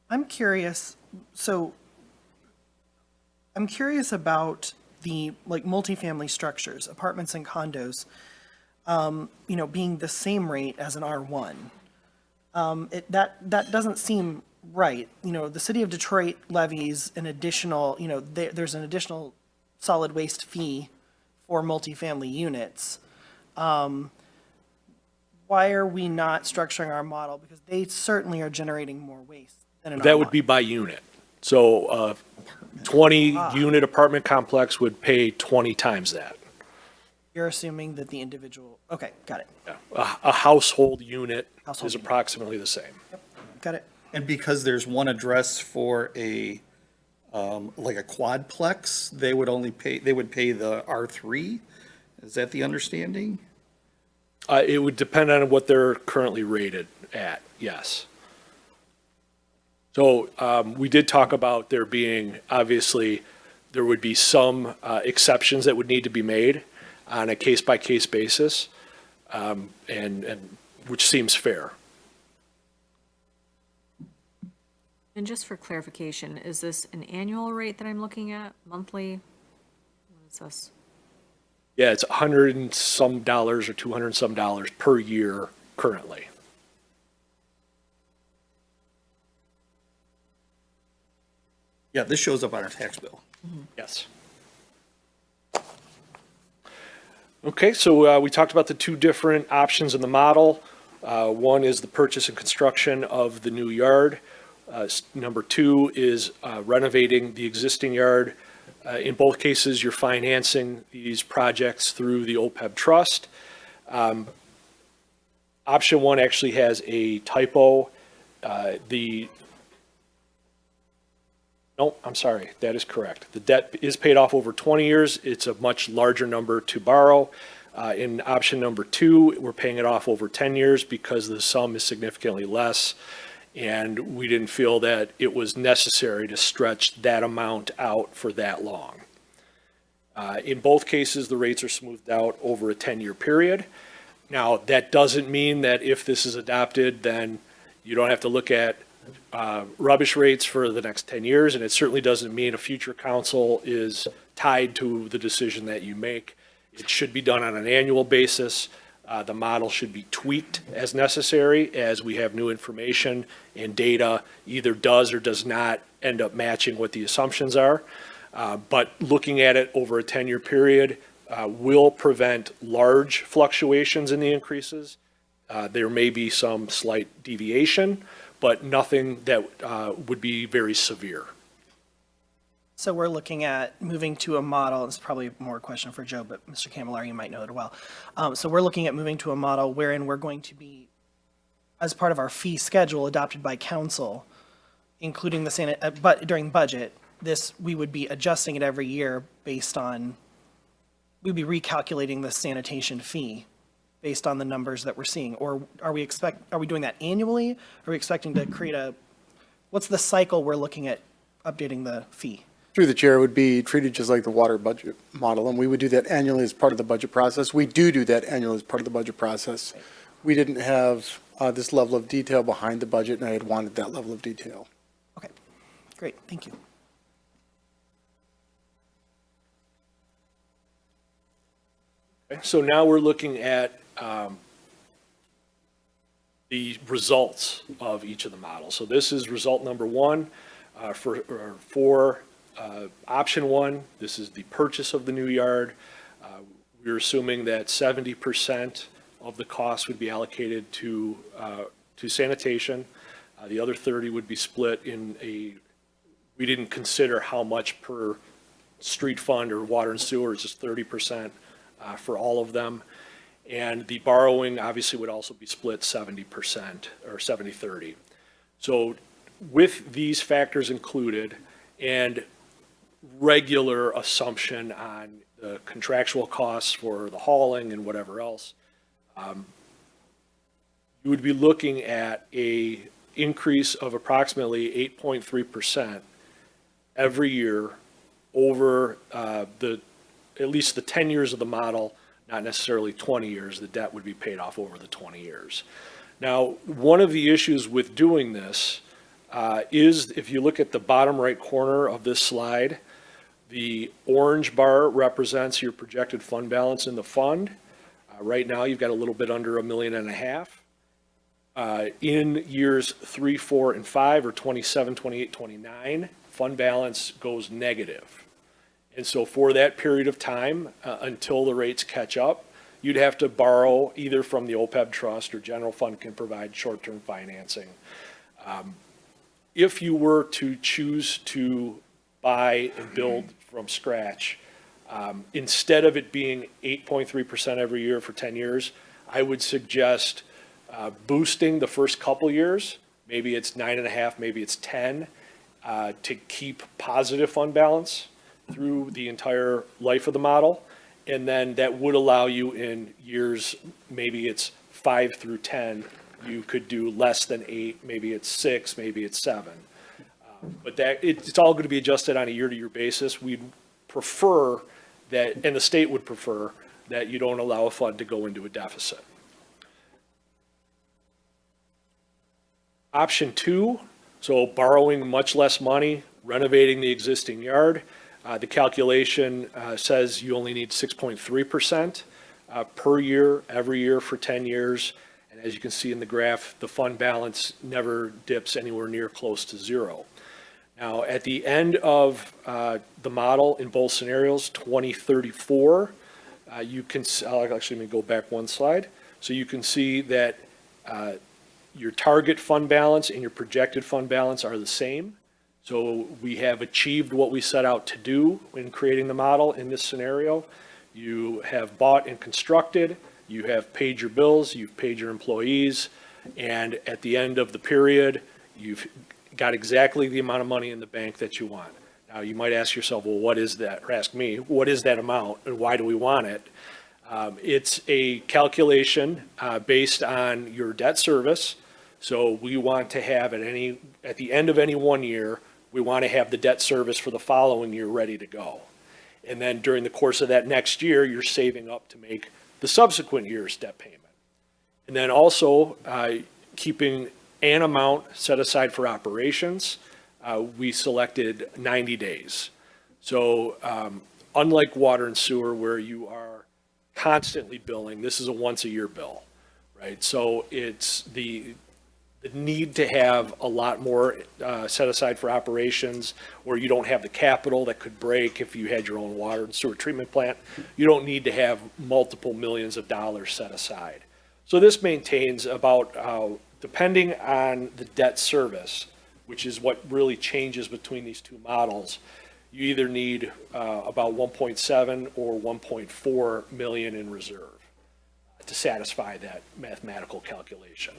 I'm curious, I'm curious about the, multifamily structures, apartments and condos, being the same rate as an R1. That doesn't seem right. The city of Detroit levies an additional, there's an additional solid waste fee for multifamily units. Why are we not structuring our model? Because they certainly are generating more waste than an R1. That would be by unit. So 20-unit apartment complex would pay 20 times that. You're assuming that the individual, okay, got it. Yeah. A household unit Household is unit. approximately the same. Got it. And because there's one address for a quadplex, they would pay the R3? Is that the understanding? It would depend on what they're currently rated at, yes. So we did talk about there being, obviously, there would be some exceptions that would need to be made on a case-by-case basis, and which seems fair. And just for clarification, is this an annual rate that I'm looking at, monthly? What is this? Yeah, it's $100 and some or $200 and some per year currently. Yeah, this shows up on our tax bill. Yes. Okay, so we talked about the two different options in the model. One is the purchase and construction of the new yard. Number two is renovating the existing yard. In both cases, you're financing these projects through the OPEB trust. Option one actually has a typo. No, I'm sorry, that is correct. The debt is paid off over 20 years. It's a much larger number to borrow. In option number two, we're paying it off over 10 years because the sum is significantly less. And we didn't feel that it was necessary to stretch that amount out for that long. In both cases, the rates are smoothed out over a 10-year period. Now, that doesn't mean that if this is adopted, then you don't have to look at rubbish rates for the next 10 years, and it certainly doesn't mean a future council is tied to the decision that you make. It should be done on an annual basis. The model should be tweaked as necessary as we have new information and data either does or does not end up matching what the assumptions are. But looking at it over a 10-year period will prevent large fluctuations in the increases. There may be some slight deviation, but nothing that would be very severe. So we're looking at moving to a model, it's probably more a question for Joe, but Mr. Camilleri, you might know it well. So we're looking at moving to a model wherein we're going to be, as part of our fee schedule adopted by council, including the but during budget, we would be adjusting it every year based on, we'd be recalculating the sanitation fee based on the numbers that we're seeing? Or are we doing that annually? Are we expecting to create what's the cycle we're looking at updating the fee? Through the chair, it would be treated just like the water budget model, and we would do that annually as part of the budget process. We do that annually as part of the budget process. We didn't have this level of detail behind the budget, and I had wanted that level of detail. Okay, great, thank you. So now we're looking at the results of each of the models. So this is result number one for option one. This is the purchase of the new yard. We're assuming that 70% of the cost would be allocated to sanitation. The other 30 would be split in we didn't consider how much per street fund or water and sewer, it's just 30% for all of them. And the borrowing obviously would also be split 70% or 70-30. So with these factors included and regular assumption on the contractual costs for the hauling and whatever else, you would be looking at a increase of approximately 8.3% every year over at least the 10 years of the model, not necessarily 20 years. The debt would be paid off over the 20 years. Now, one of the issues with doing this is if you look at the bottom right corner of this slide, the orange bar represents your projected fund balance in the fund. Right now, you've got a little bit under $1.5 million. In years 3, 4, and 5, or 27, 28, 29, fund balance goes negative. And so for that period of time, until the rates catch up, you'd have to borrow either from the OPEB trust or general fund can provide short-term financing. If you were to choose to buy and build from scratch, instead of it being 8.3% every year for 10 years, I would suggest boosting the first couple years. Maybe it's 9.5, maybe it's 10, to keep positive fund balance through the entire life of the model. And then that would allow you in years, maybe it's 5 through 10, you could do less than 8, maybe it's 6, maybe it's 7. But it's all going to be adjusted on a year-to-year basis. We'd prefer that, and the state would prefer, that you don't allow a fund to go into a deficit. Option 2, so borrowing much less money, renovating the existing yard. The calculation says you only need 6.3% per year, every year for 10 years. And as you can see in the graph, the fund balance never dips anywhere near close to zero. Now, at the end of the model in both scenarios, 2034, you can, let me go back one slide. So you can see that your target fund balance and your projected fund balance are the same. So we have achieved what we set out to do in creating the model in this scenario. You have bought and constructed, you have paid your bills, you've paid your employees, and at the end of the period, you've got exactly the amount of money in the bank that you want. Now, you might ask yourself, well, what is that? Or ask me, what is that amount and why do we want it? It's a calculation based on your debt service. So we want to have at the end of any 1 year, we want to have the debt service for the following year ready to go. And then during the course of that next year, you're saving up to make the subsequent year's debt payment. And then also keeping an amount set aside for operations. We selected 90 days. So unlike water and sewer where you are constantly billing, this is a once a year bill, right? So it's the need to have a lot more set aside for operations, or you don't have the capital that could break if you had your own water and sewer treatment plant. You don't need to have multiple millions of dollars set aside. So this maintains about, depending on the debt service, which is what really changes between these two models, you either need about 1.7 or 1.4 million in reserve to satisfy that mathematical calculation.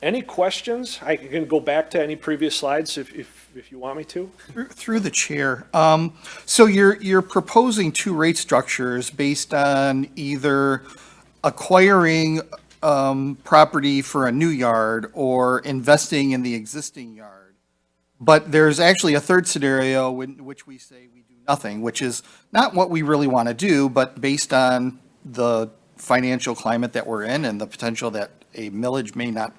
Any questions? I can go back to any previous slides if you want me to. Through the chair. So you're proposing two rate structures based on either acquiring property for a new yard or investing in the existing yard. But there's actually a third scenario in which we say we do nothing, which is not what we really want to do, but based on the financial climate that we're in and the potential that a millage may not,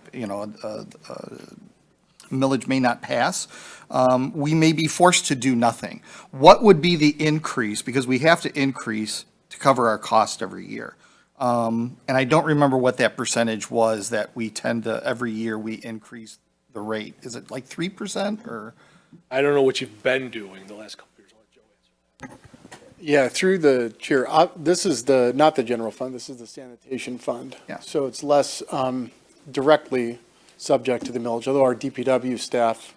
millage may not pass, we may be forced to do nothing. What would be the increase? Because we have to increase to cover our cost every year. And I don't remember what that percentage was that we tend to, every year we increase the rate. Is it like 3% or? I don't know what you've been doing the last couple of years. I'll let Joe answer that. Yeah, through the chair, this is not the general fund, this is the sanitation fund. Yeah. So it's less directly subject to the millage, although our DPW staff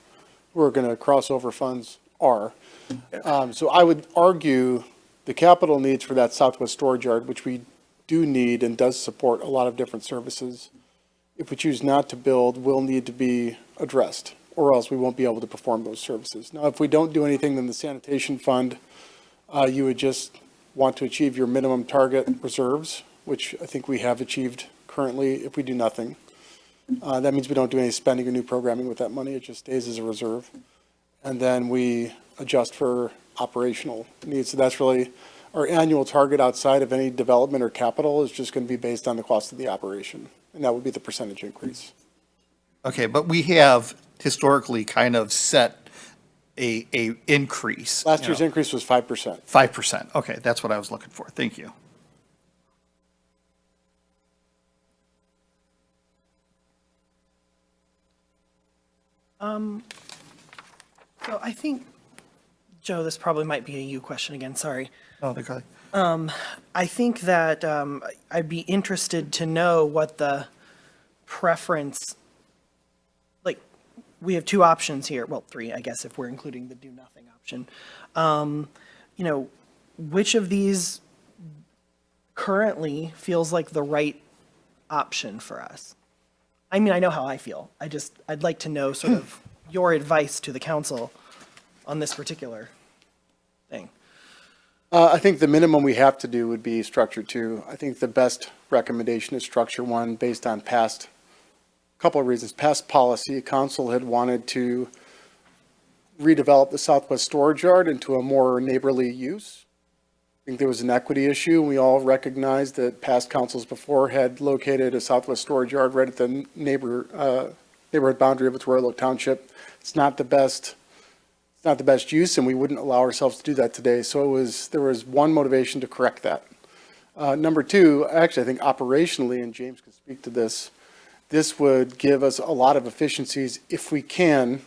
who are going to cross over funds are. So I would argue the capital needs for that southwest storage yard, which we do need and does support a lot of different services, if we choose not to build, will need to be addressed, or else we won't be able to perform those services. Now, if we don't do anything, then the sanitation fund, you would just want to achieve your minimum target reserves, which I think we have achieved currently if we do nothing. That means we don't do any spending or new programming with that money. It just stays as a reserve. And then we adjust for operational needs. So that's really our annual target outside of any development or capital is just going to be based on the cost of the operation. And that would be the percentage increase. Okay, but we have historically kind of set a increase. Last year's increase was 5%. 5%. Okay, that's what I was looking for. Thank you. So I think, Joe, this probably might be a you question again, sorry. Oh, okay. I think that I'd be interested to know what the preference, like, we have two options here, well, three, I guess, if we're including the do nothing option. Which of these currently feels like the right option for us? I mean, I know how I feel. I'd like to know sort of your advice to the council on this particular thing. I think the minimum we have to do would be structure two. I think the best recommendation is structure one based on past, couple of reasons. Past policy, council had wanted to redevelop the southwest storage yard into a more neighborly use. I think there was an equity issue. We all recognized that past councils before had located a southwest storage yard right at the neighborhood boundary of Royal Oak Township. It's not the best use, and we wouldn't allow ourselves to do that today. So there was one motivation to correct that. Number two, actually, I think operationally, and James can speak to this, this would give us a lot of efficiencies if we can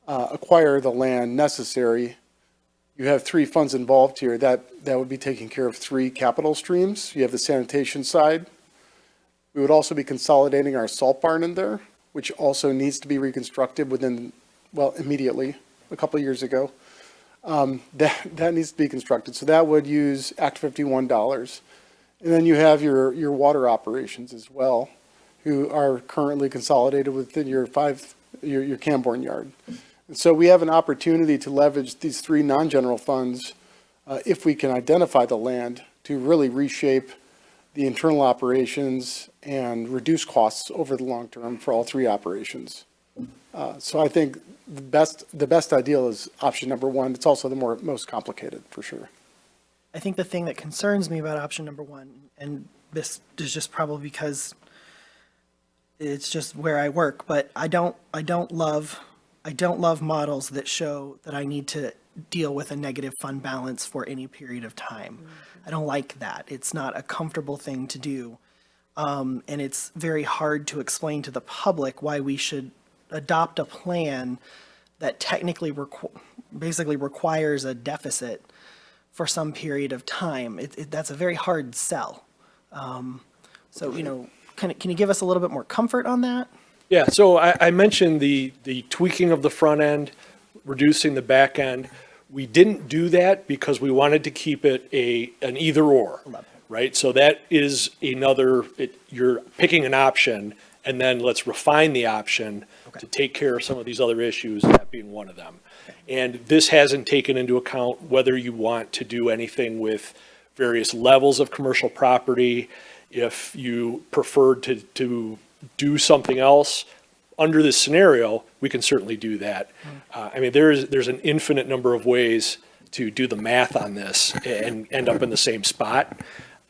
acquire the land necessary. You have three funds involved here. That would be taking care of three capital streams. You have the sanitation side. We would also be consolidating our salt barn in there, which also needs to be reconstructed immediately, a couple of years ago. That needs to be constructed. So that would use Act 51 dollars. And then you have your water operations as well, who are currently consolidated within your Camborne yard. And so we have an opportunity to leverage these three non-general funds, if we can identify the land, to really reshape the internal operations and reduce costs over the long term for all three operations. So I think the best ideal is option number one. It's also the most complicated, for sure. I think the thing that concerns me about option number one, and this is just probably because it's just where I work, but I don't love models that show that I need to deal with a negative fund balance for any period of time. I don't like that. It's not a comfortable thing to do. And it's very hard to explain to the public why we should adopt a plan that technically basically requires a deficit for some period of time. That's a very hard sell. So, can you give us a little bit more comfort on that? Yeah, so I mentioned the tweaking of the front end, reducing the back end. We didn't do that because we wanted to keep it an either or, right? So that is you're picking an option, and then let's refine the option to take care of some of these other issues, that being one of them. And this hasn't taken into account whether you want to do anything with various levels of commercial property. If you preferred to do something else under this scenario, we can certainly do that. I mean, there's an infinite number of ways to do the math on this and end up in the same spot.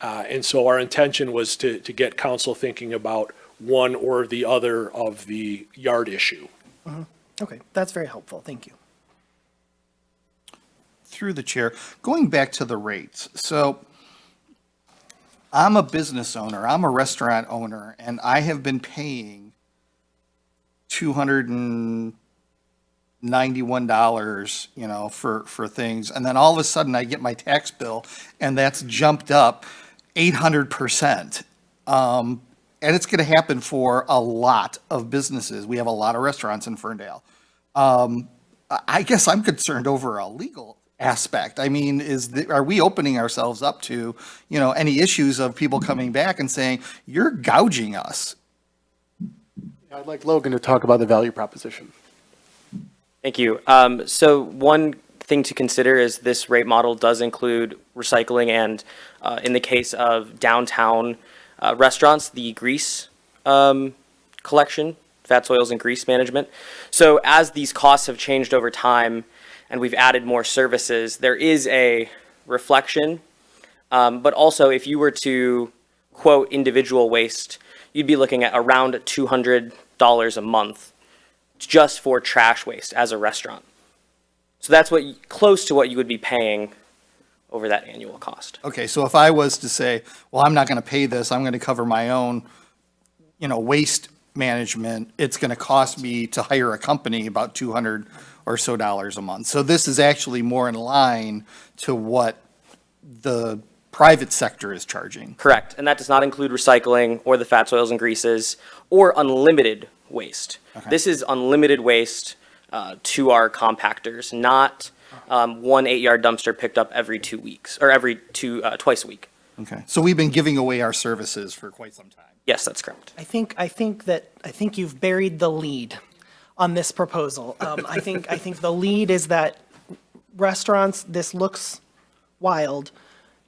And so our intention was to get council thinking about one or the other of the yard issue. Okay, that's very helpful. Thank you. Through the chair, going back to the rates. So I'm a business owner, I'm a restaurant owner, and I have been paying $291, for things. And then all of a sudden I get my tax bill and that's jumped up 800%. And it's going to happen for a lot of businesses. We have a lot of restaurants in Ferndale. I guess I'm concerned over a legal aspect. I mean, are we opening ourselves up to, any issues of people coming back and saying, you're gouging us? I'd like Logan to talk about the value proposition. Thank you. So one thing to consider is this rate model does include recycling and, in the case of downtown restaurants, the grease collection, fats, oils, and grease management. So as these costs have changed over time and we've added more services, there is a reflection. But also, if you were to quote individual waste, you'd be looking at around $200 a month just for trash waste as a restaurant. So that's close to what you would be paying over that annual cost. Okay, so if I was to say, well, I'm not going to pay this, I'm going to cover my own, waste management, it's going to cost me to hire a company about $200 or so a month. So this is actually more in line to what the private sector is charging. Correct, and that does not include recycling or the fats, oils, and greases or unlimited waste. Okay. This is unlimited waste to our compactors, not one 8-yard dumpster picked up every 2 weeks or twice a week. Okay, so we've been giving away our services for quite some time. Yes, that's correct. I think you've buried the lead on this proposal. I think the lead is that restaurants, this looks wild,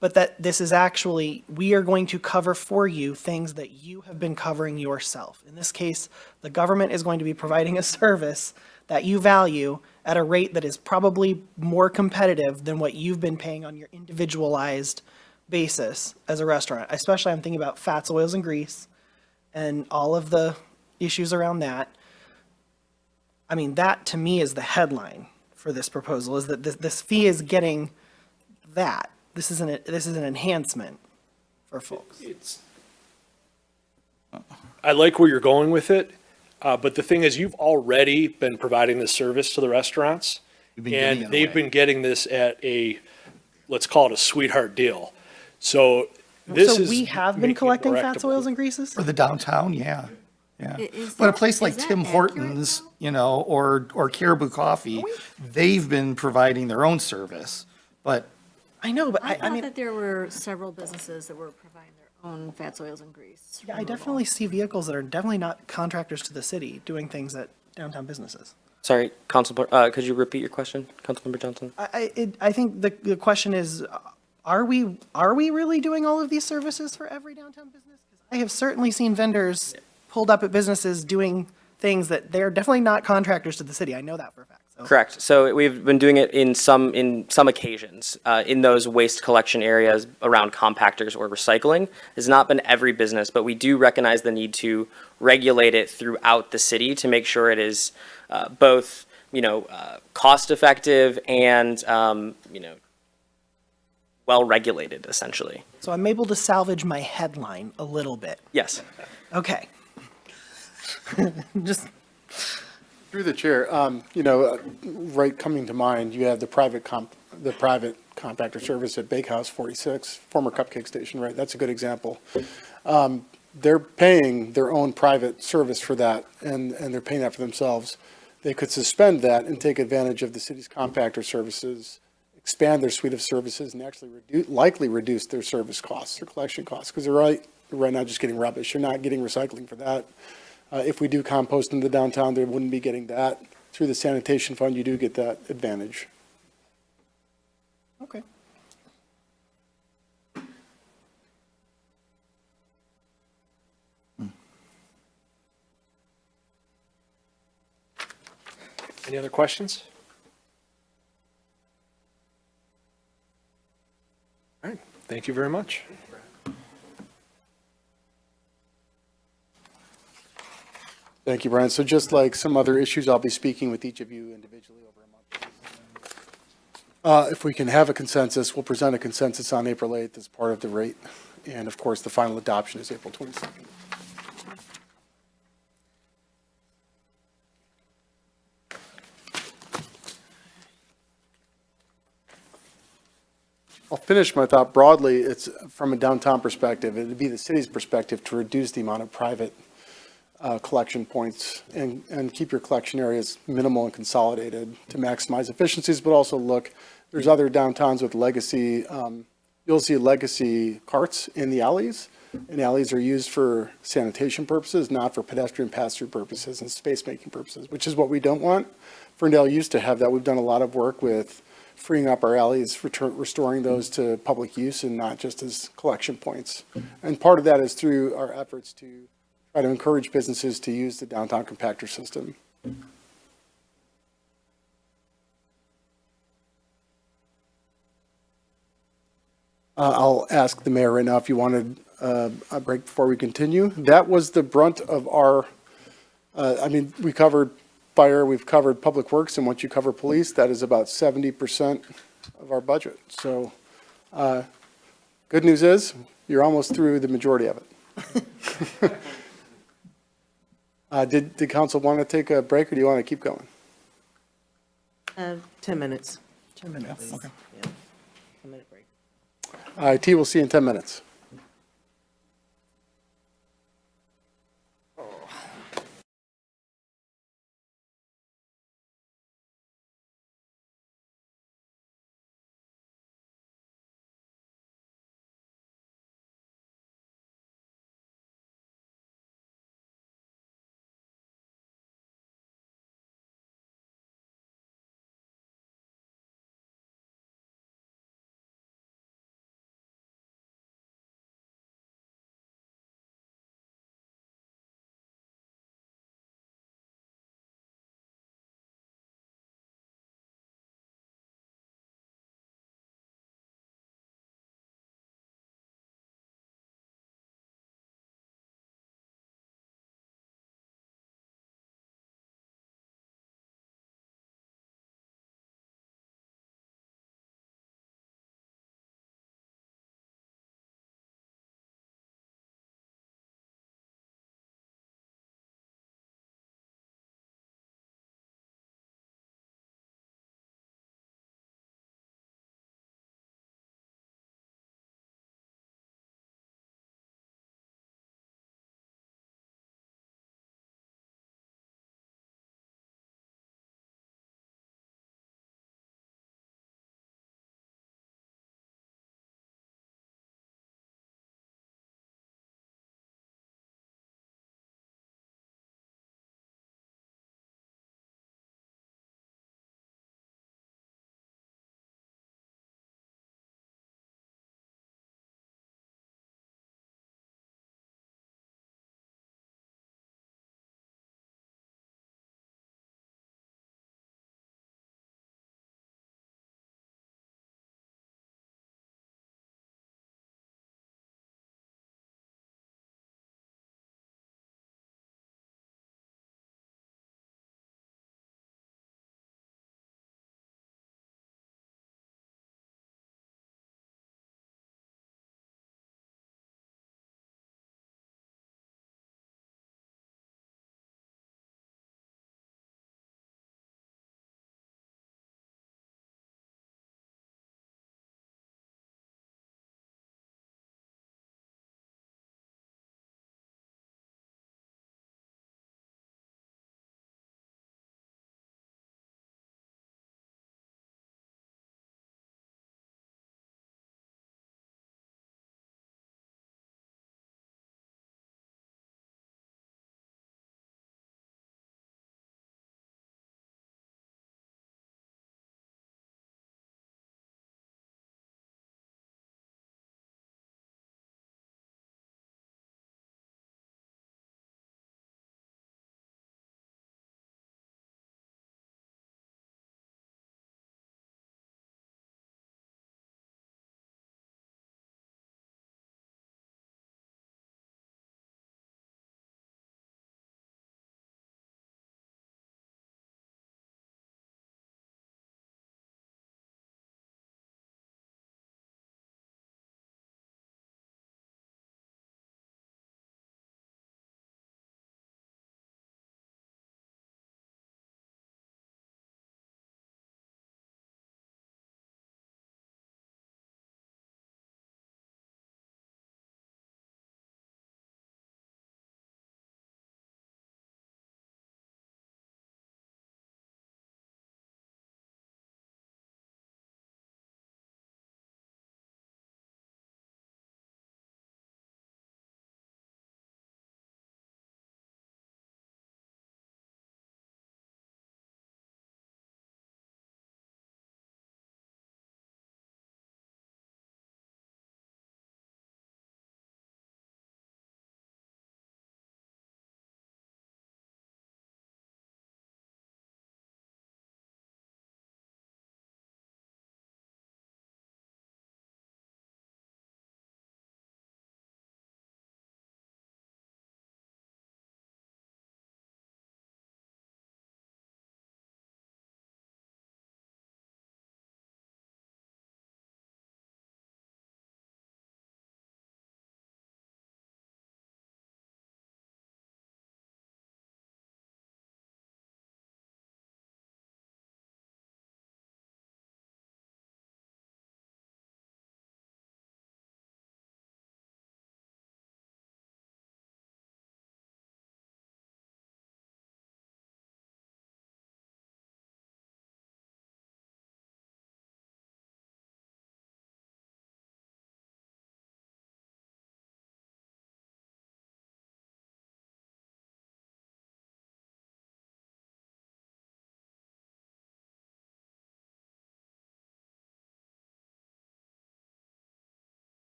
but that this is actually, we are going to cover for you things that you have been covering yourself. In this case, the government is going to be providing a service that you value at a rate that is probably more competitive than what you've been paying on your individualized basis as a restaurant. Especially I'm thinking about fats, oils, and grease and all of the issues around that. I mean, that to me is the headline for this proposal, is that this fee is getting that. This is an enhancement for folks. I like where you're going with it, but the thing is, you've already been providing this service to the restaurants, and they've been getting this at let's call it a sweetheart deal. So we have been collecting fats, oils, and greases? For the downtown, yeah. Is But a that- place like is that Tim accurate, Hortons, or Caribou Coffee, they've been providing their own service. But I know, but I I thought mean, that there were several businesses that were providing their own fats, oils, and grease. yeah, I definitely see vehicles that are definitely not contractors to the city doing things at downtown businesses. Sorry, could you repeat your question, Councilmember Johnson? I think the question is, are we really doing all of these services for every downtown business? 'Cause I have certainly seen vendors pulled up at businesses doing things that they're definitely not contractors to the city. I know that for a fact. So. Correct. So we've been doing it in some occasions in those waste collection areas around compactors or recycling. It's not been every business, but we do recognize the need to regulate it throughout the city to make sure it is both cost effective and well regulated, essentially. So I'm able to salvage my headline a little bit. Yes. Okay. Just. Through the chair, right coming to mind, you have the private compactor service at Bakehouse 46, former Cupcake Station, right? That's a good example. they're paying their own private service for that, and they're paying that for themselves. They could suspend that and take advantage of the city's compactor services, expand their suite of services, and actually likely reduce their service costs, their collection costs, because they're right now just getting rubbish. You're not getting recycling for that. If we do compost in the downtown, they wouldn't be getting that. Through the sanitation fund, you do get that advantage. Okay. Any other questions? All right, thank you very much. Thank you, Brian. So just like some other issues, I'll be speaking with each of you individually over a month. If we can have a consensus, we'll present a consensus on April 8th as part of the rate. And of course, the final adoption is April 22nd. I'll finish my thought broadly. It's from a downtown perspective. It'd be the city's perspective to reduce the amount of private collection points and keep your collection areas minimal and consolidated to maximize efficiencies, but also look, there's other downtowns with legacy, you'll see legacy carts in the alleys, and alleys are used for sanitation purposes, not for pedestrian pass-through purposes and space-making purposes, which is what we don't want. Ferndale used to have that. We've done a lot of work with freeing up our alleys, restoring those to public use and not just as collection points. And part of that is through our efforts to try to encourage businesses to use the downtown compactor system. I'll ask the mayor right now if you wanted a break before we continue. That was the brunt of our, we covered fire, we've covered public works, and once you cover police, that is about 70% of our budget. So good news is you're almost through the majority of it. Did council want to take a break, or do you want to keep going? 10 minutes. 10 minutes, okay. Yeah. 10-minute break. IT, we'll see you in 10 minutes.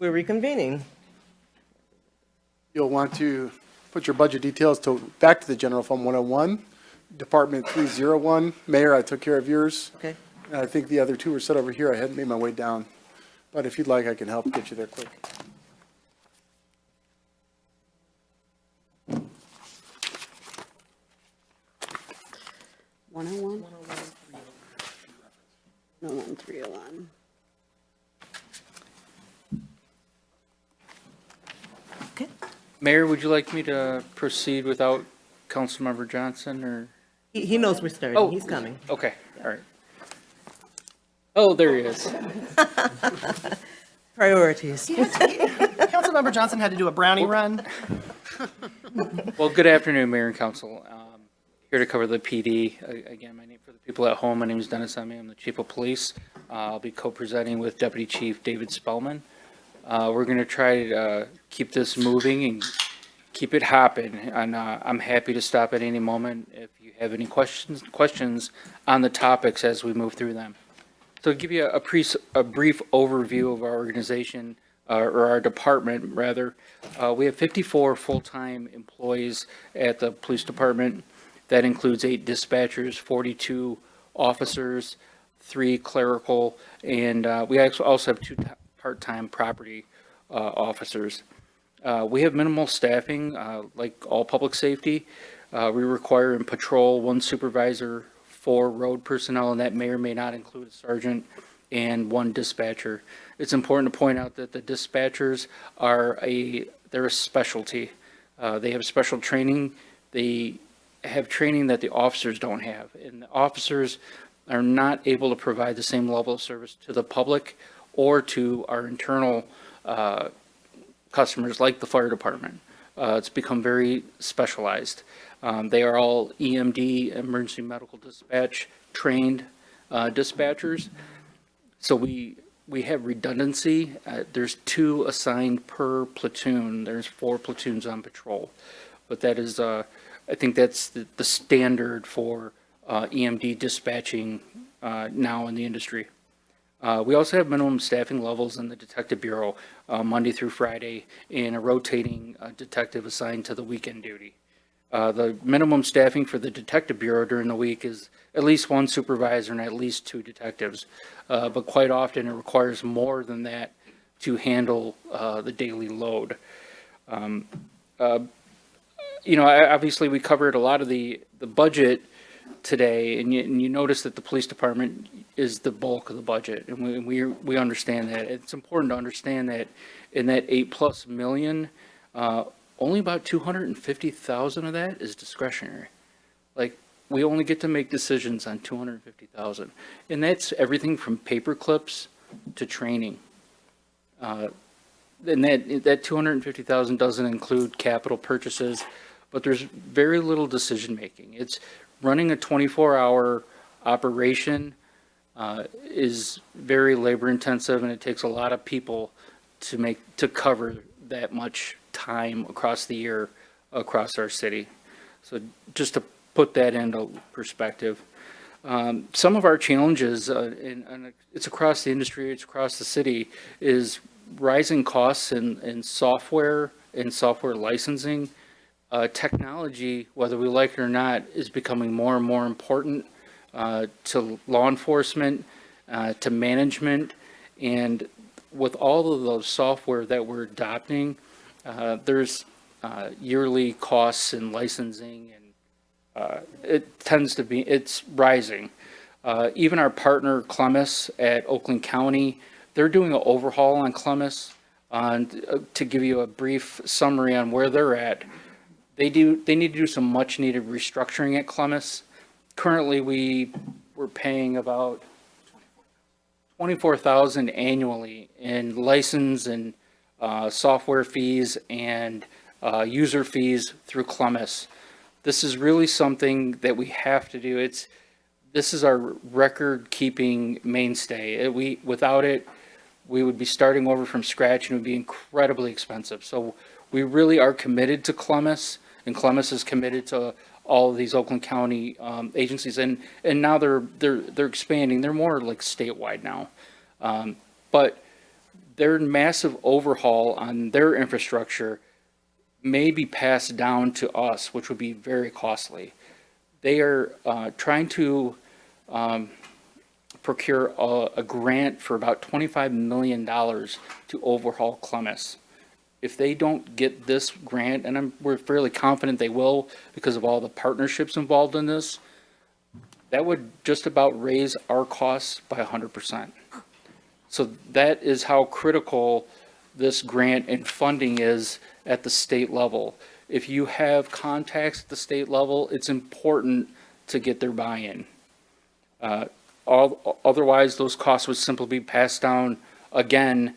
We're reconvening. You'll want to put your budget details back to the General Fund 101, Department 301. Mayor, I took care of yours. Okay. And I think the other two were set over here. I hadn't made my way down. But if you'd like, I can help get you there quick. One oh one? 101, 301. Mayor, would you like me to proceed without Councilmember Johnson, or? He knows we're starting. Oh, He's coming. Okay, all right. Oh, there he is. Priorities. Councilmember Johnson had to do a brownie run. Well, good afternoon, Mayor and Council. Here to cover the PD. Again, for the people at home, my name is Dennis Emmy. I'm the Chief of Police. I'll be co-presenting with Deputy Chief David Spellman. We're going to try to keep this moving and keep it hopping. And I'm happy to stop at any moment if you have any questions on the topics as we move through them. So to give you a brief overview of our organization, or our department, rather, we have 54 full-time employees at the police department. That includes 8 dispatchers, 42 officers, 3 clerical, and we also have 2 part-time property officers. We have minimal staffing, like all public safety. We require in patrol 1 supervisor, 4 road personnel, and that may or may not include a sergeant, and 1 dispatcher. It's important to point out that the dispatchers they're a specialty. They have special training. They have training that the officers don't have, and the officers are not able to provide the same level of service to the public or to our internal customers like the fire department. It's become very specialized. They are all EMD, emergency medical dispatch, trained dispatchers. So we have redundancy. There's 2 assigned per platoon. There's 4 platoons on patrol. But that is, I think that's the standard for EMD dispatching now in the industry. We also have minimum staffing levels in the Detective Bureau, Monday through Friday, and a rotating detective assigned to the weekend duty. The minimum staffing for the Detective Bureau during the week is at least 1 supervisor and at least 2 detectives. But quite often it requires more than that to handle the daily load. Obviously we covered a lot of the budget today, and you notice that the police department is the bulk of the budget, and we understand that. It's important to understand that in that 8+ million, only about 250,000 of that is discretionary. Like, we only get to make decisions on 250,000, and that's everything from paper clips to training. And that 250,000 doesn't include capital purchases, but there's very little decision making. It's running a 24-hour operation is very labor intensive, and it takes a lot of people to cover that much time across the year across our city. So just to put that into perspective, some of our challenges, and it's across the industry, it's across the city, is rising costs in software and software licensing. Technology, whether we like it or not, is becoming more and more important to law enforcement, to management, and with all of those software that we're adopting, there's yearly costs in licensing, and it's rising. Even our partner Clemmis at Oakland County, they're doing an overhaul on Clemmis. To give you a brief summary on where they're at, they need to do some much needed restructuring at Clemmis. Currently, we're paying about $24,000 annually in license and software fees and user fees through Clemmis. This is really something that we have to do. This is our record-keeping mainstay. Without it, we would be starting over from scratch, and it would be incredibly expensive. So we really are committed to Clemmis, and Clemmis is committed to all of these Oakland County agencies, and now they're expanding. They're more like statewide now. But their massive overhaul on their infrastructure may be passed down to us, which would be very costly. They are trying to procure a grant for about $25 million to overhaul Clemens. If they don't get this grant, and we're fairly confident they will because of all the partnerships involved in this, that would just about raise our costs by 100%. So that is how critical this grant and funding is at the state level. If you have contacts at the state level, it's important to get their buy-in. Otherwise, those costs would simply be passed down again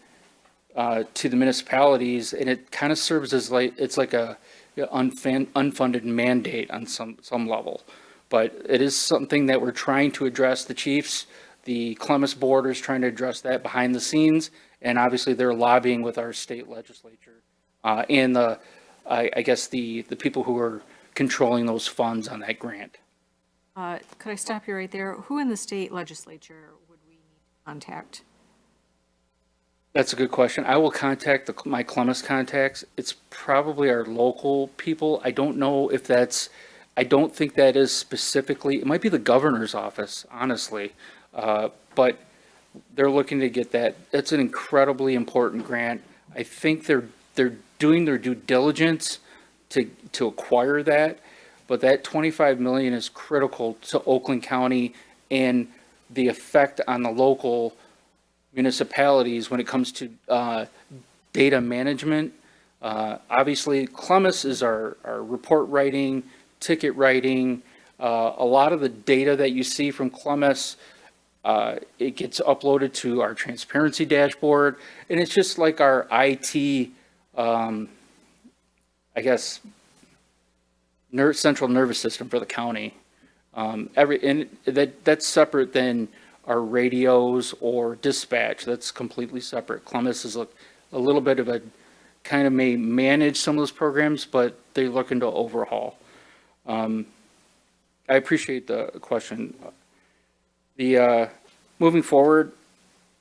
to the municipalities, and it kind of serves as it's like a unfunded mandate on some level. But it is something that we're trying to address. The chiefs, the Clemens board is trying to address that behind the scenes, and obviously they're lobbying with our state legislature and I guess the people who are controlling those funds on that grant. Could I stop you right there? Who in the state legislature would we need to contact? That's a good question. I will contact my Clemens contacts. It's probably our local people. I don't know if I don't think that is specifically, it might be the governor's office, honestly. But they're looking to get that. That's an incredibly important grant. I think they're doing their due diligence to acquire that. But that 25 million is critical to Oakland County and the effect on the local municipalities when it comes to data management. Obviously, Clemens is our report writing, ticket writing. A lot of the data that you see from Clemens, it gets uploaded to our transparency dashboard, and it's just like our IT, I guess, central nervous system for the county. And that's separate than our radios or dispatch. That's completely separate. Clemens is a little bit of a kind of may manage some of those programs, but they're looking to overhaul. I appreciate the question. Moving forward,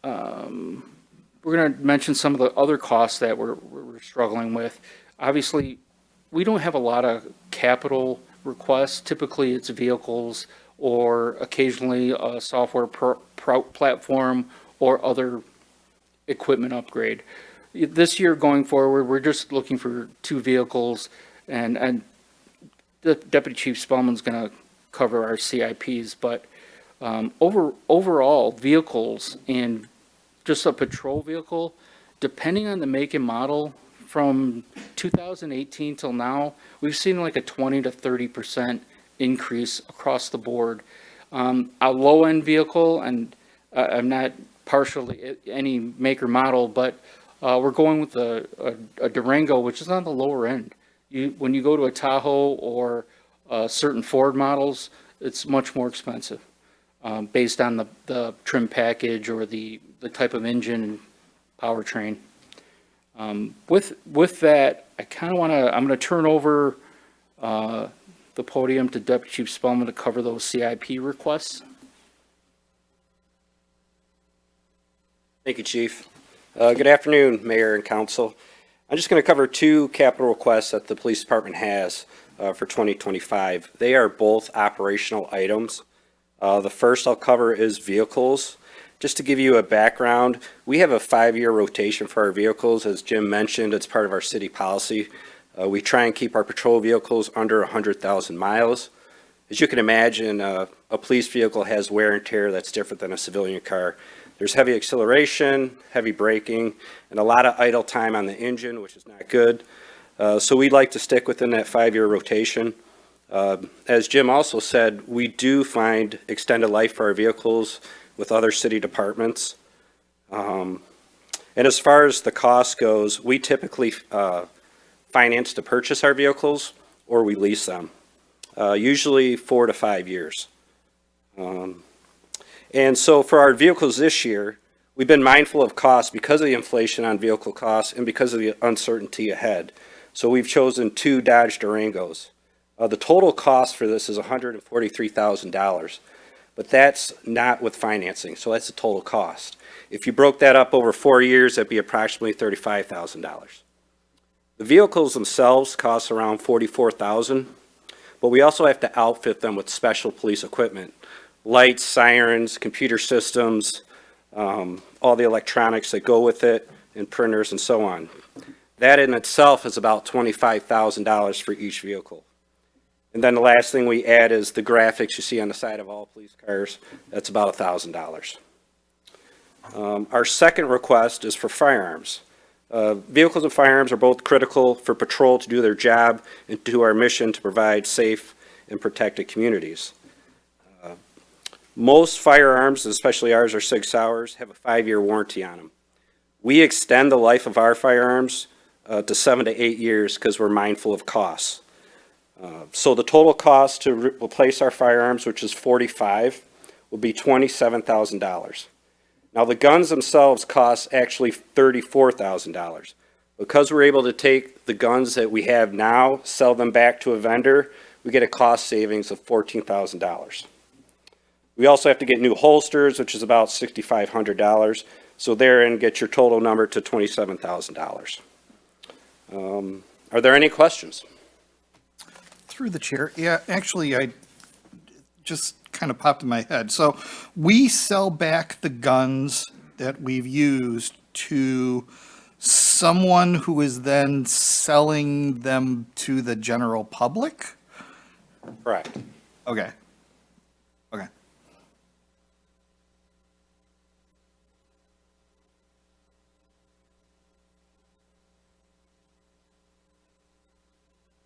we're going to mention some of the other costs that we're struggling with. Obviously, we don't have a lot of capital requests. Typically, it's vehicles or occasionally a software platform or other equipment upgrade. This year going forward, we're just looking for 2 vehicles, and the Deputy Chief Spellman's going to cover our CIPs, but overall, vehicles and just a patrol vehicle, depending on the make and model, from 2018 till now, we've seen like a 20 to 30% increase across the board. A low-end vehicle, and I'm not partial to any make or model, but we're going with a Durango, which is on the lower end. When you go to a Tahoe or certain Ford models, it's much more expensive based on the trim package or the type of engine and powertrain. With that, I kind of I'm going to turn over the podium to Deputy Chief Spellman to cover those CIP requests. Thank you, Chief. Good afternoon, Mayor and Council. I'm just going to cover 2 capital requests that the Police Department has for 2025. They are both operational items. The first I'll cover is vehicles. Just to give you a background, we have a 5-year rotation for our vehicles. As Jim mentioned, it's part of our city policy. We try and keep our patrol vehicles under 100,000 miles. As you can imagine, a police vehicle has wear and tear that's different than a civilian car. There's heavy acceleration, heavy braking, and a lot of idle time on the engine, which is not good. So we'd like to stick within that 5-year rotation. As Jim also said, we do find extended life for our vehicles with other city departments. And as far as the cost goes, we typically finance to purchase our vehicles or we lease them, usually 4 to 5 years. And so for our vehicles this year, we've been mindful of costs because of the inflation on vehicle costs and because of the uncertainty ahead. So we've chosen 2 Dodge Durangos. The total cost for this is $143,000, but that's not with financing, so that's the total cost. If you broke that up over 4 years, that'd be approximately $35,000. The vehicles themselves cost around $44,000, but we also have to outfit them with special police equipment, lights, sirens, computer systems, all the electronics that go with it, and printers and so on. That in itself is about $25,000 for each vehicle. And then the last thing we add is the graphics you see on the side of all police cars. That's about $1,000. Our second request is for firearms. Vehicles and firearms are both critical for patrol to do their job and to our mission to provide safe and protected communities. Most firearms, especially ours are Sig Sauers, have a 5-year warranty on them. We extend the life of our firearms to 7 to 8 years because we're mindful of costs. So the total cost to replace our firearms, which is $45,000, will be $27,000. Now, the guns themselves cost actually $34,000. Because we're able to take the guns that we have now, sell them back to a vendor, we get a cost savings of $14,000. We also have to get new holsters, which is about $6,500. So therein, get your total number to $27,000. Are there any questions? Through the chair, yeah, actually, I just kind of popped in my head. So we sell back the guns that we've used to someone who is then selling them to the general public? Correct. Okay. Okay.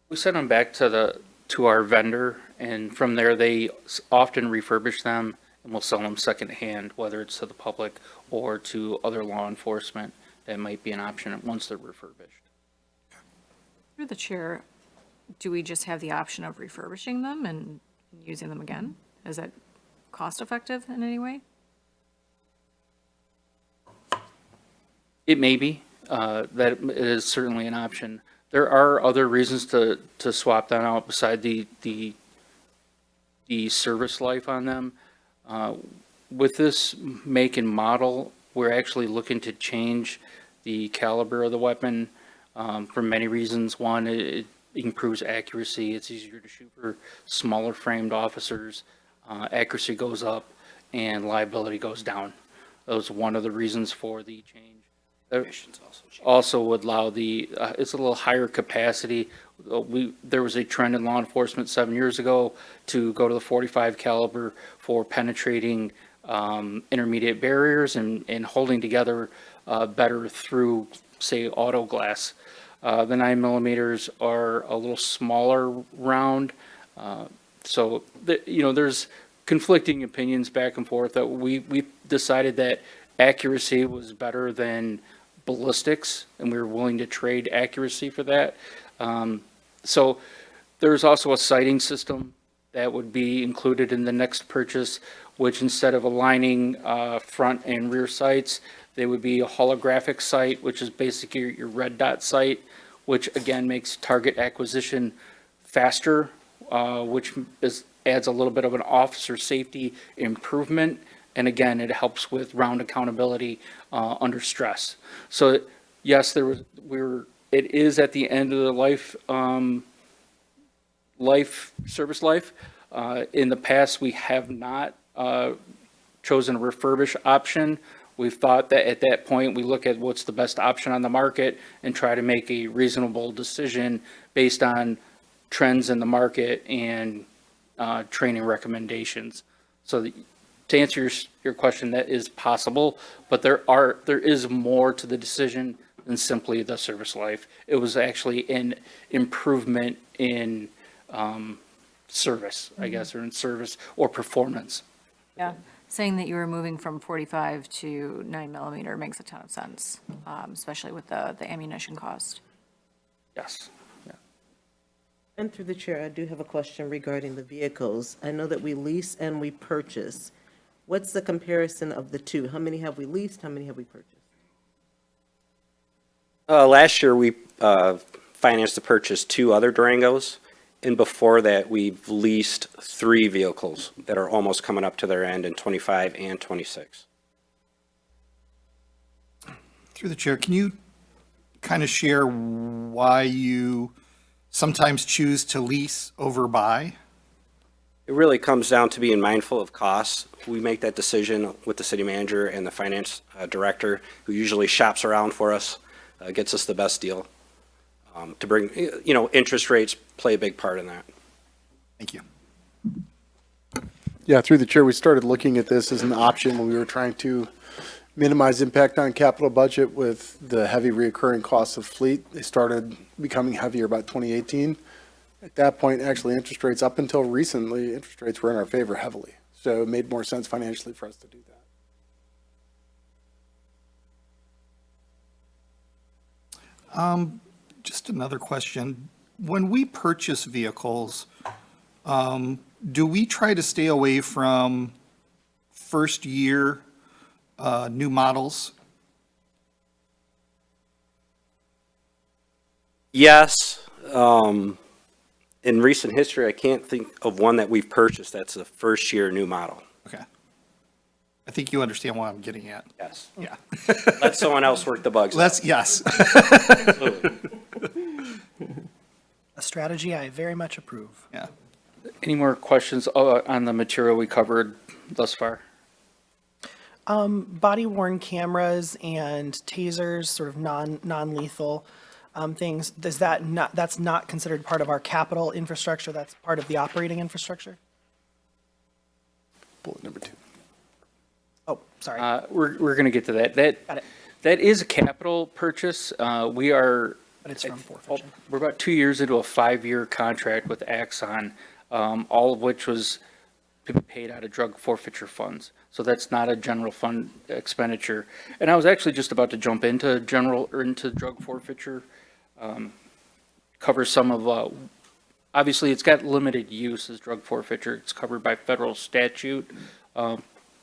We send them back to our vendor, and from there, they often refurbish them, and we'll sell them secondhand, whether it's to the public or to other law enforcement. That might be an option once they're refurbished. Through the chair, do we just have the option of refurbishing them and using them again? Is that cost effective in any way? It may be. That is certainly an option. There are other reasons to swap them out beside the service life on them. With this make and model, we're actually looking to change the caliber of the weapon for many reasons. One, it improves accuracy. It's easier to shoot for smaller framed officers. Accuracy goes up and liability goes down. That was one of the reasons for the change. Also would allow it's a little higher capacity. There was a trend in law enforcement 7 years ago to go to the .45 caliber for penetrating intermediate barriers and holding together better through, say, auto glass. The 9mm are a little smaller round. So, there's conflicting opinions back and forth that we decided that accuracy was better than ballistics, and we were willing to trade accuracy for that. So there's also a sighting system that would be included in the next purchase, which instead of aligning front and rear sights, they would be a holographic sight, which is basically your red dot sight, which again makes target acquisition faster, which adds a little bit of an officer safety improvement. And again, it helps with round accountability under stress. So yes, it is at the end of the service life. In the past, we have not chosen a refurbish option. We've thought that at that point, we look at what's the best option on the market and try to make a reasonable decision based on trends in the market and training recommendations. So to answer your question, that is possible, but there is more to the decision than simply the service life. It was actually an improvement in service, I guess, or in service or performance. Yeah, saying that you were moving from .45 to 9mm makes a ton of sense, especially with the ammunition cost. Yes. Yeah. And through the chair, I do have a question regarding the vehicles. I know that we lease and we purchase. What's the comparison of the two? How many have we leased? How many have we purchased? Last year, we financed to purchase 2 other Durangos, and before that, we've leased 3 vehicles that are almost coming up to their end in '25 and '26. Through the chair, can you kind of share why you sometimes choose to lease over buy? It really comes down to being mindful of costs. We make that decision with the city manager and the finance director, who usually shops around for us, gets us the best deal. To bring, interest rates play a big part in that. Thank you. Yeah, through the chair, we started looking at this as an option when we were trying to minimize impact on capital budget with the heavy reoccurring costs of fleet. They started becoming heavier about 2018. At that point, actually, interest rates, up until recently, interest rates were in our favor heavily. So it made more sense financially for us to do that. Just another question. When we purchase vehicles, do we try to stay away from first year new models? Yes. In recent history, I can't think of one that we've purchased that's a first year new model. Okay. I think you understand what I'm getting at. Yes. Yeah. Let someone else work the bugs out. Yes. A strategy I very much approve. Yeah. Any more questions on the material we covered thus far? Body worn cameras and tasers, sort of non-lethal things, that's not considered part of our capital infrastructure, that's part of the operating infrastructure? Bullet number 2. Oh, sorry. We're going to get to that. Got it. That is a capital purchase. We are, But it's from forfeiture. we're about 2 years into a 5-year contract with Axon, all of which was to be paid out of drug forfeiture funds. So that's not a general fund expenditure. And I was actually just about to jump into drug forfeiture, cover some of, obviously it's got limited use as drug forfeiture. It's covered by federal statute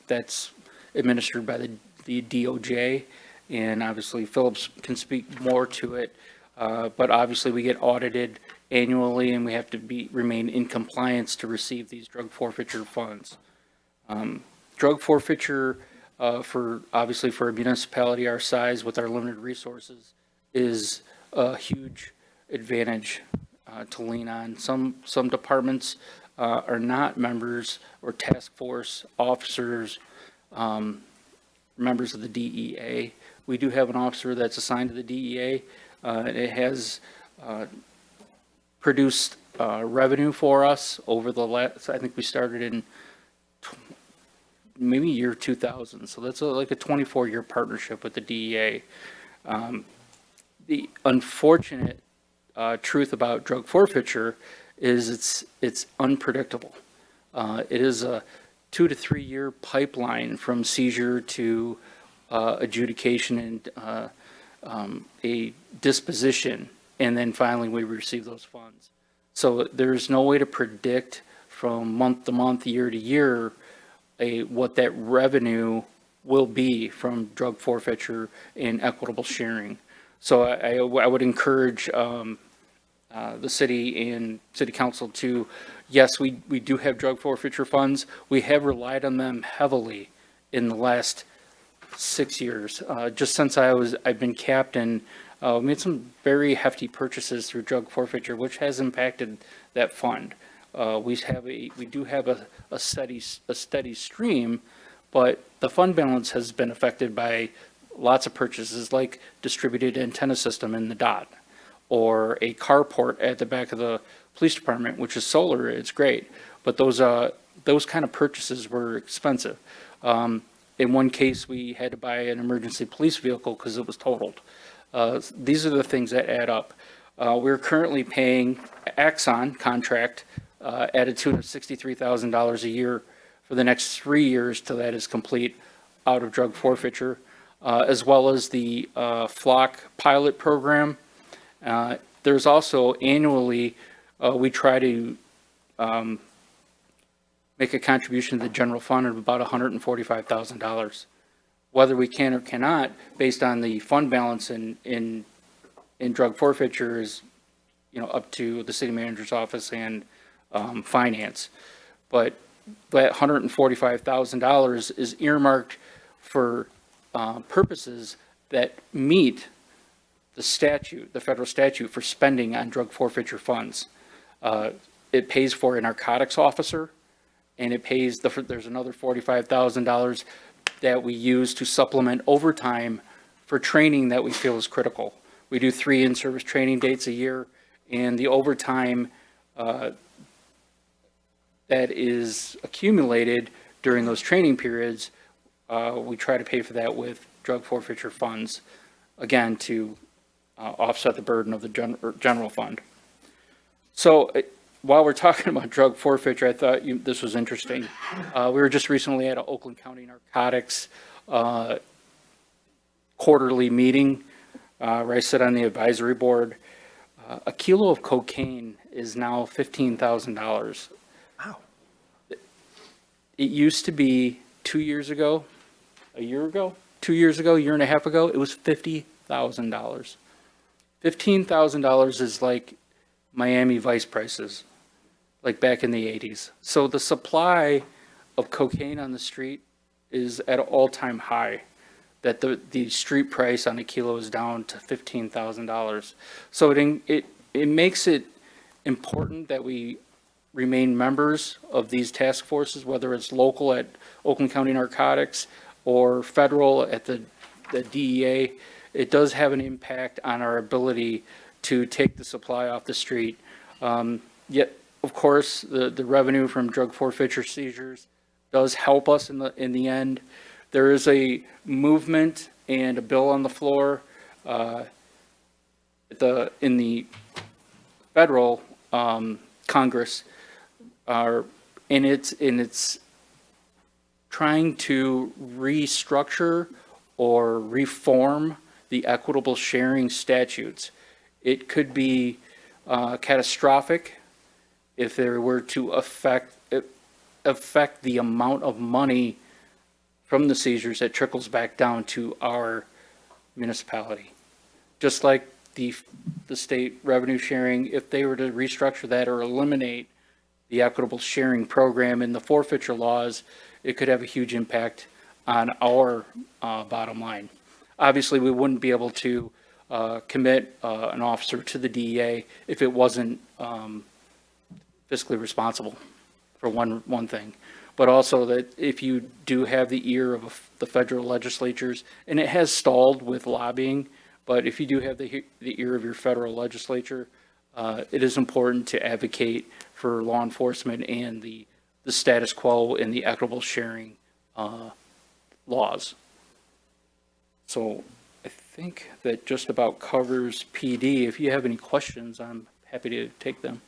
that's administered by the DOJ. And obviously Phillips can speak more to it. But obviously we get audited annually and we have to remain in compliance to receive these drug forfeiture funds. Drug forfeiture for a municipality our size with our limited resources is a huge advantage to lean on. Some departments are not members or task force officers, members of the DEA. We do have an officer that's assigned to the DEA. It has produced revenue for us over the last, I think we started in maybe year 2000. So that's like a 24-year partnership with the DEA. The unfortunate truth about drug forfeiture is it's unpredictable. It is a 2 to 3 year pipeline from seizure to adjudication and a disposition, and then finally we receive those funds. So there's no way to predict from month to month, year to year, what that revenue will be from drug forfeiture and equitable sharing. So I would encourage the city and city council to, yes, we do have drug forfeiture funds. We have relied on them heavily in the last 6 years. Just since I've been captain, we made some very hefty purchases through drug forfeiture, which has impacted that fund. We do have a steady stream, but the fund balance has been affected by lots of purchases like distributed antenna system in the DOT or a carport at the back of the police department, which is solar. It's great, but those kind of purchases were expensive. In one case, we had to buy an emergency police vehicle because it was totaled. These are the things that add up. We're currently paying Axon contract at a tune of $63,000 a year for the next 3 years till that is complete out of drug forfeiture, as well as the Flock pilot program. There's also annually, we try to make a contribution to the general fund of about $145,000. Whether we can or cannot, based on the fund balance in drug forfeiture, is up to the city manager's office and finance. But that $145,000 is earmarked for purposes that meet the statute, the federal statute for spending on drug forfeiture funds. It pays for a narcotics officer, and it pays, there's another $45,000 that we use to supplement overtime for training that we feel is critical. We do 3 in-service training dates a year, and the overtime that is accumulated during those training periods, we try to pay for that with drug forfeiture funds, again, to offset the burden of the general fund. So while we're talking about drug forfeiture, I thought this was interesting. We were just recently at an Oakland County Narcotics quarterly meeting where I sit on the advisory board. A kilo of cocaine is now $15,000. Wow. It used to be 2 years ago, a year ago, 2 years ago, a year and a half ago, it was $50,000. $15,000 is like Miami Vice prices, like back in the 80s. So the supply of cocaine on the street is at an all-time high, that the street price on a kilo is down to $15,000. So it makes it important that we remain members of these task forces, whether it's local at Oakland County Narcotics or federal at the DEA. It does have an impact on our ability to take the supply off the street. Yet, of course, the revenue from drug forfeiture seizures does help us in the end. There is a movement and a bill on the floor in the federal Congress, and it's trying to restructure or reform the equitable sharing statutes. It could be catastrophic if there were to affect the amount of money from the seizures that trickles back down to our municipality. Just like the state revenue sharing, if they were to restructure that or eliminate the equitable sharing program in the forfeiture laws, it could have a huge impact on our bottom line. Obviously, we wouldn't be able to commit an officer to the DEA if it wasn't fiscally responsible, for one thing. But also that if you do have the ear of the federal legislatures, and it has stalled with lobbying, but if you do have the ear of your federal legislature, it is important to advocate for law enforcement and the status quo in the equitable sharing laws. So I think that just about covers PD. If you have any questions, I'm happy to take them.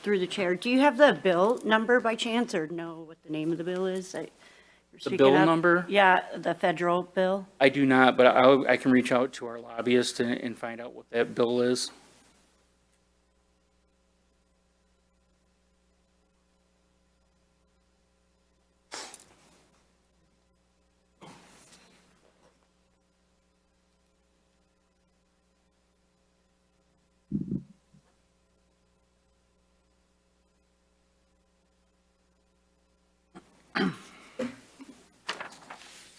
Through the chair, do you have the bill number by chance, or know what the name of the bill is? The bill number? Yeah, the federal bill. I do not, but I can reach out to our lobbyist and find out what that bill is.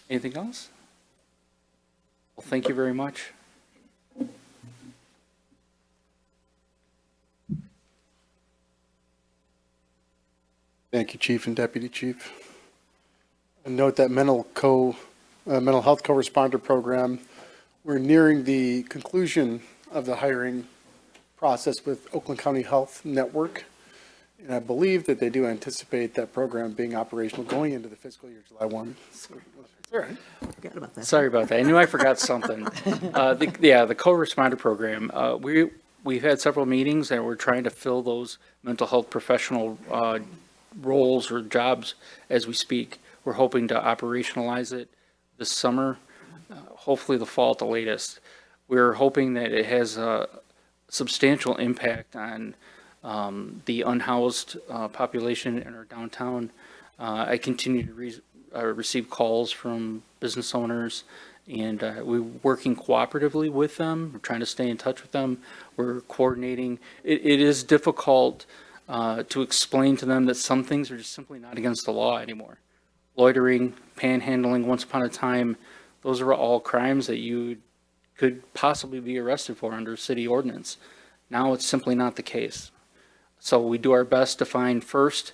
Anything else? Well, thank you very much. Thank you, Chief and Deputy Chief. And note that mental health co-responder program, we're nearing the conclusion of the hiring process with Oakland County Health Network. And I believe that they do anticipate that program being operational going into the fiscal year July 1. All right. Forgot about that. Sorry about that. I knew I forgot something. The co-responder program, we've had several meetings and we're trying to fill those mental health professional roles or jobs as we speak. We're hoping to operationalize it this summer, hopefully the fall at the latest. We're hoping that it has a substantial impact on the unhoused population in our downtown. I continue to receive calls from business owners, and we're working cooperatively with them. We're trying to stay in touch with them. We're coordinating. It is difficult to explain to them that some things are just simply not against the law anymore. Loitering, panhandling, once upon a time, those are all crimes that you could possibly be arrested for under city ordinance. Now it's simply not the case. So we do our best to find first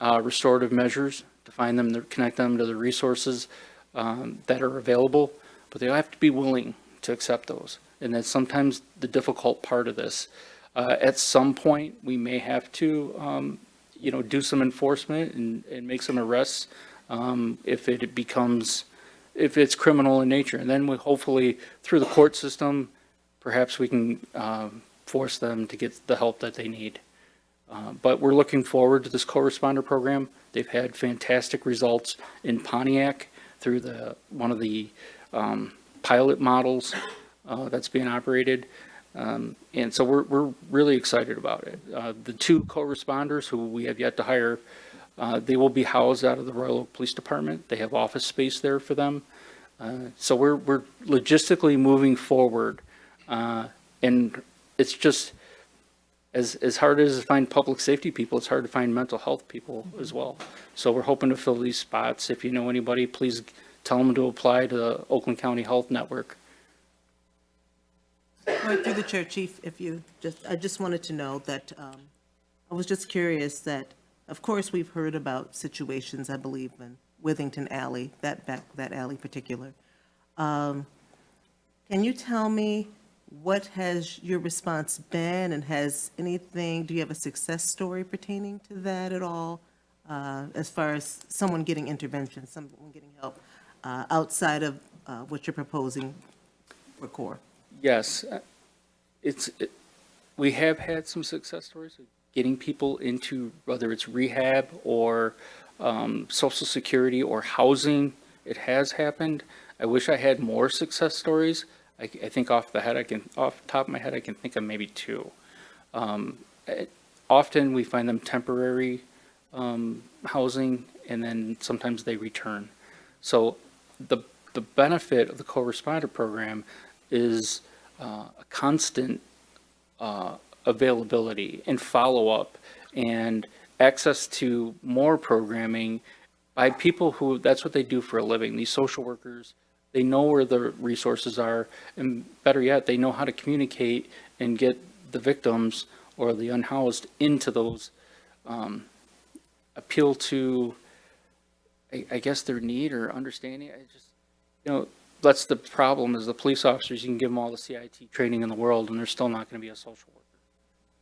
restorative measures, to find them, to connect them to the resources that are available, but they have to be willing to accept those. And that's sometimes the difficult part of this. At some point, we may have to, do some enforcement and make some arrests if it's criminal in nature. And then we hopefully, through the court system, perhaps we can force them to get the help that they need. But we're looking forward to this co-responder program. They've had fantastic results in Pontiac through one of the pilot models that's being operated. And so we're really excited about it. The two co-responders who we have yet to hire, they will be housed out of the Royal Oak Police Department. They have office space there for them. So we're logistically moving forward. And it's just, as hard as to find public safety people, it's hard to find mental health people as well. So we're hoping to fill these spots. If you know anybody, please tell them to apply to the Oakland County Health Network. Right, through the chair, Chief, I just wanted to know that, I was just curious that, of course, we've heard about situations, I believe, in Withington Alley, that alley particular. Can you tell me what has your response been, and do you have a success story pertaining to that at all? As far as someone getting intervention, someone getting help, outside of what you're proposing for CORE? Yes, we have had some success stories of getting people into, whether it's rehab or Social Security or housing. It has happened. I wish I had more success stories. I think off the top of my head, I can think of maybe two. Often we find them temporary housing, and then sometimes they return. So the benefit of the co-responder program is a constant availability and follow-up and access to more programming by people who, that's what they do for a living. These social workers, they know where the resources are, and better yet, they know how to communicate and get the victims or the unhoused into those, appeal to, I guess, their need or understanding. That's the problem, is the police officers, you can give them all the CIT training in the world, and they're still not going to be a social worker.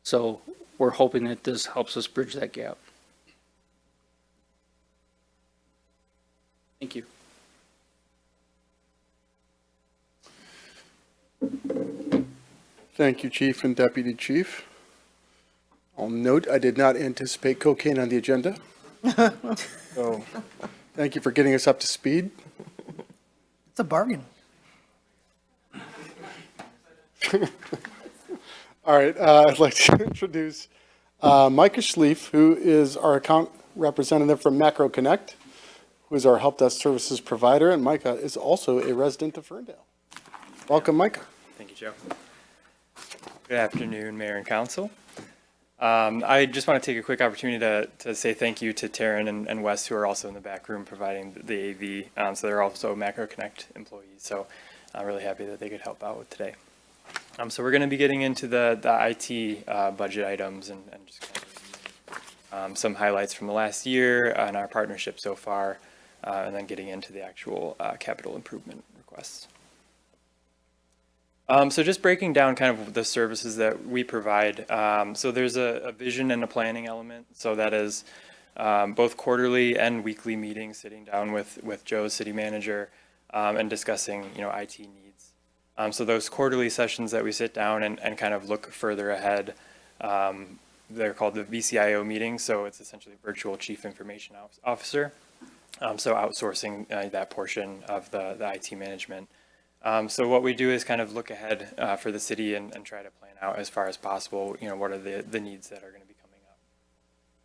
So we're hoping that this helps us bridge that gap. Thank you. Thank you, Chief and Deputy Chief. I'll note I did not anticipate cocaine on the agenda. So thank you for getting us up to speed. It's a bargain. All right, I'd like to introduce Micah Schlief, who is our account representative from Macro Connect, who is our help desk services provider, and Micah is also a resident of Ferndale. Welcome, Micah. Thank you, Joe. Good afternoon, Mayor and Council. I just want to take a quick opportunity to say thank you to Taryn and Wes, who are also in the back room providing the AV. So they're also Macro Connect employees. So I'm really happy that they could help out with today. So we're going to be getting into the IT budget items and just kind of some highlights from the last year and our partnership so far, and then getting into the actual capital improvement requests. So just breaking down kind of the services that we provide. So there's a vision and a planning element. So that is both quarterly and weekly meetings, sitting down with Joe's city manager and discussing, IT needs. So those quarterly sessions that we sit down and kind of look further ahead, they're called the VCIO meetings. So it's essentially virtual chief information officer. So outsourcing that portion of the IT management. So what we do is kind of look ahead for the city and try to plan out as far as possible, what are the needs that are going to be coming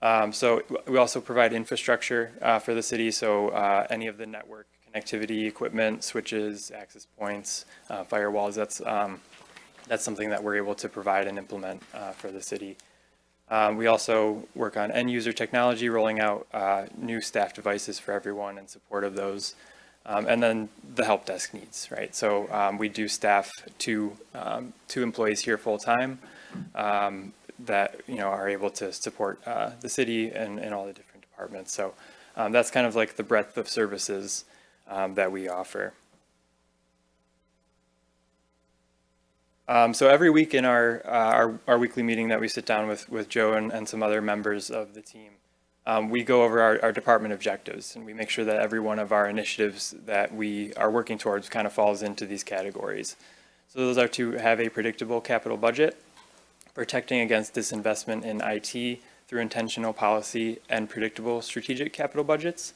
up. So we also provide infrastructure for the city. So any of the network connectivity equipment, switches, access points, firewalls, that's something that we're able to provide and implement for the city. We also work on end user technology, rolling out new staff devices for everyone in support of those. And then the help desk needs, right? So we do staff two employees here full-time that, are able to support the city and all the different departments. So that's kind of like the breadth of services that we offer. So every week in our weekly meeting that we sit down with Joe and some other members of the team, we go over our department objectives, and we make sure that every one of our initiatives that we are working towards kind of falls into these categories. So those are to have a predictable capital budget, protecting against disinvestment in IT through intentional policy and predictable strategic capital budgets,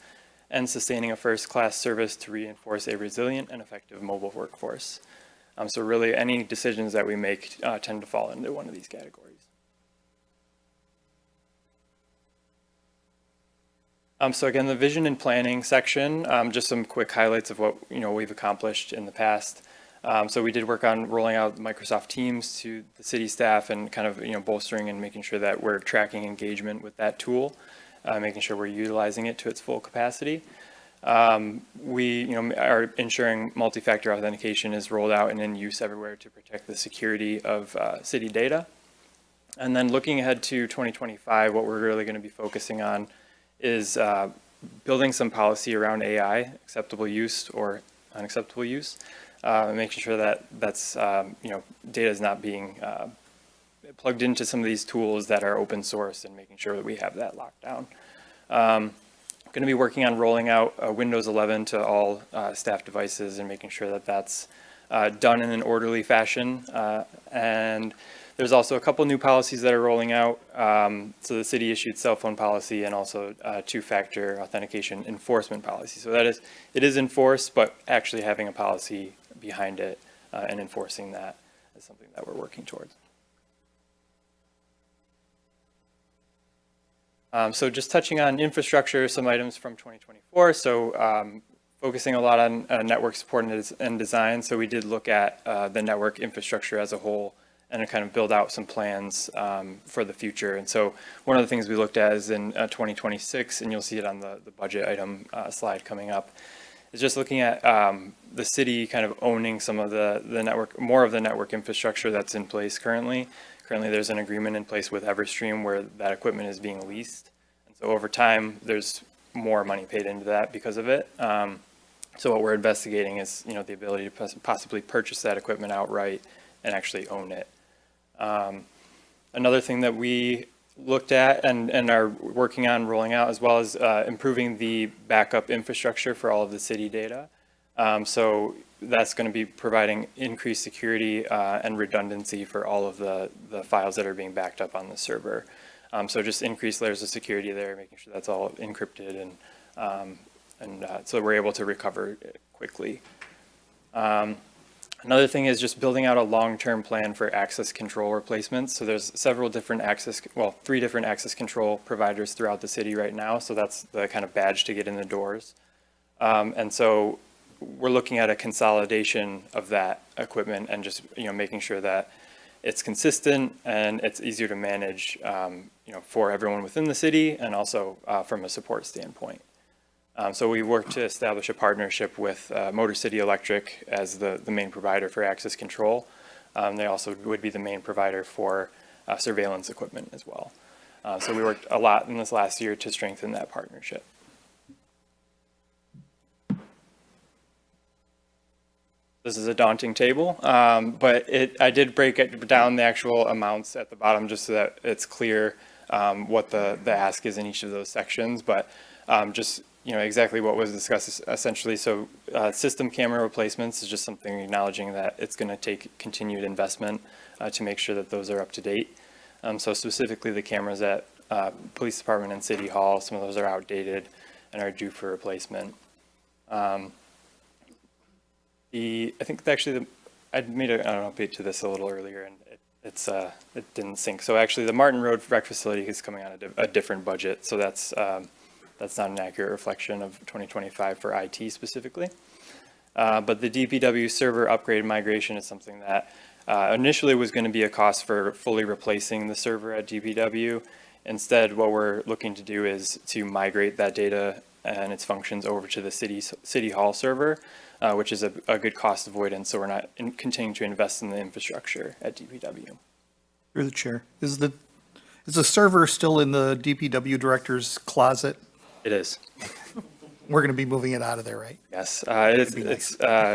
and sustaining a first-class service to reinforce a resilient and effective mobile workforce. So really, any decisions that we make tend to fall into one of these categories. So again, the vision and planning section, just some quick highlights of what we've accomplished in the past. So we did work on rolling out Microsoft Teams to the city staff and kind of bolstering and making sure that we're tracking engagement with that tool, making sure we're utilizing it to its full capacity. We are ensuring multi-factor authentication is rolled out and in use everywhere to protect the security of city data. And then looking ahead to 2025, what we're really going to be focusing on is building some policy around AI, acceptable use or unacceptable use, making sure that that's data is not being plugged into some of these tools that are open source, and making sure that we have that locked down. Going to be working on rolling out Windows 11 to all staff devices and making sure that that's done in an orderly fashion. And there's also a couple new policies that are rolling out. So the city issued cell phone policy and also two-factor authentication enforcement policy. So it is enforced, but actually having a policy behind it and enforcing that is something that we're working towards. So just touching on infrastructure, some items from 2024. So focusing a lot on network support and design. So we did look at the network infrastructure as a whole and kind of build out some plans for the future. And so one of the things we looked at is in 2026, and you'll see it on the budget item slide coming up, is just looking at the city kind of owning some of the network, more of the network infrastructure that's in place currently. Currently, there's an agreement in place with Everstream where that equipment is being leased. And so over time, there's more money paid into that because of it. So what we're investigating is, the ability to possibly purchase that equipment outright and actually own it. Another thing that we looked at and are working on rolling out as well as improving the backup infrastructure for all of the city data. So that's going to be providing increased security and redundancy for all of the files that are being backed up on the server. So just increased layers of security there, making sure that's all encrypted and so we're able to recover it quickly. Another thing is just building out a long-term plan for access control replacements. So there's several different three different access control providers throughout the city right now. So that's the kind of badge to get in the doors. And so we're looking at a consolidation of that equipment and just, making sure that it's consistent and it's easier to manage, for everyone within the city and also from a support standpoint. So we worked to establish a partnership with Motor City Electric as the main provider for access control. They also would be the main provider for surveillance equipment as well. So we worked a lot in this last year to strengthen that partnership. This is a daunting table, but I did break it down the actual amounts at the bottom just so that it's clear what the ask is in each of those sections. But just exactly what was discussed essentially. So system camera replacements is just something acknowledging that it's going to take continued investment to make sure that those are up to date. So specifically the cameras at Police Department and City Hall, some of those are outdated and are due for replacement. I think actually I made an update to this a little earlier and it didn't sync. So actually the Martin Road Rec Facility is coming on a different budget. So that's not an accurate reflection of 2025 for IT specifically. But the DPW server upgrade migration is something that initially was going to be a cost for fully replacing the server at DPW. Instead, what we're looking to do is to migrate that data and its functions over to the city hall server, which is a good cost avoidance, so we're not continuing to invest in the infrastructure at DPW. Through the chair, is the server still in the DPW director's closet? It is. We're going to be moving it out of there, right? Yes, it's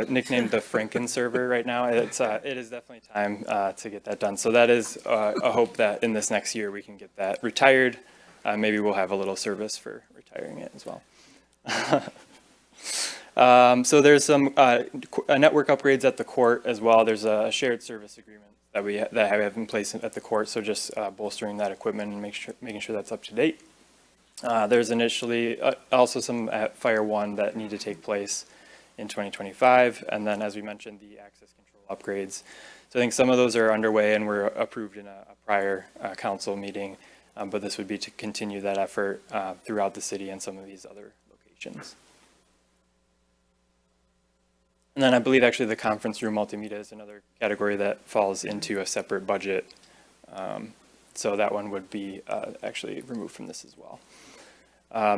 nicknamed the Franken server right now. It is definitely time to get that done. So that is a hope that in this next year we can get that retired. Maybe we'll have a little service for retiring it as well. So there's some network upgrades at the court as well. There's a shared service agreement that we have in place at the court. So just bolstering that equipment and making sure that's up to date. There's initially also some at Fire One that need to take place in 2025. And then, as we mentioned, the access control upgrades. So I think some of those are underway and were approved in a prior council meeting. But this would be to continue that effort throughout the city and some of these other locations. And then I believe actually the conference room multimedia is another category that falls into a separate budget. So that one would be actually removed from this as well.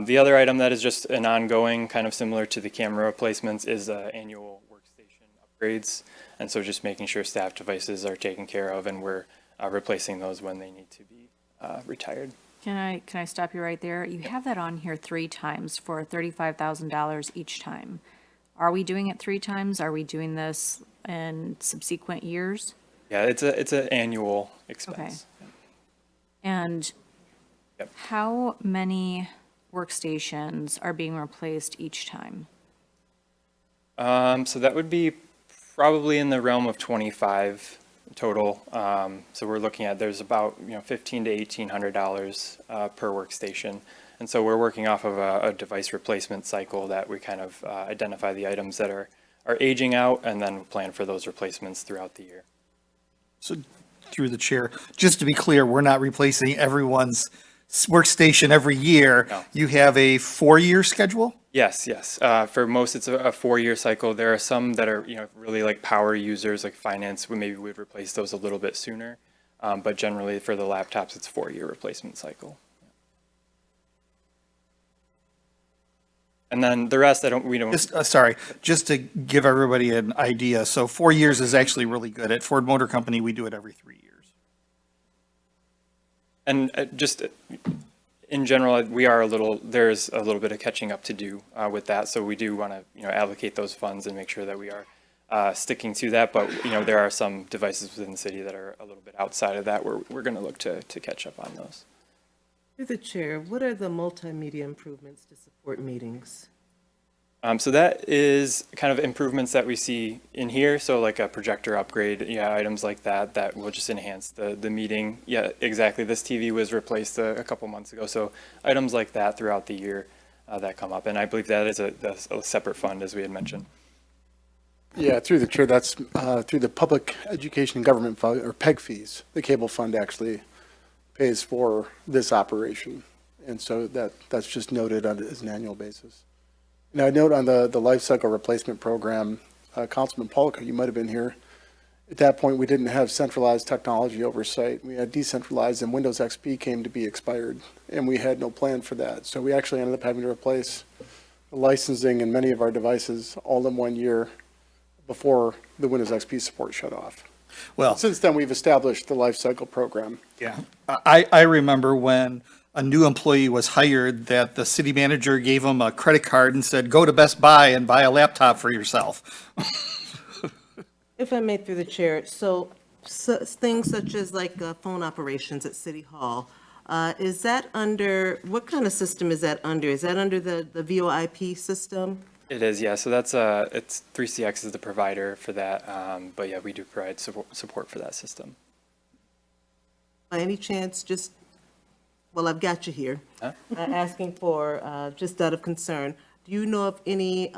The other item that is just an ongoing, kind of similar to the camera replacements, is annual workstation upgrades. And so just making sure staff devices are taken care of and we're replacing those when they need to be retired. Can I stop you right there? You have that on here 3 times for $35,000 each time. Are we doing it 3 times? Are we doing this in subsequent years? Yeah, it's an annual expense. Okay. And Yep. how many workstations are being replaced each time? So that would be probably in the realm of 25 total. So we're looking at, there's about $1,500 to $1,800 per workstation. And so we're working off of a device replacement cycle that we kind of identify the items that are aging out and then plan for those replacements throughout the year. So through the chair, just to be clear, we're not replacing everyone's workstation every year. No. You have a 4-year schedule? Yes, yes. For most, it's a 4-year cycle. There are some that are, really like power users, like finance, maybe we'd replace those a little bit sooner. But generally for the laptops, it's 4-year replacement cycle. And then the rest, we don't. Just to give everybody an idea. So 4 years is actually really good. At Ford Motor Company, we do it every 3 years. And just in general, there's a little bit of catching up to do with that. So we do want to, allocate those funds and make sure that we are sticking to that. But, there are some devices within the city that are a little bit outside of that. We're going to look to catch up on those. Through the chair, what are the multimedia improvements to support meetings? So that is kind of improvements that we see in here. So like a projector upgrade, items like that will just enhance the meeting. Yeah, exactly. This TV was replaced a couple months ago. So items like that throughout the year that come up. And I believe that is a separate fund, as we had mentioned. Yeah, through the chair, that's through the Public Education and Government Fund, or PEG fees. The cable fund actually pays for this operation. And so that's just noted as an annual basis. Now, I note on the life cycle replacement program, Councilman Polka, you might have been here. At that point, we didn't have centralized technology oversight. We had decentralized, and Windows XP came to be expired, and we had no plan for that. So we actually ended up having to replace the licensing in many of our devices all in 1 year before the Windows XP support shut off. Well, since then, we've established the life cycle program. Yeah. I remember when a new employee was hired that the city manager gave him a credit card and said, go to Best Buy and buy a laptop for yourself. If I may, through the chair, so things such as like phone operations at City Hall, is that under, what kind of system is that under? Is that under the VoIP system? It is, yeah. So that's it's 3CX is the provider for that. But yeah, we do provide support for that system. By any chance, just, well, I've got you here, Huh? asking for, just out of concern, do you know of any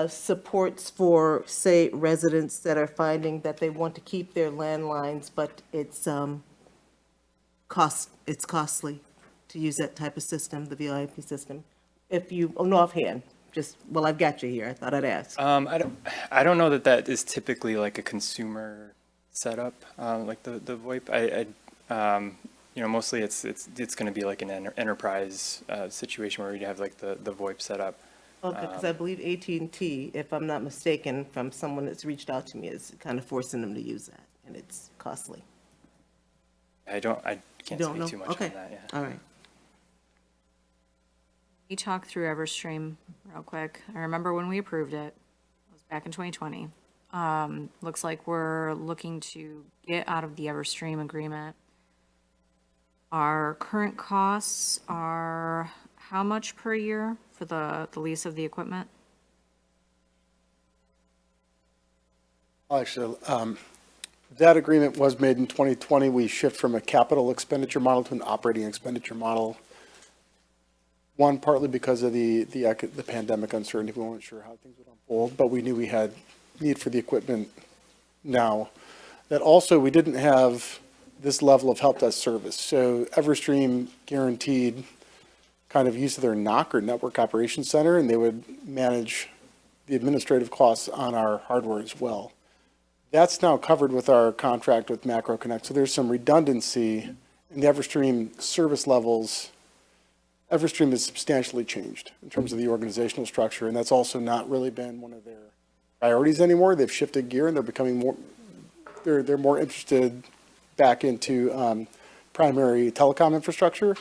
supports for, say, residents that are finding that they want to keep their landlines, but it's costly to use that type of system, the VoIP system? If you know offhand, just, well, I've got you here. I thought I'd ask. I don't know that is typically like a consumer setup, like the VoIP. you know, mostly it's going to be like an enterprise situation where you have like the VoIP set up. Okay, because I believe AT&T, if I'm not mistaken, from someone that's reached out to me, is kind of forcing them to use that, and it's costly. I can't Don't speak know? too much Okay. on that, yeah. All right. We talked through Everstream real quick. I remember when we approved it. It was back in 2020. Looks like we're looking to get out of the Everstream agreement. Our current costs are how much per year for the lease of the equipment? Actually, that agreement was made in 2020. We shift from a capital expenditure model to an operating expenditure model. One, partly because of the pandemic uncertainty. We weren't sure how things would unfold, but we knew we had need for the equipment now. That also, we didn't have this level of help desk service. So Everstream guaranteed kind of use of their NOC, or Network Operations Center, and they would manage the administrative costs on our hardware as well. That's now covered with our contract with Macro Connect. So there's some redundancy in the Everstream service levels. Everstream has substantially changed in terms of the organizational structure, and that's also not really been one of their priorities anymore. They've shifted gear, and they're becoming more, they're more interested back into primary telecom infrastructure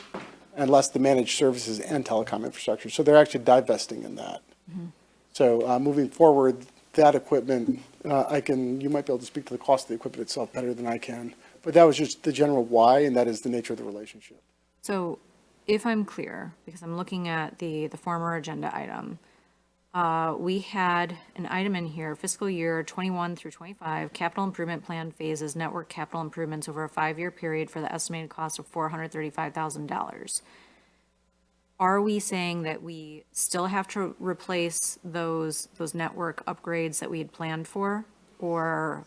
and less the managed services and telecom infrastructure. So they're actually divesting in that. So moving forward, that equipment, you might be able to speak to the cost of the equipment itself better than I can, but that was just the general why, and that is the nature of the relationship. So if I'm clear, because I'm looking at the former agenda item, we had an item in here, fiscal year 21 through 25, capital improvement plan phases, network capital improvements over a 5-year period for the estimated cost of $435,000. Are we saying that we still have to replace those network upgrades that we had planned for, or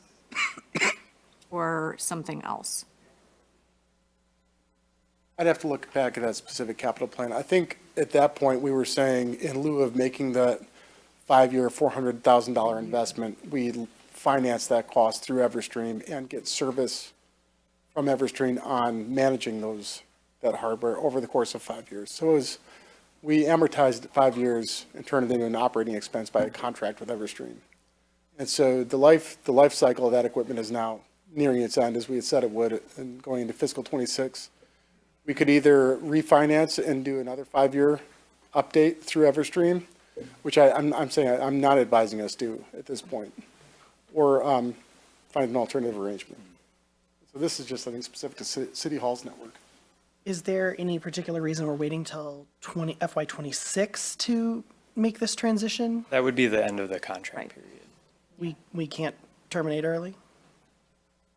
something else? I'd have to look back at that specific capital plan. I think at that point, we were saying in lieu of making that 5-year, $400,000 investment, we finance that cost through Everstream and get service from Everstream on managing that hardware over the course of 5 years. So we amortized 5 years and turned it into an operating expense by a contract with Everstream. And so the life cycle of that equipment is now nearing its end, as we had said it would, and going into fiscal 26. We could either refinance and do another 5-year update through Everstream, which I'm saying I'm not advising us to at this point, or find an alternative arrangement. So this is just, I think, specific to City Hall's network. Is there any particular reason we're waiting till FY '26 to make this transition? That would be the end of the contract period. We can't terminate early?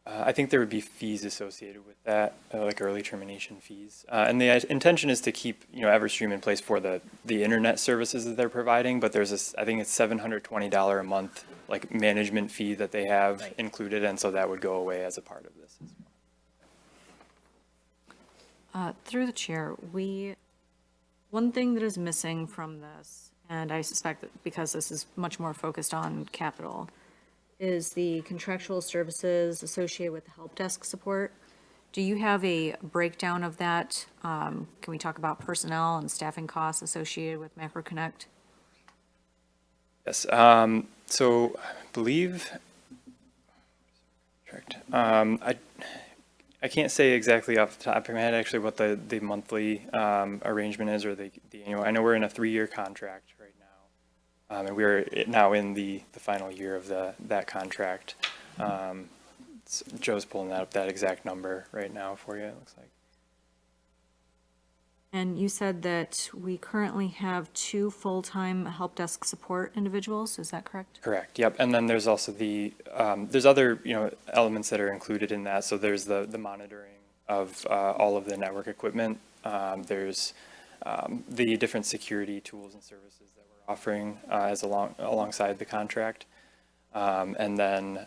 I think there would be fees associated with that, like early termination fees. And the intention is to keep, Everstream in place for the internet services that they're providing, but there's this, I think it's $720 a month, like management fee that they have included, and so that would go away as a part of this as well. Through the chair, one thing that is missing from this, and I suspect that because this is much more focused on capital, is the contractual services associated with the help desk support. Do you have a breakdown of that? Can we talk about personnel and staffing costs associated with Macro Connect? Yes, so I believe, I can't say exactly off the top of my head actually what the monthly arrangement is, or the annual. I know we're in a 3-year contract right now, and we're now in the final year of that contract. Joe's pulling up that exact number right now for you, it looks like. And you said that we currently have 2 full-time help desk support individuals, is that correct? Correct, yep. And then there's also there's other, elements that are included in that. So there's the monitoring of all of the network equipment. There's the different security tools and services that we're offering alongside the contract. And then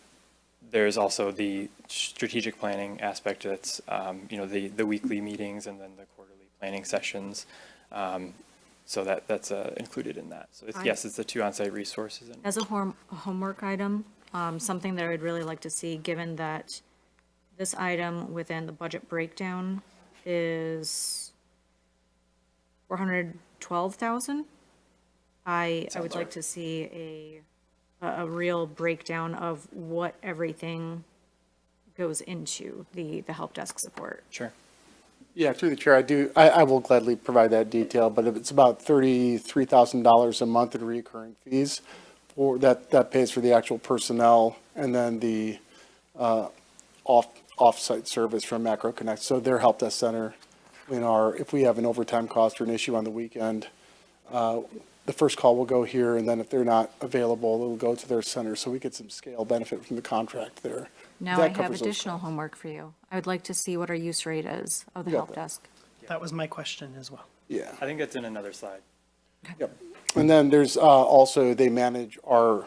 there's also the strategic planning aspect that's, the weekly meetings and then the quarterly planning sessions. So that's included in that. So yes, it's the 2 on-site resources. As a homework item, something that I would really like to see, given that this item within the budget breakdown is 412,000. I would like to see a real breakdown of what everything goes into the help desk support. Sure. Yeah, through the chair, I will gladly provide that detail, but if it's about $33,000 a month in recurring fees for that pays for the actual personnel and then the off-site service from Macro Connect. So their help desk center, if we have an overtime cost or an issue on the weekend, the first call will go here, and then if they're not available, it'll go to their center. So we get some scale benefit from the contract there. Now That I have covers those additional costs. homework for you. I would like to see what our use rate is of the Yeah. help desk. That was my question as well. Yeah. I think it's in another slide. Yep. And then there's also, they manage a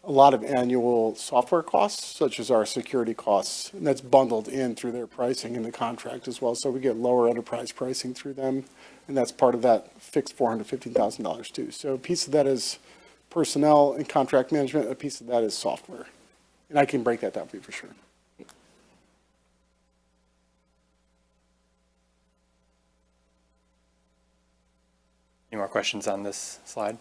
lot of annual software costs, such as our security costs, and that's bundled in through their pricing in the contract as well. So we get lower enterprise pricing through them, and that's part of that fixed $415,000 too. So a piece of that is personnel and contract management, a piece of that is software. And I can break that down for you for sure. Any more questions on this slide?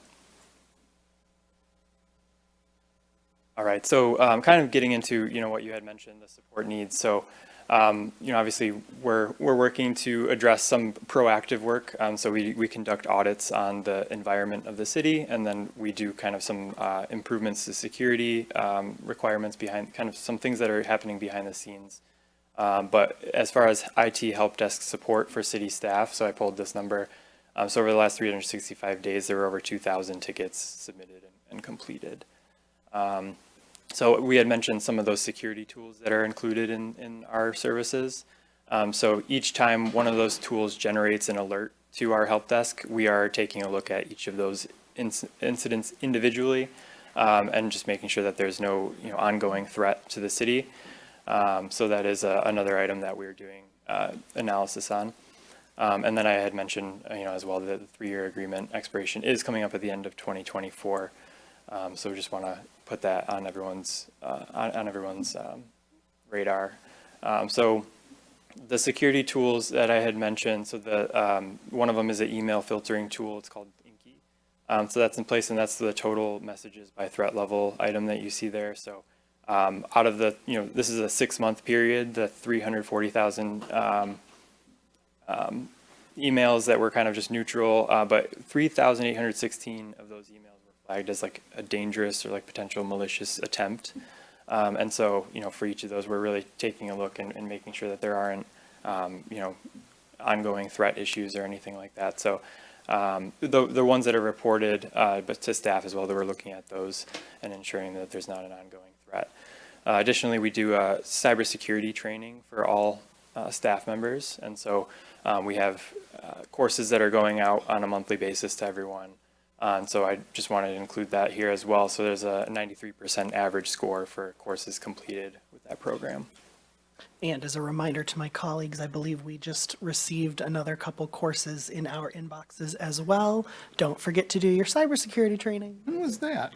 All right, so kind of getting into, what you had mentioned, the support needs. So, obviously we're working to address some proactive work. So we conduct audits on the environment of the city, and then we do kind of some improvements to security requirements behind, kind of some things that are happening behind the scenes. But as far as IT help desk support for city staff, so I pulled this number. So over the last 365 days, there were over 2,000 tickets submitted and completed. So we had mentioned some of those security tools that are included in our services. So each time one of those tools generates an alert to our help desk, we are taking a look at each of those incidents individually and just making sure that there's no ongoing threat to the city. So that is another item that we're doing analysis on. And then I had mentioned, as well, that the 3-year agreement expiration is coming up at the end of 2024. So we just want to put that on everyone's radar. So the security tools that I had mentioned, so one of them is an email filtering tool. It's called Inky. So that's in place, and that's the total messages by threat level item that you see there. So out of the, this is a 6-month period, the 340,000 emails that were kind of just neutral, but 3,816 of those emails were flagged as like a dangerous or like potential malicious attempt. And so, for each of those, we're really taking a look and making sure that there aren't, ongoing threat issues or anything like that. So the ones that are reported, but to staff as well, that we're looking at those and ensuring that there's not an ongoing threat. Additionally, we do cybersecurity training for all staff members. And so we have courses that are going out on a monthly basis to everyone. And so I just wanted to include that here as well. So there's a 93% average score for courses completed with that program. And as a reminder to my colleagues, I believe we just received another couple courses in our inboxes as well. Don't forget to do your cybersecurity training. When was that?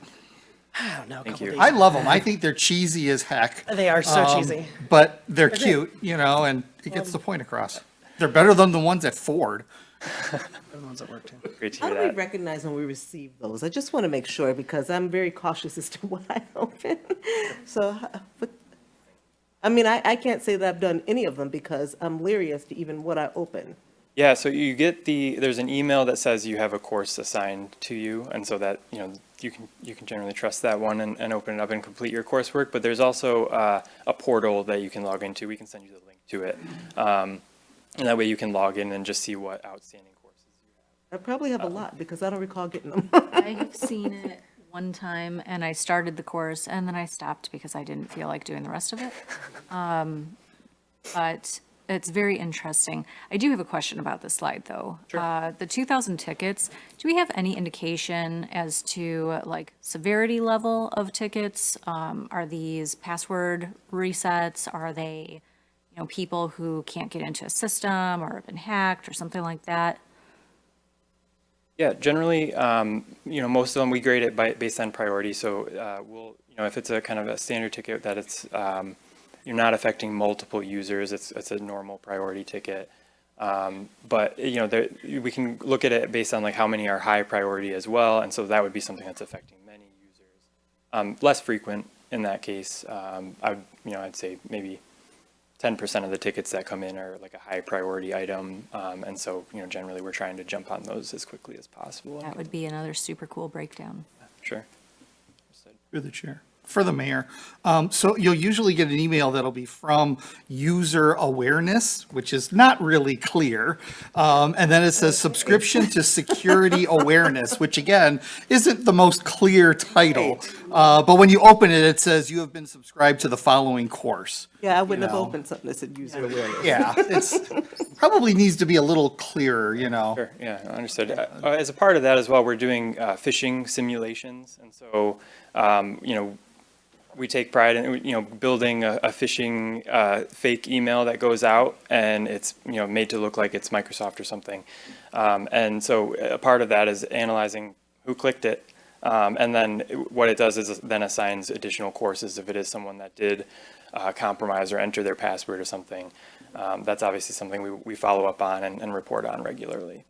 I don't know. Thank you. I love them. I think they're cheesy as heck. They are so cheesy. But they're cute, and it gets the point across. They're better than the ones at Ford. The ones that work too. Great to How hear do we that. recognize when we receive those? I just want to make sure because I'm very cautious as to what I open. So, but, I can't say that I've done any of them because I'm leery as to even what I open. Yeah, so you get there's an email that says you have a course assigned to you, and so that, you can generally trust that one and open it up and complete your coursework. But there's also a portal that you can log into. We can send you the link to it. And that way you can log in and just see what outstanding courses you have. I probably have a lot because I don't recall getting them. I have seen it one time, and I started the course, and then I stopped because I didn't feel like doing the rest of it. But it's very interesting. I do have a question about this slide, though. Sure. The 2,000 tickets, do we have any indication as to, like, severity level of tickets? Are these password resets? Are they, people who can't get into a system or have been hacked or something like that? Yeah, generally, most of them we grade it based on priority. So we'll, if it's a kind of a standard ticket that it's you're not affecting multiple users, it's a normal priority ticket. But, we can look at it based on like how many are high priority as well. And so that would be something that's affecting many users. Less frequent in that case. I'd say maybe 10% of the tickets that come in are like a high priority item. And so, generally we're trying to jump on those as quickly as possible. That would be another super cool breakdown. Sure. Through the chair. For the mayor. So you'll usually get an email that'll be from user awareness, which is not really clear. And then it says subscription to security awareness, which again, isn't the most clear title. But when you open it, it says you have been subscribed to the following course. Yeah, I wouldn't have opened something that said user awareness. Yeah, it's probably needs to be a little clearer, Sure, yeah, understood. As a part of that as well, we're doing phishing simulations. And so, we take pride in, building a phishing fake email that goes out and it's, made to look like it's Microsoft or something. And so a part of that is analyzing who clicked it. And then what it does is then assigns additional courses if it is someone that did compromise or enter their password or something. That's obviously something we follow up on and report on regularly.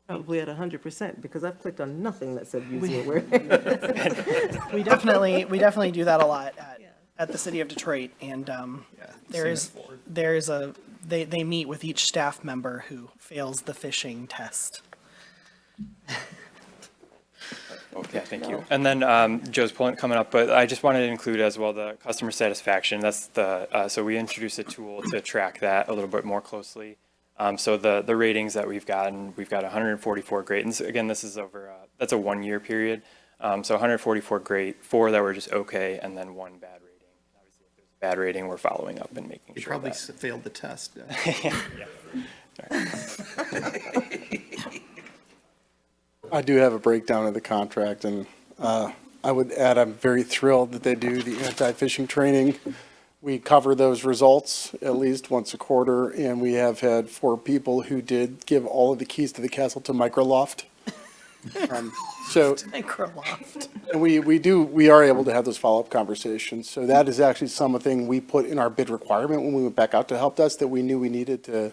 Probably at 100%, because I've clicked on nothing that said user awareness. We definitely do that a lot at the city of Detroit, and they meet with each staff member who fails the phishing test. Okay, thank you. And then Joe's coming up, but I just wanted to include as well the customer satisfaction. That's so we introduced a tool to track that a little bit more closely. So the ratings that we've gotten, we've got 144 great. And again, this is over, that's a 1 year period. So 144 great, 4 that were just okay, and then 1 bad rating. Obviously, if there's a bad rating, we're following up and making You sure probably that. failed the test. I do have a breakdown of the contract, and I would add, I'm very thrilled that they do the anti-phishing training. We cover those results at least once a quarter, and we have had 4 people who did give all of the keys to the castle to Microloft. So, Microloft. and we are able to have those follow-up conversations. So that is actually something we put in our bid requirement when we went back out to help desk, that we knew we needed to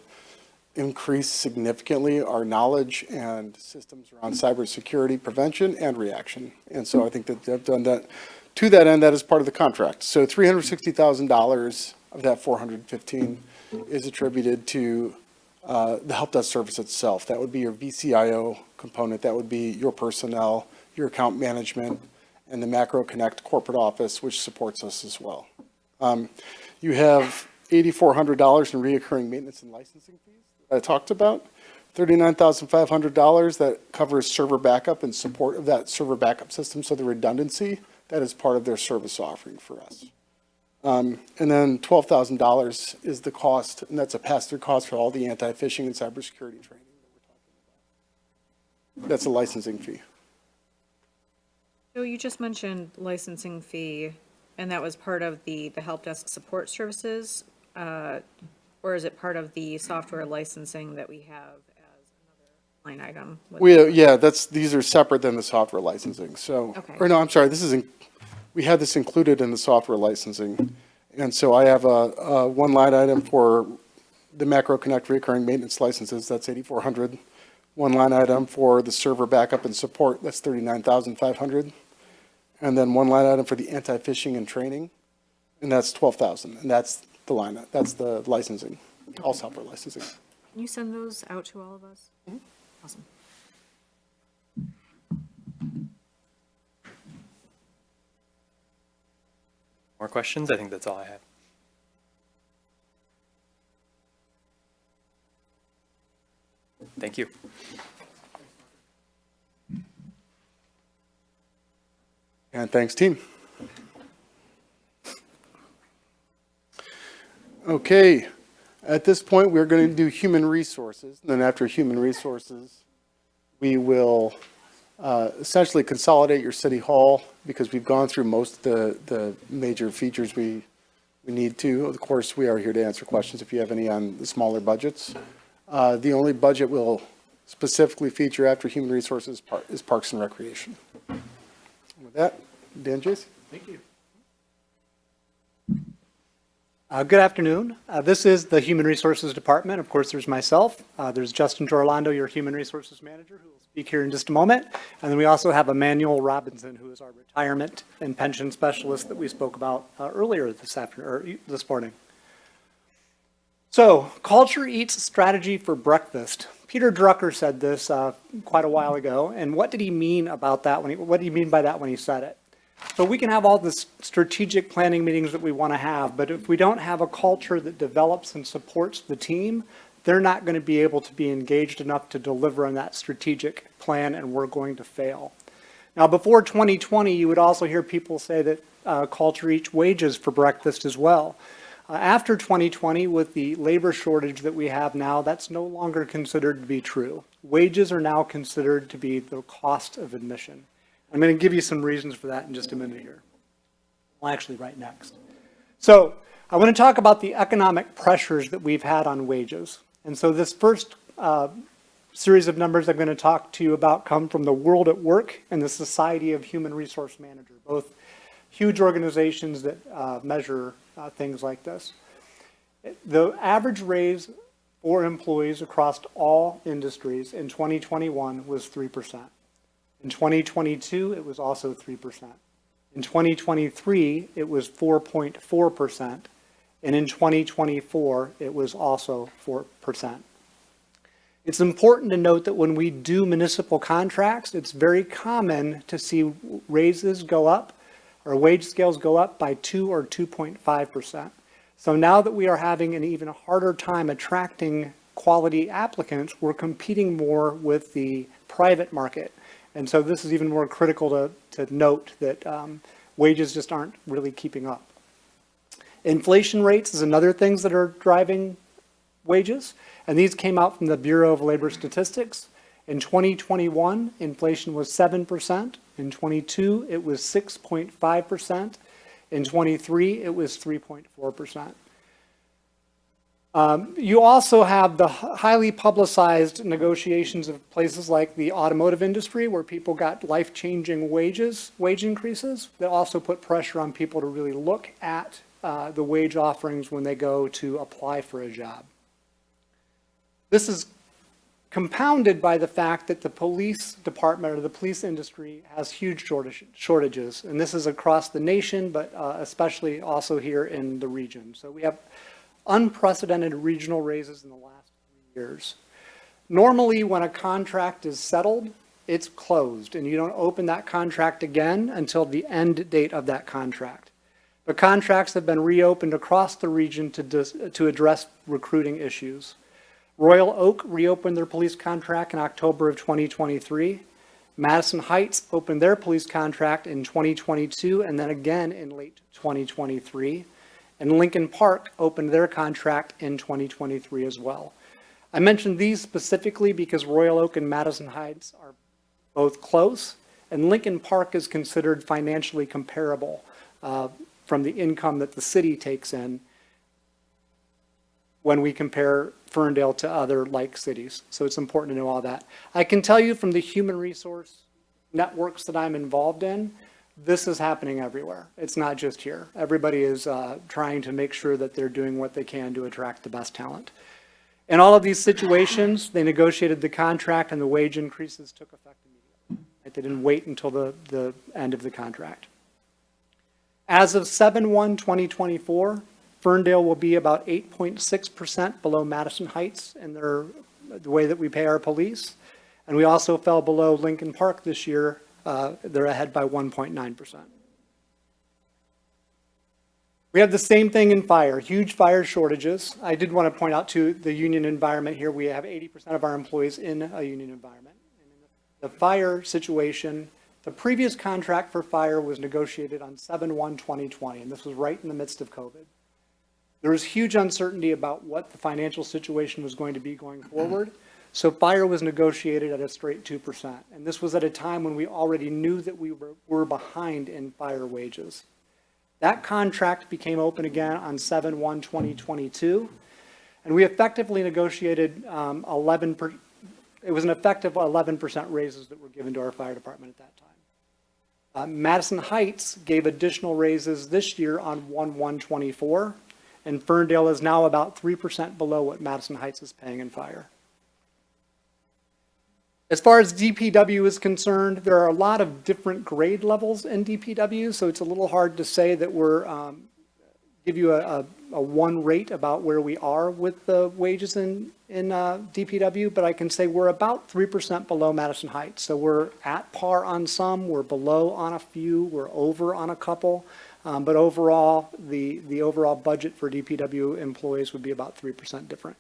increase significantly our knowledge and systems around cybersecurity prevention and reaction. And so I think that they've done that. To that end, that is part of the contract. So $360,000 of that $415 is attributed to the help desk service itself. That would be your VCIO component. That would be your personnel, your account management, and the Macro Connect corporate office, which supports us as well. You have $8,400 in reoccurring maintenance and licensing fees that I talked about. $39,500 that covers server backup and support of that server backup system. So the redundancy, that is part of their service offering for us. And then $12,000 is the cost, and that's a pass-through cost for all the anti-phishing and cybersecurity training that we're talking about. That's a licensing fee. So you just mentioned licensing fee, and that was part of the help desk support services, or is it part of the software licensing that we have as another line item? Yeah, these are separate than the software licensing. So, Okay. or no, I'm sorry, we had this included in the software licensing. And so I have a one line item for the Macro Connect recurring maintenance licenses, that's $8,400. One line item for the server backup and support, that's $39,500. And then one line item for the anti-phishing and training, and that's $12,000. And that's the licensing, all software licensing. Can you send those out to all of us? Awesome. More questions? I think that's all I have. Thank you. And thanks, team. Okay, at this point, we're going to do human resources. And then after human resources, we will essentially consolidate your city hall, because we've gone through most of the major features we need to. Of course, we are here to answer questions if you have any on the smaller budgets. The only budget we'll specifically feature after human resources is Parks and Recreation. With that, Dan Jace. Thank you. Good afternoon. This is the Human Resources Department. Of course, there's myself. There's Justin Torlando, your Human Resources Manager, who will speak here in just a moment. And then we also have Emmanuel Robinson, who is our Retirement and Pension Specialist that we spoke about earlier this morning. So, culture eats strategy for breakfast. Peter Drucker said this quite a while ago. And what did he mean about that? What did he mean by that when he said it? So we can have all the strategic planning meetings that we want to have, but if we don't have a culture that develops and supports the team, they're not going to be able to be engaged enough to deliver on that strategic plan, and we're going to fail. Now, before 2020, you would also hear people say that culture eats wages for breakfast as well. After 2020, with the labor shortage that we have now, that's no longer considered to be true. Wages are now considered to be the cost of admission. I'm going to give you some reasons for that in just a minute here. Well, actually, right next. So I want to talk about the economic pressures that we've had on wages. And so this first series of numbers I'm going to talk to you about come from the World at Work and the Society of Human Resource Managers, both huge organizations that measure things like this. The average raise for employees across all industries in 2021 was 3%. In 2022, it was also 3%. In 2023, it was 4.4%. And in 2024, it was also 4%. It's important to note that when we do municipal contracts, it's very common to see raises go up or wage scales go up by 2 or 2.5%. So now that we are having an even harder time attracting quality applicants, we're competing more with the private market. And so this is even more critical to note that wages just aren't really keeping up. Inflation rates is another thing that are driving wages, and these came out from the Bureau of Labor Statistics. In 2021, inflation was 7%. In 22, it was 6.5%. In 23, it was 3.4%. You also have the highly publicized negotiations of places like the automotive industry, where people got life-changing wage increases that also put pressure on people to really look at the wage offerings when they go to apply for a job. This is compounded by the fact that the police department or the police industry has huge shortages, and this is across the nation, but especially also here in the region. So we have unprecedented regional raises in the last 3 years. Normally, when a contract is settled, it's closed, and you don't open that contract again until the end date of that contract. But contracts have been reopened across the region to address recruiting issues. Royal Oak reopened their police contract in October of 2023. Madison Heights opened their police contract in 2022 and then again in late 2023. And Lincoln Park opened their contract in 2023 as well. I mentioned these specifically because Royal Oak and Madison Heights are both close, and Lincoln Park is considered financially comparable from the income that the city takes in when we compare Ferndale to other like cities. So it's important to know all that. I can tell you from the human resource networks that I'm involved in, this is happening everywhere. It's not just here. Everybody is trying to make sure that they're doing what they can to attract the best talent. In all of these situations, they negotiated the contract and the wage increases took effect immediately. Right? They didn't wait until the end of the contract. As of 7/1/2024, Ferndale will be about 8.6% below Madison Heights in the way that we pay our police. And we also fell below Lincoln Park this year. They're ahead by 1.9%. We have the same thing in fire, huge fire shortages. I did want to point out to the union environment here, we have 80% of our employees in a union environment. And in the fire situation, the previous contract for fire was negotiated on 7/1/2020, and this was right in the midst of COVID. There was huge uncertainty about what the financial situation was going to be going forward. So fire was negotiated at a straight 2%. And this was at a time when we already knew that we were behind in fire wages. That contract became open again on 7/1/2022. And we effectively negotiated it was an effective 11% raises that were given to our fire department at that time. Madison Heights gave additional raises this year on 1/1/24. and Ferndale is now about 3% below what Madison Heights is paying in fire. As far as DPW is concerned, there are a lot of different grade levels in DPW, so it's a little hard to say that we're, give you a one rate about where we are with the wages in DPW, but I can say we're about 3% below Madison Heights. So we're at par on some, we're below on a few, we're over on a couple. But overall, the overall budget for DPW employees would be about 3% different.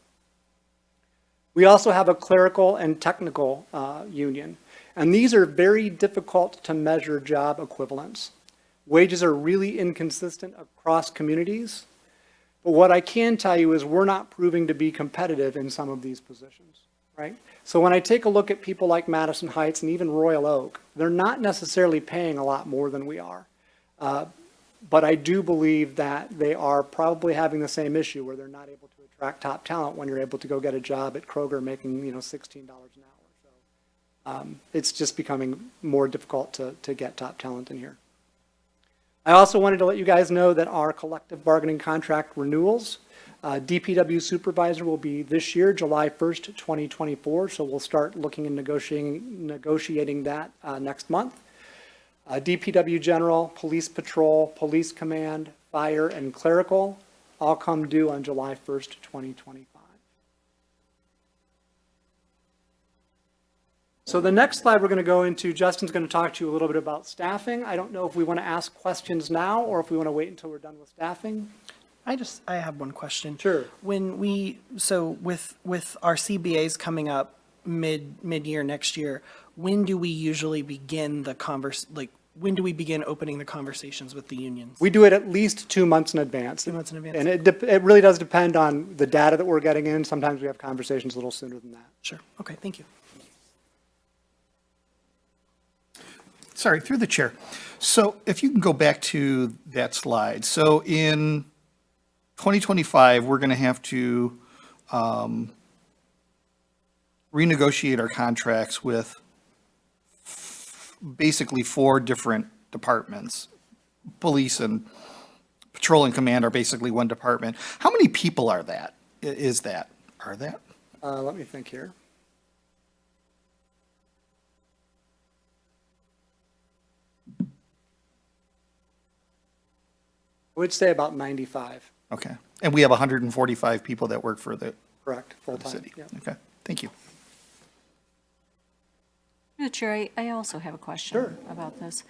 We also have a clerical and technical union, and these are very difficult to measure job equivalents. Wages are really inconsistent across communities, but what I can tell you is we're not proving to be competitive in some of these positions, right? So when I take a look at people like Madison Heights and even Royal Oak, they're not necessarily paying a lot more than we are. But I do believe that they are probably having the same issue where they're not able to attract top talent when you're able to go get a job at Kroger making, $16 an hour. So it's just becoming more difficult to get top talent in here. I also wanted to let you guys know that our collective bargaining contract renewals, DPW supervisor will be this year, July 1st, 2024. So we'll start looking and negotiating that next month. DPW General, Police Patrol, Police Command, Fire, and Clerical all come due on July 1st, 2025. So the next slide we're going to go into, Justin's going to talk to you a little bit about staffing. I don't know if we want to ask questions now or if we want to wait until we're done with staffing. I have one question. Sure. So with our CBAs coming up mid-year next year, when do we usually begin when do we begin opening the conversations with the unions? We do it at least 2 months in advance. 2 months in advance. And it really does depend on the data that we're getting in. Sometimes we have conversations a little sooner than that. Sure. Okay, thank you. Sorry, through the chair. So if you can go back to that slide. So in 2025, we're going to have to renegotiate our contracts with basically 4 different departments. Police and Patrol and Command are basically one department. How many people are that? Are that? Let me think here. I would say about 95. Okay. And we have 145 people that work for the Correct, full-time. city. Yeah. Okay, thank you. Chair, I also have a question about this.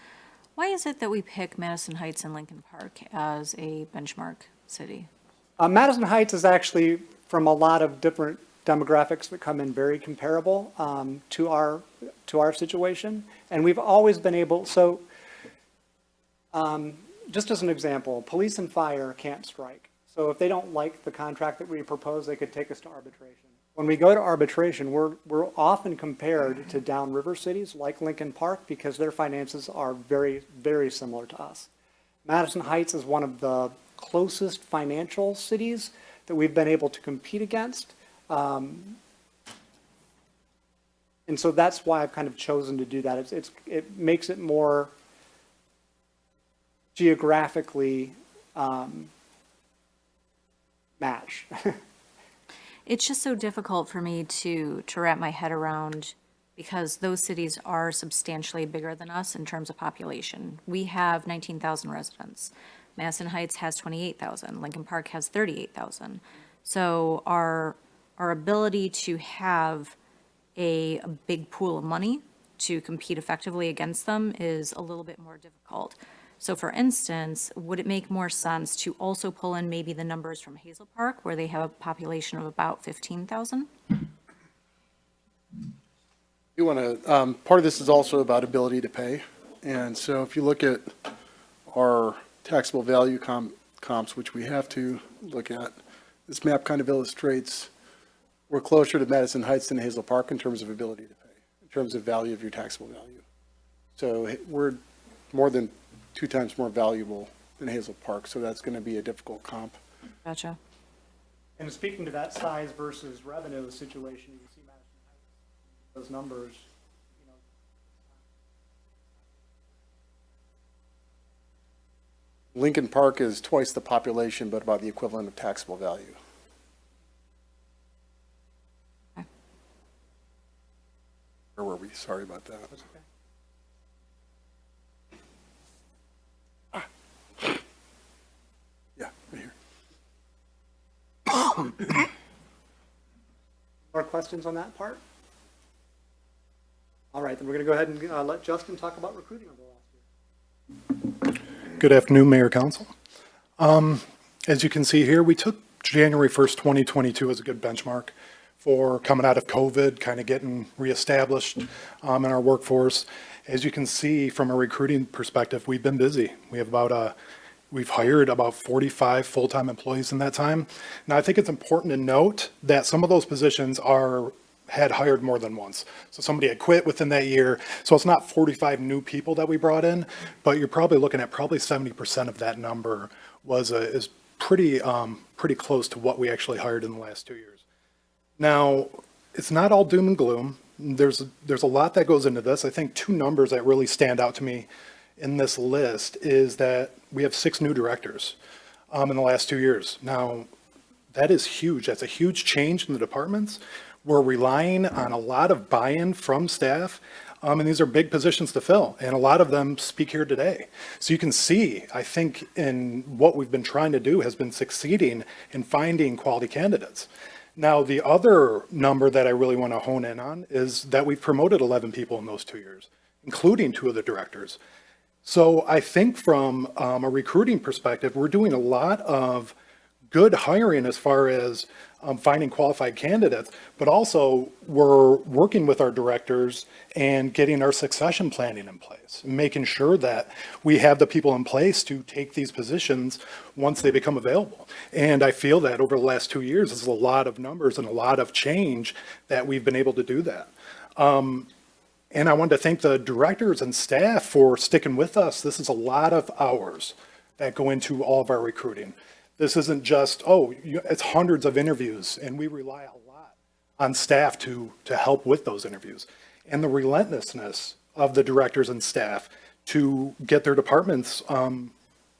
Why is it that we pick Madison Heights and Lincoln Park as a benchmark city? Madison Heights is actually, from a lot of different demographics that come in, very comparable to our situation. And we've always been able, just as an example, police and fire can't strike. So if they don't like the contract that we propose, they could take us to arbitration. When we go to arbitration, we're often compared to downriver cities like Lincoln Park because their finances are very, very similar to us. Madison Heights is one of the closest financial cities that we've been able to compete against. And so that's why I've kind of chosen to do that. It makes it more geographically match. It's just so difficult for me to wrap my head around because those cities are substantially bigger than us in terms of population. We have 19,000 residents. Madison Heights has 28,000. Lincoln Park has 38,000. So our ability to have a big pool of money to compete effectively against them is a little bit more difficult. So for instance, would it make more sense to also pull in maybe the numbers from Hazel Park where they have a population of about 15,000? You want to, part of this is also about ability to pay. And so if you look at our taxable value comps, which we have to look at, this map kind of illustrates we're closer to Madison Heights than Hazel Park in terms of ability to pay, in terms of value of your taxable value. So we're more than 2 times more valuable than Hazel Park, so that's going to be a difficult comp. Gotcha. And speaking to that size versus revenue situation, you can see Madison Heights, those numbers, Lincoln Park is twice the population, but about the equivalent of taxable value. Where were we? Sorry about that. Yeah, right here. More questions on that part? All right, then we're going to go ahead and let Justin talk about recruiting over the last year. Good afternoon, Mayor Council. As you can see here, we took January 1st, 2022 as a good benchmark for coming out of COVID, kind of getting reestablished in our workforce. As you can see from a recruiting perspective, we've been busy. We have we've hired about 45 full-time employees in that time. Now, I think it's important to note that some of those positions had hired more than once. So somebody had quit within that year. So it's not 45 new people that we brought in, but you're probably looking at 70% of that number is pretty close to what we actually hired in the last 2 years. Now, it's not all doom and gloom. There's a lot that goes into this. I think two numbers that really stand out to me in this list is that we have 6 new directors in the last 2 years. Now, that is huge. That's a huge change in the departments. We're relying on a lot of buy-in from staff, and these are big positions to fill, and a lot of them speak here today. So you can see, I think, in what we've been trying to do has been succeeding in finding quality candidates. Now, the other number that I really want to hone in on is that we've promoted 11 people in those 2 years, including 2 of the directors. So I think from a recruiting perspective, we're doing a lot of good hiring as far as finding qualified candidates, but also we're working with our directors and getting our succession planning in place, making sure that we have the people in place to take these positions once they become available. And I feel that over the last 2 years, there's a lot of numbers and a lot of change that we've been able to do that. And I wanted to thank the directors and staff for sticking with us. This is a lot of hours that go into all of our recruiting. This isn't just, it's hundreds of interviews, and we rely a lot on staff to help with those interviews. And the relentlessness of the directors and staff to get their departments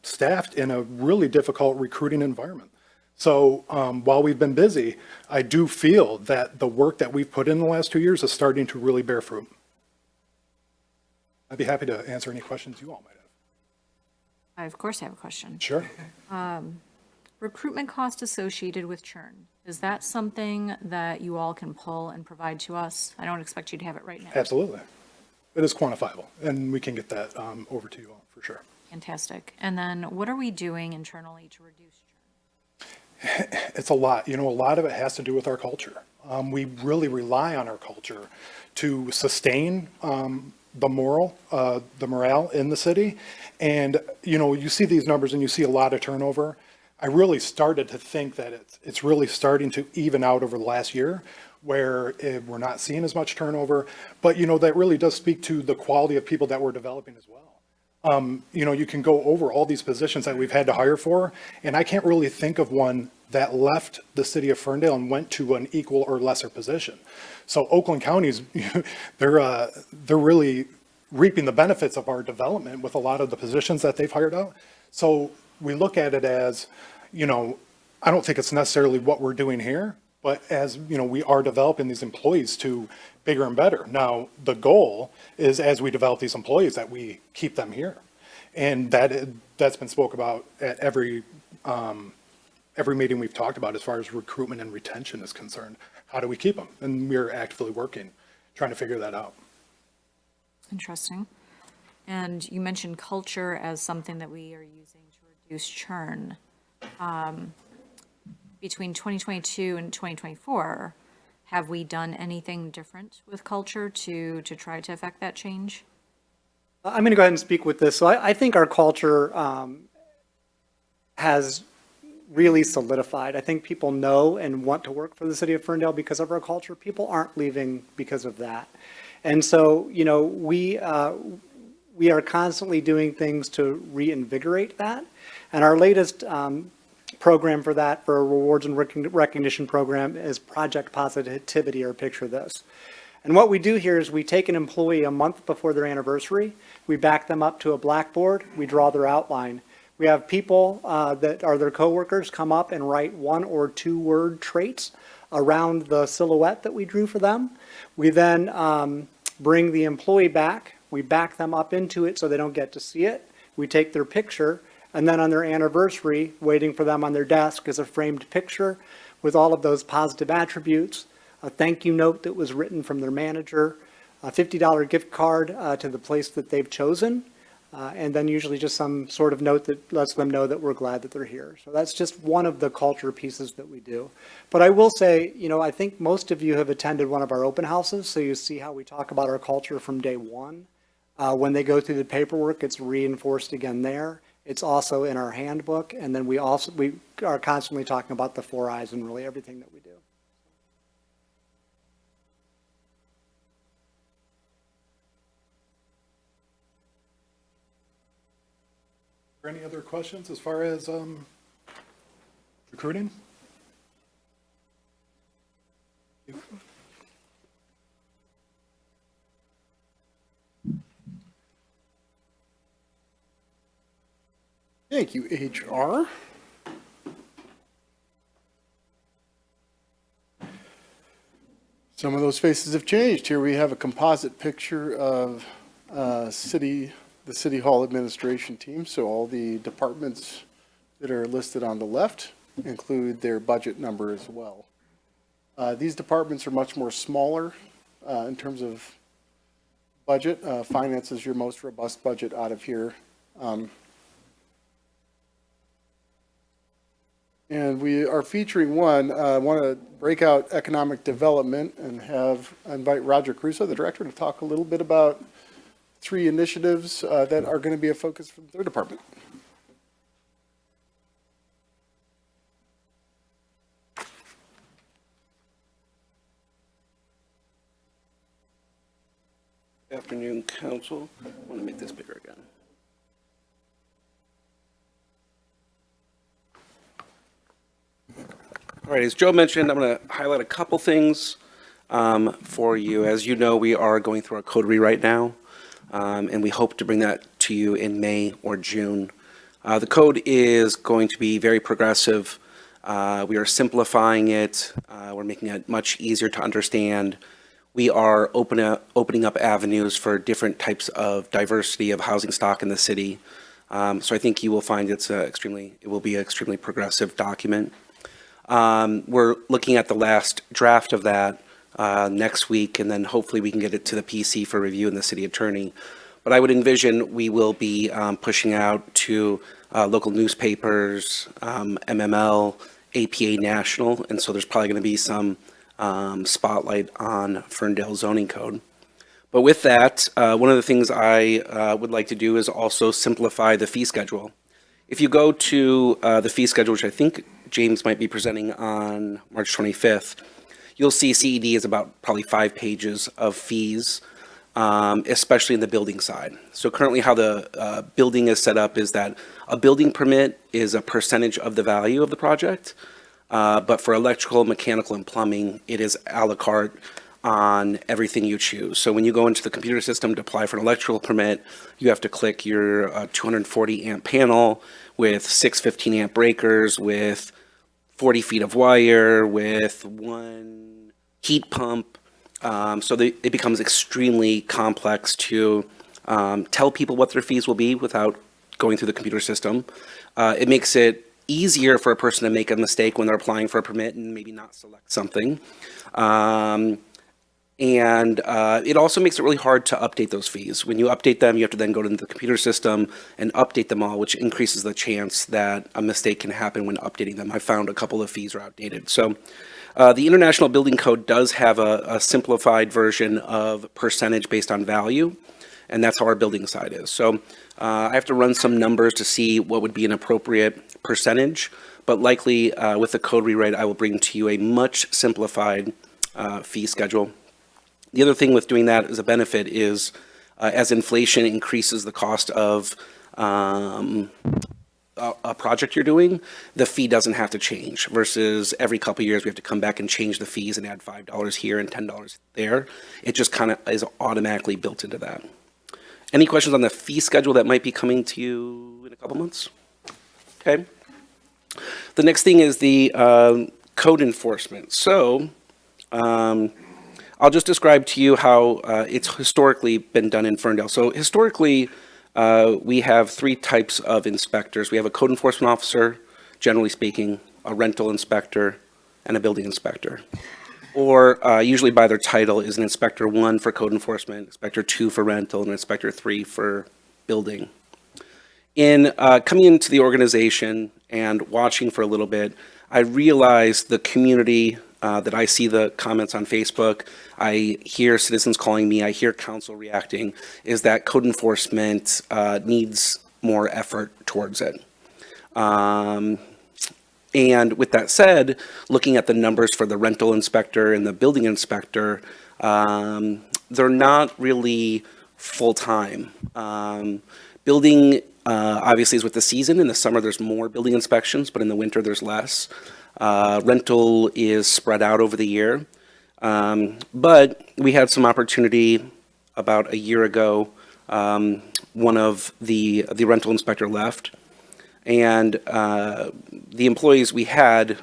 staffed in a really difficult recruiting environment. So while we've been busy, I do feel that the work that we've put in the last 2 years is starting to really bear fruit. I'd be happy to answer any questions you all might have. I, of course, have a question. Sure. Recruitment cost associated with churn. Is that something that you all can pull and provide to us? I don't expect you to have it right now. Absolutely. It is quantifiable, and we can get that over to you all for sure. Fantastic. And then what are we doing internally to reduce churn? It's a lot. A lot of it has to do with our culture. We really rely on our culture to sustain the morale in the city. And, you see these numbers and you see a lot of turnover. I really started to think that it's really starting to even out over the last year where we're not seeing as much turnover. But, that really does speak to the quality of people that we're developing as well. You can go over all these positions that we've had to hire for, and I can't really think of one that left the city of Ferndale and went to an equal or lesser position. So Oakland County's, they're really reaping the benefits of our development with a lot of the positions that they've hired out. So we look at it as, I don't think it's necessarily what we're doing here, but as, we are developing these employees to bigger and better. Now, the goal is as we develop these employees that we keep them here. And that's been spoke about at every meeting we've talked about as far as recruitment and retention is concerned. How do we keep them? And we're actively working, trying to figure that out. Interesting. And you mentioned culture as something that we are using to reduce churn. Between 2022 and 2024, have we done anything different with culture to try to affect that change? I'm going to go ahead and speak with this. So I think our culture has really solidified. I think people know and want to work for the city of Ferndale because of our culture. People aren't leaving because of that. And so, we are constantly doing things to reinvigorate that. And our latest program for that, for a rewards and recognition program, is Project Positivity, or picture this. And what we do here is we take an employee a month before their anniversary, we back them up to a blackboard, we draw their outline, We have people that are their coworkers come up and write 1 or 2 word traits around the silhouette that we drew for them. We then bring the employee back. We back them up into it so they don't get to see it. We take their picture, and then on their anniversary, waiting for them on their desk is a framed picture with all of those positive attributes, a thank you note that was written from their manager, a $50 gift card to the place that they've chosen, and then usually just some sort of note that lets them know that we're glad that they're here. So that's just one of the culture pieces that we do. But I will say, you know, I think most of you have attended one of our open houses, so you see how we talk about our culture from day one. When they go through the paperwork, it's reinforced again there. It's also in our handbook, and then we are constantly talking about the 4 I's and really everything that we do. Are there any other questions as far as recruiting? Thank you, HR. Some of those faces have changed. Here we have a composite picture of the City Hall administration team. So all the departments that are listed on the left include their budget number as well. These departments are much more smaller in terms of budget. Finance is your most robust budget out of here. And we are featuring one. I want to break out economic development and invite Roger Crusoe, the director, to talk a little bit about 3 initiatives that are going to be a focus for their department. Good afternoon, council. I want to make this bigger again. All right, as Joe mentioned, I'm going to highlight a couple things for you. As you know, we are going through our code rewrite now, and we hope to bring that to you in May or June. The code is going to be very progressive. We are simplifying it. We're making it much easier to understand. We are opening up avenues for different types of diversity of housing stock in the city. So I think you will find it will be an extremely progressive document. We're looking at the last draft of that next week, and then hopefully we can get it to the PC for review in the city attorney. But I would envision we will be pushing out to local newspapers, MML, APA National, and so there's probably going to be some spotlight on Ferndale zoning code. But with that, one of the things I would like to do is also simplify the fee schedule. If you go to the fee schedule, which I think James might be presenting on March 25th, you'll see CED is about probably 5 pages of fees, especially in the building side. So currently how the building is set up is that a building permit is a percentage of the value of the project, but for electrical, mechanical, and plumbing, it is a la carte on everything you choose. So when you go into the computer system to apply for an electrical permit, you have to click your 240 amp panel with 6 15 amp breakers, with 40 feet of wire, with 1 heat pump. So it becomes extremely complex to tell people what their fees will be without going through the computer system. It makes it easier for a person to make a mistake when they're applying for a permit and maybe not select something. And it also makes it really hard to update those fees. When you update them, you have to then go to the computer system and update them all, which increases the chance that a mistake can happen when updating them. I found a couple of fees are outdated. So the International Building Code does have a simplified version of percentage based on value, and that's how our building side is. So I have to run some numbers to see what would be an appropriate percentage, but likely with the code rewrite, I will bring to you a much simplified fee schedule. The other thing with doing that as a benefit is as inflation increases the cost of a project you're doing, the fee doesn't have to change versus every couple of years we have to come back and change the fees and add $5 here and $10 there. It just kind of is automatically built into that. Any questions on the fee schedule that might be coming to you in a couple months? Okay. The next thing is the code enforcement. So I'll just describe to you how it's historically been done in Ferndale. So historically, we have three types of inspectors. We have a code enforcement officer, generally speaking, a rental inspector, and a building inspector. Or usually by their title is an inspector 1 for code enforcement, inspector 2 for rental, and inspector 3 for building. In coming into the organization and watching for a little bit, I realized the community that I see the comments on Facebook, I hear citizens calling me, I hear council reacting, is that code enforcement needs more effort towards it. And with that said, looking at the numbers for the rental inspector and the building inspector, they're not really full-time. Building obviously is with the season. In the summer, there's more building inspections, but in the winter, there's less. Rental is spread out over the year. But we had some opportunity about a year ago. One of the rental inspector left. And the employees we had,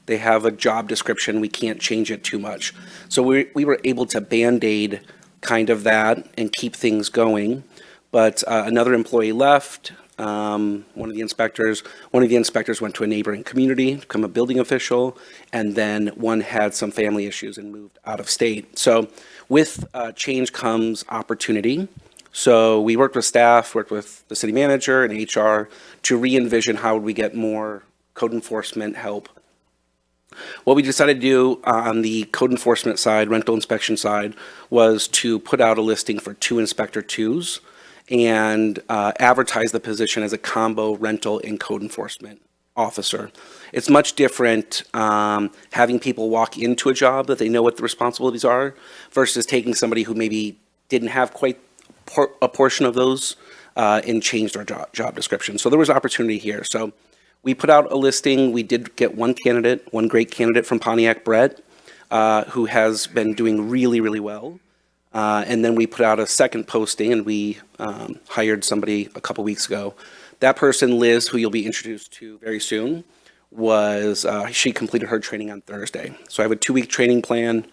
they have a job description. We can't change it too much. So we were able to Band-Aid kind of that and keep things going. But another employee left, one of the inspectors went to a neighboring community, become a building official, and then one had some family issues and moved out of state. So with change comes opportunity. So we worked with staff, worked with the city manager and HR to re-envision how would we get more code enforcement help. What we decided to do on the code enforcement side, rental inspection side, was to put out a listing for 2 inspector 2s and advertise the position as a combo rental and code enforcement officer. It's much different having people walk into a job that they know what the responsibilities are versus taking somebody who maybe didn't have quite a portion of those and changed our job description. So there was opportunity here. So we put out a listing. We did get one great candidate from Pontiac, Brett, who has been doing really, really well. And then we put out a second posting and we hired somebody a couple weeks ago. That person, Liz, who you'll be introduced to very soon, she completed her training on Thursday. So I have a 2-week training plan.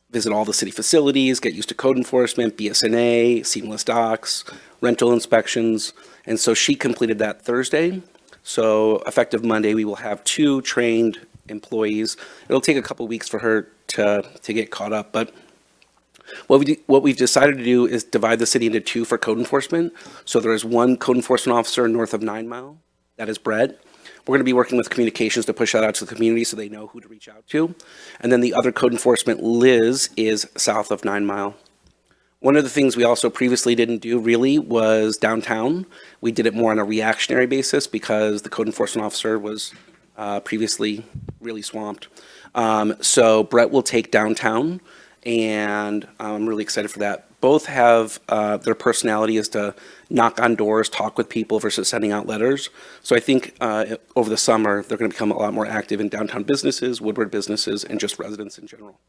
Visit all the city facilities, get used to code enforcement, BSNA, seamless docs, rental inspections. And so she completed that Thursday. So effective Monday, we will have 2 trained employees. It'll take a couple weeks for her to get caught up. But what we've decided to do is divide the city into 2 for code enforcement. So there is 1 code enforcement officer north of 9 Mile. That is Brett. We're going to be working with communications to push that out to the community so they know who to reach out to. And then the other code enforcement, Liz, is south of 9 Mile. One of the things we also previously didn't do really was downtown. We did it more on a reactionary basis because the code enforcement officer was previously really swamped. So Brett will take downtown, and I'm really excited for that. Both have their personality is to knock on doors, talk with people versus sending out letters. So I think over the summer, they're going to become a lot more active in downtown businesses, Woodward businesses, and just residents in general.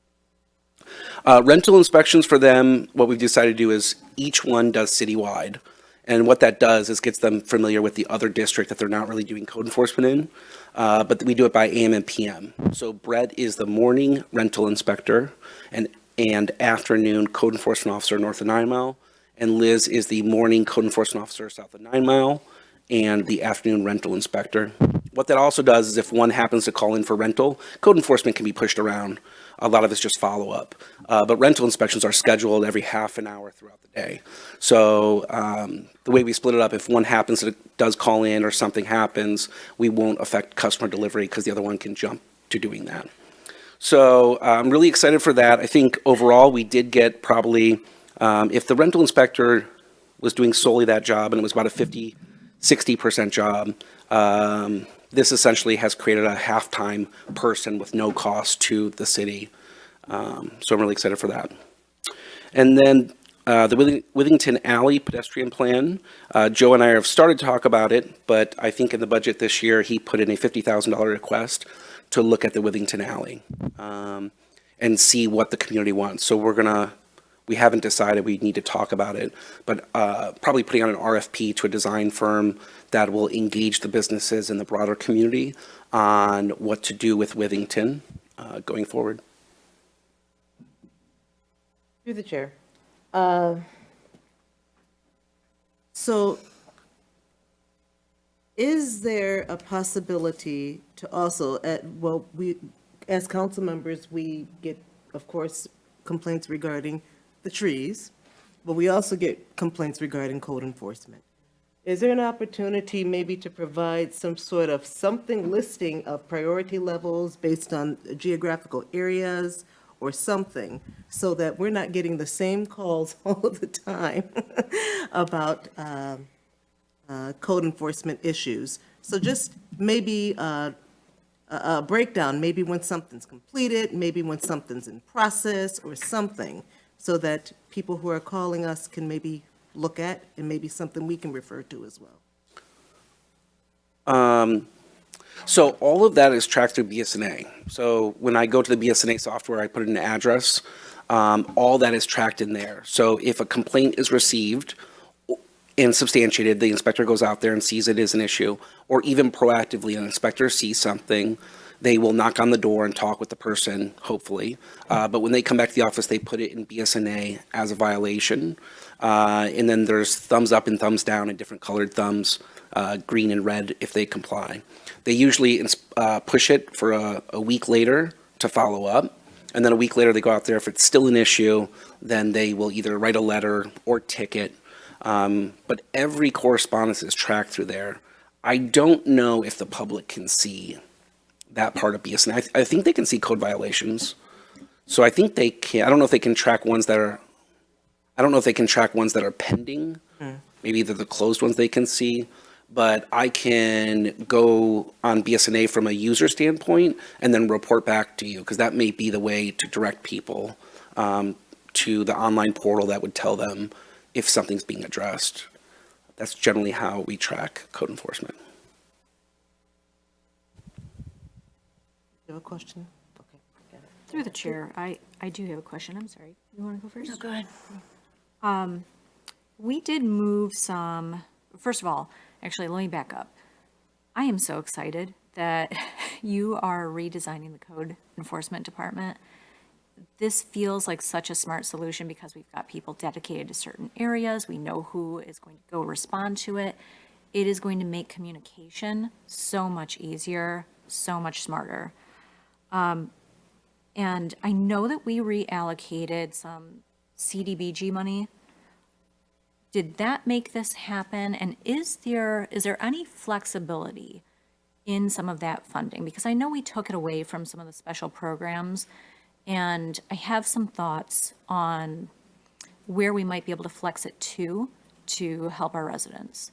Rental inspections for them, what we've decided to do is each one does citywide. And what that does is gets them familiar with the other district that they're not really doing code enforcement in. But we do it by AM and PM. So Brett is the morning rental inspector and afternoon code enforcement officer north of 9 Mile. And Liz is the morning code enforcement officer south of 9 Mile and the afternoon rental inspector. What that also does is if one happens to call in for rental, code enforcement can be pushed around. A lot of it's just follow up. But rental inspections are scheduled every half an hour throughout the day. So the way we split it up, if one happens to does call in or something happens, we won't affect customer delivery because the other one can jump to doing that. So I'm really excited for that. I think overall we did get probably, if the rental inspector was doing solely that job and it was about a 50-60% job, this essentially has created a half-time person with no cost to the city. So I'm really excited for that. And then the Withington Alley pedestrian plan, Joe and I have started to talk about it, but I think in the budget this year, he put in a $50,000 request to look at the Withington Alley and see what the community wants. So we're gonna We haven't decided, we need to talk about it, but probably putting out an RFP to a design firm that will engage the businesses in the broader community on what to do with Withington going forward. Through the chair. So is there a possibility to also, well, we, as council members, we get, of course, complaints regarding the trees, but we also get complaints regarding code enforcement. Is there an opportunity maybe to provide some sort of something listing of priority levels based on geographical areas or something, so that we're not getting the same calls all the time about code enforcement issues? So just maybe a breakdown, maybe when something's completed, maybe when something's in process or something, so that people who are calling us can maybe look at, and maybe something we can refer to as well. So all of that is tracked through BSNA. So when I go to the BSNA software, I put in an address. All that is tracked in there. So if a complaint is received and substantiated, the inspector goes out there and sees it is an issue, or even proactively, an inspector sees something, they will knock on the door and talk with the person, hopefully. But when they come back to the office, they put it in BSNA as a violation. And then there's thumbs up and thumbs down and different colored thumbs, green and red if they comply. They usually push it for a week later to follow up. And then a week later, they go out there. If it's still an issue, then they will either write a letter or ticket. But every correspondence is tracked through there. I don't know if the public can see that part of BSNA. I think they can see code violations. So I think they can. I don't know if they can track ones that are, I don't know if they can track ones that are pending. Maybe they're the closed ones they can see. But I can go on BSNA from a user standpoint and then report back to you, because that may be the way to direct people to the online portal that would tell them if something's being addressed. That's generally how we track code enforcement. You have a question? Okay, got it. Through the chair, I do have a question. I'm sorry. You want to go first? No, go ahead. We did move some, first of all, actually, let me back up. I am so excited that you are redesigning the code enforcement department. This feels like such a smart solution because we've got people dedicated to certain areas. We know who is going to go respond to it. It is going to make communication so much easier, so much smarter. And I know that we reallocated some CDBG money. Did that make this happen? And is there any flexibility in some of that funding? Because I know we took it away from some of the special programs, and I have some thoughts on where we might be able to flex it to help our residents.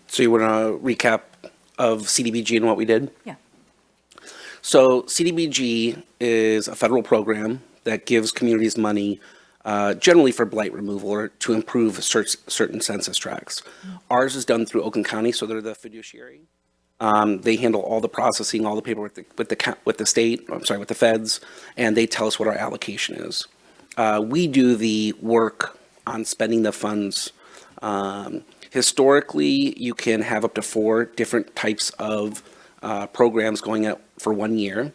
So you want a recap of CDBG and what we did? Yeah. So CDBG is a federal program that gives communities money generally for blight removal or to improve certain census tracts. Ours is done through Oakland County, so they're the fiduciary. They handle all the processing, all the paperwork with the state, I'm sorry, with the feds, and they tell us what our allocation is. We do the work on spending the funds. Historically, you can have up to 4 different types of programs going out for 1 year.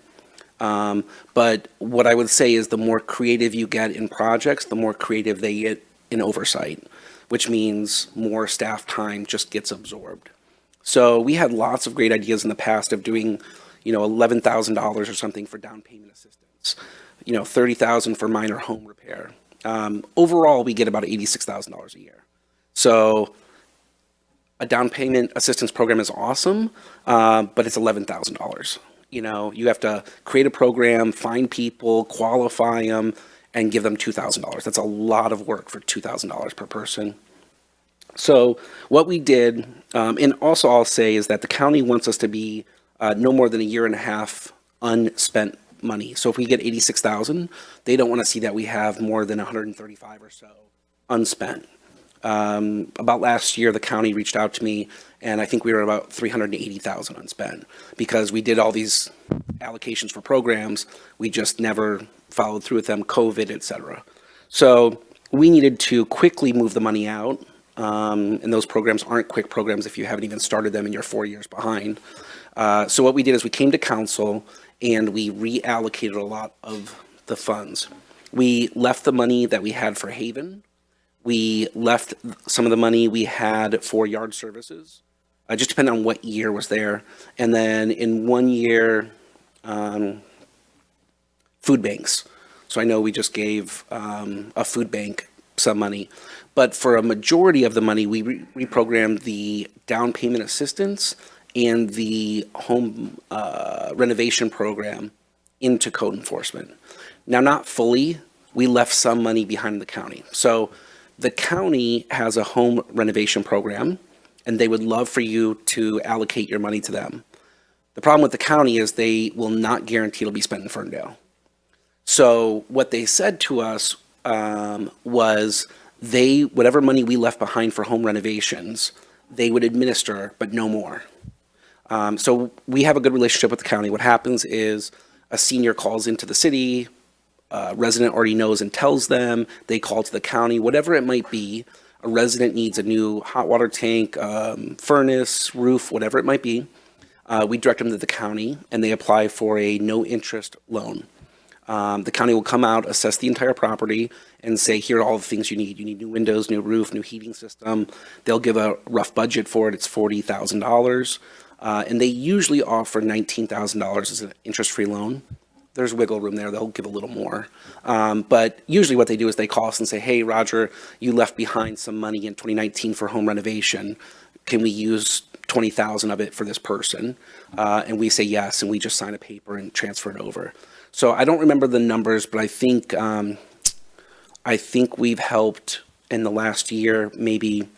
But what I would say is the more creative you get in projects, the more creative they get in oversight, which means more staff time just gets absorbed. So we had lots of great ideas in the past of doing, $11,000 or something for down payment assistance, $30,000 for minor home repair. Overall, we get about $86,000 a year. So a down payment assistance program is awesome, but it's $11,000. You have to create a program, find people, qualify them, and give them $2,000. That's a lot of work for $2,000 per person. So what we did, and also I'll say, is that the county wants us to be no more than a year and a half unspent money. So if we get $86,000, they don't want to see that we have more than $135 or so unspent. About last year, the county reached out to me, and I think we were about $380,000 unspent because we did all these allocations for programs. We just never followed through with them, COVID, et cetera. So we needed to quickly move the money out. And those programs aren't quick programs if you haven't even started them and you're 4 years behind. So what we did is we came to council and we reallocated a lot of the funds. We left the money that we had for Haven. We left some of the money we had for yard services, just depending on what year was there. And then in 1 year, food banks. So I know we just gave a food bank some money. But for a majority of the money, we reprogrammed the down payment assistance and the home renovation program into code enforcement. Now, not fully, we left some money behind the county. So the county has a home renovation program, and they would love for you to allocate your money to them. The problem with the county is they will not guarantee it'll be spent in Ferndale. So what they said to us was whatever money we left behind for home renovations, they would administer, but no more. So we have a good relationship with the county. What happens is a senior calls into the city, a resident already knows and tells them, they call to the county, whatever it might be. A resident needs a new hot water tank, furnace, roof, whatever it might be. We direct them to the county and they apply for a no interest loan. The county will come out, assess the entire property, and say, here are all the things you need. You need new windows, new roof, new heating system. They'll give a rough budget for it. It's $40,000. And they usually offer $19,000 as an interest-free loan. There's wiggle room there. They'll give a little more. But usually what they do is they call us and say, hey, Roger, you left behind some money in 2019 for home renovation. Can we use 20,000 of it for this person? And we say yes, and we just sign a paper and transfer it over. So I don't remember the numbers, but I think we've helped in the last year maybe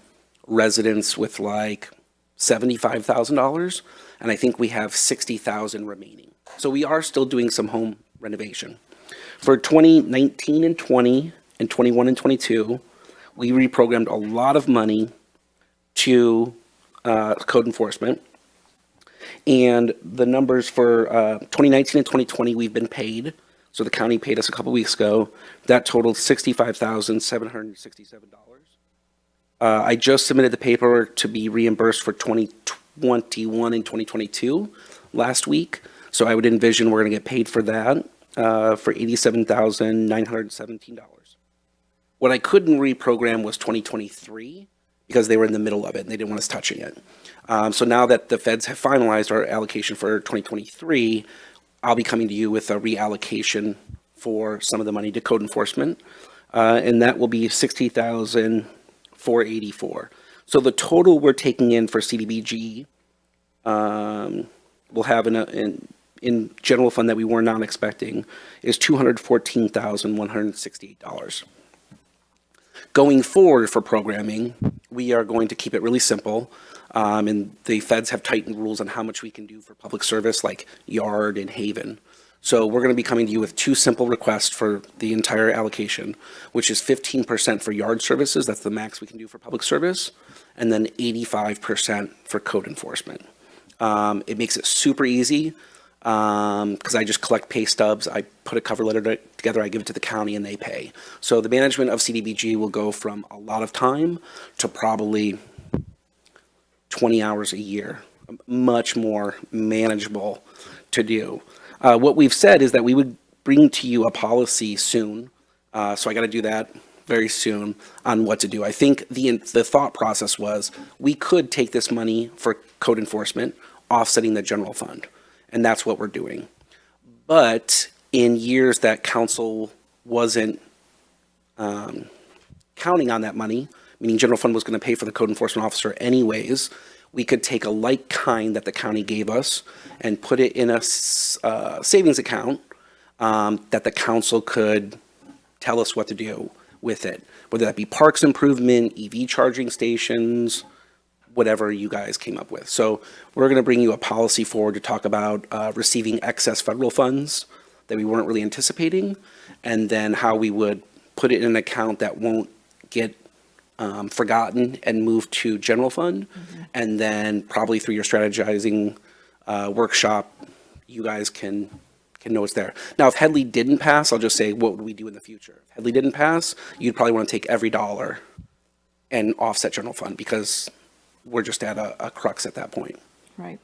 residents with like $75,000, and I think we have 60,000 remaining. So we are still doing some home renovation. For 2019 and 20 and 21 and 22, we reprogrammed a lot of money to code enforcement. And the numbers for 2019 and 2020, we've been paid. So the county paid us a couple weeks ago. That totaled $65,767. I just submitted the paperwork to be reimbursed for 2021 and 2022 last week. So I would envision we're going to get paid for that for $87,917. What I couldn't reprogram was 2023 because they were in the middle of it and they didn't want us touching it. So now that the feds have finalized our allocation for 2023, I'll be coming to you with a reallocation for some of the money to code enforcement, and that will be $60,484. So the total we're taking in for CDBG, we'll have in general fund that we were not expecting is $214,168. Going forward for programming, we are going to keep it really simple. And the feds have tightened rules on how much we can do for public service, like yard and Haven. So we're going to be coming to you with two simple requests for the entire allocation, which is 15% for yard services. That's the max we can do for public service. And then 85% for code enforcement. It makes it super easy because I just collect pay stubs. I put a cover letter together. I give it to the county and they pay. So the management of CDBG will go from a lot of time to probably 20 hours a year, much more manageable to do. What we've said is that we would bring to you a policy soon. So I got to do that very soon on what to do. I think the thought process was we could take this money for code enforcement, offsetting the general fund. And that's what we're doing. But in years that council wasn't counting on that money, meaning general fund was going to pay for the code enforcement officer anyways, we could take a like kind that the county gave us and put it in a savings account that the council could tell us what to do with it, whether that be parks improvement, EV charging stations, whatever you guys came up with. So we're going to bring you a policy forward to talk about receiving excess federal funds that we weren't really anticipating, and then how we would put it in an account that won't get forgotten and moved to general fund. Mm-hmm. And then probably through your strategizing workshop, you guys can can know it's there. Now, if Headley didn't pass, I'll just say, what would we do in the future? If Headley didn't pass, you'd probably want to take every dollar and offset general fund, because we're just at a crux at that point. Right.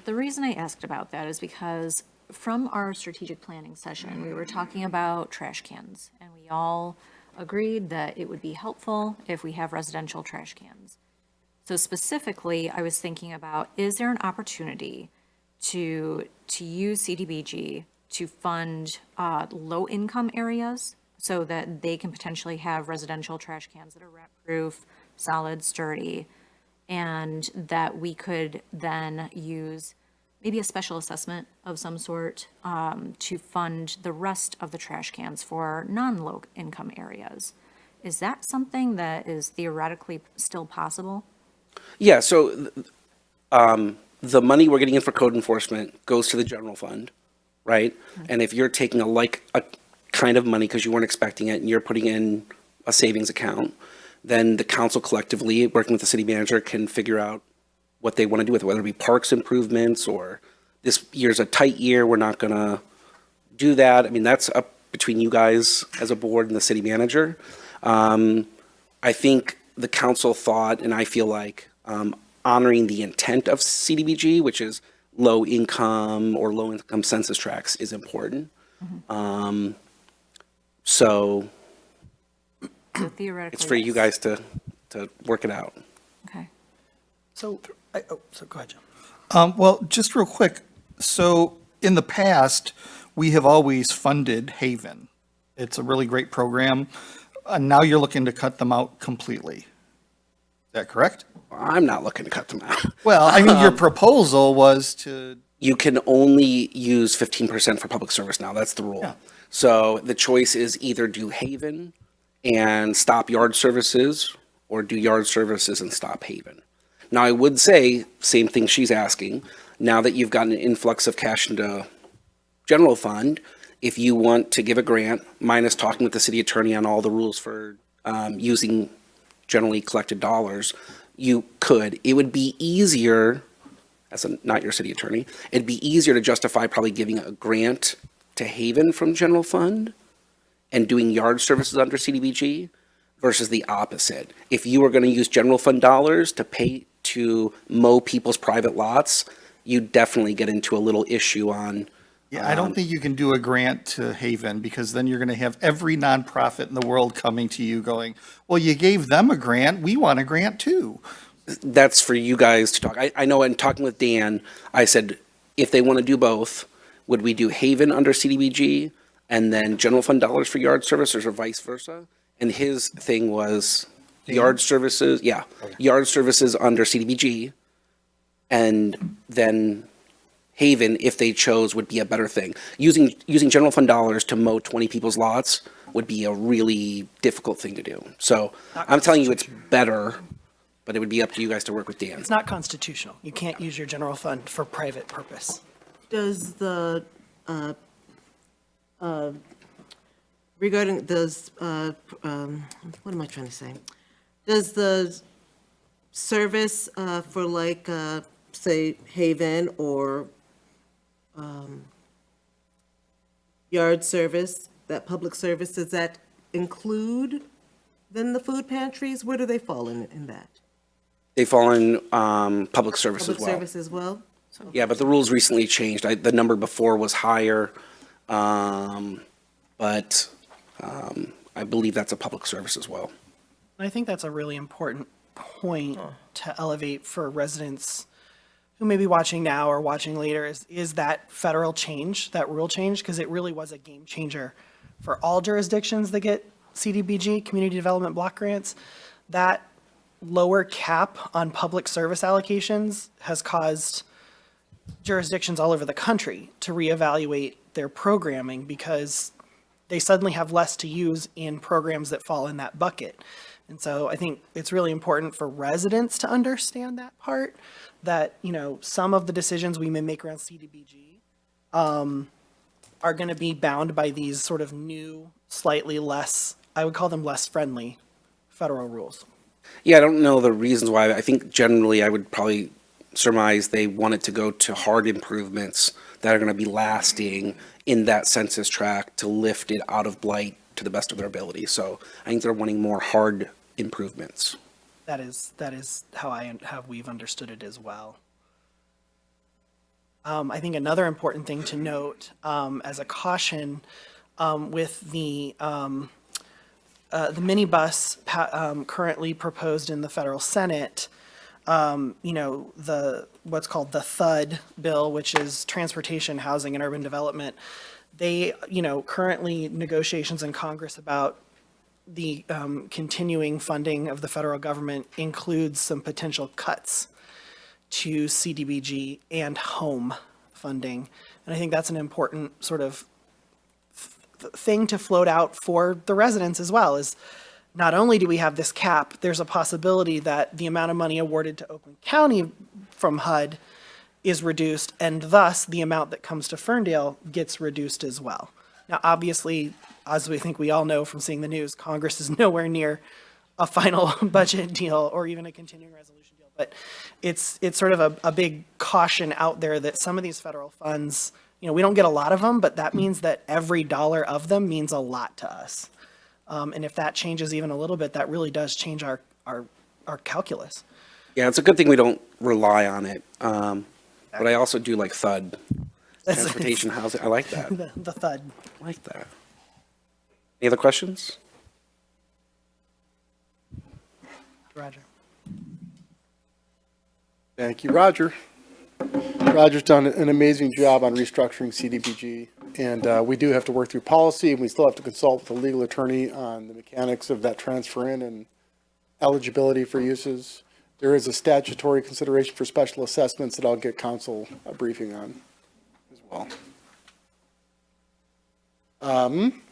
The reason I asked about that is because from our strategic planning session, we were talking about trash cans, and we all agreed that it would be helpful if we have residential trash cans. So specifically, I was thinking about, is there an opportunity to use CDBG to fund low-income areas so that they can potentially have residential trash cans that are rat-proof, solid, sturdy, and that we could then use maybe a special assessment of some sort to fund the rest of the trash cans for non-low income areas. Is that something that is theoretically still possible? Yeah, so the money we're getting in for code enforcement goes to the general fund, right? And if you're taking a kind of money because you weren't expecting it and you're putting in a savings account, then the council collectively, working with the city manager, can figure out what they want to do with it, whether it be parks improvements or this year's a tight year, we're not going to do that. I mean, that's up between you guys as a board and the city manager. I think the council thought, and I feel like honoring the intent of CDBG, which is low income or low income census tracts, is important. So theoretically, it's for you guys to work it out. Okay. So go ahead, Jim. Well, just real quick, so in the past, we have always funded Haven. It's a really great program. Now you're looking to cut them out completely. Is that correct? I'm not looking to cut them out. Well, I mean, your proposal was to... You can only use 15% for public service now. That's the rule. Yeah. So the choice is either do Haven and stop yard services, or do yard services and stop Haven. Now, I would say, same thing she's asking, now that you've gotten an influx of cash into general fund, if you want to give a grant, minus talking with the city attorney on all the rules for using generally collected dollars, you could. It would be easier, not your city attorney, it'd be easier to justify probably giving a grant to Haven from general fund and doing yard services under CDBG versus the opposite. If you were going to use general fund dollars to pay to mow people's private lots, you definitely get into a little issue on. Yeah, I don't think you can do a grant to Haven, because then you're going to have every nonprofit in the world coming to you going, well, you gave them a grant, we want a grant too. That's for you guys to talk. I know in talking with Dan, I said, if they want to do both, would we do Haven under CDBG and then general fund dollars for yard services, or vice versa? And his thing was yard services, yard services under CDBG, and then Haven, if they chose, would be a better thing. Using general fund dollars to mow 20 people's lots would be a really difficult thing to do. So I'm telling you it's better, but it would be up to you guys to work with Dan. It's not constitutional. You can't use your general fund for private purpose. Does the, regarding those, what am I trying to say? Does the service for like, say, Haven or yard service, that public service, does that include then the food pantries? Where do they fall in that? They fall in public service as Public well. service as well? Yeah, but the rules recently changed. The number before was higher, but I believe that's a public service as well. I think that's a really important point to elevate for residents who may be watching now or watching later is that federal change, that rule change, because it really was a game changer for all jurisdictions that get CDBG, Community Development Block Grants. That lower cap on public service allocations has caused jurisdictions all over the country to reevaluate their programming because they suddenly have less to use in programs that fall in that bucket. And so I think it's really important for residents to understand that part, that, you know, some of the decisions we may make around CDBG are going to be bound by these sort of new, slightly less, I would call them less friendly federal rules. Yeah, I don't know the reasons why. I think generally I would probably surmise they want it to go to hard improvements that are going to be lasting in that census tract to lift it out of blight to the best of their ability. So I think they're wanting more hard improvements. That is how we've understood it as well. I think another important thing to note, as a caution, with the minibus currently proposed in the federal Senate, what's called the THUD bill, which is Transportation, Housing, and Urban Development. They, currently negotiations in Congress about the continuing funding of the federal government includes some potential cuts to CDBG and home funding. And I think that's an important sort of thing to float out for the residents as well, is not only do we have this cap, there's a possibility that the amount of money awarded to Oakland County from HUD is reduced, and thus the amount that comes to Ferndale gets reduced as well. Now, obviously, as we think we all know from seeing the news, Congress is nowhere near a final budget deal or even a continuing resolution deal. But it's sort of a big caution out there that some of these federal funds, we don't get a lot of them, but that means that every dollar of them means a lot to us. And if that changes even a little bit, that really does change our calculus. Yeah, it's a good thing we don't rely on it. But I also do like THUD, transportation, housing. I like that. The THUD. I like that. Any other questions? Roger. Thank you, Roger. Roger's done an amazing job on restructuring CDBG, and we do have to work through policy, and we still have to consult with the legal attorney on the mechanics of that transfer in and eligibility for uses. There is a statutory consideration for special assessments that I'll get council a briefing on as well.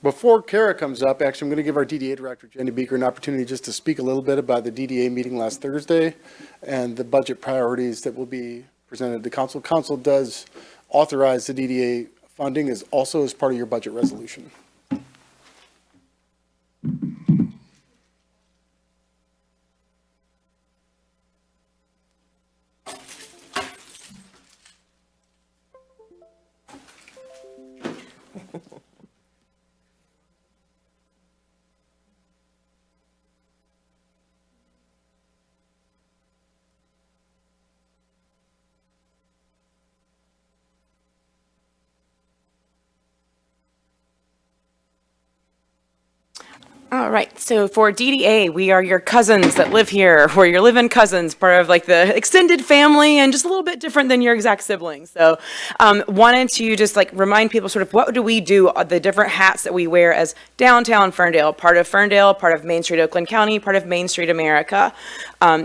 Before Kara comes up, actually, I'm going to give our DDA director, Jenny Beaker, an opportunity just to speak a little bit about the DDA meeting last Thursday and the budget priorities that will be presented to council. Council does authorize the DDA funding as also as part of your budget resolution. All right, so for DDA, we are your cousins that live here. We're your live-in cousins, part of like the extended family and just a little bit different than your exact siblings. So wanted to just like remind people sort of what do we do, the different hats that we wear as downtown Ferndale, part of Main Street Oakland County, part of Main Street America.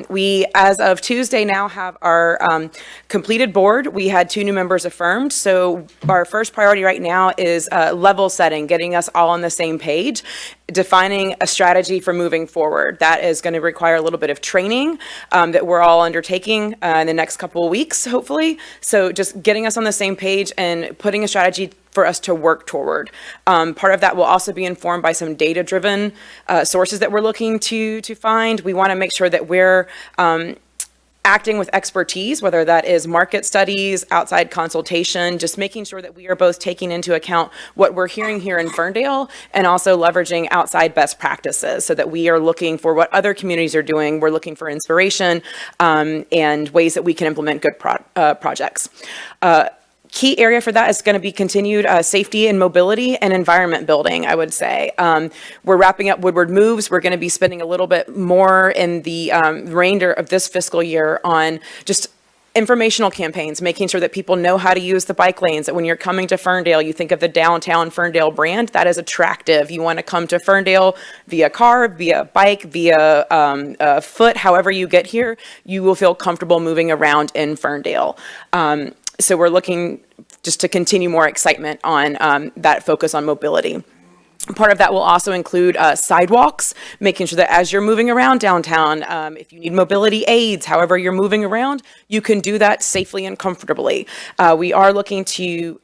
We, as of Tuesday, now have our completed board. We had 2 new members affirmed. So our first priority right now is level setting, getting us all on the same page, defining a strategy for moving forward. That is going to require a little bit of training that we're all undertaking in the next couple of weeks, hopefully. So just getting us on the same page and putting a strategy for us to work toward. Part of that will also be informed by some data-driven sources that we're looking to find. We want to make sure that we're acting with expertise, whether that is market studies, outside consultation, just making sure that we are both taking into account what we're hearing here in Ferndale and also leveraging outside best practices so that we are looking for what other communities are doing. We're looking for inspiration and ways that we can implement good projects. Key area for that is going to be continued safety and mobility and environment building, I would say. We're wrapping up Woodward Moves. We're going to be spending a little bit more in the remainder of this fiscal year on just informational campaigns, making sure that people know how to use the bike lanes, that when you're coming to Ferndale, you think of the downtown Ferndale brand, that is attractive. You want to come to Ferndale via car, via bike, via foot, however you get here, you will feel comfortable moving around in Ferndale. So we're looking just to continue more excitement on that focus on mobility. Part of that will also include sidewalks, making sure that as you're moving around downtown, if you need mobility aids, however you're moving around, you can do that safely and comfortably. We are looking to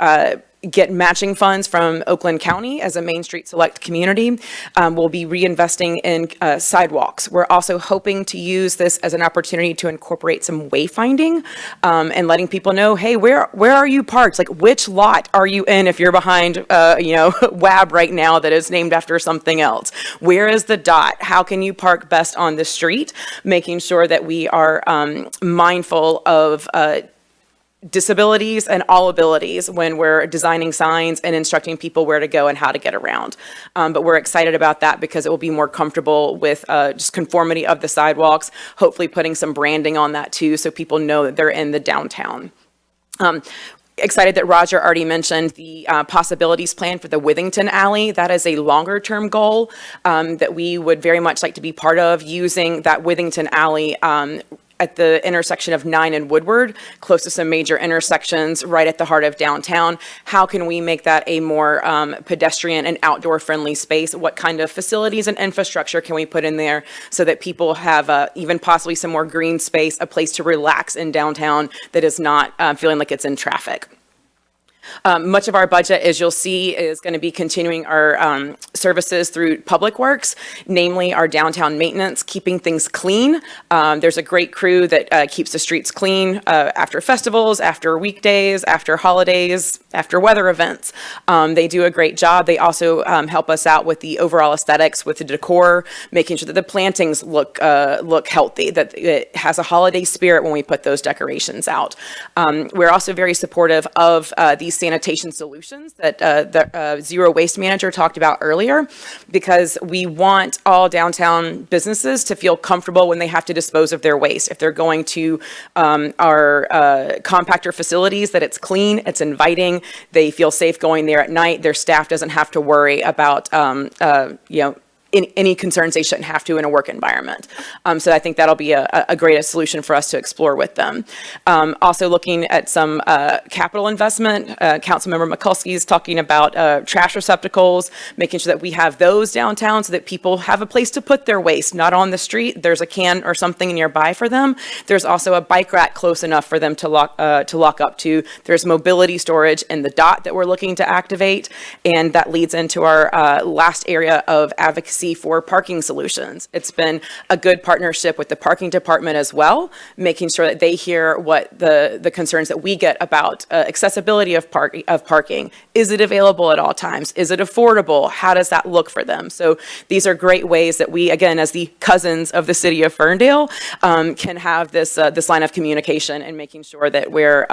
get matching funds from Oakland County as a Main Street Select community. We'll be reinvesting in sidewalks. We're also hoping to use this as an opportunity to incorporate some wayfinding and letting people know, hey, where are you parked? Like, which lot are you in if you're behind, WAB right now that is named after something else? Where is the dot? How can you park best on the street? Making sure that we are mindful of disabilities and all abilities when we're designing signs and instructing people where to go and how to get around. But we're excited about that because it will be more comfortable with just conformity of the sidewalks, hopefully putting some branding on that too so people know that they're in the downtown. Excited that Roger already mentioned the possibilities plan for the Withington Alley. That is a longer term goal that we would very much like to be part of, using that Withington Alley at the intersection of 9 and Woodward, close to some major intersections right at the heart of downtown. How can we make that a more pedestrian and outdoor friendly space? What kind of facilities and infrastructure can we put in there so that people have even possibly some more green space, a place to relax in downtown that is not feeling like it's in traffic? Much of our budget, as you'll see, is going to be continuing our services through Public Works, namely our downtown maintenance, keeping things clean. There's a great crew that keeps the streets clean after festivals, after weekdays, after holidays, after weather events. They do a great job. They also help us out with the overall aesthetics, with the decor, making sure that the plantings look healthy, that it has a holiday spirit when we put those decorations out. We're also very supportive of these sanitation solutions that the Zero Waste Manager talked about earlier, because we want all downtown businesses to feel comfortable when they have to dispose of their waste. If they're going to our compactor facilities, that it's clean, it's inviting, they feel safe going there at night, their staff doesn't have to worry about, any concerns they shouldn't have to in a work environment. So I think that'll be a great solution for us to explore with them. Also looking at some capital investment. Councilmember Mikulski is talking about trash receptacles, making sure that we have those downtown so that people have a place to put their waste, not on the street. There's a can or something nearby for them. There's also a bike rack close enough for them to lock up to. There's mobility storage in the dot that we're looking to activate, and that leads into our last area of advocacy for parking solutions. It's been a good partnership with the parking department as well, making sure that they hear what the concerns that we get about accessibility of parking. Is it available at all times? Is it affordable? How does that look for them? So these are great ways that we, again, as the cousins of the city of Ferndale, can have this line of communication and making sure that we're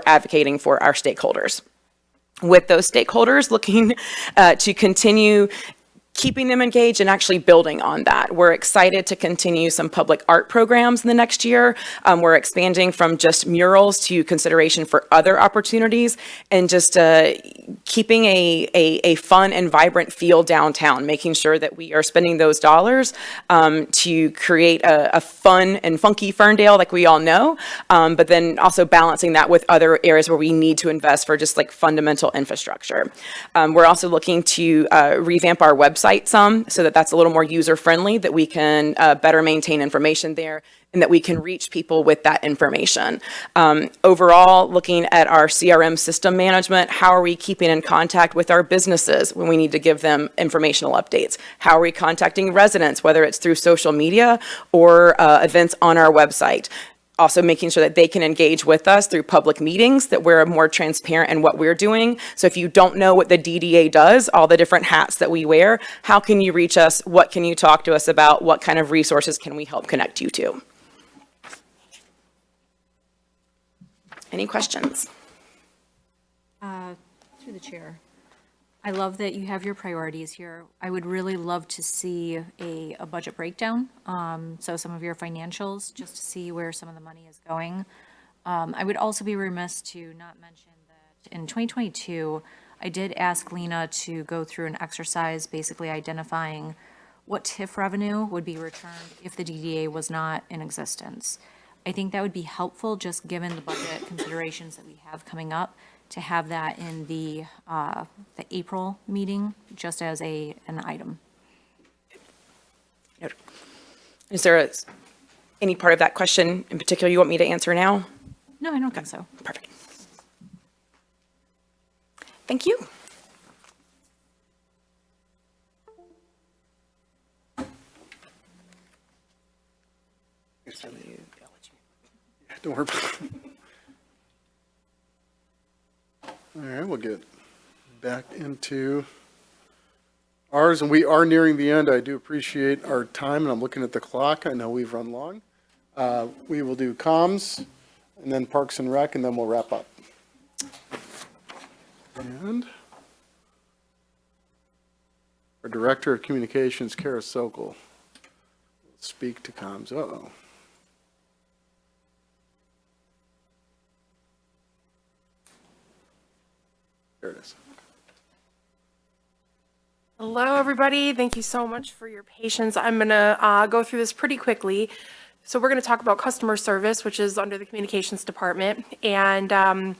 advocating for our stakeholders. With those stakeholders, looking to continue keeping them engaged and actually building on that. We're excited to continue some public art programs in the next year. We're expanding from just murals to consideration for other opportunities, and just keeping a fun and vibrant feel downtown, making sure that we are spending those dollars to create a fun and funky Ferndale like we all know, but then also balancing that with other areas where we need to invest for just like fundamental infrastructure. We're also looking to revamp our website some, so that that's a little more user-friendly, that we can better maintain information there, and that we can reach people with that information. Overall, looking at our CRM system management, how are we keeping in contact with our businesses when we need to give them informational updates? How are we contacting residents, whether it's through social media or events on our website? Also making sure that they can engage with us through public meetings, that we're more transparent in what we're doing. So if you don't know what the DDA does, all the different hats that we wear, how can you reach us? What can you talk to us about? What kind of resources can we help connect you to? Any questions? Through the chair. I love that you have your priorities here. I would really love to see a budget breakdown, so some of your financials, just to see where some of the money is going. I would also be remiss to not mention that in 2022, I did ask Lena to go through an exercise basically identifying what TIF revenue would be returned if the DDA was not in existence. I think that would be helpful, just given the budget considerations that we have coming up, to have that in the April meeting, just as an item. Is there any part of that question in particular you want me to answer now? No, I don't think so. Perfect. Thank you. Don't worry about it. All right, we'll get back into ours, and we are nearing the end. I do appreciate our time, and I'm looking at the clock. I know we've run long. We will do comms, and then Parks and Rec, and then we'll wrap up. And our Director of Communications, Kara Sokol, will speak to comms. Uh-oh. There it is. Hello, everybody. Thank you so much for your patience. I'm going to go through this pretty quickly. So we're going to talk about customer service, which is under the communications department. And I'm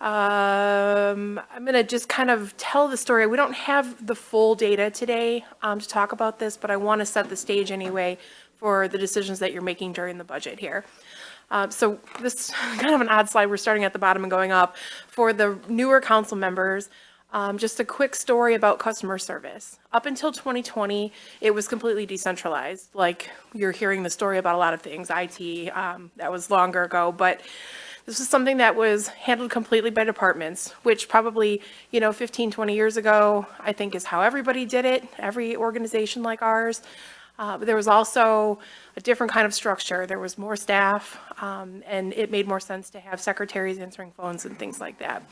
going to just kind of tell the story. We don't have the full data today to talk about this, but I want to set the stage anyway for the decisions that you're making during the budget here. So this is kind of an odd slide. We're starting at the bottom and going up. For the newer council members, just a quick story about customer service. Up until 2020, it was completely decentralized. Like you're hearing the story about a lot of things, IT, that was longer ago, but this was something that was handled completely by departments, which probably, 15, 20 years ago, I think is how everybody did it, every organization like ours. But there was also a different kind of structure. There was more staff, and it made more sense to have secretaries answering phones and things like that.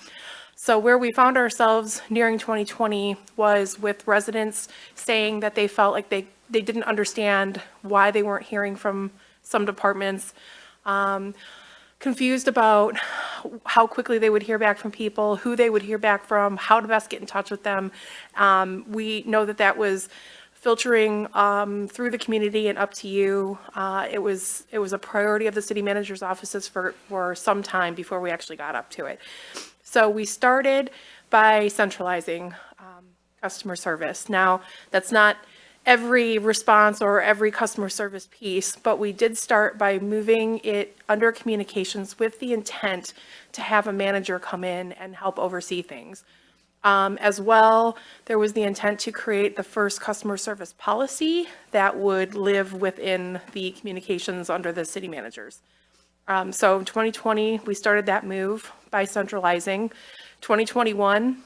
So where we found ourselves nearing 2020 was with residents saying that they felt like they didn't understand why they weren't hearing from some departments, confused about how quickly they would hear back from people, who they would hear back from, how to best get in touch with them. We know that was filtering through the community and up to you. It was a priority of the city manager's offices for some time before we actually got up to it. So we started by centralizing customer service. Now, that's not every response or every customer service piece, but we did start by moving it under communications with the intent to have a manager come in and help oversee things. As well, there was the intent to create the first customer service policy that would live within the communications under the city managers. So in 2020, we started that move by centralizing. 2021,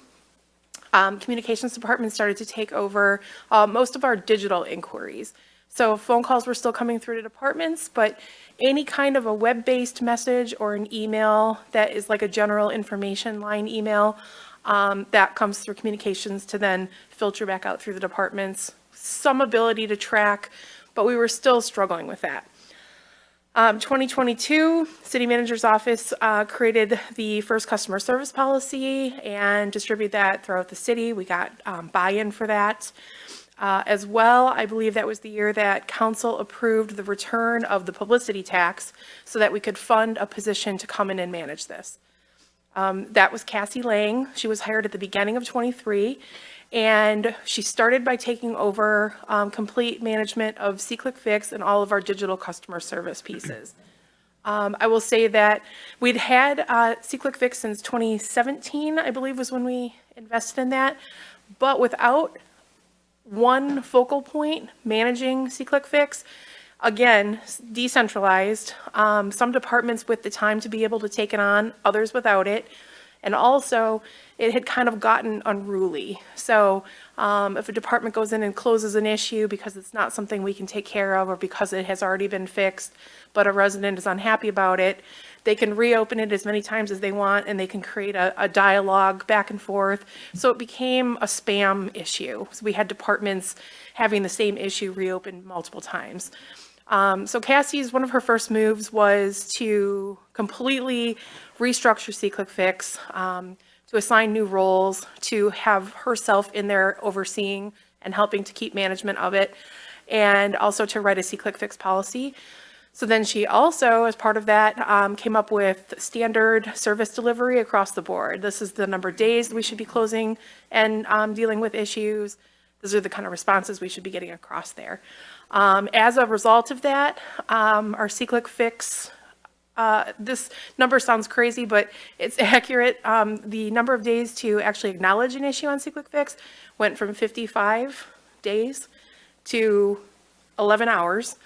communications department started to take over most of our digital inquiries. So phone calls were still coming through to departments, but any kind of a web-based message or an email that is like a general information line email, that comes through communications to then filter back out through the departments. Some ability to track, but we were still struggling with that. 2022, City Manager's Office created the first customer service policy and distributed that throughout the city. We got buy-in for that. As well, I believe that was the year that council approved the return of the publicity tax so that we could fund a position to come in and manage this. That was Cassie Lang. She was hired at the beginning of 23, and she started by taking over complete management of C-Click-Fix and all of our digital customer service pieces. I will say that we'd had C-Click-Fix since 2017, I believe was when we invested in that, but without one focal point managing C-Click-Fix, again, decentralized, some departments with the time to be able to take it on, others without it. And also, it had kind of gotten unruly. So if a department goes in and closes an issue because it's not something we can take care of or because it has already been fixed, but a resident is unhappy about it, they can reopen it as many times as they want and they can create a dialogue back and forth. So it became a spam issue. So we had departments having the same issue reopened multiple times. So Cassie's, one of her first moves was to completely restructure C-Click-Fix, to assign new roles, to have herself in there overseeing and helping to keep management of it, and also to write a C-Click-Fix policy. So then she also, as part of that, came up with standard service delivery across the board. This is the number of days we should be closing and dealing with issues. Those are the kind of responses we should be getting across there. As a result of that, our C-Click-Fix this number sounds crazy, but it's accurate. The number of days to actually acknowledge an issue on C-Click Fix went from 55 days to 11 hours.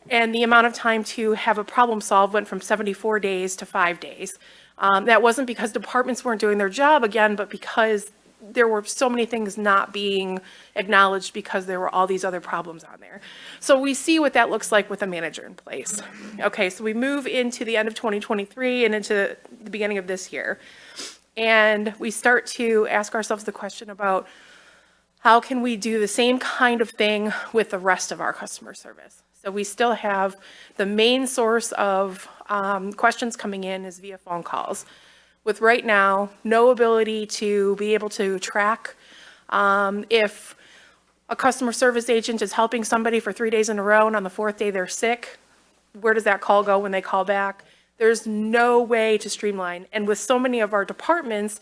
And the amount of time to have a problem solved went from 74 days to 5 days. That wasn't because departments weren't doing their job again, but because there were so many things not being acknowledged because there were all these other problems on there. So we see what that looks like with a manager in place. Okay, so we move into the end of 2023 and into the beginning of this year. And we start to ask ourselves the question about how can we do the same kind of thing with the rest of our customer service? So we still have the main source of questions coming in is via phone calls. With right now, no ability to be able to track if a customer service agent is helping somebody for 3 days in a row and on the 4th day they're sick, where does that call go when they call back? There's no way to streamline. And with so many of our departments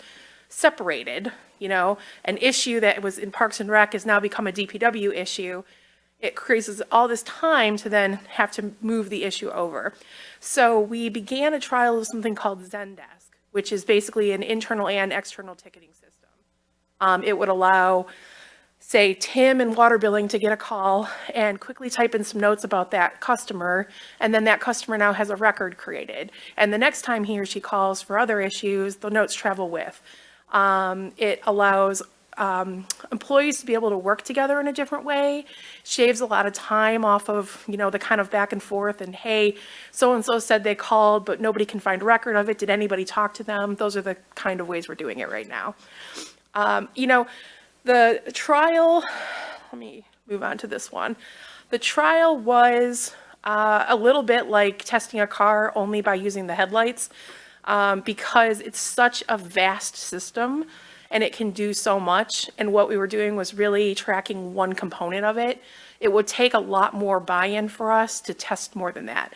separated, you know, an issue that was in Parks and Rec has now become a DPW issue. It creates all this time to then have to move the issue over. So we began a trial of something called Zendesk, which is basically an internal and external ticketing system. It would allow, say, Tim in water billing to get a call and quickly type in some notes about that customer, and then that customer now has a record created. And the next time he or she calls for other issues, the notes travel with. It allows employees to be able to work together in a different way, shaves a lot of time off of, you know, the kind of back and forth and, hey, so-and-so said they called, but nobody can find a record of it. Did anybody talk to them? Those are the kind of ways we're doing it right now. You know, the trial, let me move on to this one. The trial was a little bit like testing a car only by using the headlights because it's such a vast system and it can do so much. And what we were doing was really tracking one component of it. It would take a lot more buy-in for us to test more than that.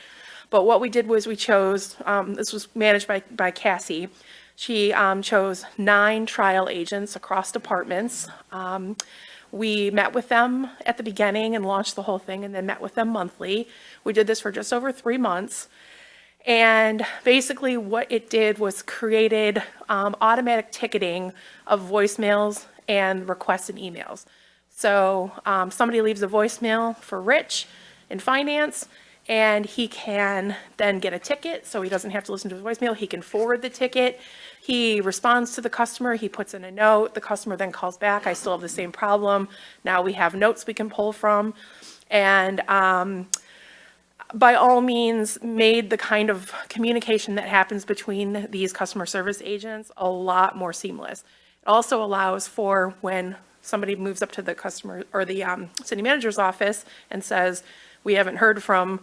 But what we did was we chose, this was managed by Cassie. She chose 9 trial agents across departments. We met with them at the beginning and launched the whole thing and then met with them monthly. We did this for just over 3 months. And basically what it did was created automatic ticketing of voicemails and requests and emails. So somebody leaves a voicemail for Rich in finance, and he can then get a ticket, so he doesn't have to listen to his voicemail. He can forward the ticket. He responds to the customer. He puts in a note. The customer then calls back. I still have the same problem. Now we have notes we can pull from. And by all means, made the kind of communication that happens between these customer service agents a lot more seamless. It also allows for when somebody moves up to the customer or the city manager's office and says, we haven't heard from,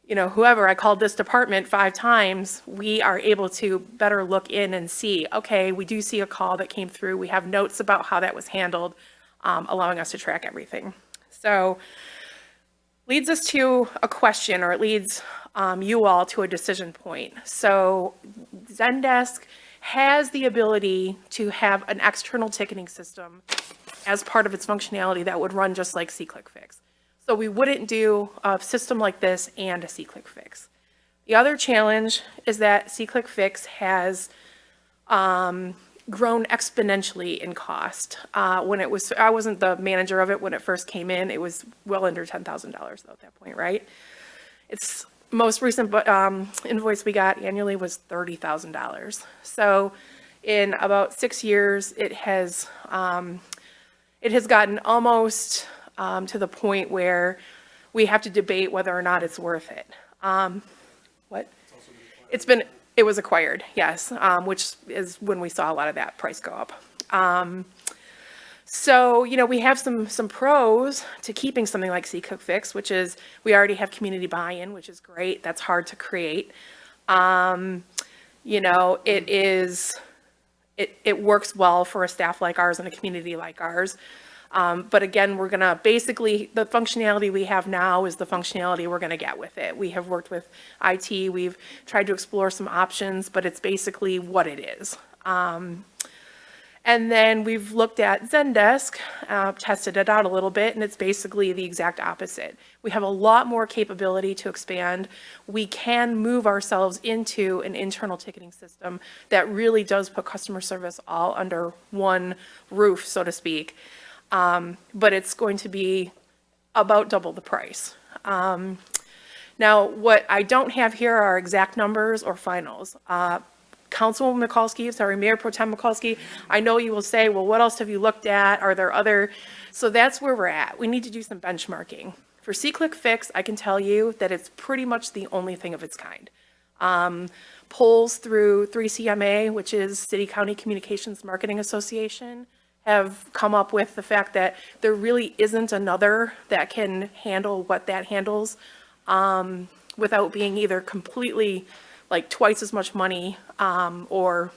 you know, whoever, I called this department 5 times, we are able to better look in and see, okay, we do see a call that came through. We have notes about how that was handled, allowing us to track everything. So leads us to a question, or it leads you all to a decision point. So Zendesk has the ability to have an external ticketing system as part of its functionality that would run just like C-Click Fix. So we wouldn't do a system like this and a C-Click Fix. The other challenge is that C-Click Fix has grown exponentially in cost. When it was, I wasn't the manager of it when it first came in. It was well under $10,000 though at that point, right? Its most recent invoice we got annually was $30,000. So in about 6 years, it has gotten almost to the point where we have to debate whether or not it's worth it. It was acquired, yes, which is when we saw a lot of that price go up. So, you know, we have some pros to keeping something like C-Click Fix, which is we already have community buy-in, which is great. That's hard to create. You know, it works well for a staff like ours and a community like ours. But again, we're going to basically, the functionality we have now is the functionality we're going to get with it. We have worked with IT. We've tried to explore some options, but it's basically what it is. And then we've looked at Zendesk, tested it out a little bit, and it's basically the exact opposite. We have a lot more capability to expand. We can move ourselves into an internal ticketing system that really does put customer service all under one roof, so to speak. But it's going to be about double the price. Now, what I don't have here are exact numbers or finals. Councilwoman Mikulski, sorry, Mayor Pro Tem Mikulski, I know you will say, well, what else have you looked at? Are there other? So that's where we're at. We need to do some benchmarking. For C-Click Fix, I can tell you that it's pretty much the only thing of its kind. Polls through 3CMA, which is City County Communications Marketing Association, have come up with the fact that there really isn't another that can handle what that handles without being either completely like twice as much money or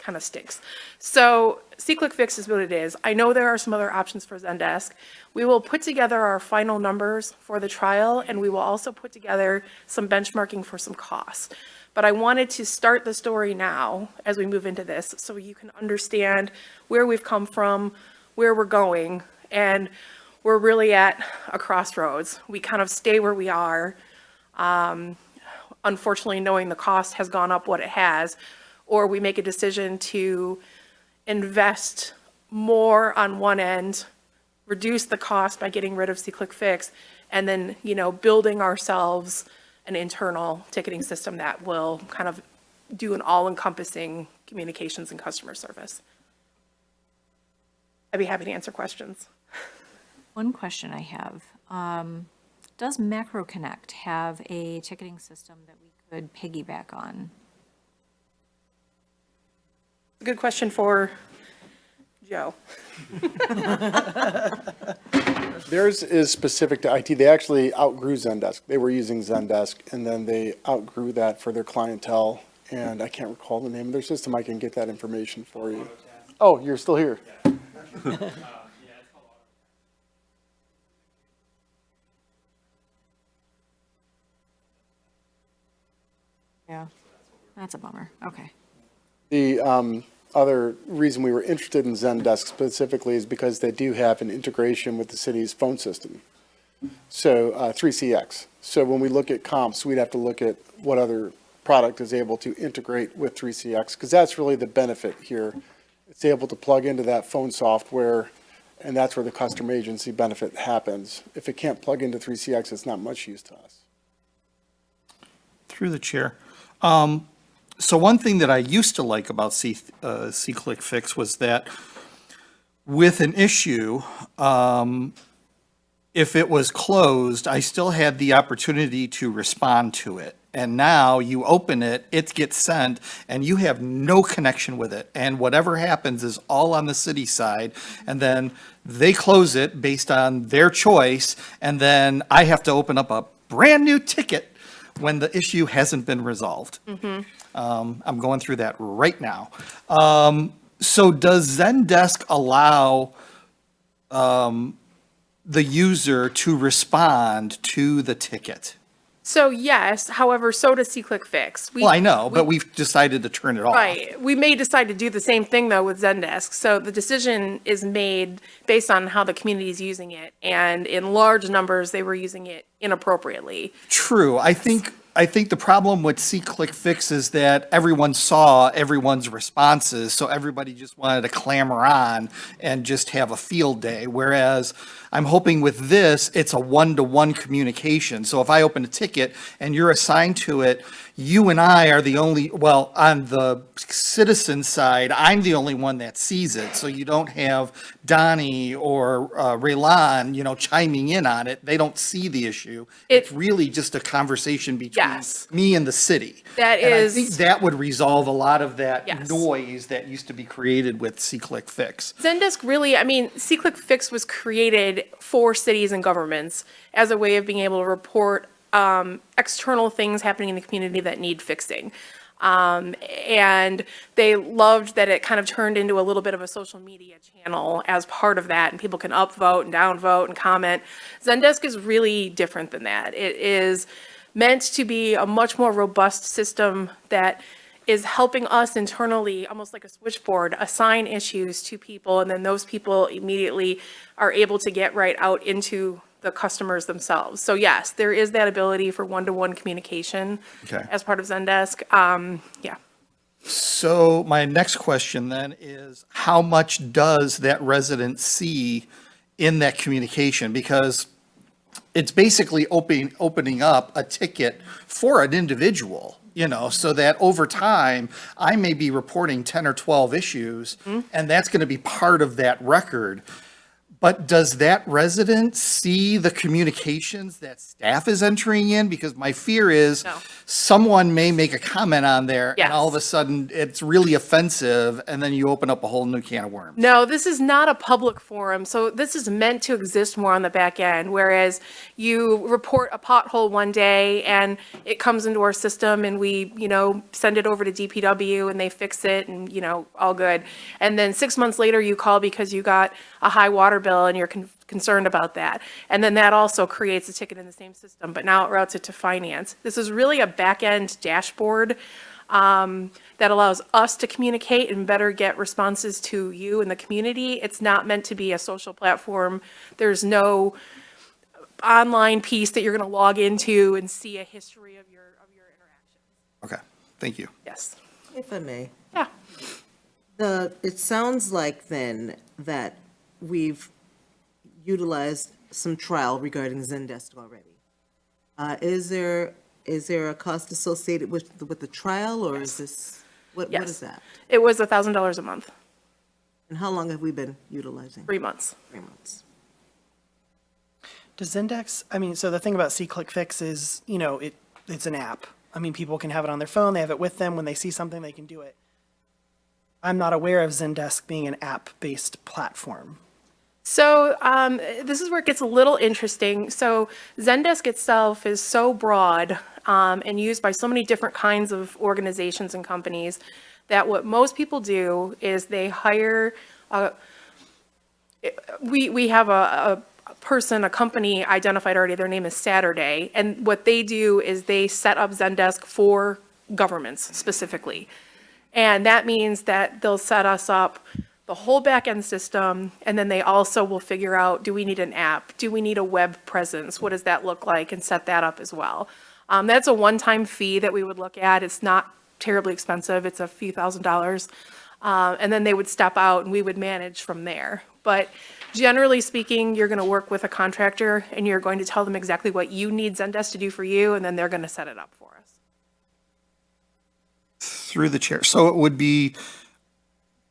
kind of stinks. So C-Click Fix is what it is. I know there are some other options for Zendesk. We will put together our final numbers for the trial, and we will also put together some benchmarking for some costs. But I wanted to start the story now as we move into this so you can understand where we've come from, where we're going, and we're really at a crossroads. We kind of stay where we are. Unfortunately, knowing the cost has gone up what it has, or we make a decision to invest more on one end, reduce the cost by getting rid of C-Click Fix, and then, building ourselves an internal ticketing system that will kind of do an all-encompassing communications and customer service. I'd be happy to answer questions. One question I have, does Macro Connect have a ticketing system that we could piggyback on? Good question for Joe. Theirs is specific to IT. They actually outgrew Zendesk. They were using Zendesk, and then they outgrew that for their clientele. And I can't recall the name of their system. I can get that information for you. Oh, you're still here. Yeah, that's a bummer. Okay. The other reason we were interested in Zendesk specifically is because they do have an integration with the city's phone system. So 3CX. So when we look at comps, we'd have to look at what other product is able to integrate with 3CX, because that's really the benefit here. It's able to plug into that phone software, and that's where the customer agency benefit happens. If it can't plug into 3CX, it's not much use to us. Through the chair. So one thing that I used to like about C-Click Fix was that with an issue, if it was closed, I still had the opportunity to respond to it. And now you open it, it gets sent, and you have no connection with it. And whatever happens is all on the city side. And then they close it based on their choice, and then I have to open up a brand-new ticket when the issue hasn't been resolved. I'm going through that right now. So does Zendesk allow the user to respond to the ticket? So yes, however, so does C-Click Fix. Well, I know, but we've decided to turn it off. Right. We may decide to do the same thing though with Zendesk. So the decision is made based on how the community is using it. And in large numbers, they were using it inappropriately. True. I think the problem with C-Click Fix is that everyone saw everyone's responses, so everybody just wanted to clamor on and just have a field day. Whereas I'm hoping with this, it's a one-to-one communication. So if I open a ticket and you're assigned to it, you and I are the only, well, on the citizen side, I'm the only one that sees it. So you don't have Donnie or Raylan, chiming in on it. They don't see the issue. It's really just a conversation between me and the city. That And is. I think that would resolve a lot of that Yes. noise that used to be created with C-Click Fix. Zendesk really, C-Click Fix was created for cities and governments as a way of being able to report external things happening in the community that need fixing. And they loved that it kind of turned into a little bit of a social media channel as part of that, and people can upvote and downvote and comment. Zendesk is really different than that. It is meant to be a much more robust system that is helping us internally, almost like a switchboard, assign issues to people, and then those people immediately are able to get right out into the customers themselves. So yes, there is that ability for one-to-one communication Okay. as part of Zendesk. Yeah. So my next question then is, how much does that resident see in that communication? Because it's basically opening up a ticket for an individual, so that over time, I may be reporting 10 or 12 issues, and that's going to be part of that record. But does that resident see the communications that staff is entering in? Because my fear is someone may make a comment on there and all of a sudden it's really offensive and then you open up a whole new can of worms. No, this is not a public forum, so this is meant to exist more on the back end, whereas you report a pothole one day and it comes into our system and we, send it over to DPW and they fix it and, all good. And then 6 months later, you call because you got a high water bill and you're concerned about that. And then that also creates a ticket in the same system, but now it routes it to finance. This is really a back-end dashboard that allows us to communicate and better get responses to you and the community. It's not meant to be a social platform. There's no online piece that you're going to log into and see a history of your interactions. Okay, thank you. Yes. If I may. Yeah. It sounds like then that we've utilized some trial regarding Zendesk already. Is there a cost associated with the trial, or is this, what is that? It was $1,000 a month. And how long have we been utilizing? 3 months. 3 months. Does Zendesk, so the thing about SeeClickFix is, it's an app. People can have it on their phone, they have it with them, when they see something, they can do it. I'm not aware of Zendesk being an app-based platform. So this is where it gets a little interesting. So Zendesk itself is so broad and used by so many different kinds of organizations and companies that what most people do is they hire, we have a person, a company identified already, their name is Saturday, and what they do is they set up Zendesk for governments specifically. And that means that they'll set us up the whole back-end system, and then they also will figure out, do we need an app? Do we need a web presence? What does that look like? And set that up as well. That's a one-time fee that we would look at. It's not terribly expensive. It's a few $1,000s. And then they would step out and we would manage from there. But generally speaking, you're going to work with a contractor and you're going to tell them exactly what you need Zendesk to do for you, and then they're going to set it up for us. Through the chair. So it would be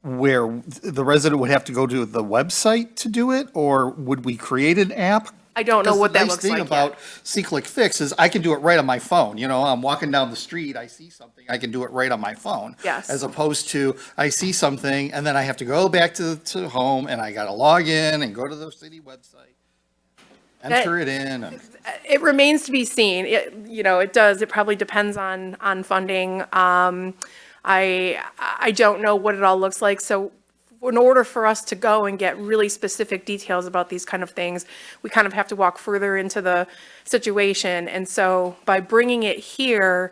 where the resident would have to go to the website to do it, or would we create an app? I don't know what that looks like The nice thing about SeeClickFix is I can do it right on my phone. I'm walking down the street, I see something, I can do it right on my phone. Yes. As opposed to I see something and then I have to go back to home and I got to log in and go to the city website, enter it in. It remains to be seen. It probably depends on funding. I don't know what it all looks like. So in order for us to go and get really specific details about these kind of things, we kind of have to walk further into the situation. And so by bringing it here,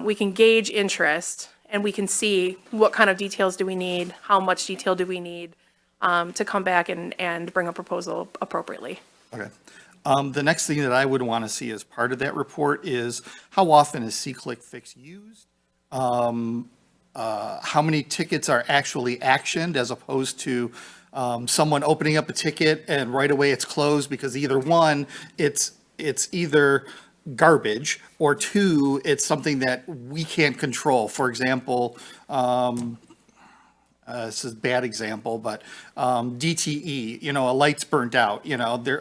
we can gauge interest and we can see what kind of details do we need, how much detail do we need to come back and bring a proposal appropriately. Okay. The next thing that I would want to see as part of that report is how often is SeeClickFix used? How many tickets are actually actioned as opposed to someone opening up a ticket and right away it's closed, because either one, it's either garbage, or two, it's something that we can't control. For example, this is a bad example, but DTE, a light's burnt out,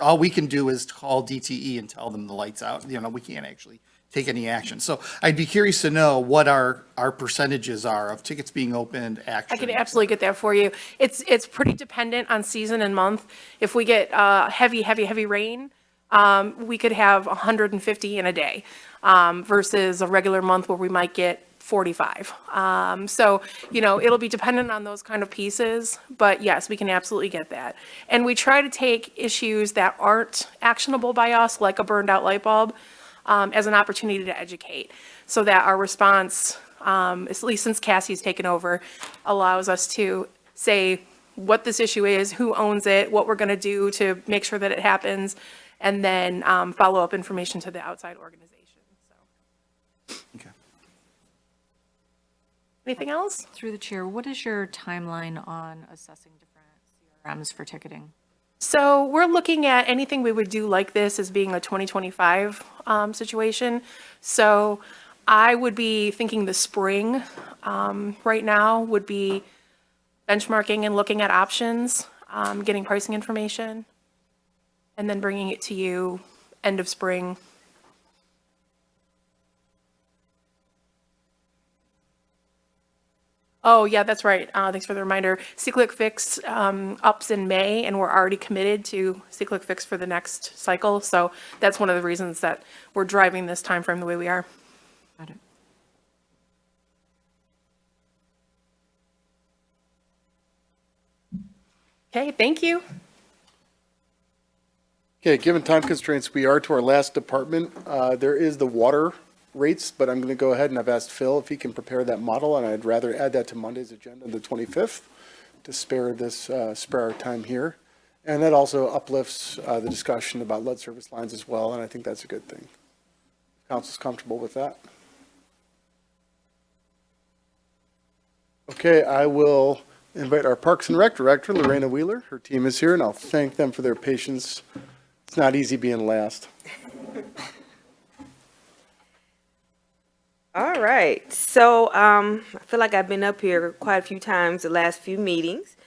all we can do is call DTE and tell them the light's out. We can't actually take any action. So I'd be curious to know what our percentages are of tickets being opened, action. I can absolutely get that for you. It's pretty dependent on season and month. If we get heavy rain, we could have 150 in a day versus a regular month where we might get 45. So, it'll be dependent on those kind of pieces, but yes, we can absolutely get that. And we try to take issues that aren't actionable by us, like a burned out light bulb, as an opportunity to educate, so that our response at least since Cassie's taken over, allows us to say what this issue is, who owns it, what we're going to do to make sure that it happens, and then follow-up information to the outside organization. Anything else? Through the chair, what is your timeline on assessing different CRMs for ticketing? So we're looking at anything we would do like this as being a 2025 situation. So I would be thinking the spring right now would be benchmarking and looking at options, getting pricing information, and then bringing it to you end of spring. Oh, yeah, that's right. Thanks for the reminder. C-Click Fix ups in May, and we're already committed to C-Click Fix for the next cycle. So that's one of the reasons that we're driving this timeframe the way we are. Got it. Okay, thank you. Okay, given time constraints, we are to our last department. There is the water rates, but I'm going to go ahead and I've asked Phil if he can prepare that model, and I'd rather add that to Monday's agenda, the 25th, to spare our time here. And that also uplifts the discussion about lead service lines as well, and I think that's a good thing. Council's comfortable with that? Okay, I will invite our Parks and Rec Director, Lorena Wheeler. Her team is here, and I'll thank them for their patience. It's not easy being last. All right, so I feel like I've been up here quite a few times the last few meetings.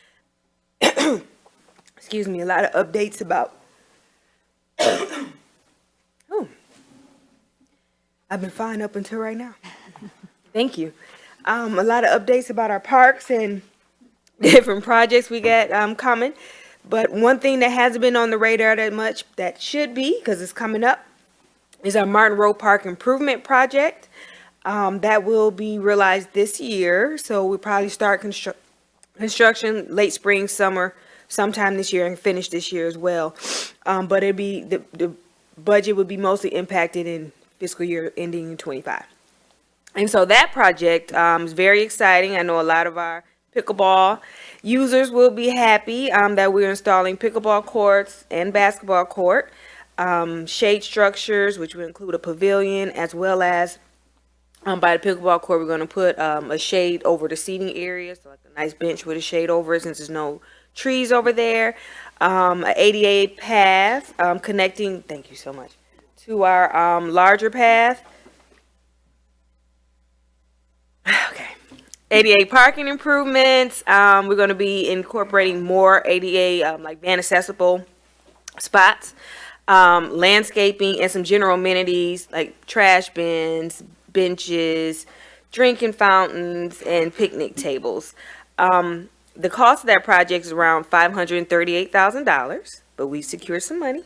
Excuse me, a lot of updates about. Oh, I've been fine up until right now. Thank you. A lot of updates about our parks and different projects we got coming. But one thing that hasn't been on the radar that much that should be, because it's coming up, is our Martin Road Park Improvement Project. That will be realized this year, so we'll probably start construction late spring, summer, sometime this year, and finish this year as well. But it'd be the budget would be mostly impacted in fiscal year ending in 25. And so that project is very exciting. I know a lot of our pickleball users will be happy that we're installing pickleball courts and basketball court, shade structures, which will include a pavilion, as well as by the pickleball court, we're going to put a shade over the seating area, so like a nice bench with a shade over it since there's no trees over there. An ADA path connecting, thank you so much, to our larger path. Okay. ADA parking improvements. We're going to be incorporating more ADA like van accessible spots, landscaping, and some general amenities like trash bins, benches, drinking fountains, and picnic tables. The cost of that project is around $538,000, but we secured some money.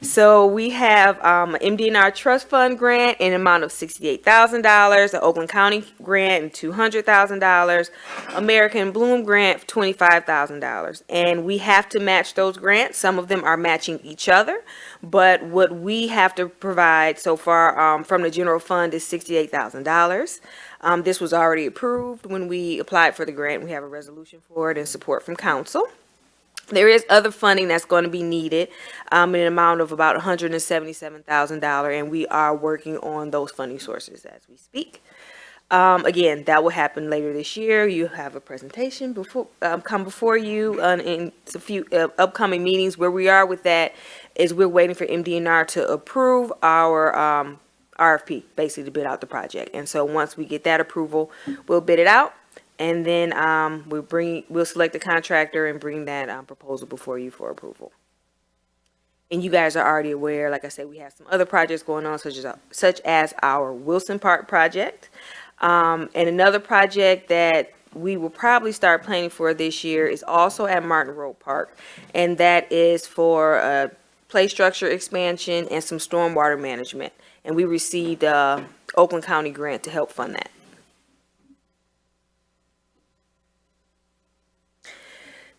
So we have an MDNR Trust Fund grant in an amount of $68,000, an Oakland County grant and $200,000, American Bloom grant $25,000. And we have to match those grants. Some of them are matching each other, but what we have to provide so far from the general fund is $68,000. This was already approved when we applied for the grant. We have a resolution for it and support from council. There is other funding that's going to be needed in an amount of about $177,000, and we are working on those funding sources as we speak. Again, that will happen later this year. You have a presentation come before you in a few upcoming meetings. Where we are with that is we're waiting for MDNR to approve our RFP, basically to bid out the project. And so once we get that approval, we'll bid it out. And then we'll select the contractor and bring that proposal before you for approval. And you guys are already aware, like I said, we have some other projects going on, such as our Wilson Park project. And another project that we will probably start planning for this year is also at Martin Road Park. And that is for a play structure expansion and some stormwater management. And we received a Oakland County grant to help fund that.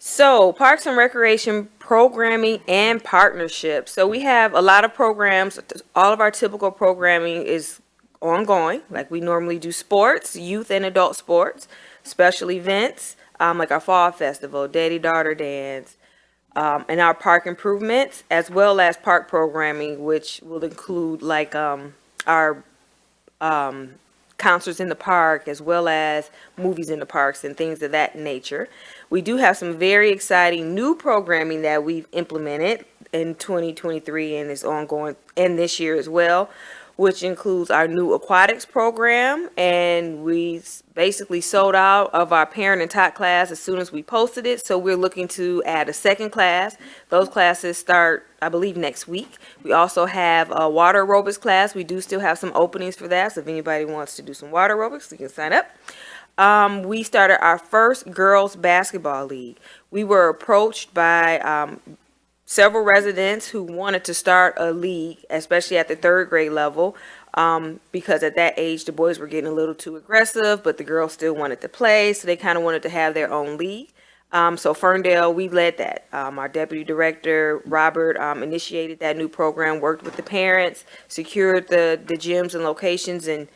So, Parks and Recreation programming and partnerships. So we have a lot of programs. All of our typical programming is ongoing, like we normally do sports, youth and adult sports, special events, like our fall festival, daddy-daughter dance, and our park improvements, as well as park programming, which will include like our concerts in the park, as well as movies in the parks and things of that nature. We do have some very exciting new programming that we've implemented in 2023 and is ongoing in this year as well, which includes our new aquatics program. And we basically sold out of our parent and tot class as soon as we posted it. So we're looking to add a second class. Those classes start, I believe, next week. We also have a water aerobics class. We do still have some openings for that. So if anybody wants to do some water aerobics, you can sign up. We started our first girls basketball league. We were approached by several residents who wanted to start a league, especially at the third grade level, because at that age the boys were getting a little too aggressive, but the girls still wanted to play, so they kind of wanted to have their own league. So Ferndale, we led that. Our deputy director, Robert, initiated that new program, worked with the parents, secured the gyms and locations and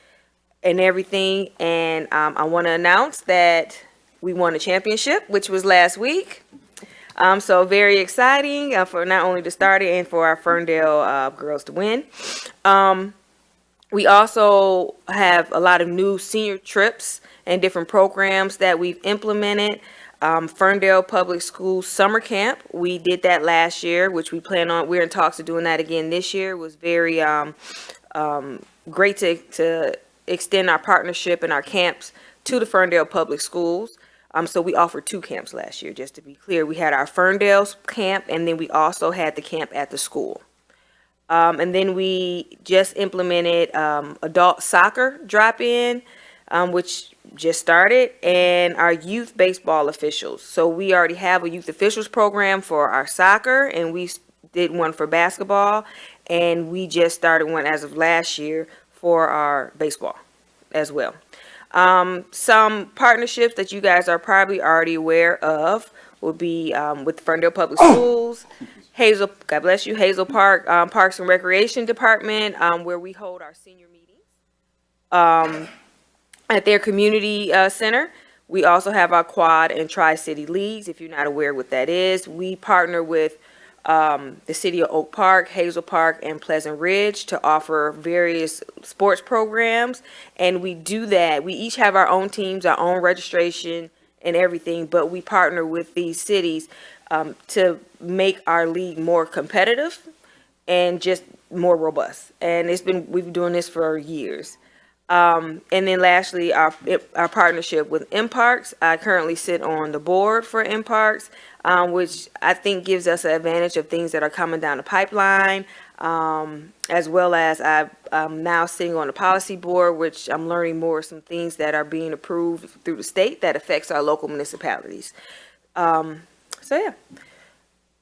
everything. And I want to announce that we won a championship, which was last week. So very exciting for not only to start it and for our Ferndale girls to win. We also have a lot of new senior trips and different programs that we've implemented. Ferndale Public Schools Summer Camp, we did that last year, which we plan on, we're in talks of doing that again this year. It was very great to extend our partnership and our camps to the Ferndale Public Schools. So we offered 2 camps last year, just to be clear. We had our Ferndale camp, and then we also had the camp at the school. And then we just implemented adult soccer drop-in, which just started, and our youth baseball officials. So we already have a youth officials program for our soccer, and we did one for basketball, and we just started one as of last year for our baseball as well. Some partnerships that you guys are probably already aware of will be with Ferndale Public Schools, Hazel, God bless you, Hazel Park, Parks and Recreation Department, where we hold our senior meetings at their community center. We also have our quad and tri-city leagues. If you're not aware what that is, we partner with the city of Oak Park, Hazel Park, and Pleasant Ridge to offer various sports programs. And we do that. We each have our own teams, our own registration and everything, but we partner with these cities to make our league more competitive and just more robust. And we've been doing this for years. And then lastly, our partnership with MParks. I currently sit on the board for MParks, which I think gives us an advantage of things that are coming down the pipeline, as well as I'm now sitting on the policy board, which I'm learning more some things that are being approved through the state that affects our local municipalities. So yeah.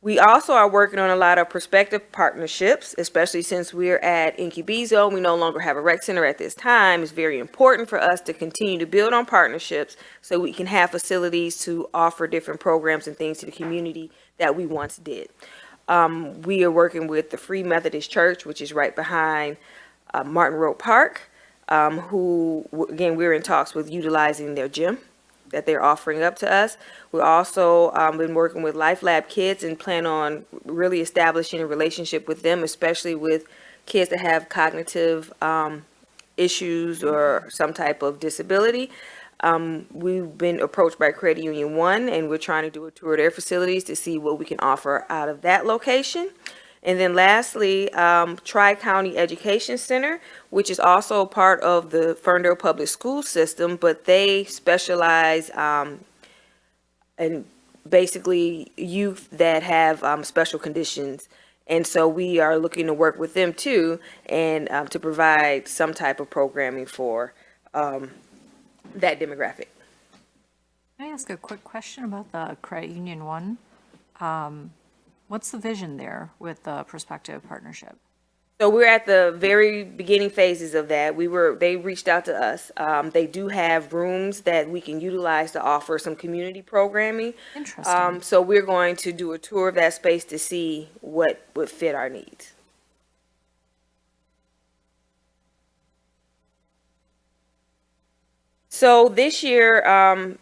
We also are working on a lot of prospective partnerships, especially since we're at Incubizo. We no longer have a rec center at this time. It's very important for us to continue to build on partnerships so we can have facilities to offer different programs and things to the community that we once did. We are working with the Free Methodist Church, which is right behind Martin Road Park, who, again, we're in talks with utilizing their gym that they're offering up to us. We're also been working with Life Lab Kids and plan on really establishing a relationship with them, especially with kids that have cognitive issues or some type of disability. We've been approached by Credit Union 1, and we're trying to do a tour of their facilities to see what we can offer out of that location. And then lastly, Tri-County Education Center, which is also part of the Ferndale Public School System, but they specialize in basically youth that have special conditions. And so we are looking to work with them too, and to provide some type of programming for that demographic. Can I ask a quick question about the Credit Union 1? What's the vision there with the prospective partnership? So we're at the very beginning phases of that. They reached out to us. They do have rooms that we can utilize to offer some community programming. Interesting. So we're going to do a tour of that space to see what would fit our needs. So this year,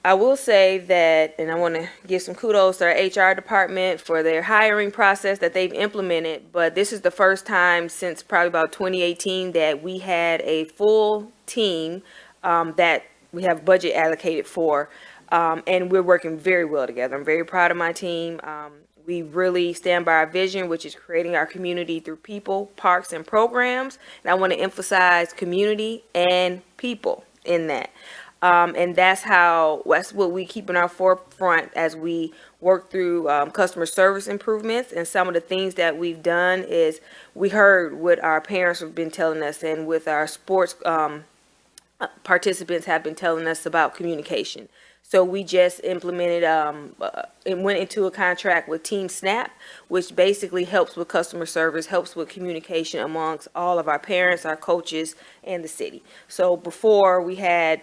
I will say that, and I want to give some kudos to our HR department for their hiring process that they've implemented, but this is the first time since probably about 2018 that we had a full team that we have budget allocated for, and we're working very well together. I'm very proud of my team. We really stand by our vision, which is creating our community through people, parks, and programs. And I want to emphasize community and people in that. And that's what we keep in our forefront as we work through customer service improvements. And some of the things that we've done is we heard what our parents have been telling us, and with our sports participants have been telling us about communication. So we just implemented and went into a contract with Team Snap, which basically helps with customer service, helps with communication amongst all of our parents, our coaches, and the city. So before we had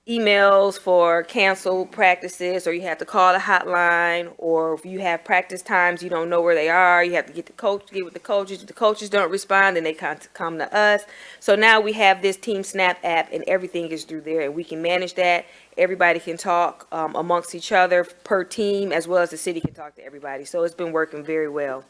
emails for canceled practices, or you have to call the hotline, or if you have practice times you don't know where they are, you have to get with the coaches. If the coaches don't respond, then they come to us. So now we have this Team Snap app, and everything is through there, and we can manage that. Everybody can talk amongst each other per team, as well as the city can talk to everybody. So it's been working very well.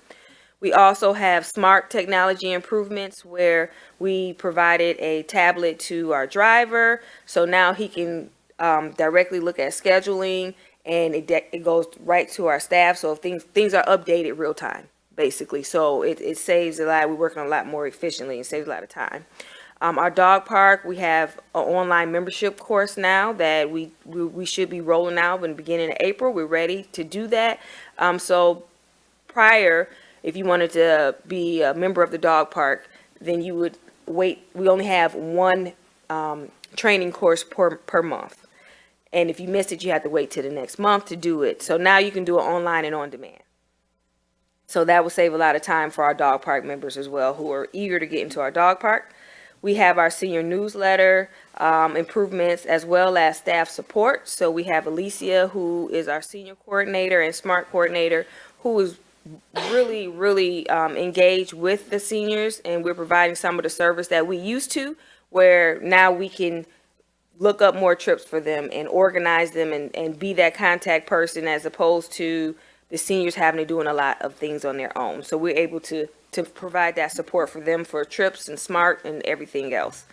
We also have smart technology improvements where we provided a tablet to our driver. So now he can directly look at scheduling, and it goes right to our staff. So if things are updated real time, basically. So it saves a lot. We're working a lot more efficiently and saves a lot of time. Our dog park, we have an online membership course now that we should be rolling out in the beginning of April. We're ready to do that. So prior, if you wanted to be a member of the dog park, then you would wait. We only have one training course per month. And if you missed it, you have to wait till the next month to do it. So now you can do it online and on demand. So that will save a lot of time for our dog park members as well, who are eager to get into our dog park. We have our senior newsletter improvements, as well as staff support. So we have Alicia, who is our senior coordinator and smart coordinator, who is really engaged with the seniors, and we're providing some of the service that we used to, where now we can look up more trips for them and organize them and be that contact person, as opposed to the seniors having to do a lot of things on their own. So we're able to provide that support for them for trips and smart and everything else.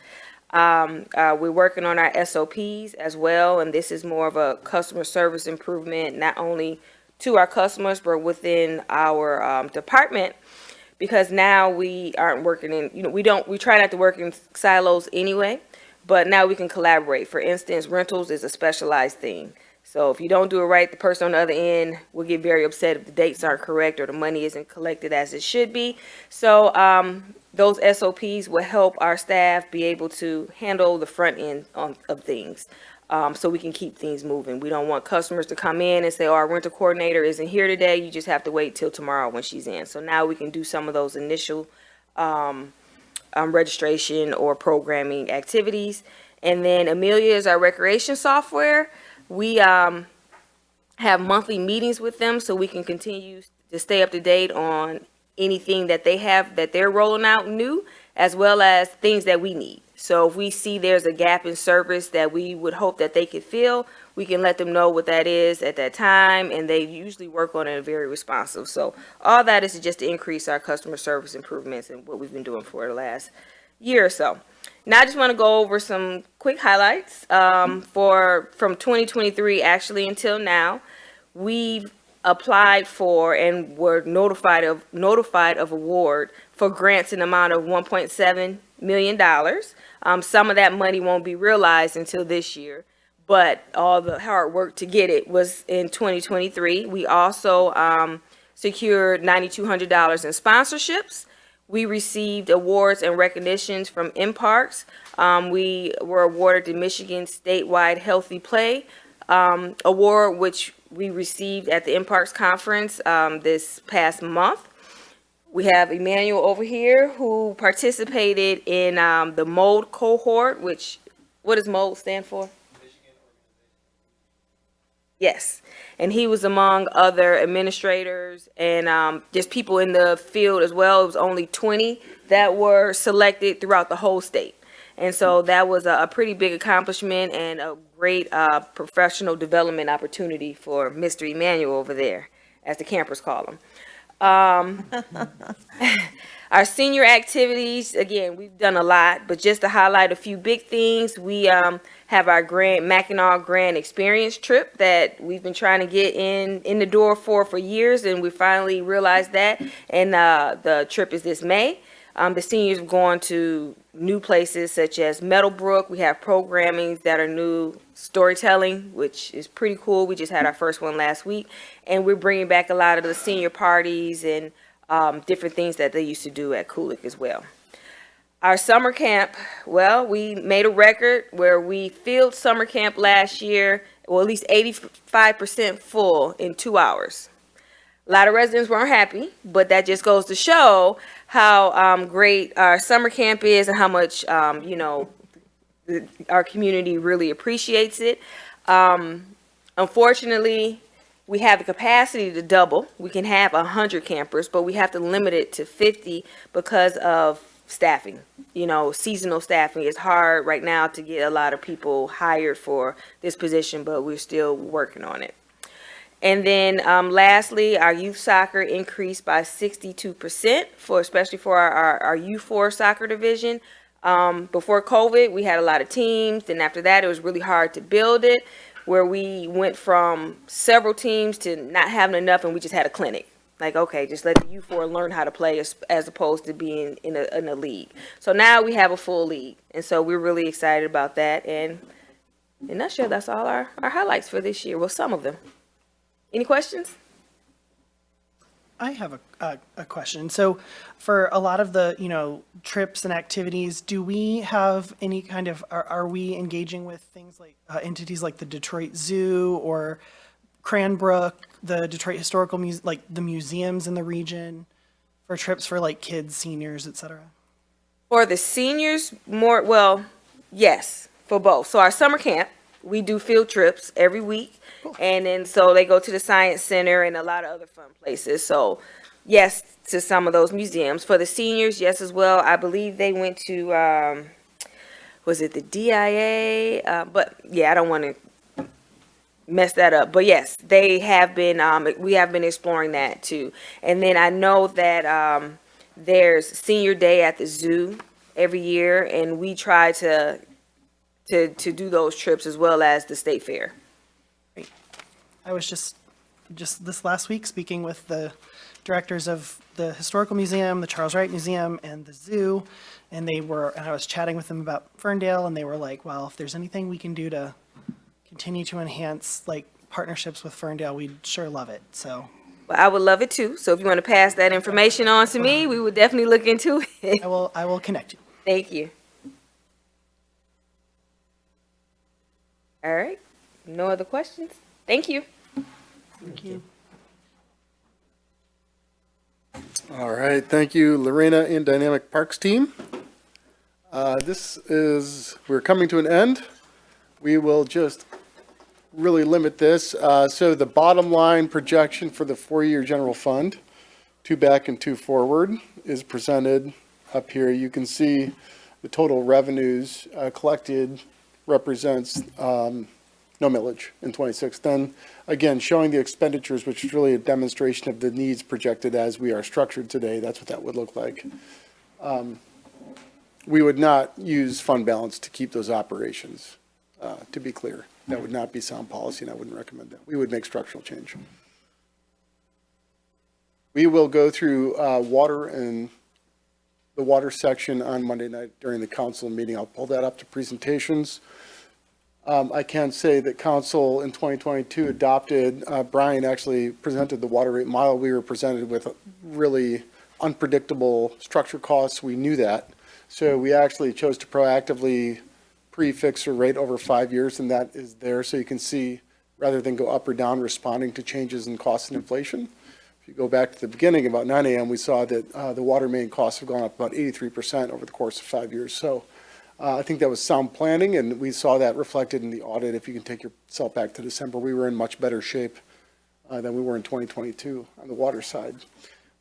We're working on our SOPs as well, and this is more of a customer service improvement, not only to our customers, but within our department, because now we aren't working in, we try not to work in silos anyway, but now we can collaborate. For instance, rentals is a specialized thing. So if you don't do it right, the person on the other end will get very upset if the dates aren't correct or the money isn't collected as it should be. So those SOPs will help our staff be able to handle the front end of things. So we can keep things moving. We don't want customers to come in and say, oh, our rental coordinator isn't here today. You just have to wait till tomorrow when she's in. So now we can do some of those initial registration or programming activities. And then Amelia is our recreation software. We have monthly meetings with them, so we can continue to stay up to date on anything that they have that they're rolling out new, as well as things that we need. So if we see there's a gap in service that we would hope that they could fill, we can let them know what that is at that time, and they usually work on it very responsive. So all that is just to increase our customer service improvements and what we've been doing for the last year or so. Now I just want to go over some quick highlights from 2023 actually until now. We've applied for and were notified of award for grants in the amount of $1.7 million. Some of that money won't be realized until this year, but all the hard work to get it was in 2023. We also secured $9,200 in sponsorships. We received awards and recognitions from MParks. We were awarded the Michigan Statewide Healthy Play Award, which we received at the MParks conference this past month. We have Emmanuel over here who participated in the MOLD cohort, which, what does MOLD stand for? Yes, and he was among other administrators and just people in the field as well. It was only 20 that were selected throughout the whole state. And so that was a pretty big accomplishment and a great professional development opportunity for Mr. Emmanuel over there, as the campers call him. Our senior activities, again, we've done a lot, but just to highlight a few big things, we have our Mackinac Grand Experience trip that we've been trying to get in the door for years, and we finally realized that, and the trip is this May. The seniors have gone to new places such as Meadowbrook. We have programming that are new, storytelling, which is pretty cool. We just had our first one last week, and we're bringing back a lot of the senior parties and different things that they used to do at Kulik as well. Our summer camp, well, we made a record where we filled summer camp last year, well, at least 85% full in 2 hours. A lot of residents weren't happy, but that just goes to show how great our summer camp is and how much, our community really appreciates it. Unfortunately, we have the capacity to double. We can have 100 campers, but we have to limit it to 50 because of staffing. Seasonal staffing is hard right now to get a lot of people hired for this position, but we're still working on it. And then lastly, our youth soccer increased by 62% especially for our U4 soccer division. Before COVID, we had a lot of teams, and after that, it was really hard to build it, where we went from several teams to not having enough, and we just had a clinic. Like, okay, just let the U4 learn how to play as opposed to being in a league. So now we have a full league, and so we're really excited about that. And in a nutshell, that's all our highlights for this year. Well, some of them. Any questions? I have a question. So for a lot of the, trips and activities, do we have any kind of, are we engaging with things like entities like the Detroit Zoo or Cranbrook, the Detroit Historical Museum, like the museums in the region for trips for like kids, seniors, et cetera? For the seniors, yes, for both. So our summer camp, we do field trips every week. And then so they go to the Science Center and a lot of other fun places. So yes, to some of those museums. For the seniors, yes, as well. I believe they went to, was it the DIA? But yeah, I don't want to mess that up. But yes, they have been, we have been exploring that too. And then I know that there's Senior Day at the zoo every year, and we try to do those trips as well as the state fair. I was just this last week speaking with the directors of the Historical Museum, the Charles Wright Museum, and the zoo, and I was chatting with them about Ferndale, and they were like, well, if there's anything we can do to continue to enhance like partnerships with Ferndale, we'd sure love it. So Well, I would love it too. So if you want to pass that information on to me, we would definitely look into it. I will connect you. Thank you. All right. No other questions? Thank you. Thank you. All right, thank you, Lorena and Dynamic Parks team. We're coming to an end. We will just really limit this. So the bottom line projection for the 4-year general fund, 2 back and 2 forward, is presented up here. You can see the total revenues collected represents no millage in 26. Then again, showing the expenditures, which is really a demonstration of the needs projected as we are structured today. That's what that would look like. We would not use fund balance to keep those operations, to be clear. That would not be sound policy, and I wouldn't recommend that. We would make structural change. We will go through water and the water section on Monday night during the council meeting. I'll pull that up to presentations. I can say that council in 2022 adopted, Brian actually presented the water rate model. We were presented with really unpredictable structure costs. We knew that. So we actually chose to proactively prefix a rate over 5 years, and that is there. So you can see, rather than go up or down, responding to changes in cost and inflation. If you go back to the beginning, about 9 a.m., we saw that the water main costs have gone up about 83% over the course of 5 years. So I think that was sound planning, and we saw that reflected in the audit. If you can take yourself back to December, we were in much better shape than we were in 2022 on the water side.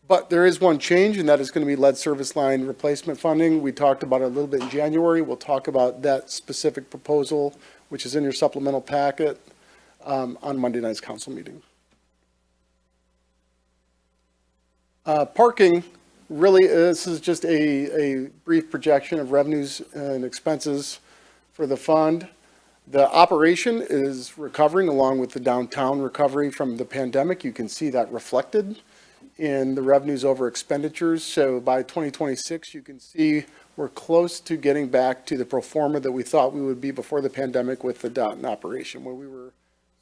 But there is one change, and that is going to be lead service line replacement funding. We talked about it a little bit in January. We'll talk about that specific proposal, which is in your supplemental packet, on Monday night's council meeting. Parking, really, this is just a brief projection of revenues and expenses for the fund. The operation is recovering along with the downtown recovery from the pandemic. You can see that reflected in the revenues over expenditures. So by 2026, you can see we're close to getting back to the pro forma that we thought we would be before the pandemic with the Downton operation, where we were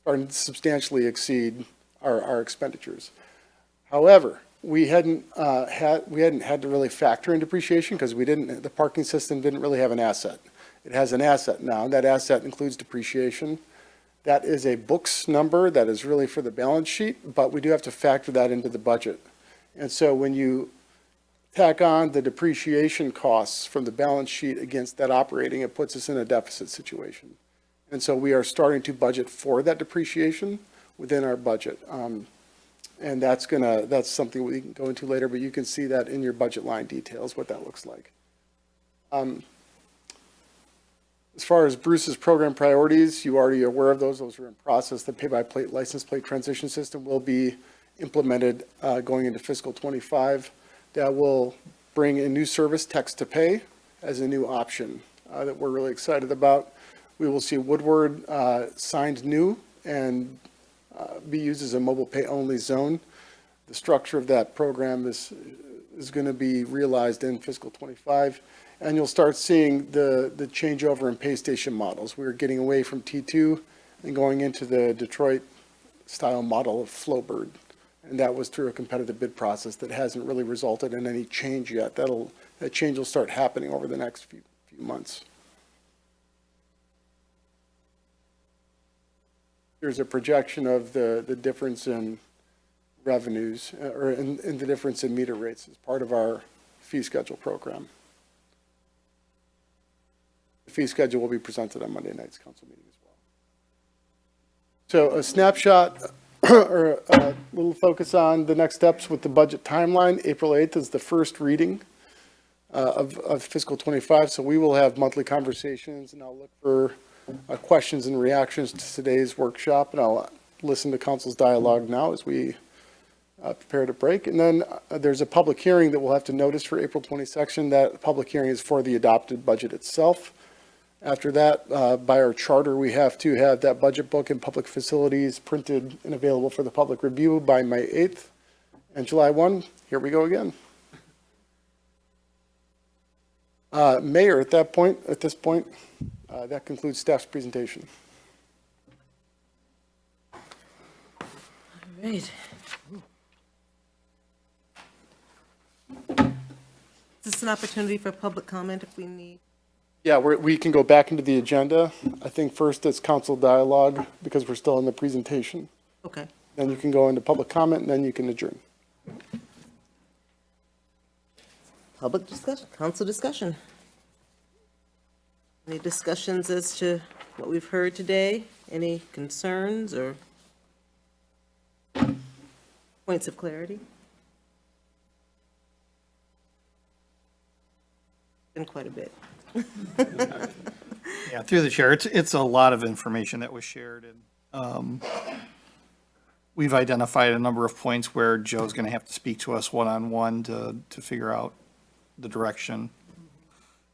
starting to substantially exceed our expenditures. However, we hadn't had to really factor in depreciation because the parking system didn't really have an asset. It has an asset now, and that asset includes depreciation. That is a books number that is really for the balance sheet, but we do have to factor that into the budget. And so when you tack on the depreciation costs from the balance sheet against that operating, it puts us in a deficit situation. And so we are starting to budget for that depreciation within our budget. And that's something we can go into later, but you can see that in your budget line details, what that looks like. As far as Bruce's program priorities, you already are aware of those. Those are in process. The pay-by-plate license plate transition system will be implemented going into fiscal 25. That will bring a new service, text to pay, as a new option that we're really excited about. We will see Woodward signed new and be used as a mobile pay only zone. The structure of that program is going to be realized in fiscal 25. And you'll start seeing the changeover in pay station models. We're getting away from T2 and going into the Detroit-style model of Flowbird. And that was through a competitive bid process that hasn't really resulted in any change yet. That change will start happening over the next few months. Here's a projection of the difference in revenues, or in the difference in meter rates as part of our fee schedule program. The fee schedule will be presented on Monday night's council meeting as well. So a snapshot or a little focus on the next steps with the budget timeline. April 8th is the first reading of fiscal 25. So we will have monthly conversations, and I'll look for questions and reactions to today's workshop, and I'll listen to council's dialogue now as we prepare to break. And then there's a public hearing that we'll have to notice for April 22nd. That public hearing is for the adopted budget itself. After that, by our charter, we have to have that budget book in public facilities printed and available for the public review by May 8th. And July 1, here we go again. Mayor, at this point, that concludes staff's presentation. All right. Is this an opportunity for public comment if we need? Yeah, we can go back into the agenda. I think first it's council dialogue because we're still in the presentation. Okay. Then you can go into public comment and then you can adjourn. Public discussion, council discussion. Any discussions as to what we've heard today? Any concerns or points of clarity? Been quite a bit. Yeah, through the chair, it's a lot of information that was shared, and we've identified a number of points where Joe's going to have to speak to us one-on-one to figure out the direction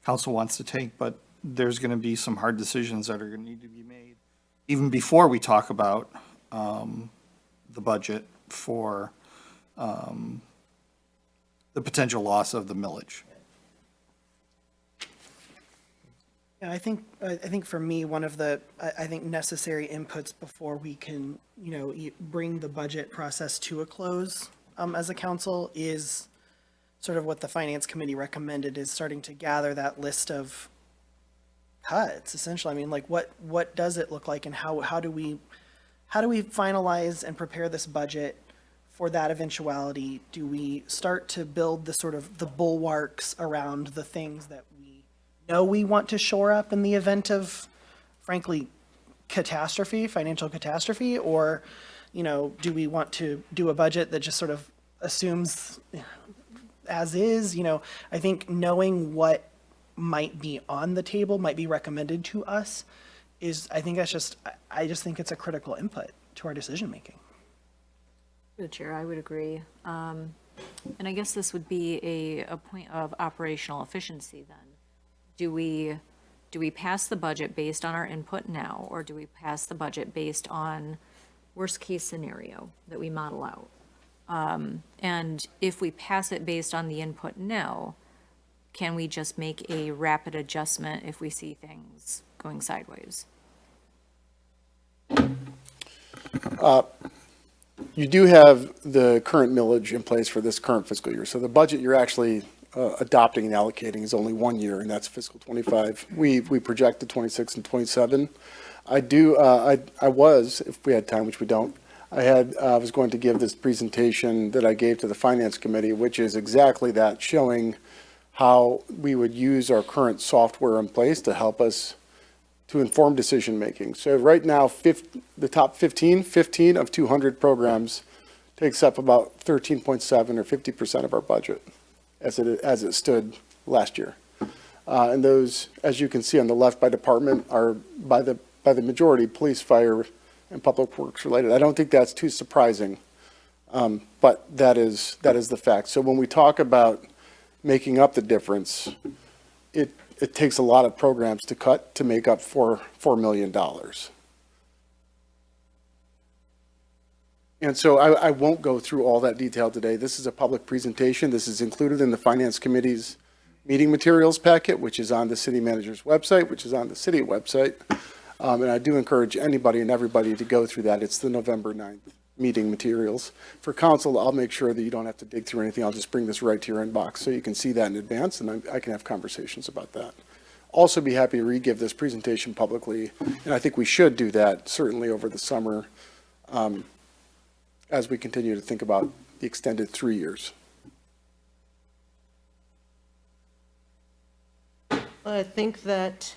council wants to take, but there's going to be some hard decisions that are going to need to be made, even before we talk about the budget for the potential loss of the millage. Yeah, I think for me, one of the, I think necessary inputs before we can, bring the budget process to a close as a council is sort of what the finance committee recommended, is starting to gather that list of cuts, essentially. I mean, like what does it look like, and how do we finalize and prepare this budget for that eventuality? Do we start to build the sort of the bulwarks around the things that we know we want to shore up in the event of, frankly, catastrophe, financial catastrophe? Or, do we want to do a budget that just sort of assumes as is, I think knowing what might be on the table, might be recommended to us I just think it's a critical input to our decision-making. Through the chair, I would agree. And I guess this would be a point of operational efficiency then. Do we pass the budget based on our input now, or do we pass the budget based on worst-case scenario that we model out? And if we pass it based on the input now, can we just make a rapid adjustment if we see things going sideways? You do have the current millage in place for this current fiscal year. So the budget you're actually adopting and allocating is only 1 year, and that's fiscal '25. We projected '26 and '27. I was, if we had time, which we don't, I was going to give this presentation that I gave to the Finance Committee, which is exactly that, showing how we would use our current software in place to help us to inform decision-making. So right now, the top 15 of 200 programs takes up about 13.7 or 50% of our budget as it stood last year. And those, as you can see on the left by department, are by the majority police, fire, and public works related. I don't think that's too surprising, but that is the fact. So when we talk about making up the difference, it takes a lot of programs to cut to make up $4 million. And so I won't go through all that detail today. This is a public presentation. This is included in the Finance Committee's meeting materials packet, which is on the city manager's website, which is on the city website. And I do encourage anybody and everybody to go through that. It's the November 9th meeting materials. For council, I'll make sure that you don't have to dig through anything. I'll just bring this right to your inbox so you can see that in advance, and I can have conversations about that. Also be happy to re-give this presentation publicly, and I think we should do that certainly over the summer as we continue to think about the extended 3 years. I think that,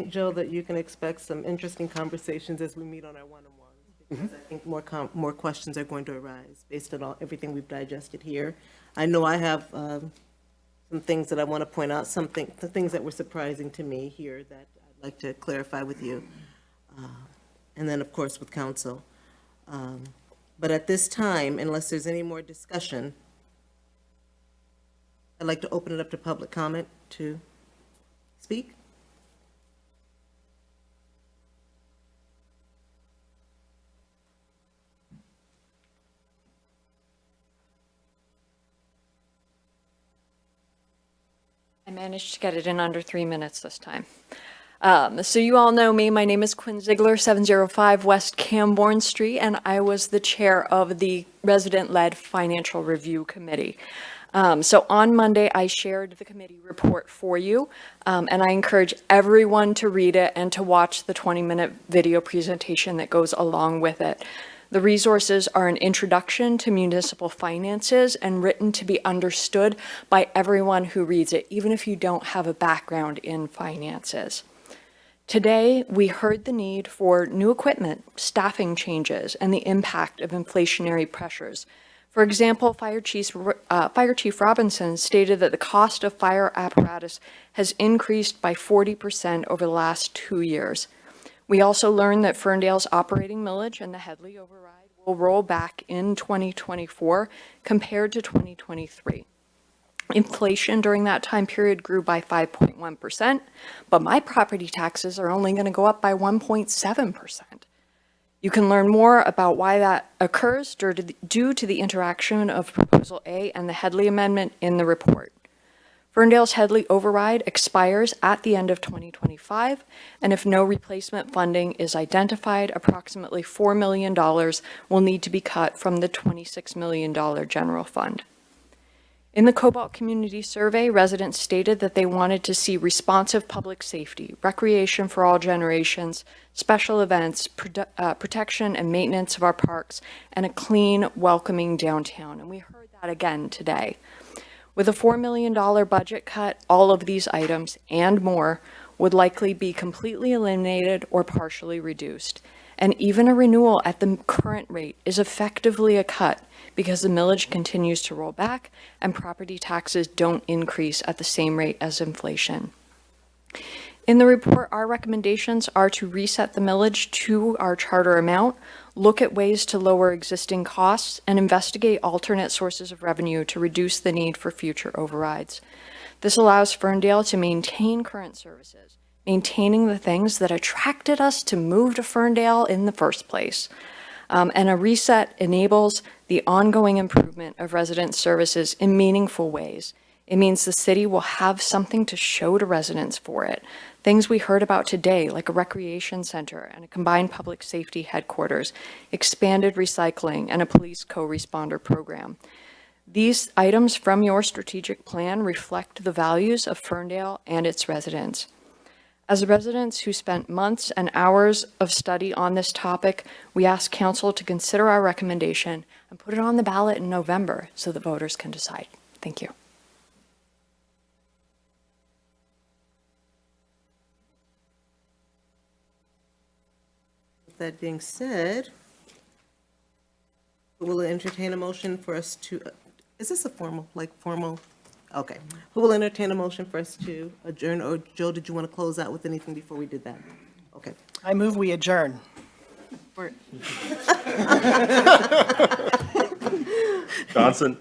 Joe, that you can expect some interesting conversations as we meet on our one-on-ones, because I think more questions are going to arise based on everything we've digested here. I know I have some things that I want to point out, the things that were surprising to me here that I'd like to clarify with you, and then, of course, with council. But at this time, unless there's any more discussion, I'd like to open it up to public comment to speak. I managed to get it in under 3 minutes this time. So you all know me. My name is Quinn Ziegler, 705 West Camborne Street, and I was the chair of the Resident-Led Financial Review Committee. So on Monday, I shared the committee report for you, and I encourage everyone to read it and to watch the 20-minute video presentation that goes along with it. The resources are an introduction to municipal finances and written to be understood by everyone who reads it, even if you don't have a background in finances. Today, we heard the need for new equipment, staffing changes, and the impact of inflationary pressures. For example, Fire Chief Robinson stated that the cost of fire apparatus has increased by 40% over the last 2 years. We also learned that Ferndale's operating millage and the Headley override will roll back in 2024 compared to 2023. Inflation during that time period grew by 5.1%, but my property taxes are only going to go up by 1.7%. You can learn more about why that occurs due to the interaction of Proposal A and the Headley Amendment in the report. Ferndale's Headley override expires at the end of 2025, and if no replacement funding is identified, approximately $4 million will need to be cut from the $26 million general fund. In the Cobalt Community Survey, residents stated that they wanted to see responsive public safety, recreation for all generations, special events, protection and maintenance of our parks, and a clean, welcoming downtown. And we heard that again today. With a $4 million budget cut, all of these items and more would likely be completely eliminated or partially reduced. And even a renewal at the current rate is effectively a cut because the millage continues to roll back and property taxes don't increase at the same rate as inflation. In the report, our recommendations are to reset the millage to our charter amount, look at ways to lower existing costs, and investigate alternate sources of revenue to reduce the need for future overrides. This allows Ferndale to maintain current services, maintaining the things that attracted us to move to Ferndale in the first place. And a reset enables the ongoing improvement of resident services in meaningful ways. It means the city will have something to show to residents for it. Things we heard about today, like a recreation center and a combined public safety headquarters, expanded recycling, and a police co-responder program. These items from your strategic plan reflect the values of Ferndale and its residents. As residents who spent months and hours of study on this topic, we ask council to consider our recommendation and put it on the ballot in November so that voters can decide. Thank you. With that being said, we'll entertain a motion for us to, is this a formal? Okay. Who will entertain a motion for us to adjourn? Or Joe, did you want to close out with anything before we did that? Okay. I move we adjourn. Johnson.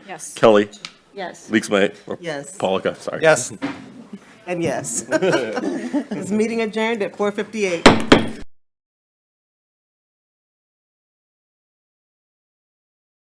Yes. Kelly. Yes. Leaksmate. Yes. Polika, sorry. Yes. And yes. This meeting adjourned at 4:58.